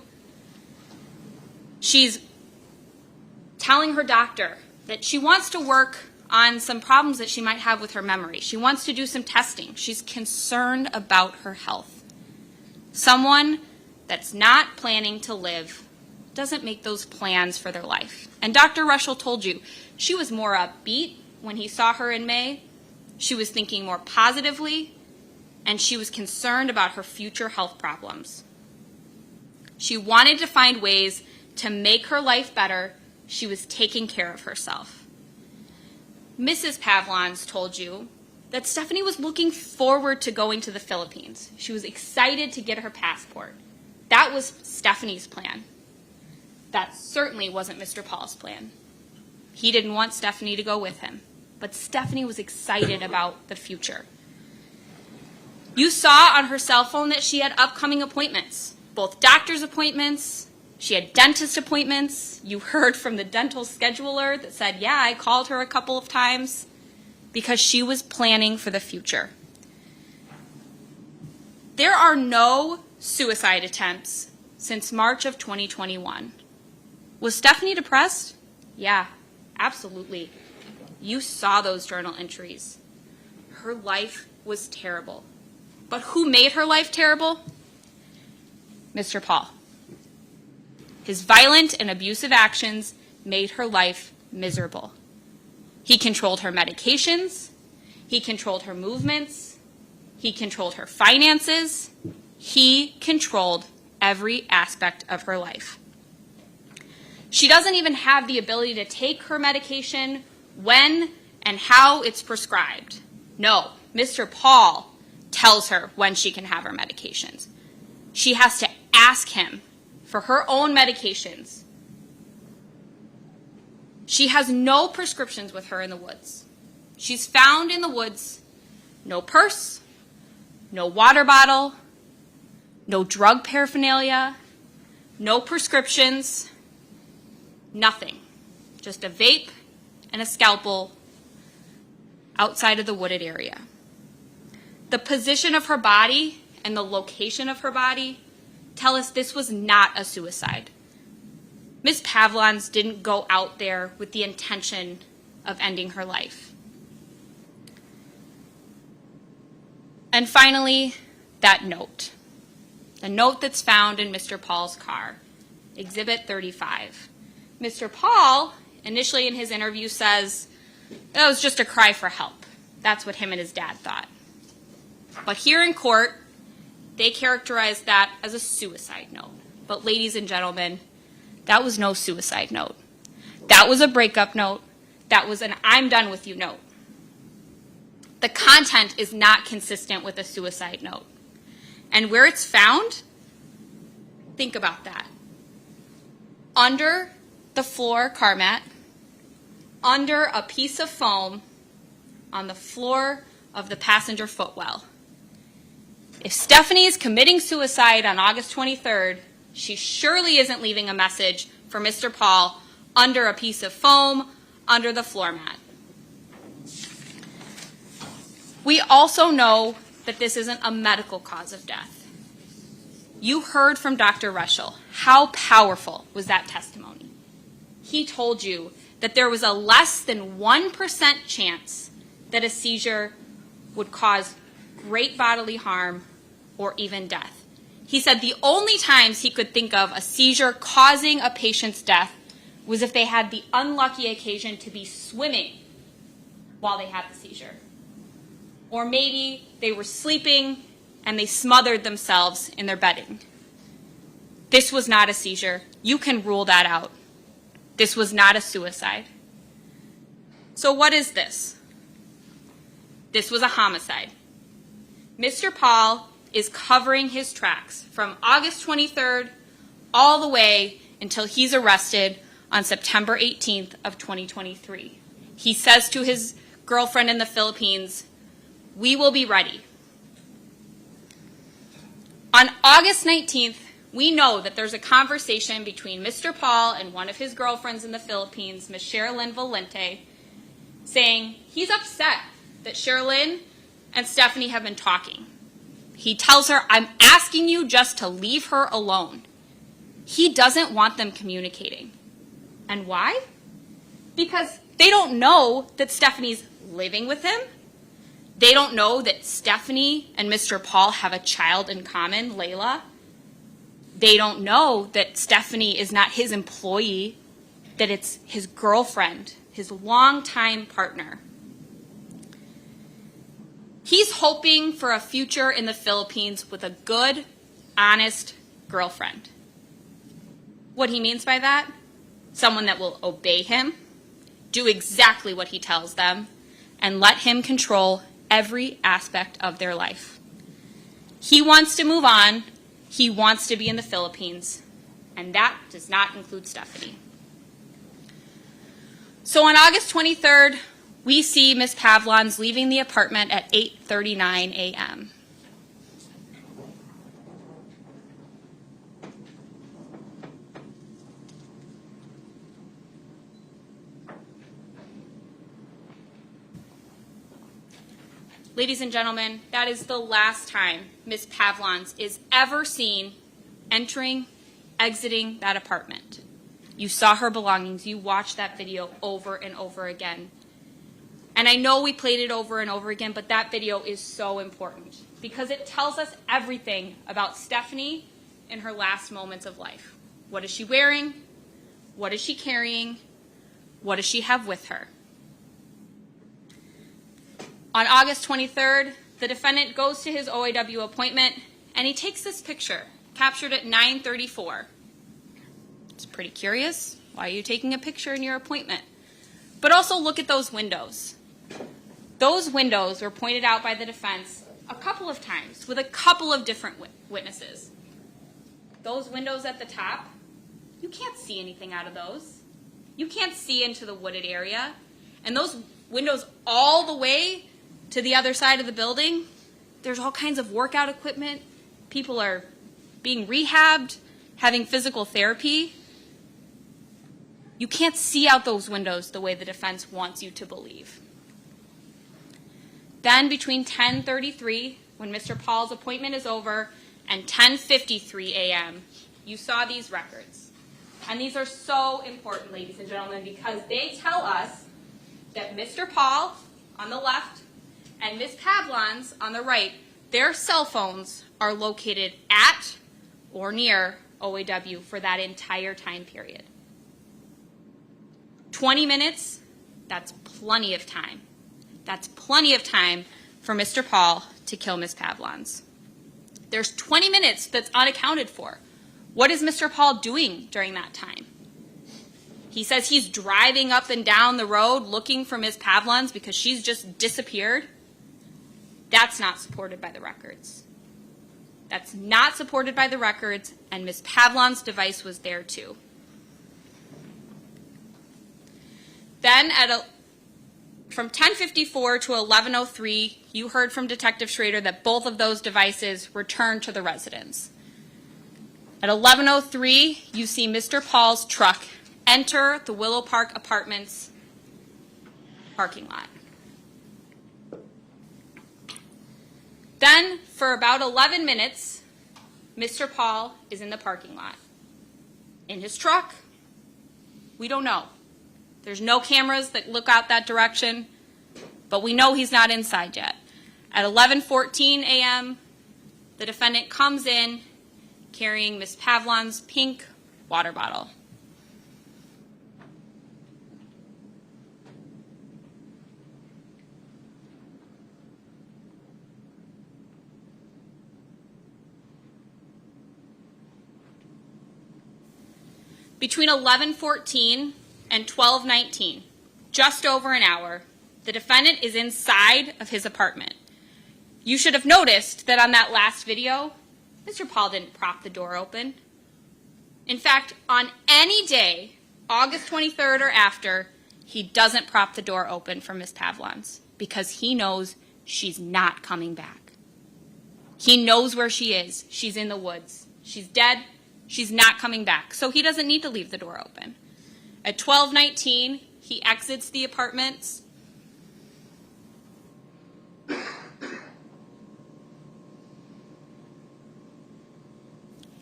She's telling her doctor that she wants to work on some problems that she might have with her memory. She wants to do some testing. She's concerned about her health. Someone that's not planning to live doesn't make those plans for their life. And Dr. Rushell told you she was more upbeat when he saw her in May. She was thinking more positively, and she was concerned about her future health problems. She wanted to find ways to make her life better. She was taking care of herself. Mrs. Pavlons told you that Stephanie was looking forward to going to the Philippines. She was excited to get her passport. That was Stephanie's plan. That certainly wasn't Mr. Pahl's plan. He didn't want Stephanie to go with him, but Stephanie was excited about the future. You saw on her cell phone that she had upcoming appointments, both doctor's appointments, she had dentist appointments. You heard from the dental scheduler that said, yeah, I called her a couple of times because she was planning for the future. There are no suicide attempts since March of 2021. Was Stephanie depressed? Yeah, absolutely. You saw those journal entries. Her life was terrible. But who made her life terrible? Mr. Pahl. His violent and abusive actions made her life miserable. He controlled her medications. He controlled her movements. He controlled her finances. He controlled every aspect of her life. She doesn't even have the ability to take her medication when and how it's prescribed. No, Mr. Pahl tells her when she can have her medications. She has to ask him for her own medications. She has no prescriptions with her in the woods. She's found in the woods, no purse, no water bottle, no drug paraphernalia, no prescriptions, nothing. Just a vape and a scalpel outside of the wooded area. The position of her body and the location of her body tell us this was not a suicide. Ms. Pavlons didn't go out there with the intention of ending her life. And finally, that note. The note that's found in Mr. Pahl's car, Exhibit 35. Mr. Pahl, initially in his interview, says, it was just a cry for help. That's what him and his dad thought. But here in court, they characterized that as a suicide note. But ladies and gentlemen, that was no suicide note. That was a breakup note. That was an I'm done with you note. The content is not consistent with a suicide note. And where it's found, think about that. Under the floor car mat, under a piece of foam, on the floor of the passenger footwell. If Stephanie is committing suicide on August 23rd, she surely isn't leaving a message for Mr. Pahl under a piece of foam under the floor mat. We also know that this isn't a medical cause of death. You heard from Dr. Reschel. How powerful was that testimony? He told you that there was a less than 1% chance that a seizure would cause great bodily harm or even death. He said the only times he could think of a seizure causing a patient's death was if they had the unlucky occasion to be swimming while they had the seizure. Or maybe they were sleeping and they smothered themselves in their bedding. This was not a seizure. You can rule that out. This was not a suicide. So what is this? This was a homicide. Mr. Pahl is covering his tracks from August 23rd all the way until he's arrested on September 18th of 2023. He says to his girlfriend in the Philippines, "We will be ready." On August 19th, we know that there's a conversation between Mr. Pahl and one of his girlfriends in the Philippines, Ms. Sherilyn Valente, saying he's upset that Sherilyn and Stephanie have been talking. He tells her, "I'm asking you just to leave her alone." He doesn't want them communicating. And why? Because they don't know that Stephanie's living with him. They don't know that Stephanie and Mr. Pahl have a child in common, Layla. They don't know that Stephanie is not his employee, that it's his girlfriend, his longtime partner. He's hoping for a future in the Philippines with a good, honest girlfriend. What he means by that? Someone that will obey him, do exactly what he tells them, and let him control every aspect of their life. He wants to move on. He wants to be in the Philippines. and that does not include Stephanie. So on August 23rd, we see Ms. Pavlons leaving the apartment at 8:39 a.m. Ladies and gentlemen, that is the last time Ms. Pavlons is ever seen entering, exiting that apartment. You saw her belongings. You watched that video over and over again. And I know we played it over and over again, but that video is so important because it tells us everything about Stephanie in her last moments of life. What is she wearing? What is she carrying? What does she have with her? On August 23rd, the defendant goes to his OAW appointment, and he takes this picture, captured at 9:34. It's pretty curious. Why are you taking a picture in your appointment? But also look at those windows. Those windows were pointed out by the defense a couple of times with a couple of different witnesses. Those windows at the top, you can't see anything out of those. You can't see into the wooded area. And those windows all the way to the other side of the building, there's all kinds of workout equipment. People are being rehabbed, having physical therapy. You can't see out those windows the way the defense wants you to believe. Then between 10:33, when Mr. Pahl's appointment is over, and 10:53 a.m., you saw these records. And these are so important, ladies and gentlemen, because they tell us that Mr. Pahl on the left and Ms. Pavlons on the right, their cell phones are located at or near OAW for that entire time period. 20 minutes, that's plenty of time. That's plenty of time for Mr. Pahl to kill Ms. Pavlons. There's 20 minutes that's unaccounted for. What is Mr. Pahl doing during that time? He says he's driving up and down the road looking for Ms. Pavlons because she's just disappeared. That's not supported by the records. That's not supported by the records, and Ms. Pavlons' device was there too. Then from 10:54 to 11:03, you heard from Detective Schrader that both of those devices returned to the residence. At 11:03, you see Mr. Pahl's truck enter the Willow Park Apartments parking lot. Then, for about 11 minutes, Mr. Pahl is in the parking lot. In his truck? We don't know. There's no cameras that look out that direction, but we know he's not inside yet. At 11:14 a.m., the defendant comes in carrying Ms. Pavlons' pink water bottle. Between 11:14 and 12:19, just over an hour, the defendant is inside of his apartment. You should have noticed that on that last video, Mr. Pahl didn't prop the door open. In fact, on any day, August 23rd or after, he doesn't prop the door open for Ms. Pavlons because he knows she's not coming back. He knows where she is. She's in the woods. She's dead. She's not coming back, so he doesn't need to leave the door open. At 12:19, he exits the apartments.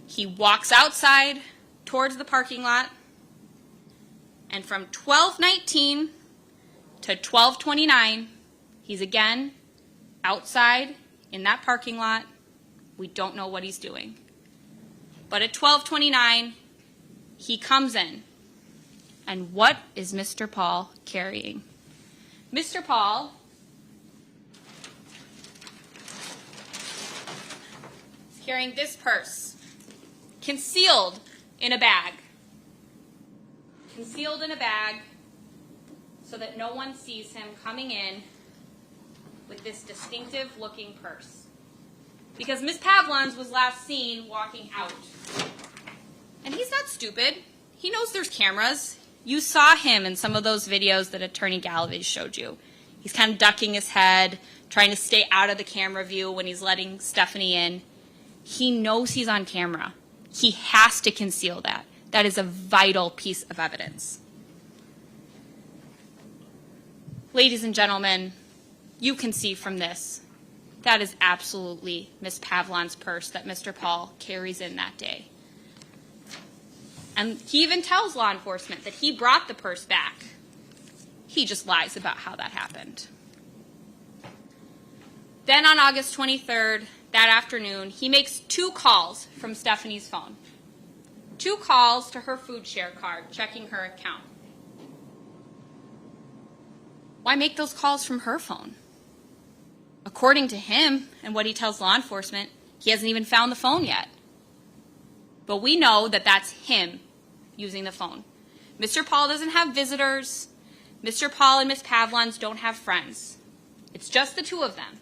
He walks outside towards the parking lot, and from 12:19 to 12:29, he's again outside in that parking lot. We don't know what he's doing. But at 12:29, he comes in. And what is Mr. Pahl carrying? Mr. Pahl is carrying this purse, concealed in a bag. Concealed in a bag so that no one sees him coming in with this distinctive looking purse. Because Ms. Pavlons was last seen walking out And he's not stupid. He knows there's cameras. You saw him in some of those videos that Attorney Galaviz showed you. He's kind of ducking his head, trying to stay out of the camera view when he's letting Stephanie in. He knows he's on camera. He has to conceal that. That is a vital piece of evidence. Ladies and gentlemen, you can see from this, that is absolutely Ms. Pavlons' purse that Mr. Pahl carries in that day. And he even tells law enforcement that he brought the purse back. He just lies about how that happened. Then on August 23rd, that afternoon, he makes 2 calls from Stephanie's phone. 2 calls to her food share card, checking her account. Why make those calls from her phone? According to him and what he tells law enforcement, he hasn't even found the phone yet. But we know that that's him using the phone. Mr. Pahl doesn't have visitors. Mr. Pahl and Ms. Pavlons don't have friends. It's just the 2 of them.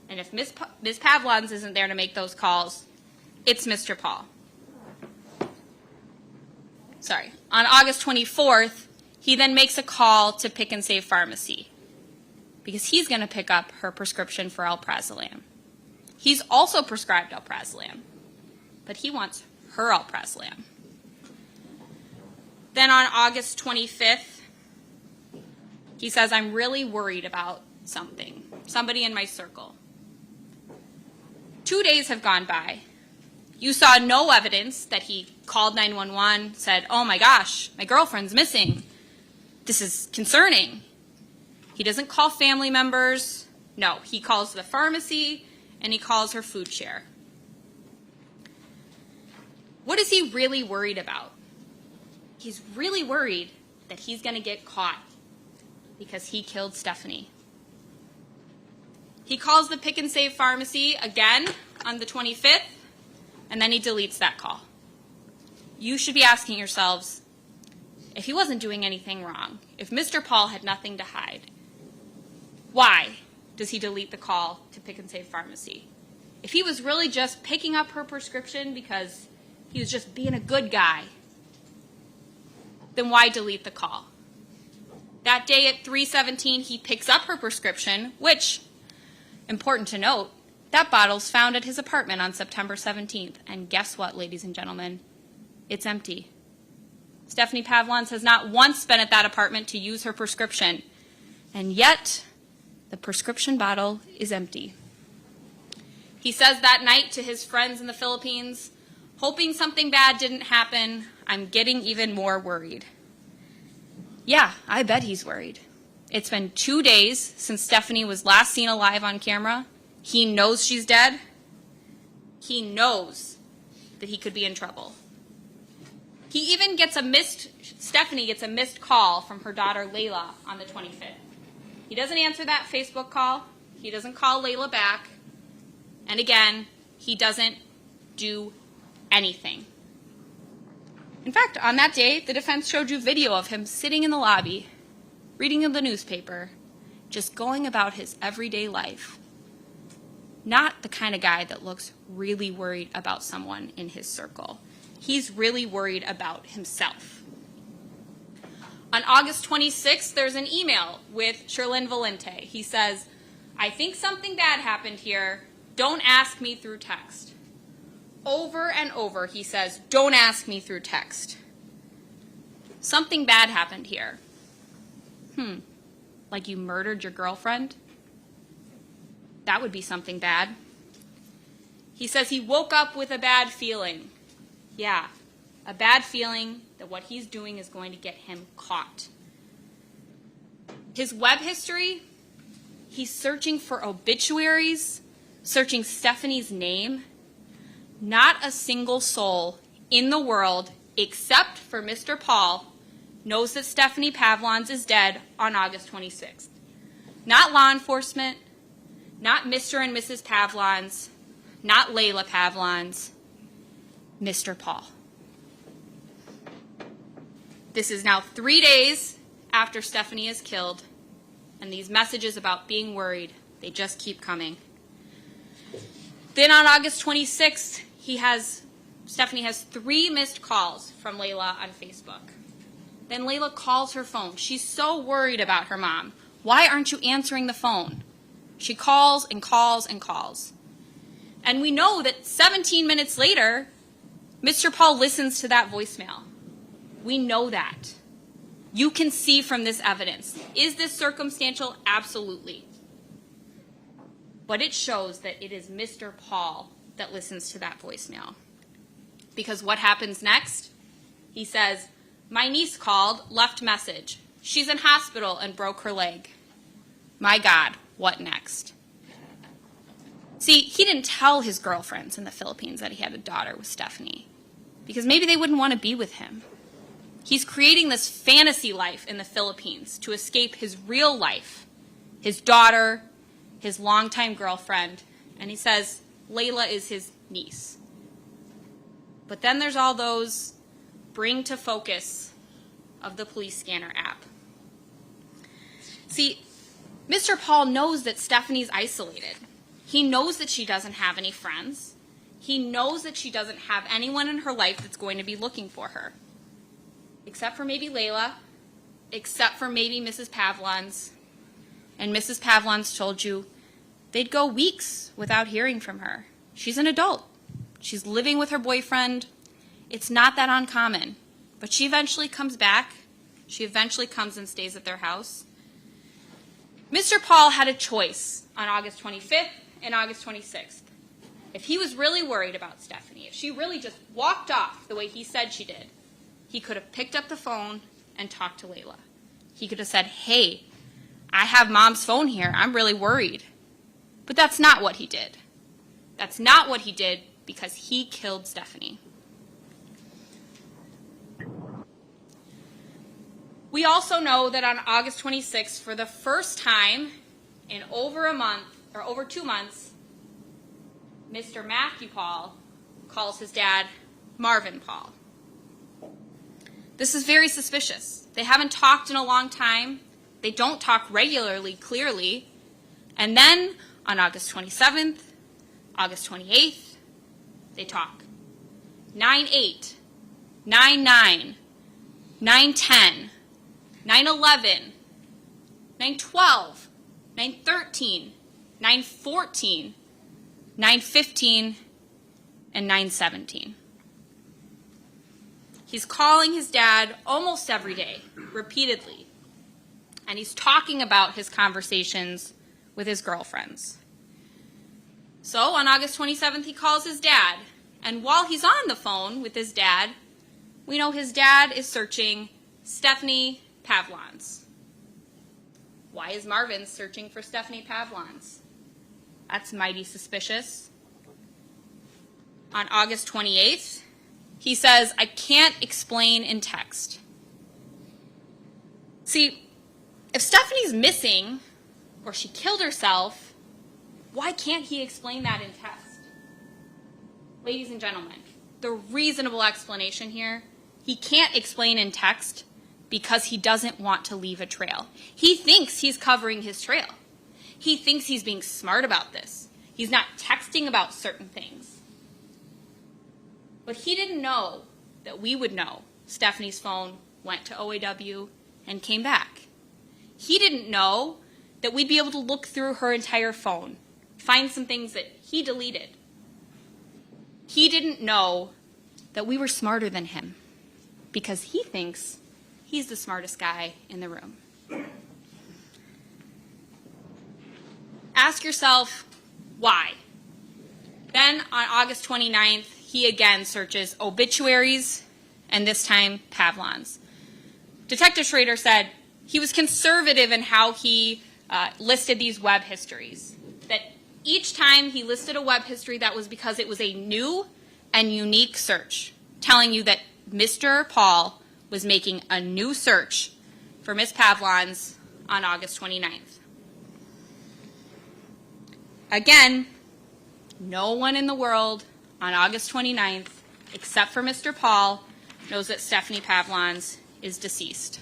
And if Ms. Pavlons isn't there to make those calls, it's Mr. Pahl. Sorry. On August 24th, he then makes a call to Pick and Save Pharmacy because he's going to pick up her prescription for alprazolam. He's also prescribed alprazolam, but he wants her alprazolam. Then on August 25th, he says, I'm really worried about somebody in my circle. 2 days have gone by. You saw no evidence that he called 911, said, oh my gosh, my girlfriend's missing. This is concerning. He doesn't call family members. No, he calls the pharmacy and he calls her food share. What is he really worried about? He's really worried that he's going to get caught because he killed Stephanie. He calls the Pick and Save Pharmacy again on the 25th, and then he deletes that call. You should be asking yourselves, if he wasn't doing anything wrong, if Mr. Pahl had nothing to hide, why does he delete the call to Pick and Save Pharmacy? If he was really just picking up her prescription because he was just being a good guy, then why delete the call? That day at 3:17, he picks up her prescription, which, important to note, that bottle's found at his apartment on September 17th. And guess what, ladies and gentlemen? It's empty. Stephanie Pavlons has not once been at that apartment to use her prescription. And yet, the prescription bottle is empty. He says that night to his friends in the Philippines, hoping something bad didn't happen, I'm getting even more worried. Yeah, I bet he's worried. It's been 2 days since Stephanie was last seen alive on camera. He knows she's dead. He knows that he could be in trouble. He even gets Stephanie gets a missed call from her daughter Layla on the 25th. He doesn't answer that Facebook call. He doesn't call Layla back. And again, he doesn't do anything. In fact, on that day, the defense showed you video of him sitting in the lobby, reading the newspaper, just going about his everyday life. Not the kind of guy that looks really worried about someone in his circle. He's really worried about himself. On August 26th, there's an email with Sherlyn Valente. He says, I think something bad happened here. Don't ask me through text. Over and over, he says, don't ask me through text. Something bad happened here. Like you murdered your girlfriend? That would be something bad. He says he woke up with a bad feeling. Yeah, a bad feeling that what he's doing is going to get him caught. His web history, he's searching for obituaries, searching Stephanie's name. Not a single soul in the world, except for Mr. Pahl, knows that Stephanie Pavlons is dead on August 26th. Not law enforcement, not Mr. and Mrs. Pavlons, not Layla Pavlons, Mr. Pahl. This is now 3 days after Stephanie is killed, and these messages about being worried, they just keep coming. Then on August 26th, he has Stephanie has 3 missed calls from Layla on Facebook. Then Layla calls her phone. She's so worried about her mom. Why aren't you answering the phone? She calls and calls and calls. And we know that 17 minutes later, Mr. Pahl listens to that voicemail. We know that. You can see from this evidence. Is this circumstantial? Absolutely. But it shows that it is Mr. Pahl that listens to that voicemail. Because what happens next? He says, my niece called, left message. She's in hospital and broke her leg. My God, what next? See, he didn't tell his girlfriends in the Philippines that he had a daughter with Stephanie, because maybe they wouldn't want to be with him. He's creating this fantasy life in the Philippines to escape his real life, his daughter, his longtime girlfriend, and he says Layla is his niece. But then there's all those bring to focus of the police scanner app. See, Mr. Pahl knows that Stephanie's isolated. He knows that she doesn't have any friends. He knows that she doesn't have anyone in her life that's going to be looking for her. Except for maybe Layla, except for maybe Mrs. Pavlons. And Mrs. Pavlons told you they'd go weeks without hearing from her. She's an adult. She's living with her boyfriend. It's not that uncommon. But she eventually comes back. She eventually comes and stays at their house. Mr. Pahl had a choice on August 25th and August 26th. If he was really worried about Stephanie, if she really just walked off the way he said she did, he could have picked up the phone and talked to Layla. He could have said, hey, I have Mom's phone here. I'm really worried. But that's not what he did. That's not what he did because he killed Stephanie. We also know that on August 26th, for the first time in over a month, or over 2 months, Mr. Matthew Pahl calls his dad Marvin Pahl. This is very suspicious. They haven't talked in a long time. They don't talk regularly, clearly. And then on August 27th, August 28th, they talk. 9/8, 9/9, 9/10, 9/11, 9/12, 9/13, 9/14, 9/15, and 9/17. He's calling his dad almost every day, repeatedly. And he's talking about his conversations with his girlfriends. So on August 27th, he calls his dad. And while he's on the phone with his dad, we know his dad is searching Stephanie Pavlons. Why is Marvin searching for Stephanie Pavlons? That's mighty suspicious. On August 28th, he says, I can't explain in text. See, if Stephanie's missing, or she killed herself, why can't he explain that in text? Ladies and gentlemen, the reasonable explanation here, he can't explain in text because he doesn't want to leave a trail. He thinks he's covering his trail. He thinks he's being smart about this. He's not texting about certain things. But he didn't know that we would know Stephanie's phone went to OAW and came back. He didn't know that we'd be able to look through her entire phone, find some things that he deleted. He didn't know that we were smarter than him because he thinks he's the smartest guy in the room. Ask yourself, why? Then on August 29th, he again searches obituaries, and this time Pavlons. Detective Schrader said he was conservative in how he listed these web histories. That each time he listed a web history, that was because it was a new and unique search, telling you that Mr. Pahl was making a new search for Miss Pavlons on August 29th. Again, no one in the world on August 29th, except for Mr. Pahl, knows that Stephanie Pavlons is deceased.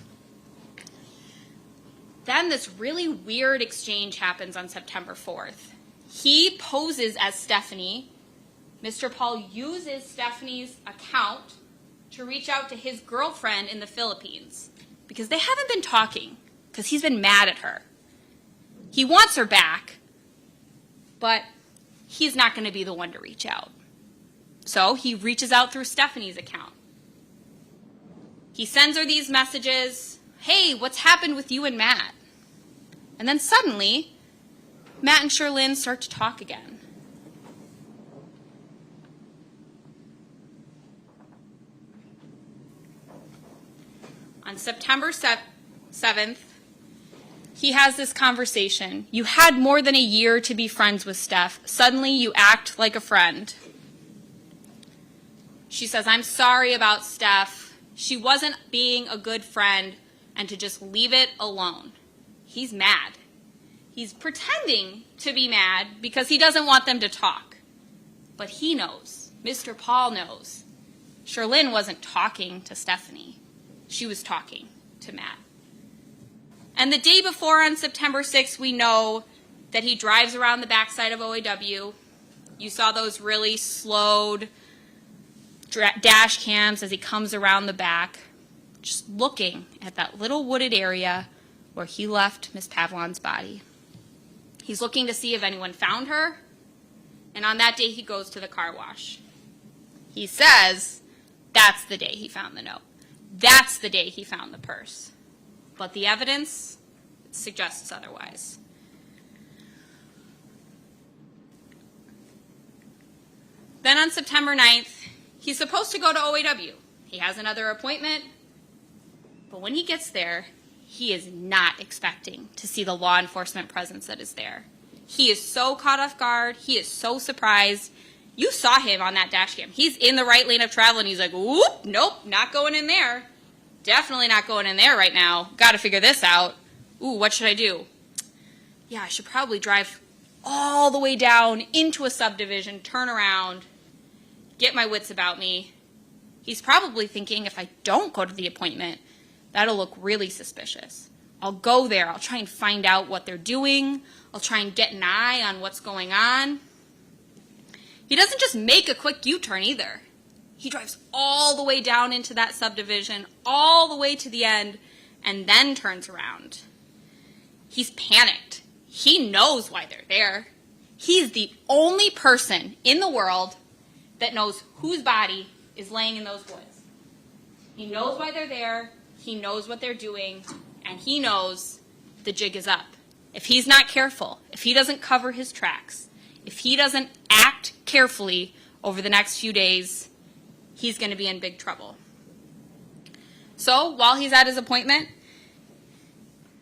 Then this really weird exchange happens on September 4th. He poses as Stephanie Mr. Pahl uses Stephanie's account to reach out to his girlfriend in the Philippines because they haven't been talking because he's been mad at her. He wants her back, but he's not going to be the one to reach out. So he reaches out through Stephanie's account. He sends her these messages, hey, what's happened with you and Matt? And then suddenly, Matt and Sherlyn start to talk again. On September 7th, he has this conversation. You had more than a year to be friends with Steph. Suddenly you act like a friend. She says, I'm sorry about Steph. She wasn't being a good friend, and to just leave it alone. He's mad. He's pretending to be mad because he doesn't want them to talk. But he knows, Mr. Pahl knows, Sherlyn wasn't talking to Stephanie. She was talking to Matt. And the day before, on September 6th, we know that he drives around the backside of OAW. You saw those really slowed dash cams as he comes around the back, just looking at that little wooded area where he left Miss Pavlons' body. He's looking to see if anyone found her, and on that day he goes to the car wash. He says that's the day he found the note. That's the day he found the purse. But the evidence suggests otherwise. Then on September 9th, he's supposed to go to OAW. He has another appointment, but when he gets there, he is not expecting to see the law enforcement presence that is there. He is so caught off guard. He is so surprised. You saw him on that dash cam. He's in the right lane of travel, and he's like, whoop, nope, not going in there. Definitely not going in there right now. Got to figure this out. Ooh, what should I do? Yeah, I should probably drive all the way down into a subdivision, turn around, get my wits about me. He's probably thinking, if I don't go to the appointment, that'll look really suspicious. I'll go there. I'll try and find out what they're doing. I'll try and get an eye on what's going on. He doesn't just make a quick U-turn either. He drives all the way down into that subdivision, all the way to the end, and then turns around. He's panicked. He knows why they're there. He's the only person in the world that knows whose body is laying in those woods. He knows why they're there, he knows what they're doing, and he knows the jig is up. If he's not careful, if he doesn't cover his tracks, if he doesn't act carefully over the next few days, he's going to be in big trouble. So while he's at his appointment,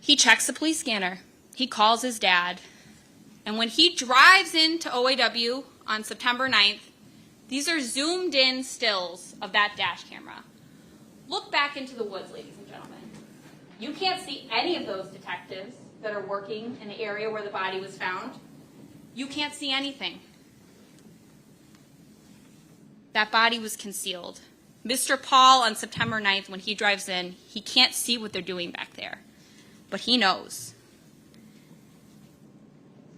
he checks the police scanner. He calls his dad. And when he drives into OAW on September 9th, these are zoomed in stills of that dash camera. Look back into the woods, ladies and gentlemen. You can't see any of those detectives that are working in the area where the body was found. You can't see anything. That body was concealed. Mr. Pahl, on September 9th, when he drives in, he can't see what they're doing back there, but he knows.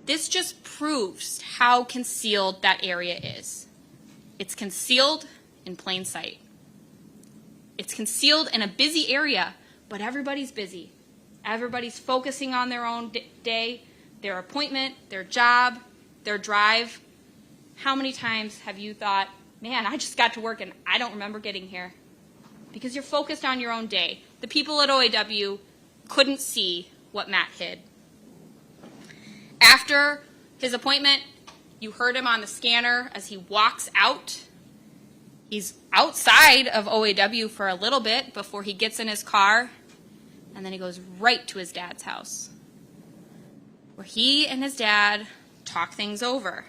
This just proves how concealed that area is. It's concealed in plain sight. It's concealed in a busy area, but everybody's busy. Everybody's focusing on their own day, their appointment, their job, their drive. How many times have you thought, man, I just got to work and I don't remember getting here? Because you're focused on your own day. The people at OAW couldn't see what Matt hid. After his appointment, you heard him on the scanner as he walks out. He's outside of OAW for a little bit before he gets in his car, and then he goes right to his dad's house, where he and his dad talk things over.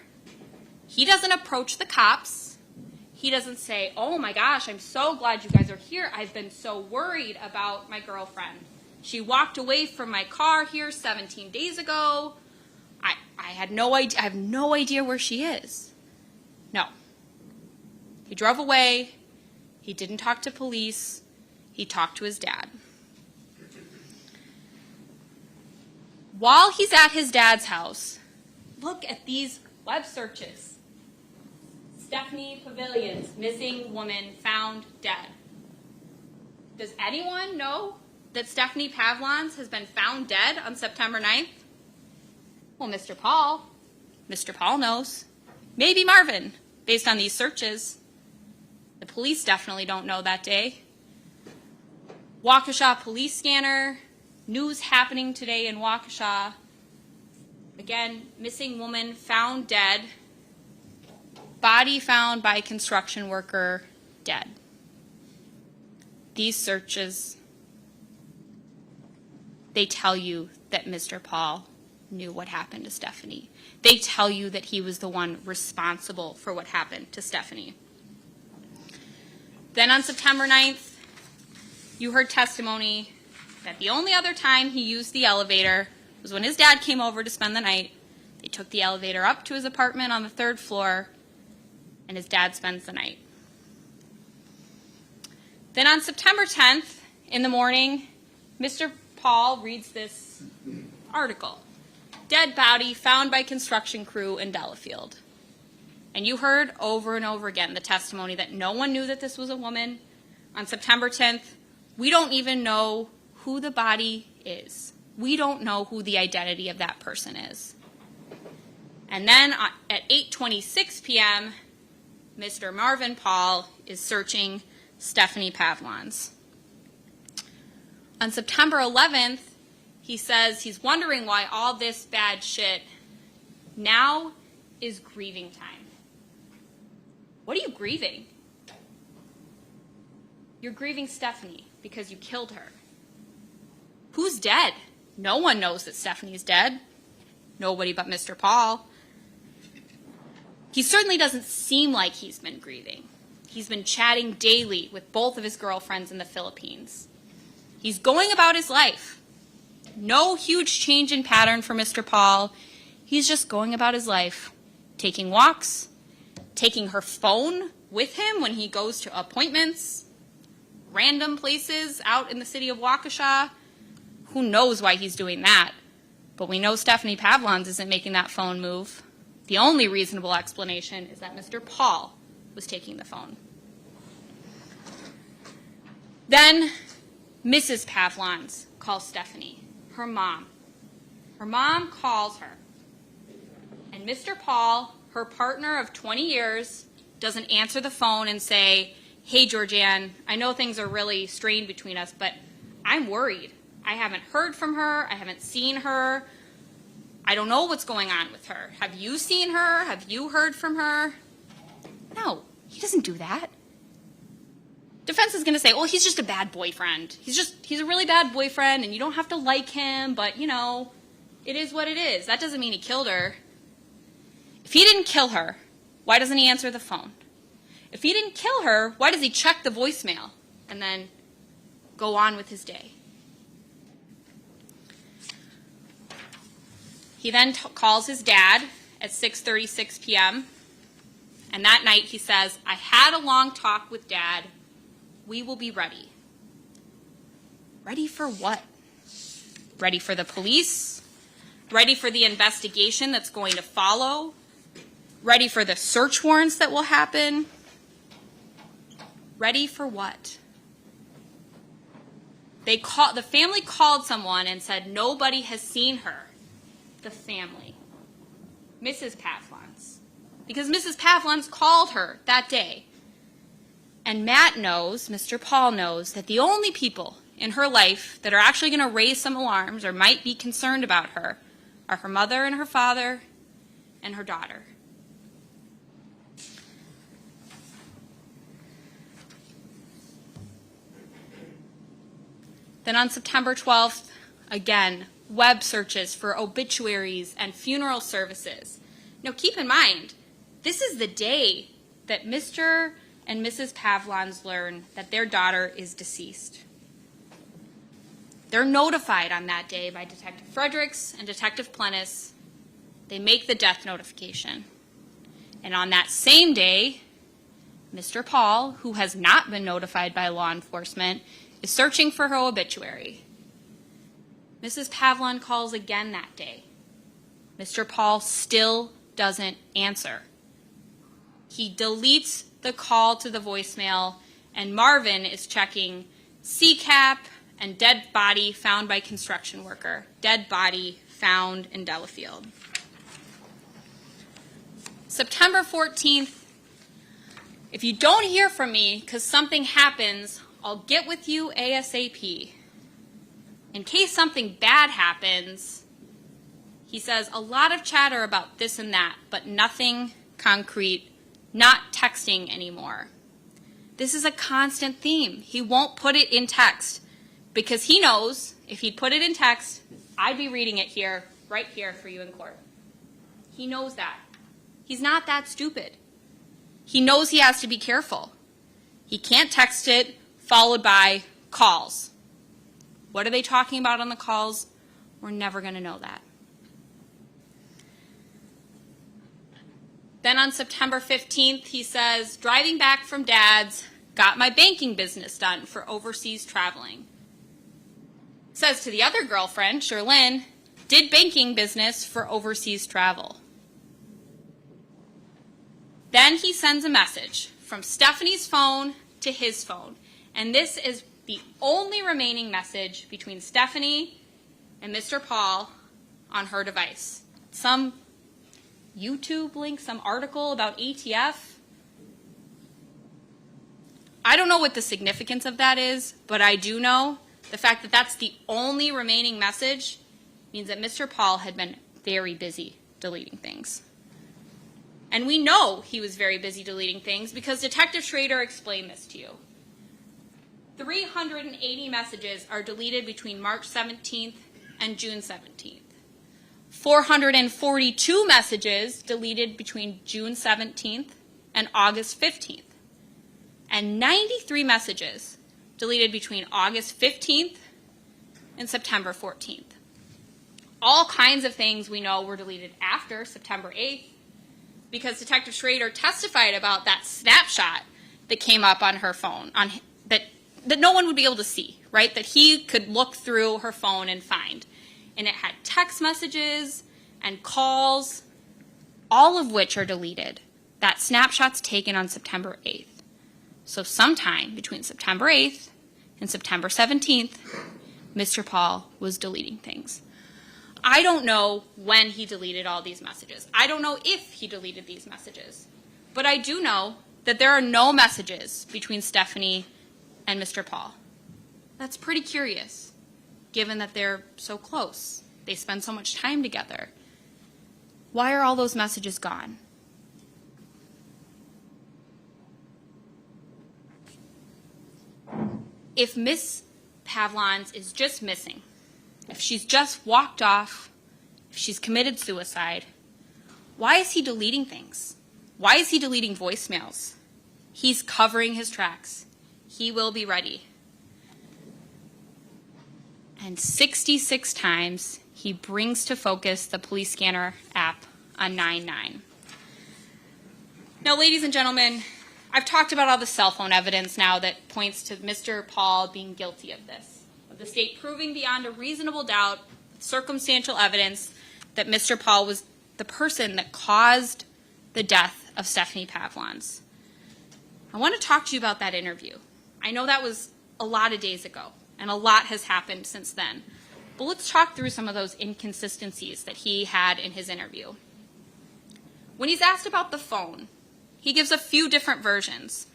He doesn't approach the cops. He doesn't say, oh my gosh, I'm so glad you guys are here. I've been so worried about my girlfriend. She walked away from my car here 17 days ago. I had no idea. I have no idea where she is. No. He drove away. He didn't talk to police. He talked to his dad. While he's at his dad's house, look at these web searches. Stephanie Pavlons, missing woman found dead. Does anyone know that Stephanie Pavlons has been found dead on September 9th? Well, Mr. Pahl knows. Maybe Marvin, based on these searches. The police definitely don't know that day. Waukesha police scanner, news happening today in Waukesha. Again, missing woman found dead. Body found by construction worker, dead. These searches, they tell you that Mr. Pahl knew what happened to Stephanie. They tell you that he was the one responsible for what happened to Stephanie. Then on September 9th, you heard testimony that the only other time he used the elevator was when his dad came over to spend the night. They took the elevator up to his apartment on the 3rd floor, and his dad spends the night. Then on September 10th, in the morning, Mr. Pahl reads this article, "Dead body found by construction crew in Delafield." And you heard over and over again the testimony that no one knew that this was a woman. On September 10th, we don't even know who the body is. We don't know who the identity of that person is. And then at 8:26 p.m., Mr. Marvin Pahl is searching Stephanie Pavlons. On September 11th, he says he's wondering why all this bad shit now is grieving time. What are you grieving? You're grieving Stephanie because you killed her. Who's dead? No one knows that Stephanie's dead. Nobody but Mr. Pahl. He certainly doesn't seem like he's been grieving. He's been chatting daily with both of his girlfriends in the Philippines. He's going about his life. No huge change in pattern for Mr. Pahl. He's just going about his life, taking walks, taking her phone with him when he goes to appointments, random places out in the city of Waukesha. Who knows why he's doing that? But we know Stephanie Pavlons isn't making that phone move. The only reasonable explanation is that Mr. Pahl was taking the phone. Then Mrs. Pavlons calls Stephanie, her mom. Her mom calls her. And Mr. Pahl, her partner of 20 years, doesn't answer the phone and say, "Hey, Georgianne, I know things are really strained between us, but I'm worried. I haven't heard from her. I haven't seen her. I don't know what's going on with her. Have you seen her? Have you heard from her?" No, he doesn't do that. Defense is going to say, well, he's just a bad boyfriend. He's a really bad boyfriend, and you don't have to like him, but, you know, it is what it is. That doesn't mean he killed her. If he didn't kill her, why doesn't he answer the phone? If he didn't kill her, why does he check the voicemail and then go on with his day? He then calls his dad at 6:36 p.m., and that night he says, "I had a long talk with Dad. We will be ready." Ready for what? Ready for the police? Ready for the investigation that's going to follow? Ready for the search warrants that will happen? Ready for what? The family called someone and said nobody has seen her. The family. Mrs. Pavlons. Because Mrs. Pavlons called her that day. And Matt knows, Mr. Pahl knows, that the only people in her life that are actually going to raise some alarms or might be concerned about her are her mother and her father and her daughter. Then on September 12th, again, web searches for obituaries and funeral services. Now keep in mind, this is the day that Mr. and Mrs. Pavlons learn that their daughter is deceased. They're notified on that day by Detective Fredericks and Detective Plennis. They make the death notification. And on that same day, Mr. Pahl, who has not been notified by law enforcement, is searching for her obituary. Mrs. Pavlon calls again that day. Mr. Pahl still doesn't answer. He deletes the call to the voicemail, and Marvin is checking CCAP and dead body found by construction worker. Dead body found in Delafield. September 14th, if you don't hear from me because something happens, I'll get with you ASAP. In case something bad happens, he says a lot of chatter about this and that, but nothing concrete, not texting anymore. This is a constant theme. He won't put it in text because he knows if he'd put it in text, I'd be reading it here, right here for you in court. He knows that. He's not that stupid. He knows he has to be careful. He can't text it followed by calls. What are they talking about on the calls? We're never going to know that. Then on September 15th, he says, driving back from Dad's, got my banking business done for overseas traveling. Says to the other girlfriend, Sherlyn, did banking business for overseas travel. Then he sends a message from Stephanie's phone to his phone. And this is the only remaining message between Stephanie and Mr. Pahl on her device. Some YouTube link, some article about ATF. I don't know what the significance of that is, but I do know the fact that that's the only remaining message means that Mr. Pahl had been very busy deleting things. And we know he was very busy deleting things because Detective Schrader explained this to you. 380 messages are deleted between March 17th and June 17th. 442 messages deleted between June 17th and August 15th. And 93 messages deleted between August 15th and September 14th. All kinds of things we know were deleted after September 8th because Detective Schrader testified about that snapshot that came up on her phone, that no one would be able to see, right? That he could look through her phone and find. And it had text messages and calls, all of which are deleted. That snapshot's taken on September 8th. So sometime between September 8th and September 17th, Mr. Pahl was deleting things. I don't know when he deleted all these messages. I don't know if he deleted these messages. But I do know that there are no messages between Stephanie and Mr. Pahl. That's pretty curious, given that they're so close. They spend so much time together. Why are all those messages gone? If Miss Pavlons is just missing, if she's just walked off, if she's committed suicide, why is he deleting things? Why is he deleting voicemails? He's covering his tracks. He will be ready. And 66 times he brings to focus the police scanner app on 9/9. Now, ladies and gentlemen, I've talked about all the cell phone evidence now that points to Mr. Pahl being guilty of this, of the state proving beyond a reasonable doubt, circumstantial evidence, that Mr. Pahl was the person that caused the death of Stephanie Pavlons. I want to talk to you about that interview. I know that was a lot of days ago, and a lot has happened since then. But let's talk through some of those inconsistencies that he had in his interview. When he's asked about the phone, he gives a few different versions.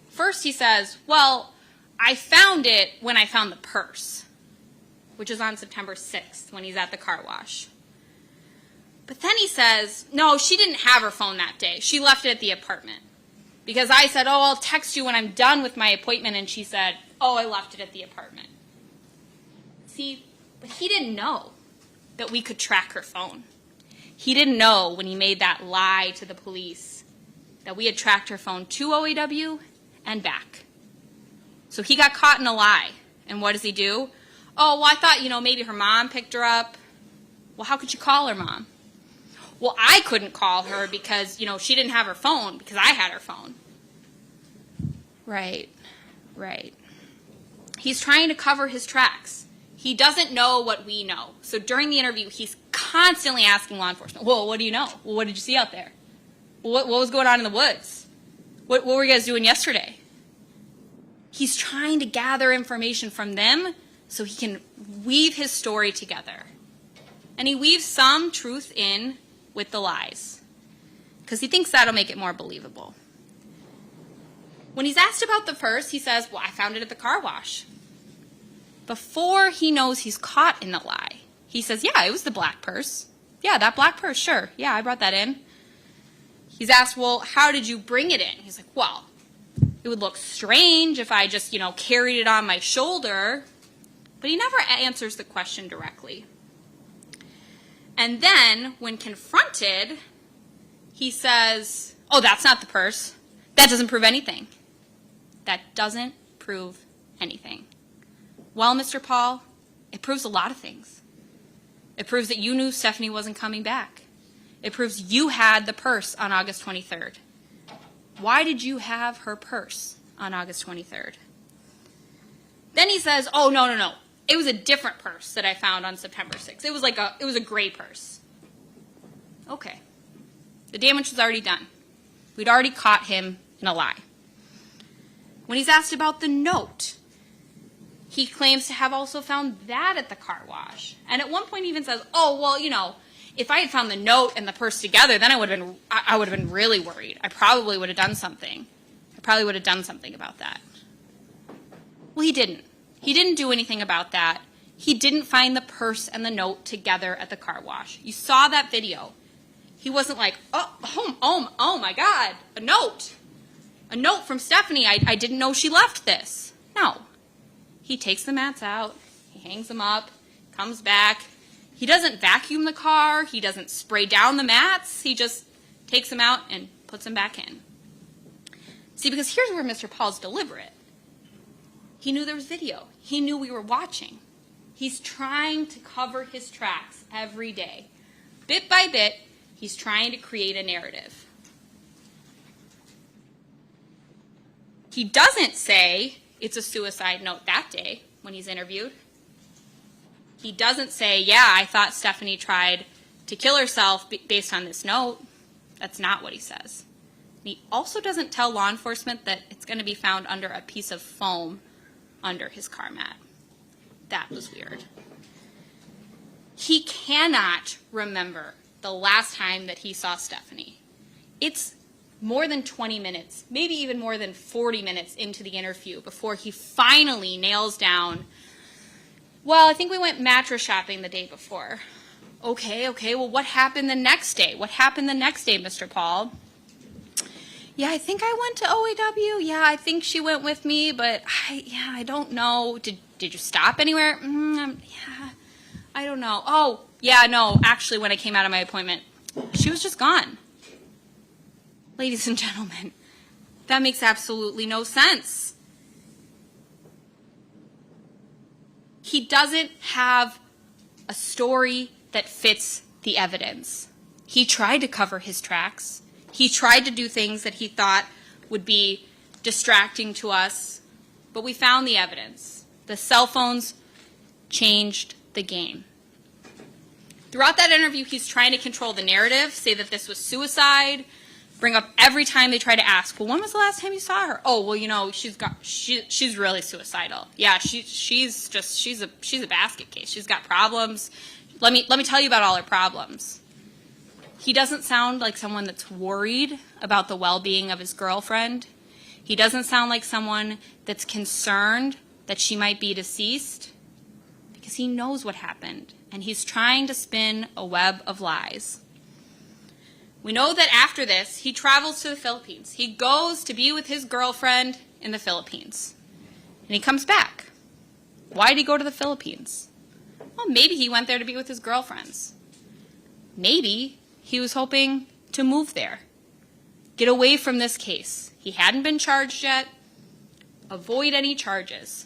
First, he says, well, I found it when I found the purse, which is on September 6th when he's at the car wash. But then he says, no, she didn't have her phone that day. She left it at the apartment. Because I said, oh, I'll text you when I'm done with my appointment, and she said, oh, I left it at the apartment. See, but he didn't know that we could track her phone. He didn't know when he made that lie to the police that we had tracked her phone to OAW and back. So he got caught in a lie. And what does he do? Oh, well, I thought, maybe her mom picked her up. Well, how could you call her mom? Well, I couldn't call her because, she didn't have her phone because I had her phone. Right. He's trying to cover his tracks. He doesn't know what we know. So during the interview, he's constantly asking law enforcement, well, what do you know? Well, what did you see out there? What was going on in the woods? What were you guys doing yesterday? He's trying to gather information from them so he can weave his story together. And he weaves some truth in with the lies because he thinks that'll make it more believable. When he's asked about the purse, he says, well, I found it at the car wash. Before he knows he's caught in the lie, he says, yeah, it was the black purse. Yeah, that black purse, sure. Yeah, I brought that in. He's asked, well, how did you bring it in? He's like, well, it would look strange if I just, carried it on my shoulder. But he never answers the question directly. And then, when confronted, he says, oh, that's not the purse. That doesn't prove anything. That doesn't prove anything. Well, Mr. Pahl, it proves a lot of things. It proves that you knew Stephanie wasn't coming back. It proves you had the purse on August 23rd. Why did you have her purse on August 23rd? Then he says, oh, no. It was a different purse that I found on September 6th. It was a gray purse. Okay. The damage was already done. We'd already caught him in a lie. When he's asked about the note, he claims to have also found that at the car wash. And at one point he even says, oh, well, if I had found the note and the purse together, then I would have been really worried. I probably would have done something. About that. Well, he didn't. He didn't do anything about that. He didn't find the purse and the note together at the car wash. You saw that video. He wasn't like, oh my God, a note from Stephanie. I didn't know she left this. No. He takes the mats out. He hangs them up, comes back. He doesn't vacuum the car. He doesn't spray down the mats. He just takes them out and puts them back in. See, because here's where Mr. Pahl's deliberate. He knew there was video. He knew we were watching. He's trying to cover his tracks every day. Bit by bit, he's trying to create a narrative. He doesn't say it's a suicide note that day when he's interviewed. He doesn't say, yeah, I thought Stephanie tried to kill herself based on this note. That's not what he says. And he also doesn't tell law enforcement that it's going to be found under a piece of foam under his car mat. That was weird. He cannot remember the last time that he saw Stephanie. It's more than 20 minutes, maybe even more than 40 minutes into the interview before he finally nails down, well, I think we went mattress shopping the day before. Okay, well, what happened the next day? Mr. Pahl? Yeah, I think I went to OAW. Yeah, I think she went with me, but I don't know. Did you stop anywhere? Yeah, I don't know. Oh, yeah, no, actually, when I came out of my appointment, she was just gone. Ladies and gentlemen, that makes absolutely no sense. He doesn't have a story that fits the evidence. He tried to cover his tracks. He tried to do things that he thought would be distracting to us, but we found the evidence. The cell phones changed the game. Throughout that interview, he's trying to control the narrative, say that this was suicide, bring up every time they try to ask, well, when was the last time you saw her? Oh, well, she's really suicidal. Yeah, she's a basket case. She's got problems. Let me tell you about all her problems. He doesn't sound like someone that's worried about the well-being of his girlfriend. He doesn't sound like someone that's concerned that she might be deceased, because he knows what happened, and he's trying to spin a web of lies. We know that after this, he travels to the Philippines. He goes to be with his girlfriend in the Philippines, and he comes back. Why did he go to the Philippines? Well, maybe he went there to be with his girlfriends. Maybe he was hoping to move there, get away from this case. He hadn't been charged yet, avoid any charges,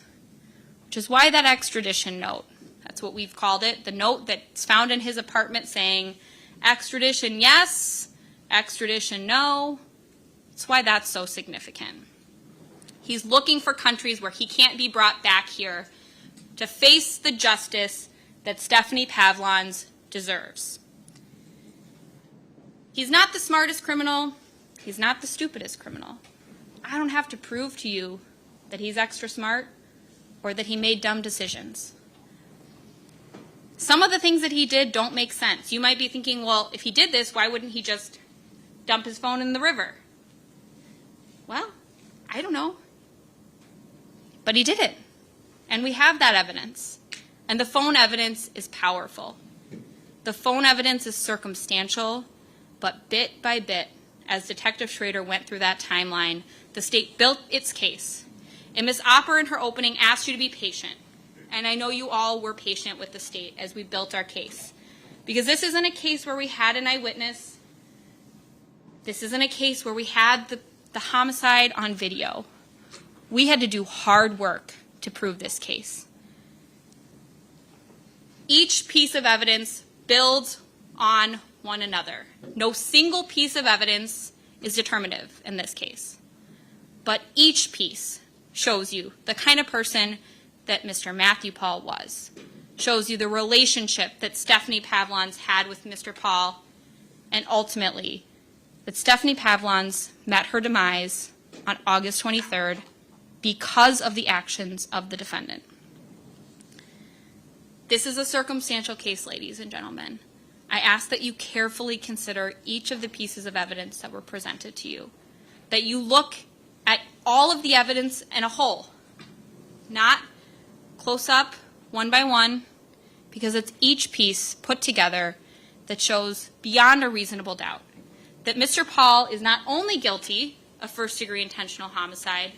which is why that extradition note, that's what we've called it, the note that's found in his apartment saying, extradition yes, extradition no, that's why that's so significant. He's looking for countries where he can't be brought back here to face the justice that Stephanie Pavlons deserves. He's not the smartest criminal. He's not the stupidest criminal. I don't have to prove to you that he's extra smart or that he made dumb decisions. Some of the things that he did don't make sense. You might be thinking, well, if he did this, why wouldn't he just dump his phone in the river? Well, I don't know. But he did it. And we have that evidence. And the phone evidence is powerful. The phone evidence is circumstantial, but bit by bit, as Detective Schrader went through that timeline, the state built its case. And Ms. Opper in her opening asked you to be patient. And I know you all were patient with the state as we built our case. Because this isn't a case where we had an eyewitness. This isn't a case where we had the homicide on video. We had to do hard work to prove this case. Each piece of evidence builds on one another. No single piece of evidence is determinative in this case. But each piece shows you the kind of person that Mr. Matthew Pahl was, shows you the relationship that Stephanie Pavlons had with Mr. Pahl, and ultimately that Stephanie Pavlons met her demise on August 23rd because of the actions of the defendant. This is a circumstantial case, ladies and gentlemen. I ask that you carefully consider each of the pieces of evidence that were presented to you, that you look at all of the evidence in a whole, not close up, one by one, because it's each piece put together that shows beyond a reasonable doubt that Mr. Pahl is not only guilty of first-degree intentional homicide,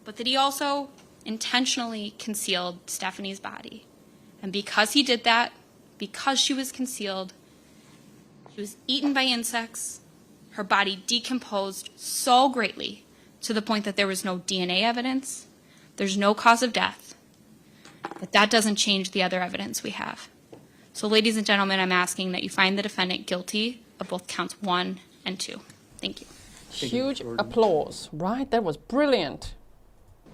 but that he also intentionally concealed Stephanie's body. And because he did that, because she was concealed, she was eaten by insects, her body decomposed so greatly to the point that there was no DNA evidence, there's no cause of death, but that doesn't change the other evidence we have. So ladies and gentlemen, I'm asking that you find the defendant guilty of both counts 1 and 2. Thank you. Huge applause, right? That was brilliant.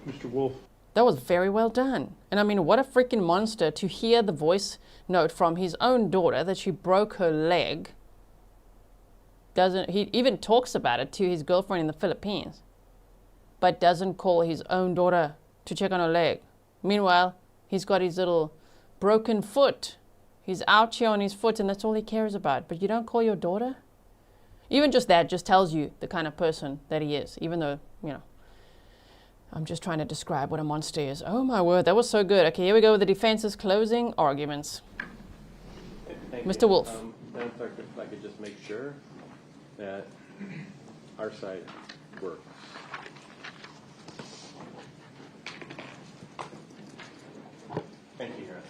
Mr. Wolff. That was very well done. And I mean, what a freaking monster to hear the voice note from his own daughter that she broke her leg. He even talks about it to his girlfriend in the Philippines, but doesn't call his own daughter to check on her leg. Meanwhile, he's got his little broken foot. He's out here on his foot, and that's all he cares about. But you don't call your daughter? Even just that just tells you the kind of person that he is, even though, you know, I'm just trying to describe what a monster is. Oh my word, that was so good. Okay, here we go with the defense's closing arguments. Mr. Wolff. If I could just make sure that our side works. Thank you, Your Honor.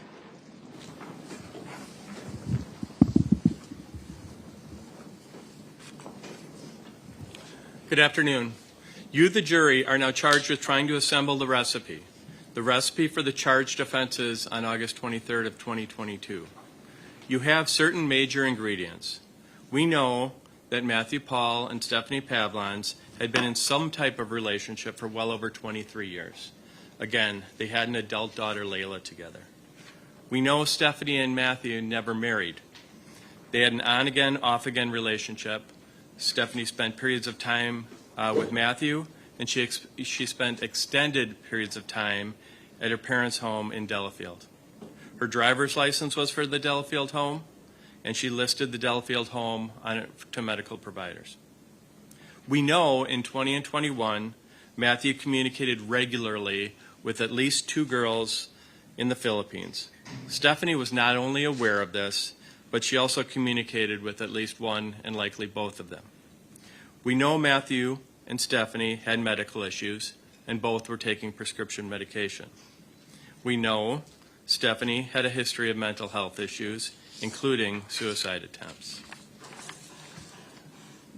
Good afternoon. You, the jury, are now charged with trying to assemble the recipe for the charged offenses on August 23rd of 2022. You have certain major ingredients. We know that Matthew Pahl and Stephanie Pavlons had been in some type of relationship for well over 23 years. Again, they had an adult daughter, Layla, together. We know Stephanie and Matthew never married. They had an on-again, off-again relationship. Stephanie spent periods of time with Matthew, and she spent extended periods of time at her parents' home in Delafield. Her driver's license was for the Delafield home, and she listed the Delafield home to medical providers. We know in 20 and 21, Matthew communicated regularly with at least 2 girls in the Philippines. Stephanie was not only aware of this, but she also communicated with at least one and likely both of them. We know Matthew and Stephanie had medical issues, and both were taking prescription medication. We know Stephanie had a history of mental health issues, including suicide attempts.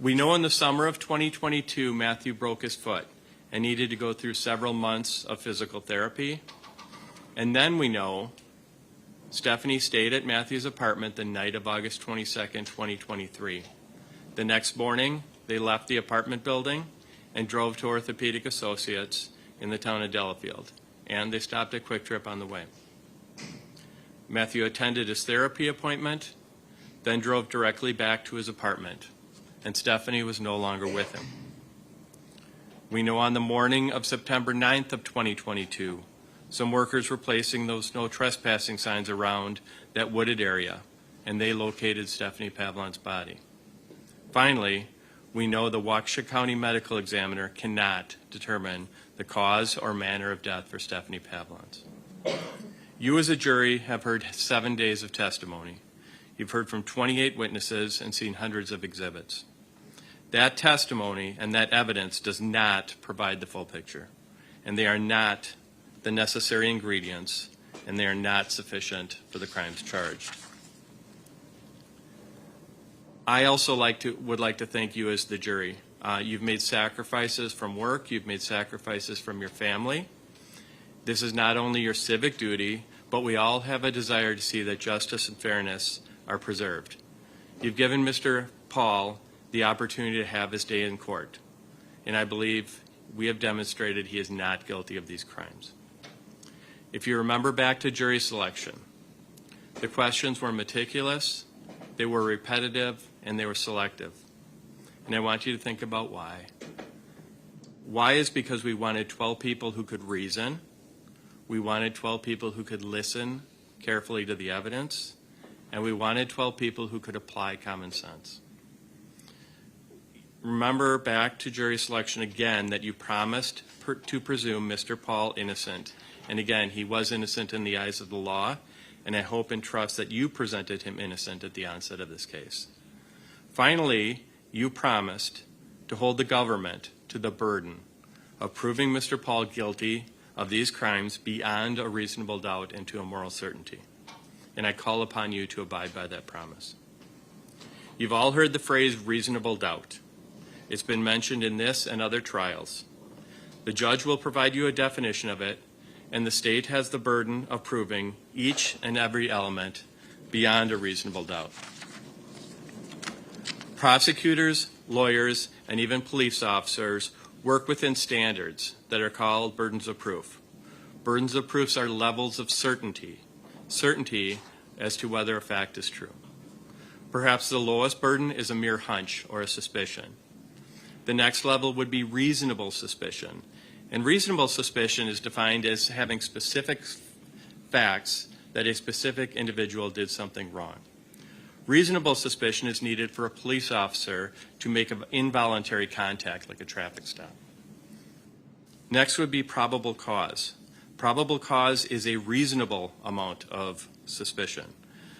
We know in the summer of 2022, Matthew broke his foot and needed to go through several months of physical therapy. And then we know Stephanie stayed at Matthew's apartment the night of August 22nd, 2023. The next morning, they left the apartment building and drove to Orthopedic Associates in the town of Delafield, and they stopped at Quick Trip on the way. Matthew attended his therapy appointment, then drove directly back to his apartment. and Stephanie was no longer with him. We know on the morning of September 9th of 2022, some workers were placing those no trespassing signs around that wooded area, and they located Stephanie Pavlons' body. Finally, we know the Waukesha County Medical Examiner cannot determine the cause or manner of death for Stephanie Pavlons. You as a jury have heard 7 days of testimony. You've heard from 28 witnesses and seen hundreds of exhibits. That testimony and that evidence does not provide the full picture, and they are not the necessary ingredients, and they are not sufficient for the crimes charged. I also would like to thank you as the jury. You've made sacrifices from work, you've made sacrifices from your family. This is not only your civic duty, but we all have a desire to see that justice and fairness are preserved. You've given Mr. Pahl the opportunity to have his day in court, and I believe we have demonstrated he is not guilty of these crimes. If you remember back to jury selection, the questions were meticulous, they were repetitive, and they were selective. And I want you to think about why. Why is because we wanted 12 people who could reason, we wanted 12 people who could listen carefully to the evidence, and we wanted 12 people who could apply common sense. Remember back to jury selection again that you promised to presume Mr. Pahl innocent. And again, he was innocent in the eyes of the law, and I hope and trust that you presented him innocent at the onset of this case. Finally, you promised to hold the government to the burden of proving Mr. Pahl guilty of these crimes beyond a reasonable doubt and to a moral certainty. And I call upon you to abide by that promise. You've all heard the phrase reasonable doubt. It's been mentioned in this and other trials. The judge will provide you a definition of it, and the state has the burden of proving each and every element beyond a reasonable doubt. Prosecutors, lawyers, and even police officers work within standards that are called burdens of proof. Burdens of proofs are levels of certainty as to whether a fact is true. Perhaps the lowest burden is a mere hunch or a suspicion. The next level would be reasonable suspicion. And reasonable suspicion is defined as having specific facts that a specific individual did something wrong. Reasonable suspicion is needed for a police officer to make an involuntary contact, like a traffic stop. Next would be probable cause. Probable cause is a reasonable amount of suspicion,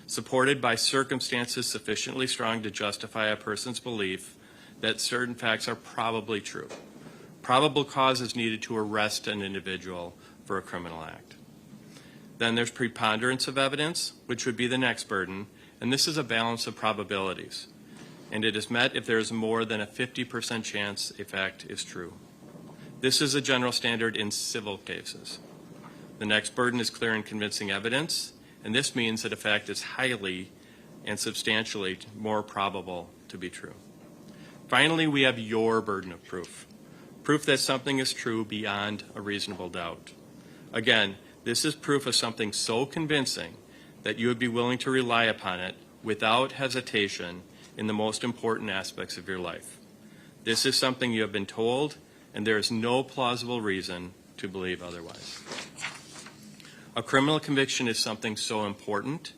supported by circumstances sufficiently strong to justify a person's belief that certain facts are probably true. Probable cause is needed to arrest an individual for a criminal act. Then there's preponderance of evidence, which would be the next burden, and this is a balance of probabilities. And it is met if there is more than a 50% chance a fact is true. This is a general standard in civil cases. The next burden is clear and convincing evidence, and this means that a fact is highly and substantially more probable to be true. Finally, we have your burden of proof. Proof that something is true beyond a reasonable doubt. Again, this is proof of something so convincing that you would be willing to rely upon it without hesitation in the most important aspects of your life. This is something you have been told, and there is no plausible reason to believe otherwise. A criminal conviction is something so important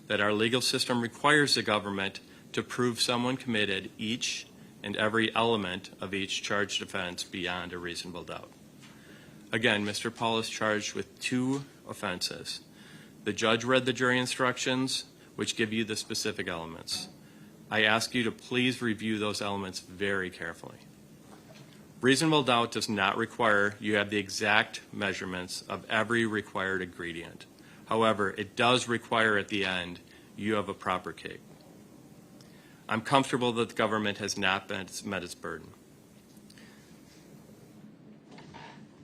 that our legal system requires the government to prove someone committed each and every element of each charged offense beyond a reasonable doubt. Again, Mr. Pahl is charged with 2 offenses. The judge read the jury instructions, which give you the specific elements. I ask you to please review those elements very carefully. Reasonable doubt does not require you have the exact measurements of every required ingredient. However, it does require at the end you have a proper cake. I'm comfortable that the government has not met its burden.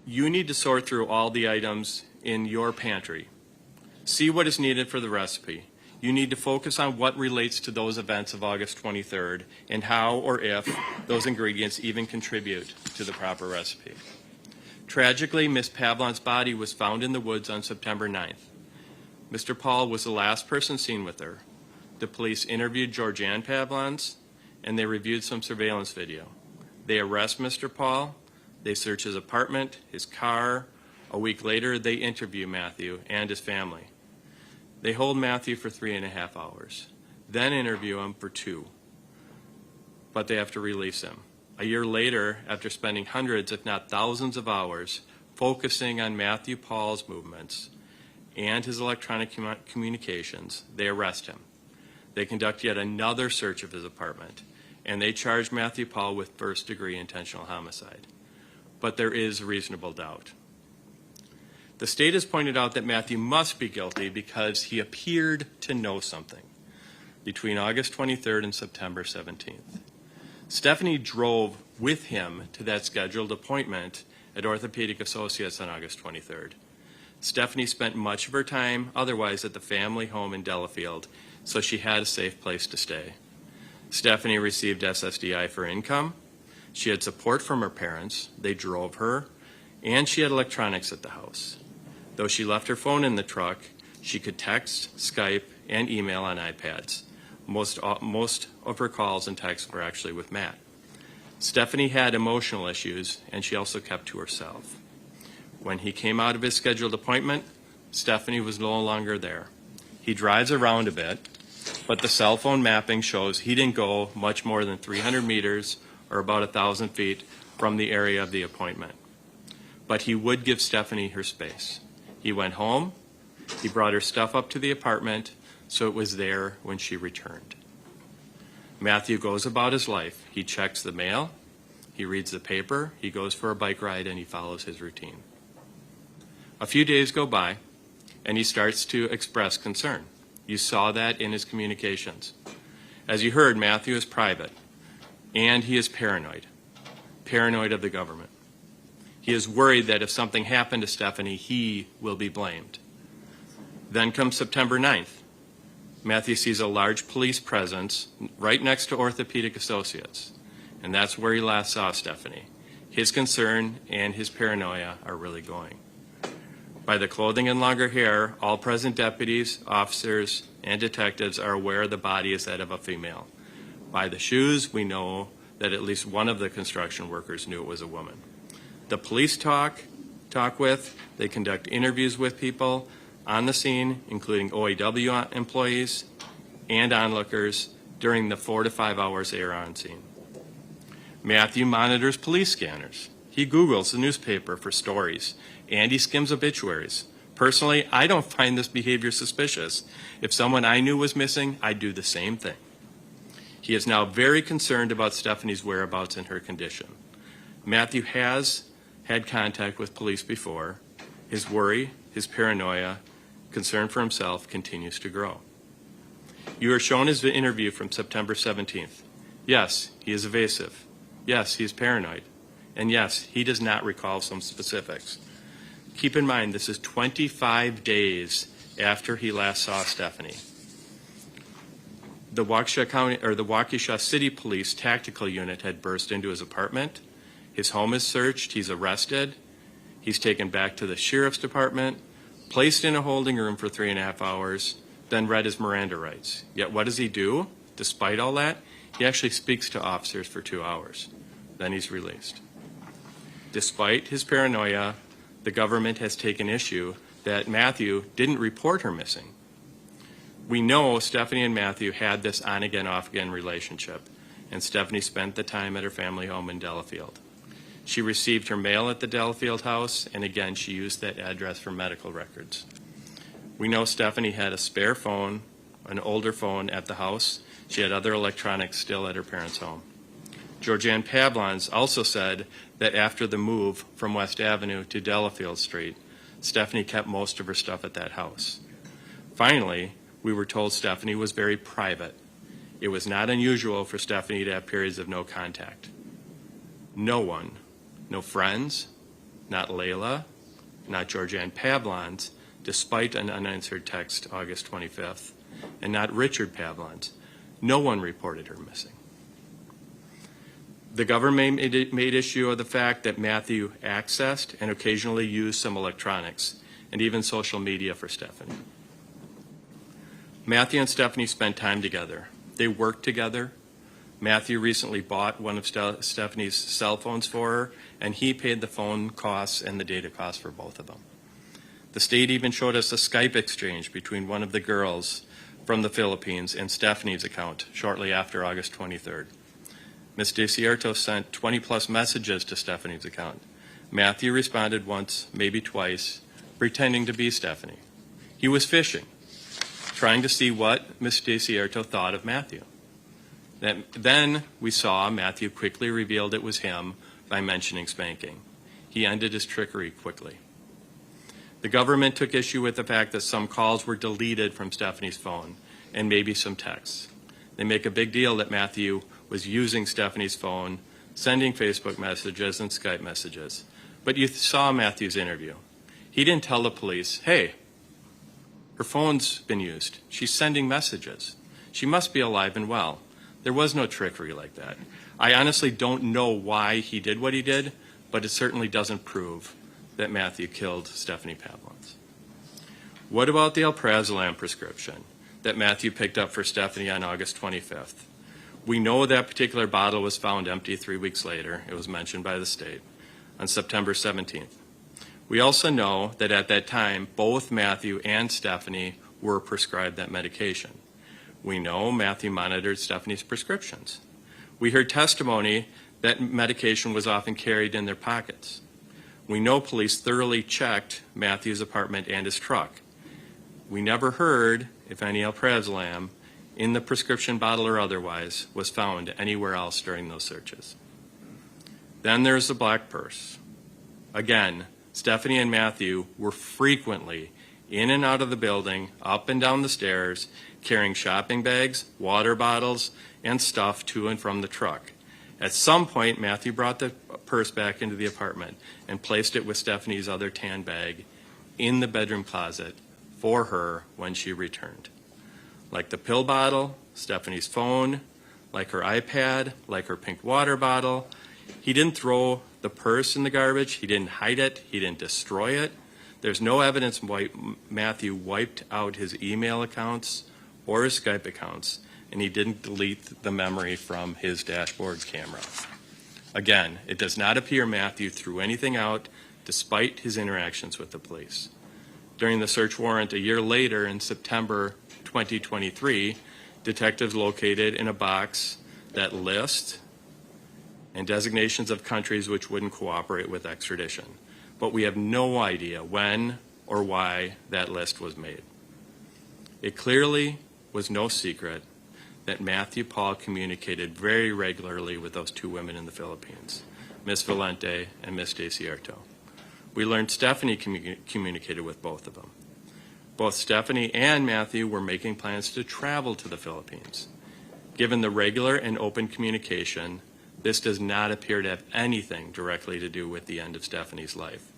You need to sort through all the items in your pantry. See what is needed for the recipe. You need to focus on what relates to those events of August 23rd and how or if those ingredients even contribute to the proper recipe. Tragically, Ms. Pavlons' body was found in the woods on September 9th. Mr. Pahl was the last person seen with her. The police interviewed Georgianne Pavlons, and they reviewed some surveillance video. They arrest Mr. Pahl, they search his apartment, his car. A week later, they interview Matthew and his family. They hold Matthew for 3.5 hours, then interview him for 2. But they have to release him. A year later, after spending hundreds, if not thousands of hours focusing on Matthew Pahl's movements and his electronic communications, they arrest him. They conduct yet another search of his apartment, and they charge Matthew Pahl with first-degree intentional homicide. But there is reasonable doubt. The state has pointed out that Matthew must be guilty because he appeared to know something between August 23rd and September 17th. Stephanie drove with him to that scheduled appointment at Orthopedic Associates on August 23rd. Stephanie spent much of her time otherwise at the family home in Delafield, so she had a safe place to stay. Stephanie received SSDI for income. She had support from her parents. They drove her, and she had electronics at the house. Though she left her phone in the truck, she could text, Skype, and email on iPads. Most of her calls and texts were actually with Matt. Stephanie had emotional issues, and she also kept to herself. When he came out of his scheduled appointment, Stephanie was no longer there. He drives around a bit, but the cell phone mapping shows he didn't go much more than 300 meters or about 1,000 feet from the area of the appointment. But he would give Stephanie her space. He went home, he brought her stuff up to the apartment, so it was there when she returned. Matthew goes about his life. He checks the mail, he reads the paper, he goes for a bike ride, and he follows his routine. A few days go by, and he starts to express concern. You saw that in his communications. As you heard, Matthew is private, and he is paranoid of the government. He is worried that if something happened to Stephanie, he will be blamed. Then comes September 9th. Matthew sees a large police presence right next to Orthopedic Associates, and that's where he last saw Stephanie. His concern and his paranoia are really going. By the clothing and longer hair, all present deputies, officers, and detectives are aware the body is that of a female. By the shoes, we know that at least one of the construction workers knew it was a woman. The police talk with, they conduct interviews with people on the scene, including OAW employees and onlookers during the 4 to 5 hours they are on scene. Matthew monitors police scanners. He Googles the newspaper for stories, and he skims obituaries. Personally, I don't find this behavior suspicious. If someone I knew was missing, I'd do the same thing. He is now very concerned about Stephanie's whereabouts and her condition. Matthew has had contact with police before. His worry, his paranoia, concern for himself continues to grow. You are shown his interview from September 17th. Yes, he is evasive. Yes, he is paranoid. And yes, he does not recall some specifics. Keep in mind, this is 25 days after he last saw Stephanie. The Waukesha City Police Tactical Unit had burst into his apartment. His home is searched. He's arrested. He's taken back to the sheriff's department, placed in a holding room for 3.5 hours, then read his Miranda rights. Yet what does he do? Despite all that, he actually speaks to officers for 2 hours. Then he's released. Despite his paranoia, the government has taken issue that Matthew didn't report her missing. We know Stephanie and Matthew had this on-again, off-again relationship, and Stephanie spent the time at her family home in Delafield. She received her mail at the Delafield house, and again, she used that address for medical records. We know Stephanie had a spare phone, an older phone at the house. She had other electronics still at her parents' home. Georgianne Pavlons also said that after the move from West Avenue to Delafield Street, Stephanie kept most of her stuff at that house. Finally, we were told Stephanie was very private. It was not unusual for Stephanie to have periods of no contact. No one, no friends, not Layla, not Georgianne Pavlons, despite an unanswered text August 25th, and not Richard Pavlons. No one reported her missing. The government made issue of the fact that Matthew accessed and occasionally used some electronics and even social media for Stephanie. Matthew and Stephanie spent time together. They worked together. Matthew recently bought one of Stephanie's cell phones for her, and he paid the phone costs and the data costs for both of them. The state even showed us a Skype exchange between one of the girls from the Philippines and Stephanie's account shortly after August 23rd. Ms. DeCierto sent 20-plus messages to Stephanie's account. Matthew responded once, maybe twice, pretending to be Stephanie. He was fishing, trying to see what Ms. DeCierto thought of Matthew. Then we saw Matthew quickly revealed it was him by mentioning spanking. He ended his trickery quickly. The government took issue with the fact that some calls were deleted from Stephanie's phone and maybe some texts. They make a big deal that Matthew was using Stephanie's phone, sending Facebook messages and Skype messages. But you saw Matthew's interview. He didn't tell the police, hey, her phone's been used. She's sending messages. She must be alive and well. There was no trickery like that. I honestly don't know why he did what he did, but it certainly doesn't prove that Matthew killed Stephanie Pavlons. What about the alprazolam prescription that Matthew picked up for Stephanie on August 25th? We know that particular bottle was found empty 3 weeks later. It was mentioned by the state on September 17th. We also know that at that time, both Matthew and Stephanie were prescribed that medication. We know Matthew monitored Stephanie's prescriptions. We heard testimony that medication was often carried in their pockets. We know police thoroughly checked Matthew's apartment and his truck. We never heard if any alprazolam in the prescription bottle or otherwise was found anywhere else during those searches. Then there's the black purse. Again, Stephanie and Matthew were frequently in and out of the building, up and down the stairs, carrying shopping bags, water bottles, and stuff to and from the truck. At some point, Matthew brought the purse back into the apartment and placed it with Stephanie's other tan bag in the bedroom closet for her when she returned. Like the pill bottle, Stephanie's phone, like her iPad, like her pink water bottle, he didn't throw the purse in the garbage, he didn't hide it, he didn't destroy it. There's no evidence Matthew wiped out his email accounts or his Skype accounts, and he didn't delete the memory from his dashboard camera. Again, it does not appear Matthew threw anything out despite his interactions with the police. During the search warrant a year later, in September 2023, detectives located in a box that list and designations of countries which wouldn't cooperate with extradition. But we have no idea when or why that list was made. It clearly was no secret that Matthew Pahl communicated very regularly with those two women in the Philippines, Ms. Valente and Ms. DeCierto. We learned Stephanie communicated with both of them. Both Stephanie and Matthew were making plans to travel to the Philippines. Given the regular and open communication, this does not appear to have anything directly to do with the end of Stephanie's life.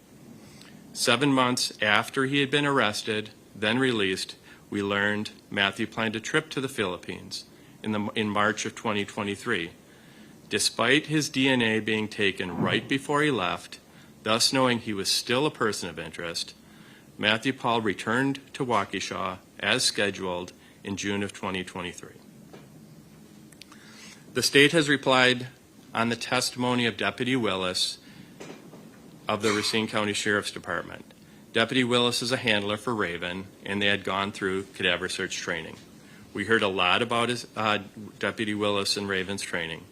7 months after he had been arrested, then released, we learned Matthew planned a trip to the Philippines in March of 2023. Despite his DNA being taken right before he left, thus knowing he was still a person of interest, Matthew Pahl returned to Waukesha as scheduled in June of 2023. The state has replied on the testimony of Deputy Willis of the Racine County Sheriff's Department. Deputy Willis is a handler for Raven, and they had gone through cadaver search training. We heard a lot about Deputy Willis and Raven's training.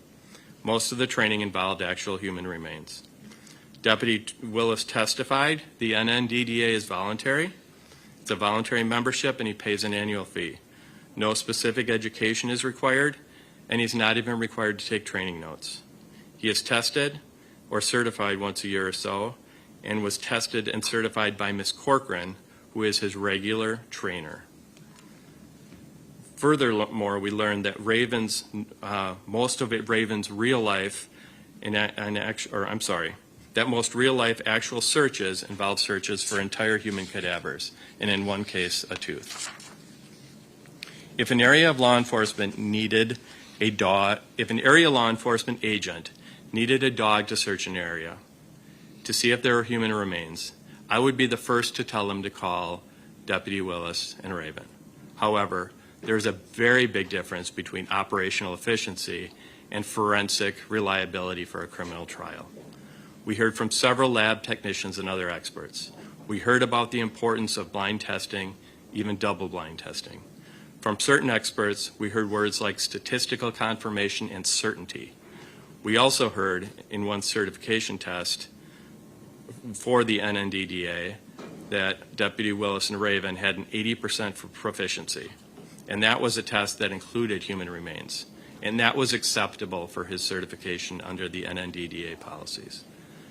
Most of the training involved actual human remains. Deputy Willis testified the NNDDA is voluntary. It's a voluntary membership, and he pays an annual fee. No specific education is required, and he's not even required to take training notes. He is tested or certified once a year or so, and was tested and certified by Ms. Corcoran, who is his regular trainer. Furthermore, we learned that Raven's, most of Raven's real life, that most real life actual searches involved searches for entire human cadavers, and in one case, a tooth. If an area law enforcement agent needed a dog to search an area to see if there were human remains, I would be the first to tell them to call Deputy Willis and Raven. However, there's a very big difference between operational efficiency and forensic reliability for a criminal trial. We heard from several lab technicians and other experts. We heard about the importance of blind testing, even double-blind testing. From certain experts, we heard words like statistical confirmation and certainty. We also heard in one certification test for the NNDDA that Deputy Willis and Raven had an 80% for proficiency. And that was a test that included human remains. And that was acceptable for his certification under the NNDDA policies.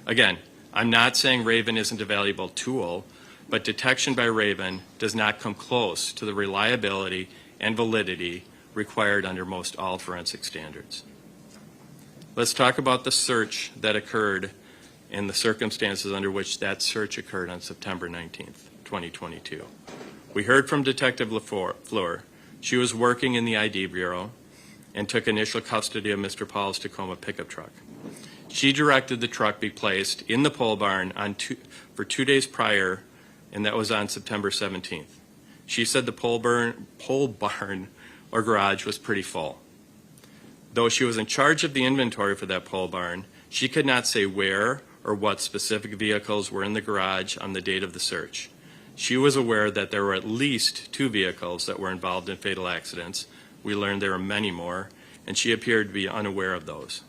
Again, I'm not saying Raven isn't a valuable tool, but detection by Raven does not come close to the reliability and validity required under most all forensic standards. Let's talk about the search that occurred and the circumstances under which that search occurred on September 19th, 2022. We heard from Detective LaFleur. She was working in the ID Bureau and took initial custody of Mr. Pahl's Tacoma pickup truck. She directed the truck be placed in the pole barn for 2 days prior, and that was on September 17th. She said the pole barn or garage was pretty full. Though she was in charge of the inventory for that pole barn, she could not say where or what specific vehicles were in the garage on the date of the search. She was aware that there were at least 2 vehicles that were involved in fatal accidents. We learned there were many more, and she appeared to be unaware of those.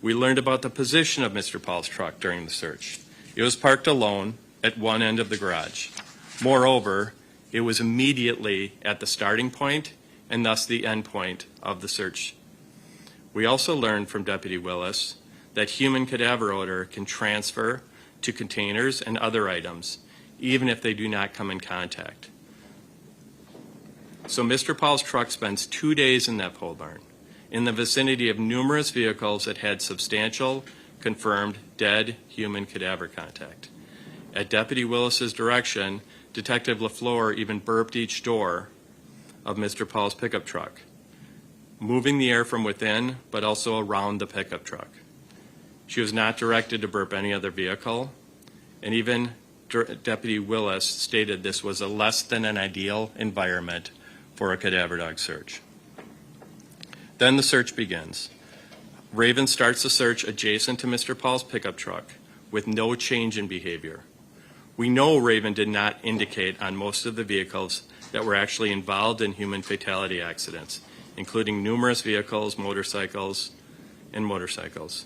We learned about the position of Mr. Pahl's truck during the search. It was parked alone at one end of the garage. Moreover, it was immediately at the starting point and thus the end point of the search. We also learned from Deputy Willis that human cadaver odor can transfer to containers and other items, even if they do not come in contact. So Mr. Pahl's truck spends 2 days in that pole barn, in the vicinity of numerous vehicles that had substantial, confirmed, dead human cadaver contact. At Deputy Willis's direction, Detective LaFleur even burped each door of Mr. Pahl's pickup truck, moving the air from within, but also around the pickup truck. She was not directed to burp any other vehicle, and even Deputy Willis stated this was a less than an ideal environment for a cadaver dog search. Then the search begins. Raven starts the search adjacent to Mr. Pahl's pickup truck with no change in behavior. We know Raven did not indicate on most of the vehicles that were actually involved in human fatality accidents, including numerous vehicles, motorcycles, and motorcycles.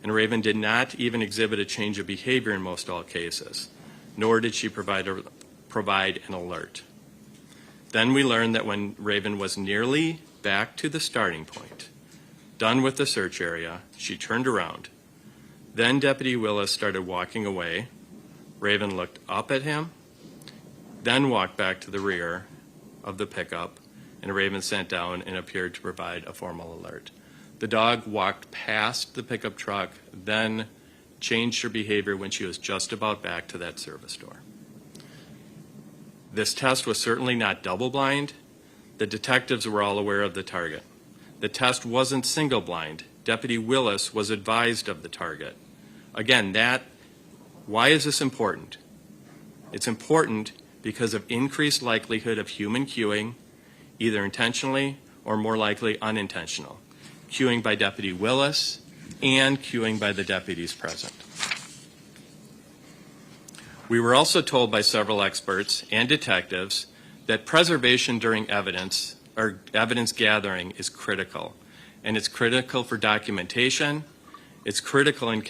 And Raven did not even exhibit a change of behavior in most all cases, nor did she provide an alert. Then we learned that when Raven was nearly back to the starting point, done with the search area, she turned around. Then Deputy Willis started walking away. Raven looked up at him, then walked back to the rear of the pickup, and Raven sat down and appeared to provide a formal alert. The dog walked past the pickup truck, then changed her behavior when she was just about back to that service door. This test was certainly not double-blind. The detectives were all aware of the target. The test wasn't single-blind. Deputy Willis was advised of the target. Again, why is this important? It's important because of increased likelihood of human cueing, either intentionally or more likely unintentional. Cueing by Deputy Willis and cueing by the deputies present. We were also told by several experts and detectives that preservation during evidence or evidence gathering is critical. And it's critical for documentation. It's critical in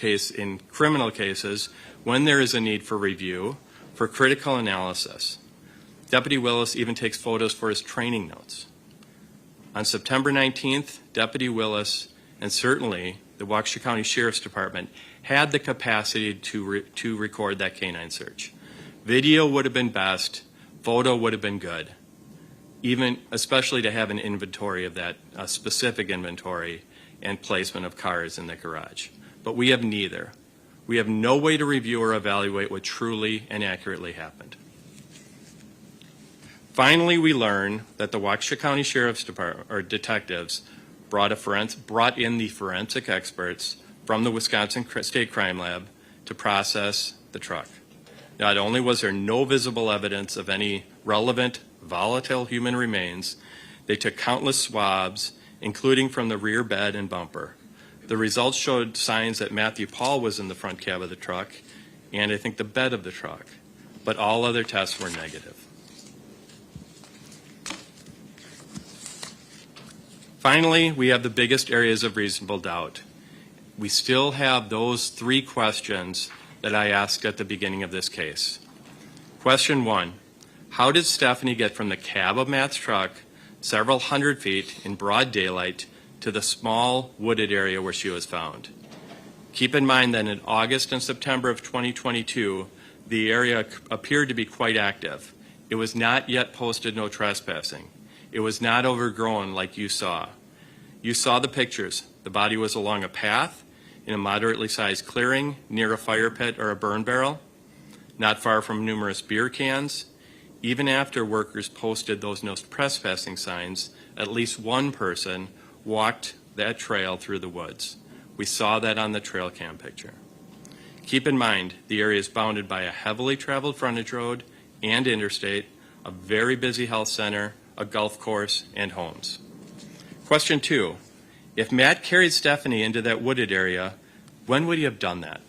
criminal cases when there is a need for review, for critical analysis. Deputy Willis even takes photos for his training notes. On September 19th, Deputy Willis and certainly the Waukesha County Sheriff's Department had the capacity to record that canine search. Video would have been best, photo would have been good, even especially to have an inventory of that, a specific inventory and placement of cars in the garage. But we have neither. We have no way to review or evaluate what truly and accurately happened. Finally, we learn that the Waukesha County Sheriff's Department, or detectives, brought in the forensic experts from the Wisconsin State Crime Lab to process the truck. Not only was there no visible evidence of any relevant volatile human remains, They took countless swabs, including from the rear bed and bumper. The results showed signs that Matthew Pahl was in the front cab of the truck, and I think the bed of the truck, but all other tests were negative. Finally, we have the biggest areas of reasonable doubt. We still have those 3 questions that I asked at the beginning of this case. Question 1, how did Stephanie get from the cab of Matt's truck several hundred feet in broad daylight to the small wooded area where she was found? Keep in mind that in August and September of 2022, the area appeared to be quite active. It was not yet posted no trespassing. It was not overgrown like you saw. You saw the pictures. The body was along a path in a moderately sized clearing near a fire pit or a burn barrel, not far from numerous beer cans. Even after workers posted those no trespassing signs, at least one person walked that trail through the woods. We saw that on the trail cam picture. Keep in mind, the area is bounded by a heavily traveled frontage road and interstate, a very busy health center, a golf course, and homes. Question 2, if Matt carried Stephanie into that wooded area, when would he have done that?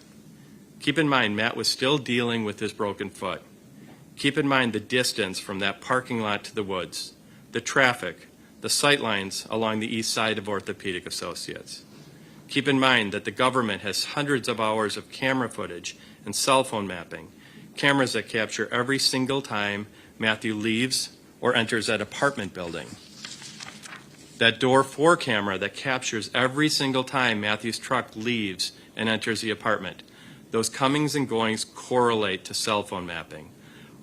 Keep in mind, Matt was still dealing with his broken foot. Keep in mind the distance from that parking lot to the woods, the traffic, the sight lines along the east side of Orthopedic Associates. Keep in mind that the government has hundreds of hours of camera footage and cell phone mapping, cameras that capture every single time Matthew leaves or enters that apartment building. That door 4 camera that captures every single time Matthew's truck leaves and enters the apartment. Those comings and goings correlate to cell phone mapping.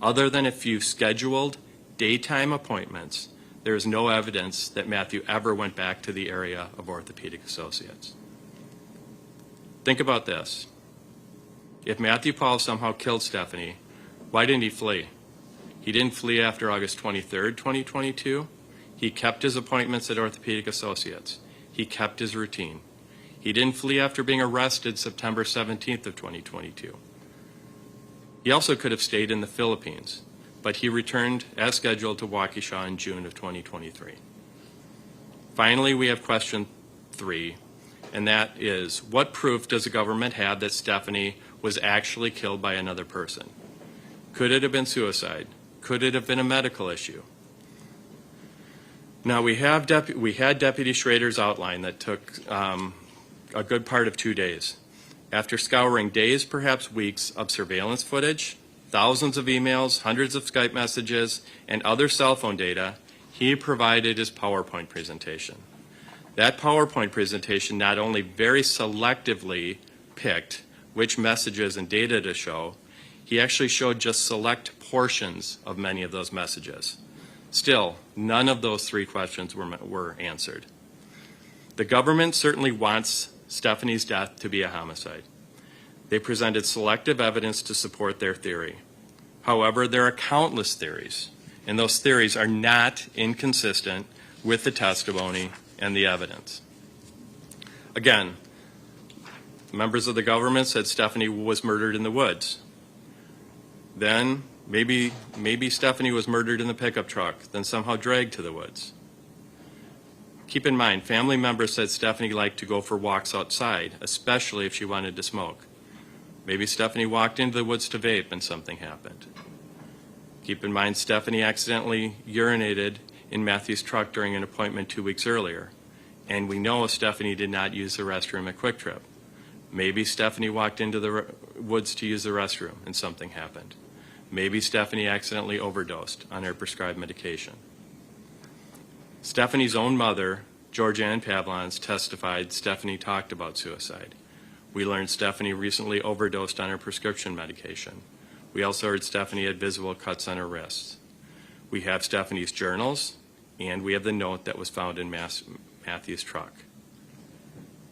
Other than a few scheduled daytime appointments, there is no evidence that Matthew ever went back to the area of Orthopedic Associates. Think about this. If Matthew Pahl somehow killed Stephanie, why didn't he flee? He didn't flee after August 23rd, 2022. He kept his appointments at Orthopedic Associates. He kept his routine. He didn't flee after being arrested September 17th of 2022. He also could have stayed in the Philippines, but he returned as scheduled to Waukesha in June of 2023. Finally, we have question 3, and that is, what proof does the government have that Stephanie was actually killed by another person? Could it have been suicide? Could it have been a medical issue? Now, we had Deputy Schrader's outline that took a good part of 2 days. After scouring days, perhaps weeks, of surveillance footage, thousands of emails, hundreds of Skype messages, and other cell phone data, he provided his PowerPoint presentation. That PowerPoint presentation not only very selectively picked which messages and data to show, he actually showed just select portions of many of those messages. Still, none of those 3 questions were answered. The government certainly wants Stephanie's death to be a homicide. They presented selective evidence to support their theory. However, there are countless theories, and those theories are not inconsistent with the testimony and the evidence. Again, members of the government said Stephanie was murdered in the woods. Then maybe Stephanie was murdered in the pickup truck, then somehow dragged to the woods. Keep in mind, family members said Stephanie liked to go for walks outside, especially if she wanted to smoke. Maybe Stephanie walked into the woods to vape and something happened. Keep in mind, Stephanie accidentally urinated in Matthew's truck during an appointment 2 weeks earlier. And we know Stephanie did not use the restroom at Quick Trip. Maybe Stephanie walked into the woods to use the restroom and something happened. Maybe Stephanie accidentally overdosed on her prescribed medication. Stephanie's own mother, Georgianne Pavlons, testified Stephanie talked about suicide. We learned Stephanie recently overdosed on her prescription medication. We also heard Stephanie had visible cuts on her wrists. We have Stephanie's journals, and we have the note that was found in Matthew's truck.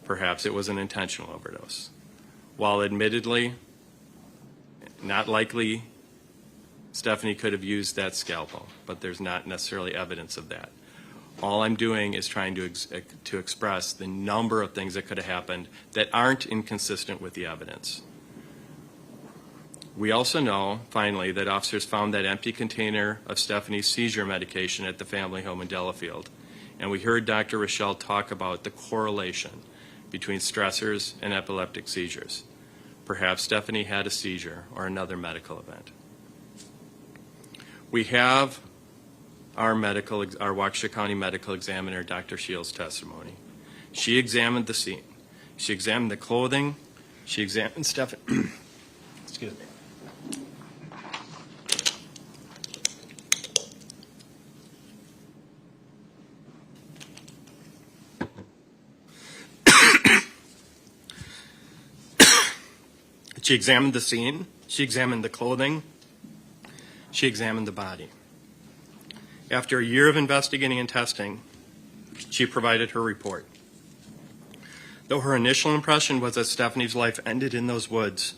Perhaps it was an intentional overdose. While admittedly not likely Stephanie could have used that scalpel, but there's not necessarily evidence of that. All I'm doing is trying to express the number of things that could have happened that aren't inconsistent with the evidence. We also know, finally, that officers found that empty container of Stephanie's seizure medication at the family home in Delafield. And we heard Dr. Rochelle talk about the correlation between stressors and epileptic seizures. Perhaps Stephanie had a seizure or another medical event. We have our Waukesha County medical examiner, Dr. Shields' testimony. She examined the scene. She examined the clothing. She examined Stephanie. Excuse me. She examined the scene, she examined the clothing, she examined the body. After a year of investigating and testing, she provided her report. Though her initial impression was that Stephanie's life ended in those woods,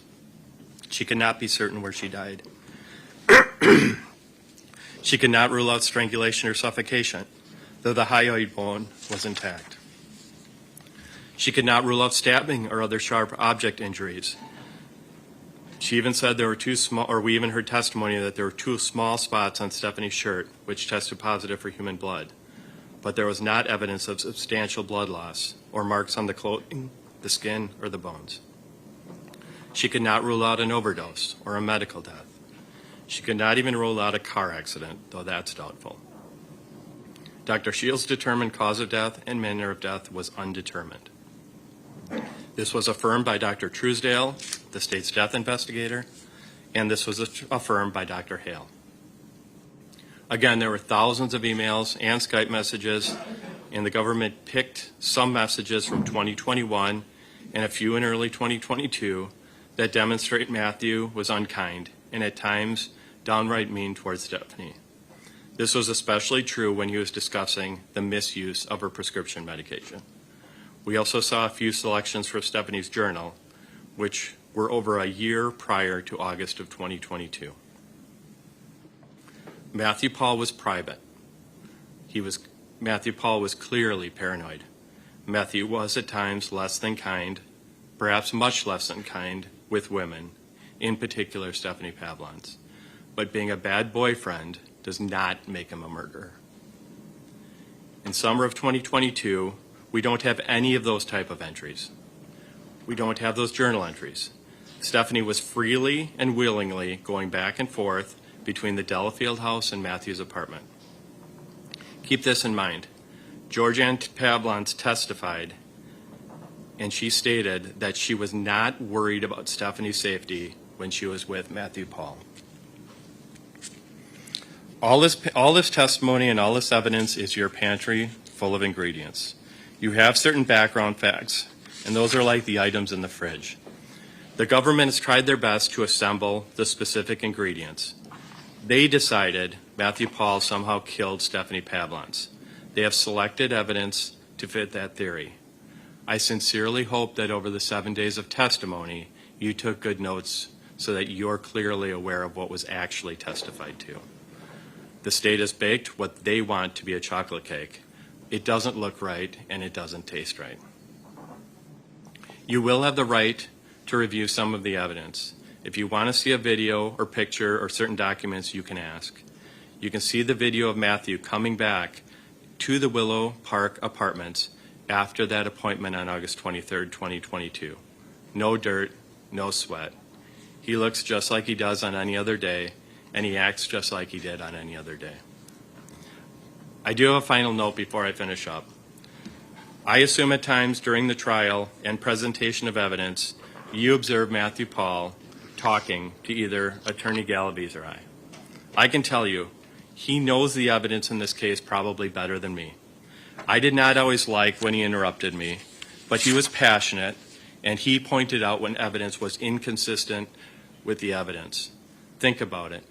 she could not be certain where she died. She could not rule out strangulation or suffocation, though the hyoid bone was intact. She could not rule out stabbing or other sharp object injuries. She even said there were two small, or we even heard testimony that there were two small spots on Stephanie's shirt which tested positive for human blood. But there was not evidence of substantial blood loss or marks on the clothing, the skin, or the bones. She could not rule out an overdose or a medical death. She could not even rule out a car accident, though that's doubtful. Dr. Shields' determined cause of death and manner of death was undetermined. This was affirmed by Dr. Truesdale, the state's death investigator, and this was affirmed by Dr. Hale. Again, there were thousands of emails and Skype messages, and the government picked some messages from 2021 and a few in early 2022 that demonstrate Matthew was unkind and at times downright mean towards Stephanie. This was especially true when he was discussing the misuse of her prescription medication. We also saw a few selections from Stephanie's journal, which were over a year prior to August of 2022. Matthew Pahl was private. Matthew Pahl was clearly paranoid. Matthew was at times less than kind, perhaps much less than kind, with women, in particular Stephanie Pavlons. But being a bad boyfriend does not make him a murderer. In summer of 2022, we don't have any of those type of entries. We don't have those journal entries. Stephanie was freely and willingly going back and forth between the Delafield house and Matthew's apartment. Keep this in mind. Georgianne Pavlons testified, and she stated that she was not worried about Stephanie's safety when she was with Matthew Pahl. All this testimony and all this evidence is your pantry full of ingredients. You have certain background facts, and those are like the items in the fridge. The government has tried their best to assemble the specific ingredients. They decided Matthew Pahl somehow killed Stephanie Pavlons. They have selected evidence to fit that theory. I sincerely hope that over the 7 days of testimony, you took good notes so that you're clearly aware of what was actually testified to. The state has baked what they want to be a chocolate cake. It doesn't look right, and it doesn't taste right. You will have the right to review some of the evidence. If you want to see a video or picture or certain documents, you can ask. You can see the video of Matthew coming back to the Willow Park apartments after that appointment on August 23rd, 2022. No dirt, no sweat. He looks just like he does on any other day, and he acts just like he did on any other day. I do have a final note before I finish up. I assume at times during the trial and presentation of evidence, you observe Matthew Pahl talking to either Attorney Galaviz or I. I can tell you, he knows the evidence in this case probably better than me. I did not always like when he interrupted me, but he was passionate, and he pointed out when evidence was inconsistent with the evidence. Think about it.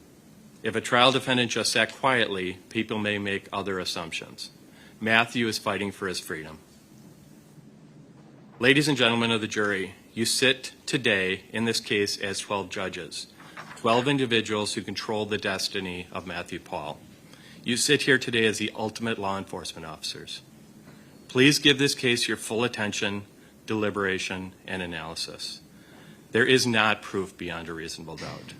If a trial defendant just sat quietly, people may make other assumptions. Matthew is fighting for his freedom. Ladies and gentlemen of the jury, you sit today in this case as 12 judges, 12 individuals who control the destiny of Matthew Pahl. You sit here today as the ultimate law enforcement officers. Please give this case your full attention, deliberation, and analysis. There is not proof beyond a reasonable doubt.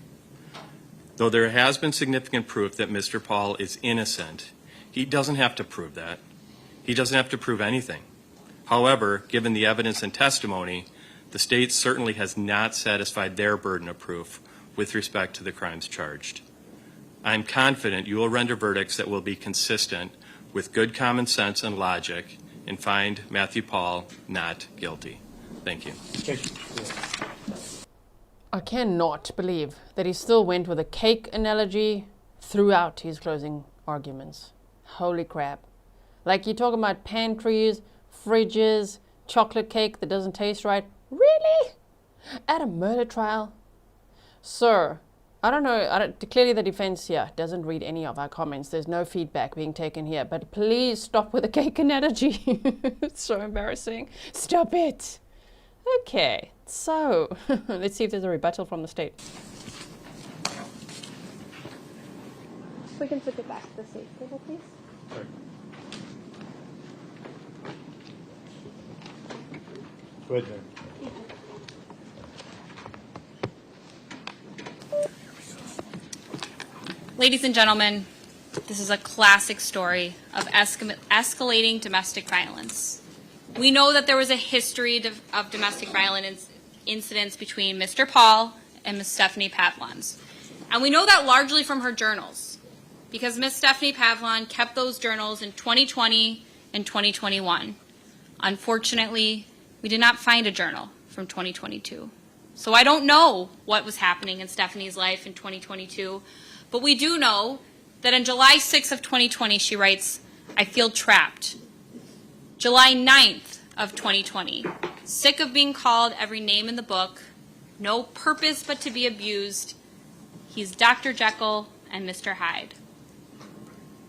Though there has been significant proof that Mr. Pahl is innocent, he doesn't have to prove that. He doesn't have to prove anything. However, given the evidence and testimony, the state certainly has not satisfied their burden of proof with respect to the crimes charged. I'm confident you will render verdicts that will be consistent with good common sense and logic and find Matthew Pahl not guilty. Thank you. I cannot believe that he still went with a cake analogy throughout his closing arguments. Holy crap. Like you're talking about pantries, fridges, chocolate cake that doesn't taste right. Really? At a murder trial? Sir, I don't know, clearly the defense here doesn't read any of our comments. There's no feedback being taken here, but please stop with the cake analogy. It's so embarrassing. Stop it. Okay, so let's see if there's a rebuttal from the state. We can flip it back to the safe table, please. Sorry. Go ahead, Mayor. Ladies and gentlemen, this is a classic story of escalating domestic violence. We know that there was a history of domestic violence incidents between Mr. Pahl and Ms. Stephanie Pavlons. And we know that largely from her journals, because Ms. Stephanie Pavlon kept those journals in 2020 and 2021. Unfortunately, we did not find a journal from 2022. So I don't know what was happening in Stephanie's life in 2022, but we do know that on July 6th of 2020, she writes, "I feel trapped." July 9th of 2020, sick of being called every name in the book, no purpose but to be abused, he's Dr. Jekyll and Mr. Hyde.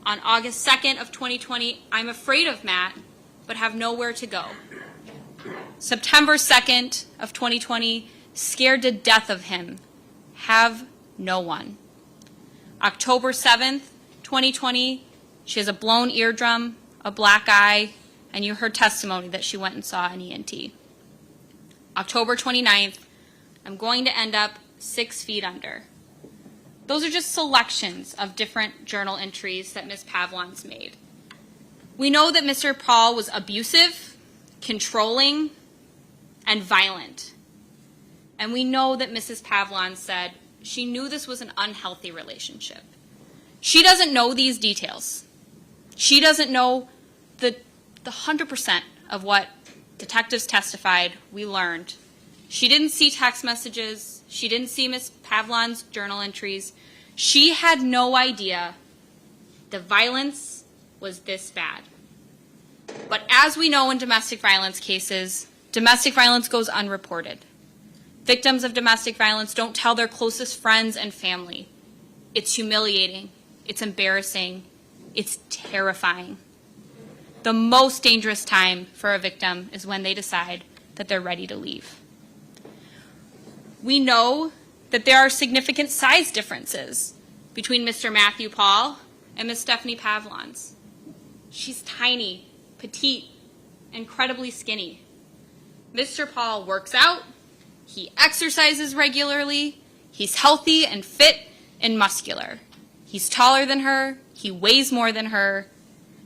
On August 2nd of 2020, I'm afraid of Matt, but have nowhere to go. September 2nd of 2020, scared to death of him, have no one. October 7th, 2020, she has a blown eardrum, a black eye, and you heard testimony that she went and saw an ENT. October 29th, I'm going to end up 6 feet under. Those are just selections of different journal entries that Ms. Pavlons made. We know that Mr. Pahl was abusive, controlling, and violent. And we know that Mrs. Pavlons said she knew this was an unhealthy relationship. She doesn't know these details. She doesn't know the 100% of what detectives testified we learned. She didn't see text messages. She didn't see Ms. Pavlons' journal entries. She had no idea the violence was this bad. But as we know in domestic violence cases, domestic violence goes unreported. Victims of domestic violence don't tell their closest friends and family. It's humiliating. It's embarrassing. It's terrifying. The most dangerous time for a victim is when they decide that they're ready to leave. We know that there are significant size differences between Mr. Matthew Pahl and Ms. Stephanie Pavlons. She's tiny, petite, incredibly skinny. Mr. Pahl works out, he exercises regularly, he's healthy and fit and muscular. He's taller than her, he weighs more than her.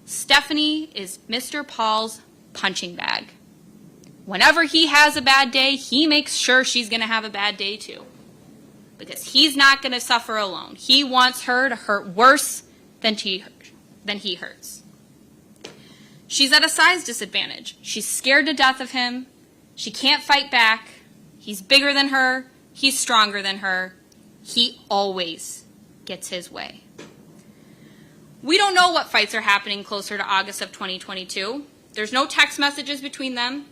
Stephanie is Mr. Pahl's punching bag. Whenever he has a bad day, he makes sure she's going to have a bad day too. Because he's not going to suffer alone. He wants her to hurt worse than he hurts. She's at a size disadvantage. She's scared to death of him. She can't fight back. He's bigger than her. He's stronger than her. He always gets his way. We don't know what fights are happening closer to August of 2022. There's no text messages between them.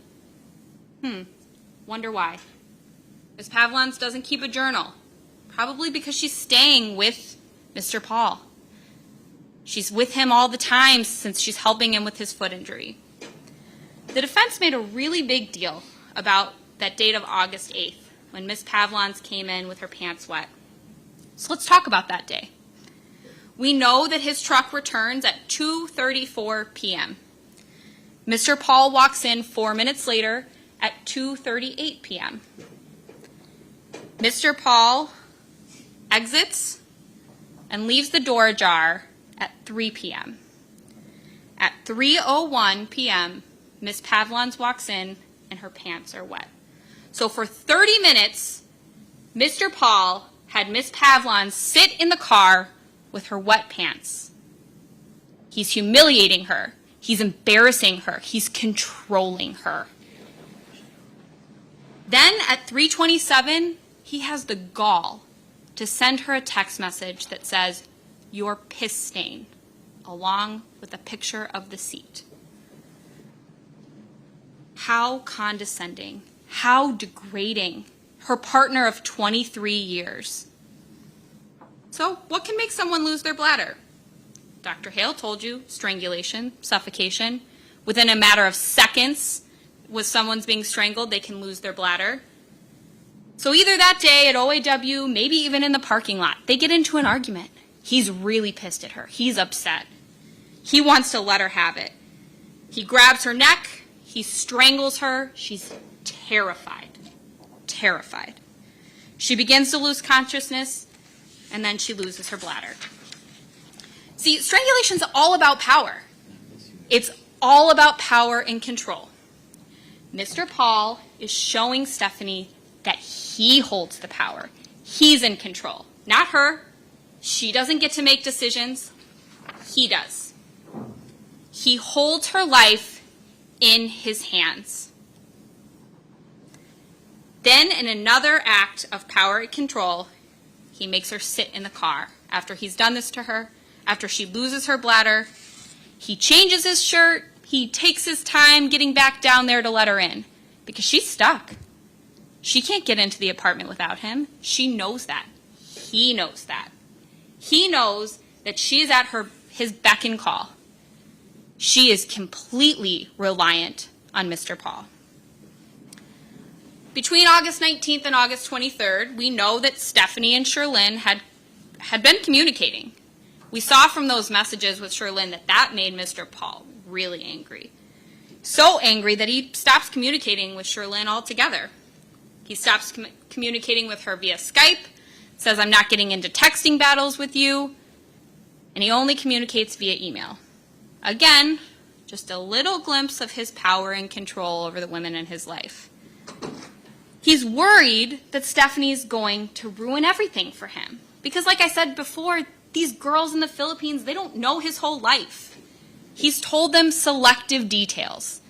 Wonder why. Ms. Pavlons doesn't keep a journal. Probably because she's staying with Mr. Pahl. She's with him all the time since she's helping him with his foot injury. The defense made a really big deal about that date of August 8th when Ms. Pavlons came in with her pants wet. So let's talk about that day. We know that his truck returns at 2:34 p.m. Mr. Pahl walks in 4 minutes later at 2:38 p.m. Mr. Pahl exits and leaves the door ajar at 3 p.m. At 3:01 p.m., Ms. Pavlons walks in and her pants are wet. So for 30 minutes, Mr. Pahl had Ms. Pavlons sit in the car with her wet pants. He's humiliating her. He's embarrassing her. He's controlling her. Then at 3:27, he has the gall to send her a text message that says, "Your piss stain," along with a picture of the seat. How condescending, how degrading. Her partner of 23 years. So what can make someone lose their bladder? Dr. Hale told you, strangulation, suffocation. Within a matter of seconds, with someone's being strangled, they can lose their bladder. So either that day at OAW, maybe even in the parking lot, they get into an argument. He's really pissed at her. He's upset. He wants to let her have it. He grabs her neck. He strangles her. She's terrified. Terrified. She begins to lose consciousness, and then she loses her bladder. See, strangulation's all about power. It's all about power and control. Mr. Pahl is showing Stephanie that he holds the power. He's in control, not her. She doesn't get to make decisions. He does. He holds her life in his hands. Then, in another act of power and control, he makes her sit in the car. After he's done this to her, after she loses her bladder, he changes his shirt. He takes his time getting back down there to let her in because she's stuck. She can't get into the apartment without him. She knows that. He knows that. He knows that she is at his beck and call. She is completely reliant on Mr. Pahl. Between August 19th and August 23rd, we know that Stephanie and Sherlyn had been communicating. We saw from those messages with Sherlyn that made Mr. Pahl really angry. So angry that he stops communicating with Sherlyn altogether. He stops communicating with her via Skype, says, "I'm not getting into texting battles with you," and he only communicates via email. Again, just a little glimpse of his power and control over the women in his life. He's worried that Stephanie's going to ruin everything for him. Because like I said before, these girls in the Philippines, they don't know his whole life. He's told them selective details.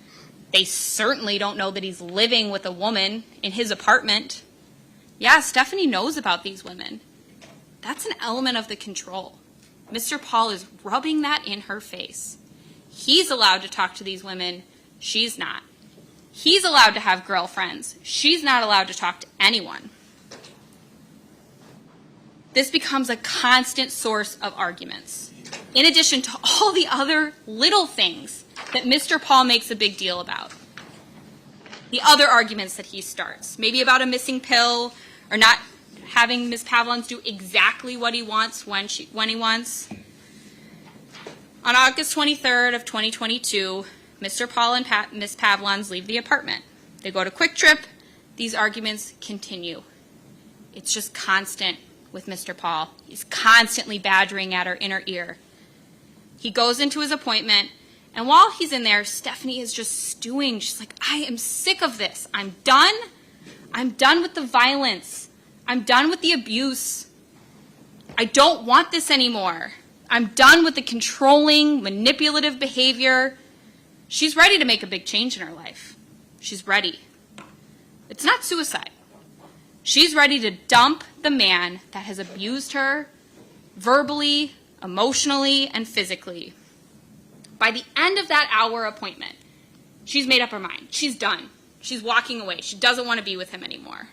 They certainly don't know that he's living with a woman in his apartment. Yeah, Stephanie knows about these women. That's an element of the control. Mr. Pahl is rubbing that in her face. He's allowed to talk to these women. She's not. He's allowed to have girlfriends. She's not allowed to talk to anyone. This becomes a constant source of arguments, in addition to all the other little things that Mr. Pahl makes a big deal about. The other arguments that he starts, maybe about a missing pill or not having Ms. Pavlons do exactly what he wants when he wants. On August 23rd of 2022, Mr. Pahl and Ms. Pavlons leave the apartment. They go to Quick Trip. These arguments continue. It's just constant with Mr. Pahl. He's constantly badgering at her in her ear. He goes into his appointment, and while he's in there, Stephanie is just stewing. She's like, "I am sick of this. I'm done. I'm done with the violence. I'm done with the abuse. I don't want this anymore. I'm done with the controlling, manipulative behavior." She's ready to make a big change in her life. She's ready. It's not suicide. She's ready to dump the man that has abused her verbally, emotionally, and physically. By the end of that hour appointment, she's made up her mind. She's done. She's walking away. She doesn't want to be with him anymore.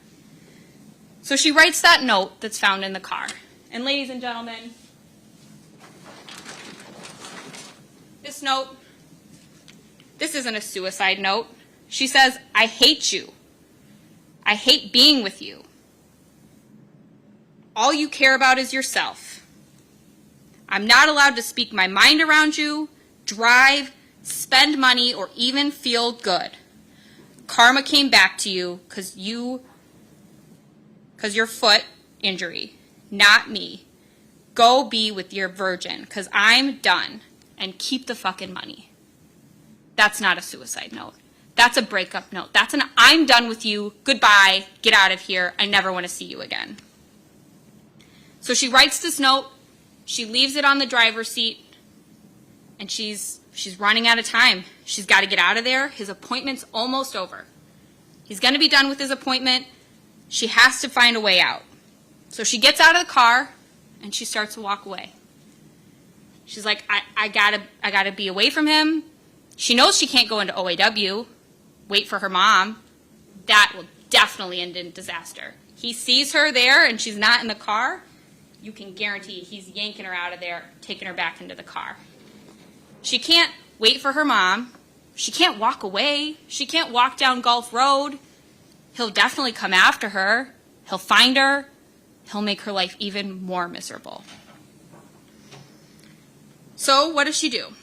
So she writes that note that's found in the car. And ladies and gentlemen, this note, this isn't a suicide note. She says, "I hate you. I hate being with you. All you care about is yourself. I'm not allowed to speak my mind around you, drive, spend money, or even feel good. Karma came back to you because your foot injury, not me. go be with your virgin, because I'm done, and keep the fucking money. That's not a suicide note. That's a breakup note. That's an I'm done with you, goodbye, get out of here, I never want to see you again. So she writes this note, she leaves it on the driver's seat, and she's running out of time. She's got to get out of there. His appointment's almost over. He's going to be done with his appointment. She has to find a way out. So she gets out of the car, and she starts to walk away. She's like, I gotta be away from him. She knows she can't go into OAW, wait for her mom. That will definitely end in disaster. He sees her there, and she's not in the car. You can guarantee he's yanking her out of there, taking her back into the car. She can't wait for her mom. She can't walk away. She can't walk down Gulf Road. He'll definitely come after her. He'll find her. He'll make her life even more miserable. So what does she do?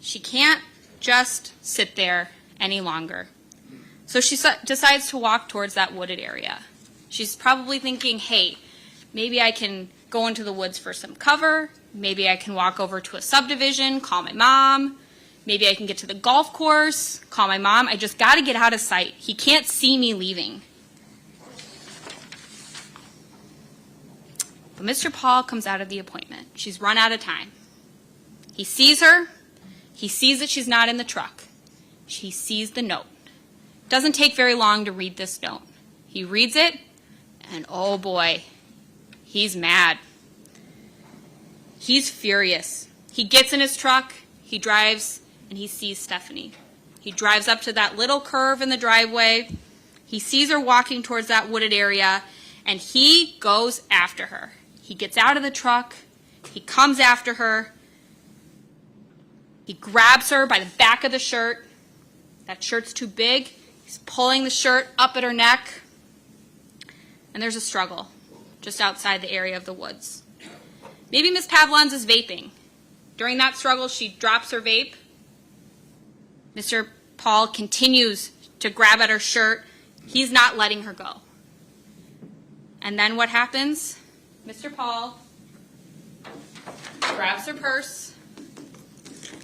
She can't just sit there any longer. So she decides to walk towards that wooded area. She's probably thinking, hey, maybe I can go into the woods for some cover. Maybe I can walk over to a subdivision, call my mom. Maybe I can get to the golf course, call my mom. I just got to get out of sight. He can't see me leaving. But Mr. Pahl comes out of the appointment. She's run out of time. He sees her. He sees that she's not in the truck. He sees the note. It doesn't take very long to read this note. He reads it, and oh boy, he's mad. He's furious. He gets in his truck, he drives, and he sees Stephanie. He drives up to that little curve in the driveway. He sees her walking towards that wooded area, and he goes after her. He gets out of the truck. He comes after her. He grabs her by the back of the shirt. That shirt's too big. He's pulling the shirt up at her neck. And there's a struggle just outside the area of the woods. Maybe Ms. Pavlons is vaping. During that struggle, she drops her vape. Mr. Pahl continues to grab at her shirt. He's not letting her go. And then what happens? Mr. Pahl grabs her purse.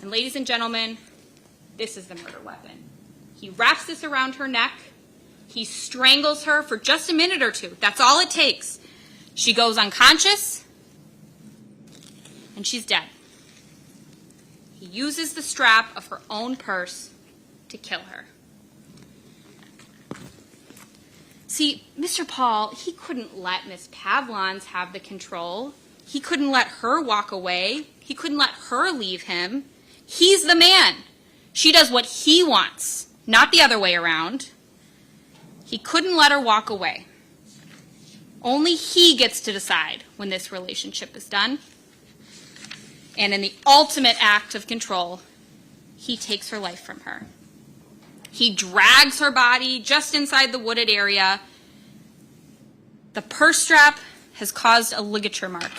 And ladies and gentlemen, this is the murder weapon. He wraps this around her neck. He strangles her for just a minute or two. That's all it takes. She goes unconscious, and she's dead. He uses the strap of her own purse to kill her. See, Mr. Pahl, he couldn't let Miss Pavlons have the control. He couldn't let her walk away. He couldn't let her leave him. He's the man. She does what he wants, not the other way around. He couldn't let her walk away. Only he gets to decide when this relationship is done. And in the ultimate act of control, he takes her life from her. He drags her body just inside the wooded area. The purse strap has caused a ligature mark,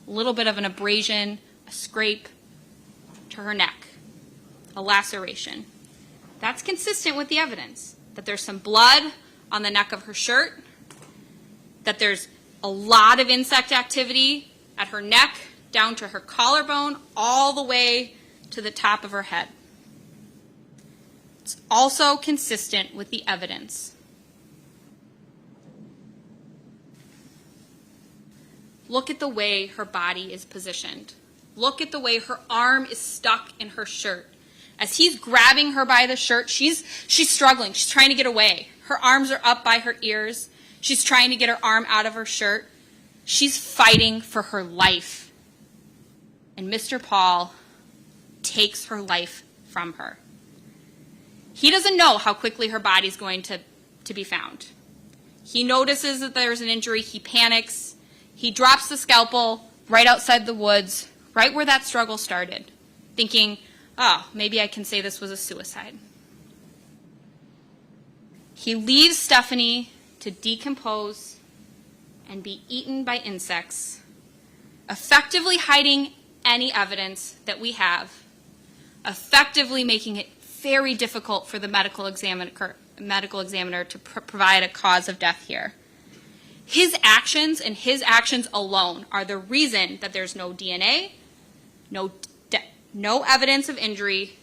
a little bit of an abrasion, a scrape to her neck, a laceration. That's consistent with the evidence, that there's some blood on the neck of her shirt, that there's a lot of insect activity at her neck, down to her collarbone, all the way to the top of her head. It's also consistent with the evidence. Look at the way her body is positioned. Look at the way her arm is stuck in her shirt. As he's grabbing her by the shirt, she's struggling. She's trying to get away. Her arms are up by her ears. She's trying to get her arm out of her shirt. She's fighting for her life. And Mr. Pahl takes her life from her. He doesn't know how quickly her body's going to be found. He notices that there's an injury. He panics. He drops the scalpel right outside the woods, right where that struggle started, thinking, oh, maybe I can say this was a suicide. He leaves Stephanie to decompose and be eaten by insects, effectively hiding any evidence that we have, effectively making it very difficult for the medical examiner to provide a cause of death here. His actions and his actions alone are the reason that there's no DNA, no evidence of injury,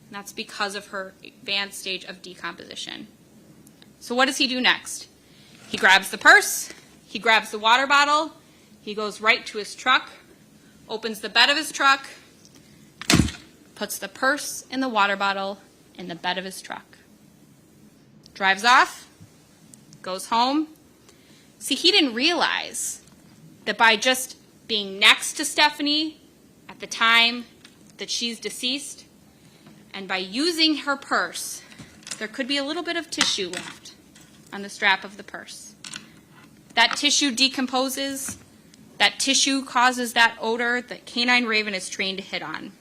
and that's because of her advanced stage of decomposition. So what does he do next? He grabs the purse, he grabs the water bottle, he goes right to his truck, opens the bed of his truck, puts the purse and the water bottle in the bed of his truck. Drives off, goes home. See, he didn't realize that by just being next to Stephanie at the time that she's deceased, and by using her purse, there could be a little bit of tissue left on the strap of the purse. That tissue decomposes. That tissue causes that odor that Canine Raven is trained to hit on.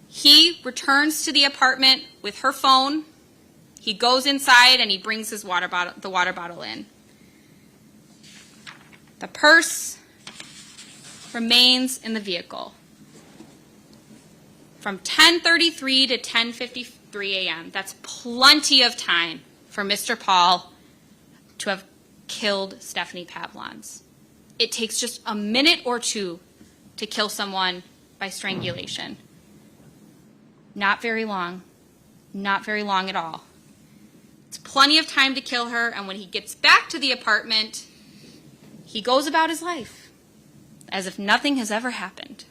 He returns to the apartment with her phone. He goes inside and he brings his the water bottle in. The purse remains in the vehicle. From 10:33 to 10:53 a.m., that's plenty of time for Mr. Pahl to have killed Stephanie Pavlons. It takes just a minute or two to kill someone by strangulation. Not very long. Not very long at all. It's plenty of time to kill her, and when he gets back to the apartment, he goes about his life as if nothing has ever happened.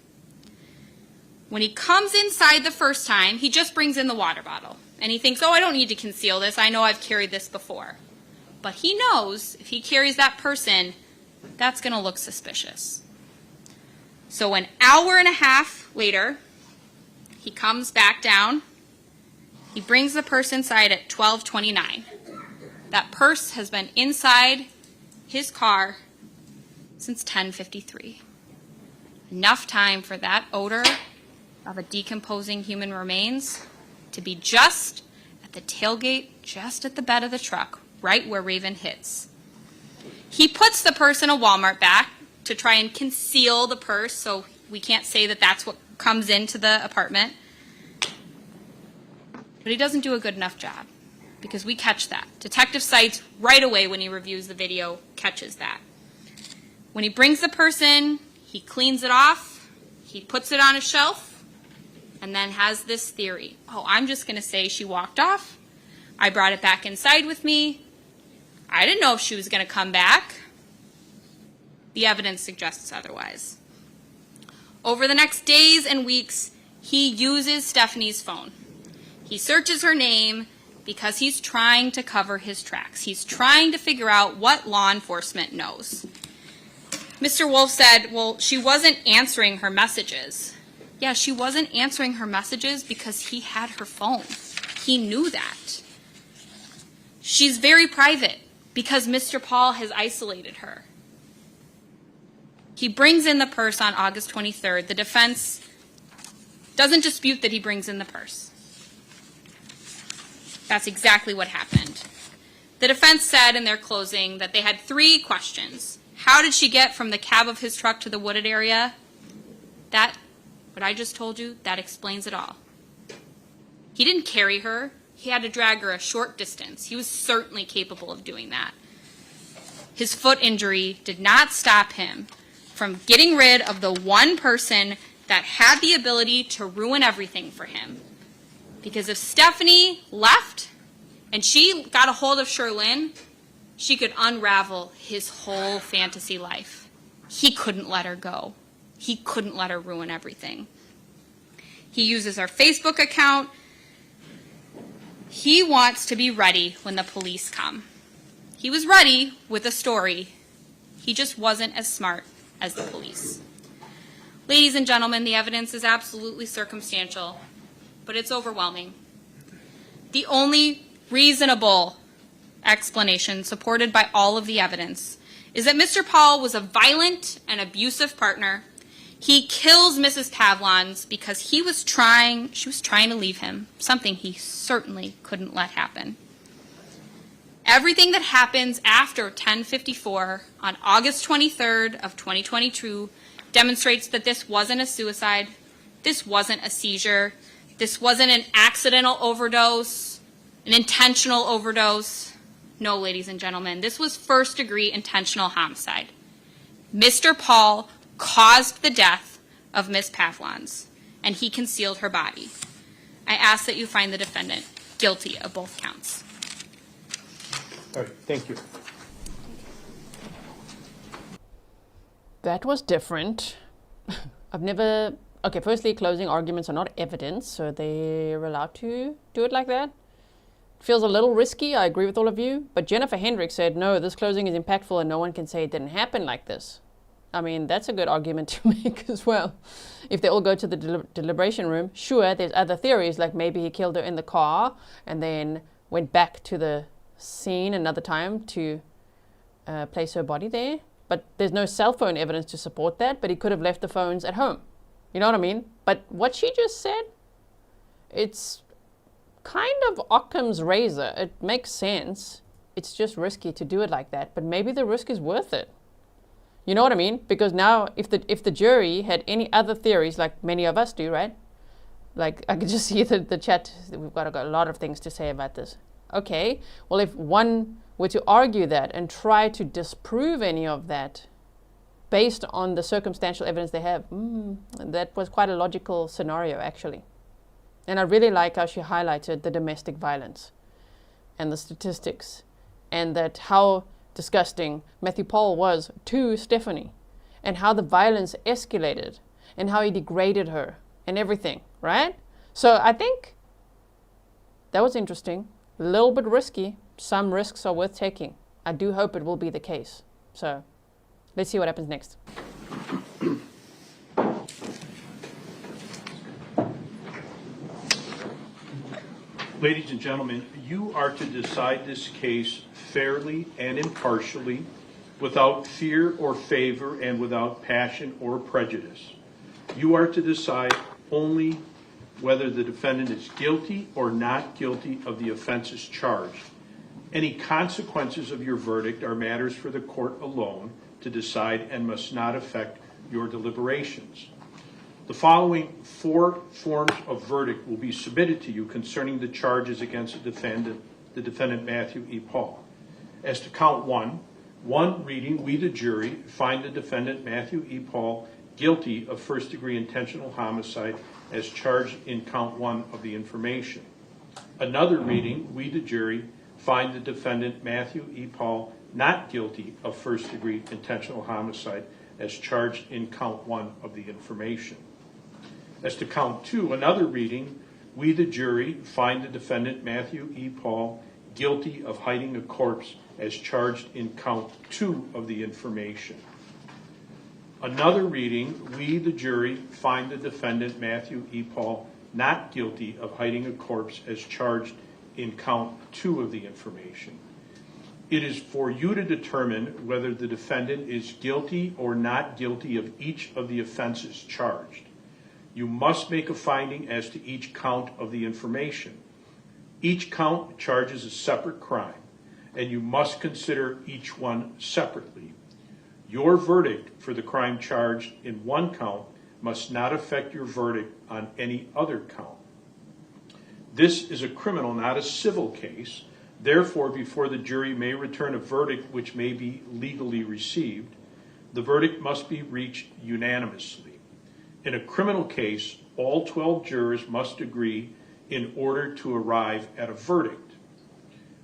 When he comes inside the first time, he just brings in the water bottle. And he thinks, oh, I don't need to conceal this. I know I've carried this before. But he knows if he carries that person, that's going to look suspicious. So an hour and a half later, he comes back down. He brings the purse inside at 12:29. That purse has been inside his car since 10:53. Enough time for that odor of a decomposing human remains to be just at the tailgate, just at the bed of the truck, right where Raven hits. He puts the purse in a Walmart bag to try and conceal the purse, so we can't say that that's what comes into the apartment. But he doesn't do a good enough job, because we catch that. Detective Seitz, right away when he reviews the video, catches that. When he brings the purse in, he cleans it off, he puts it on a shelf, and then has this theory. Oh, I'm just going to say she walked off. I brought it back inside with me. I didn't know if she was going to come back. The evidence suggests otherwise. Over the next days and weeks, he uses Stephanie's phone. He searches her name because he's trying to cover his tracks. He's trying to figure out what law enforcement knows. Mr. Wolff said, well, she wasn't answering her messages. Yeah, she wasn't answering her messages because he had her phone. He knew that. She's very private because Mr. Pahl has isolated her. He brings in the purse on August 23rd. The defense doesn't dispute that he brings in the purse. That's exactly what happened. The defense said in their closing that they had 3 questions. How did she get from the cab of his truck to the wooded area? What I just told you, that explains it all. He didn't carry her. He had to drag her a short distance. He was certainly capable of doing that. His foot injury did not stop him from getting rid of the one person that had the ability to ruin everything for him. Because if Stephanie left and she got a hold of Sherlyn, she could unravel his whole fantasy life. He couldn't let her go. He couldn't let her ruin everything. He uses her Facebook account. He wants to be ready when the police come. He was ready with a story. He just wasn't as smart as the police. Ladies and gentlemen, the evidence is absolutely circumstantial, but it's overwhelming. The only reasonable explanation supported by all of the evidence is that Mr. Pahl was a violent and abusive partner. He kills Mrs. Pavlons because she was trying to leave him, something he certainly couldn't let happen. Everything that happens after 10:54 on August 23rd of 2022 demonstrates that this wasn't a suicide, this wasn't a seizure, this wasn't an accidental overdose, an intentional overdose. No, ladies and gentlemen, this was first-degree intentional homicide. Mr. Pahl caused the death of Ms. Pavlons, and he concealed her body. I ask that you find the defendant guilty of both counts. All right, thank you. That was different. I've never... Okay, firstly, closing arguments are not evidence, so they're allowed to do it like that. Feels a little risky, I agree with all of you, but Jennifer Hendricks said, no, this closing is impactful and no one can say it didn't happen like this. I mean, that's a good argument to make as well. If they all go to the deliberation room, sure, there's other theories, like maybe he killed her in the car and then went back to the scene another time to place her body there. But there's no cell phone evidence to support that, but he could have left the phones at home. You know what I mean? But what she just said, it's kind of Occam's razor. It makes sense. It's just risky to do it like that, but maybe the risk is worth it. You know what I mean? Because now if the jury had any other theories, like many of us do, right? Like I could just see the chat, we've got a lot of things to say about this. Okay, well if one were to argue that and try to disprove any of that based on the circumstantial evidence they have, that was quite a logical scenario actually. And I really like how she highlighted the domestic violence and the statistics and that how disgusting Matthew Pahl was to Stephanie and how the violence escalated and how he degraded her and everything, right? So I think that was interesting, a little bit risky. Some risks are worth taking. I do hope it will be the case. So let's see what happens next. Ladies and gentlemen, you are to decide this case fairly and impartially, without fear or favor and without passion or prejudice. You are to decide only whether the defendant is guilty or not guilty of the offenses charged. Any consequences of your verdict are matters for the court alone to decide and must not affect your deliberations. The following 4 forms of verdict will be submitted to you concerning the charges against the defendant Matthew E. Pahl. As to count 1 reading, we the jury find the defendant Matthew E. Pahl guilty of first-degree intentional homicide as charged in count 1 of the information. Another reading, we the jury find the defendant Matthew E. Pahl not guilty of first-degree intentional homicide as charged in count 1 of the information. As to count 2, another reading, we the jury find the defendant Matthew E. Pahl guilty of hiding a corpse as charged in count 2 of the information. Another reading, we the jury find the defendant Matthew E. Pahl not guilty of hiding a corpse as charged in count 2 of the information. It is for you to determine whether the defendant is guilty or not guilty of each of the offenses charged. You must make a finding as to each count of the information. Each count charges a separate crime, and you must consider each one separately. Your verdict for the crime charged in one count must not affect your verdict on any other count. This is a criminal, not a civil case. Therefore, before the jury may return a verdict which may be legally received, the verdict must be reached unanimously. In a criminal case, all 12 jurors must agree in order to arrive at a verdict.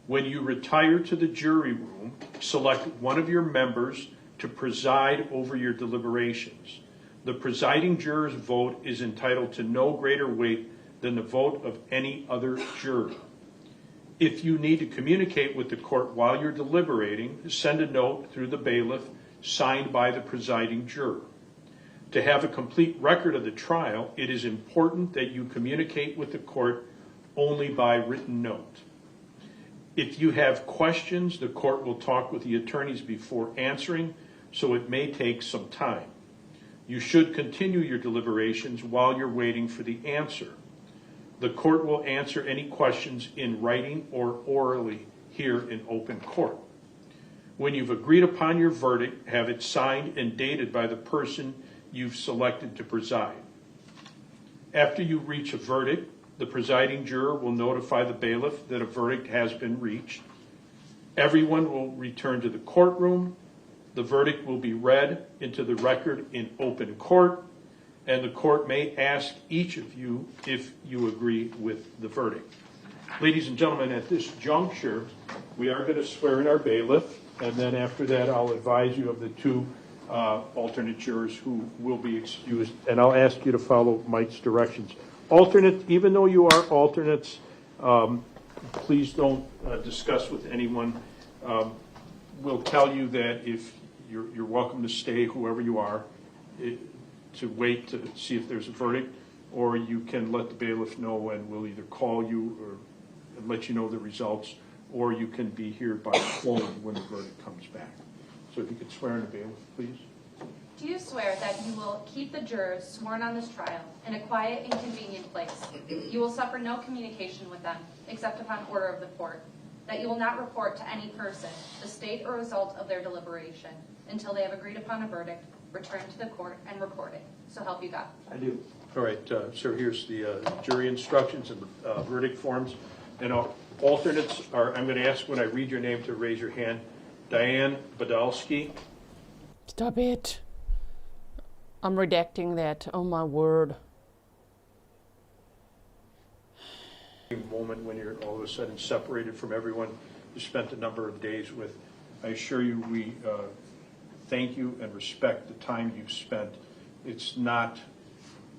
When you retire to the jury room, select one of your members to preside over your deliberations. The presiding juror's vote is entitled to no greater weight than the vote of any other juror. If you need to communicate with the court while you're deliberating, send a note through the bailiff signed by the presiding juror. To have a complete record of the trial, it is important that you communicate with the court only by written note. If you have questions, the court will talk with the attorneys before answering, so it may take some time. You should continue your deliberations while you're waiting for the answer. The court will answer any questions in writing or orally here in open court. When you've agreed upon your verdict, have it signed and dated by the person you've selected to preside. After you reach a verdict, the presiding juror will notify the bailiff that a verdict has been reached. Everyone will return to the courtroom. The verdict will be read into the record in open court, and the court may ask each of you if you agree with the verdict. Ladies and gentlemen, at this juncture, we are going to swear in our bailiff, and then after that, I'll advise you of the two alternate jurors who will be excused, and I'll ask you to follow Mike's directions. Alternate, even though you are alternates, please don't discuss with anyone. We'll tell you that if you're welcome to stay, whoever you are, to wait to see if there's a verdict, or you can let the bailiff know and we'll either call you or let you know the results, or you can be here by phone when the verdict comes back. So if you could swear in the bailiff, please. Do you swear that you will keep the jurors sworn on this trial in a quiet and convenient place? You will suffer no communication with them except upon order of the court. That you will not report to any person the state or result of their deliberation until they have agreed upon a verdict, return to the court, and report it. So help you God. I do. All right, sir, here's the jury instructions and verdict forms. And alternates are, I'm going to ask when I read your name to raise your hand. Diane Badalski. Stop it. I'm redacting that. Oh, my word. Moment when you're all of a sudden separated from everyone you spent a number of days with. I assure you we thank you and respect the time you've spent. It's not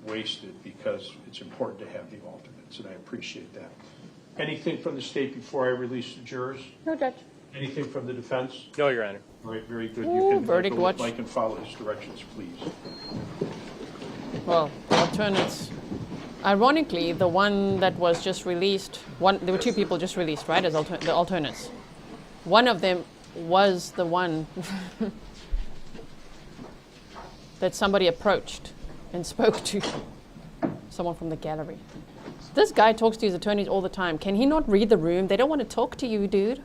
wasted because it's important to have the alternates, and I appreciate that. Anything from the state before I release the jurors? No, Judge. Anything from the defense? No, Your Honor. All right, very good. Ooh, You can verdict watch. Mike and follow his directions, please. Well, the alternates. Ironically, the one that was just released, there were two people just released, right, as the alternates. One of them was the one that somebody approached and spoke to, someone from the gallery. This guy talks to his attorneys all the time. Can he not read the room? They don't want to talk to you, dude.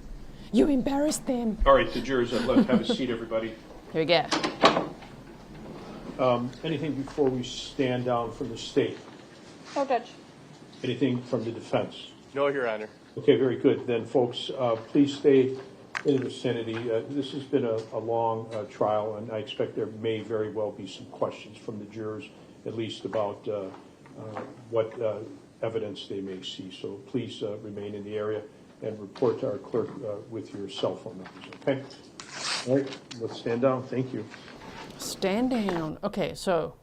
You embarrassed them. All right, the jurors have left. Have a seat, everybody. Here we go. Anything before we stand down from the state? No, Judge. Anything from the defense? No, Your Honor. Okay, very good. Then, folks, please stay in the vicinity. This has been a long trial, and I expect there may very well be some questions from the jurors, at least about what evidence they may see. So please remain in the area and report to our clerk with your cell phone numbers, okay? All right, let's stand down. Thank you. Stand down. Okay, so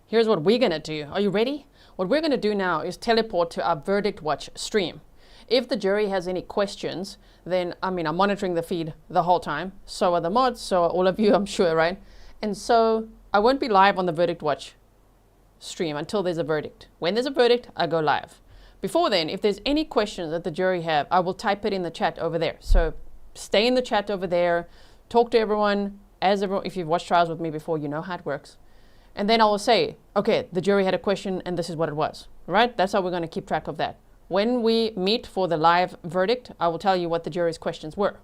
here's what we're going to do. Are you ready? What we're going to do now is teleport to our Verdict Watch stream. If the jury has any questions, then, I'm monitoring the feed the whole time. So are the mods, so are all of you, I'm sure, right? And so I won't be live on the Verdict Watch stream until there's a verdict. When there's a verdict, I go live. Before then, if there's any questions that the jury have, I will type it in the chat over there. So stay in the chat over there, talk to everyone. If you've watched trials with me before, you know how it works. And then I will say, okay, the jury had a question and this is what it was, right? That's how we're going to keep track of that. When we meet for the live verdict, I will tell you what the jury's questions were.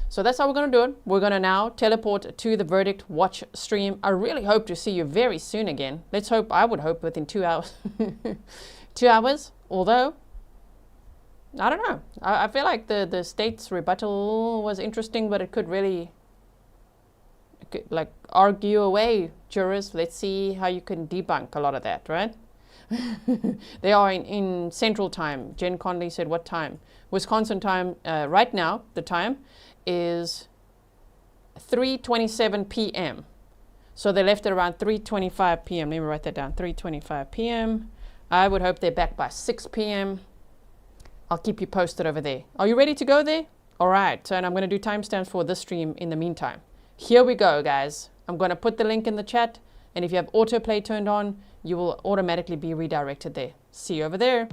So that's how we're going to do it. We're going to now teleport to the Verdict Watch stream. I really hope to see you very soon again. I would hope within 2 hours. 2 hours, although, I don't know. I feel like the state's rebuttal was interesting, but it could really argue away jurors. Let's see how you can debunk a lot of that, right? They are in Central Time. Jen Conley said what time? Wisconsin time, right now, the time is 3:27 p.m. So they left it around 3:25 p.m. Let me write that down, 3:25 p.m. I would hope they're back by 6 p.m. I'll keep you posted over there. Are you ready to go there? All right, so and I'm going to do timestamps for this stream in the meantime. Here we go, guys. I'm going to put the link in the chat, and if you have autoplay turned on, you will automatically be redirected there. See you over there.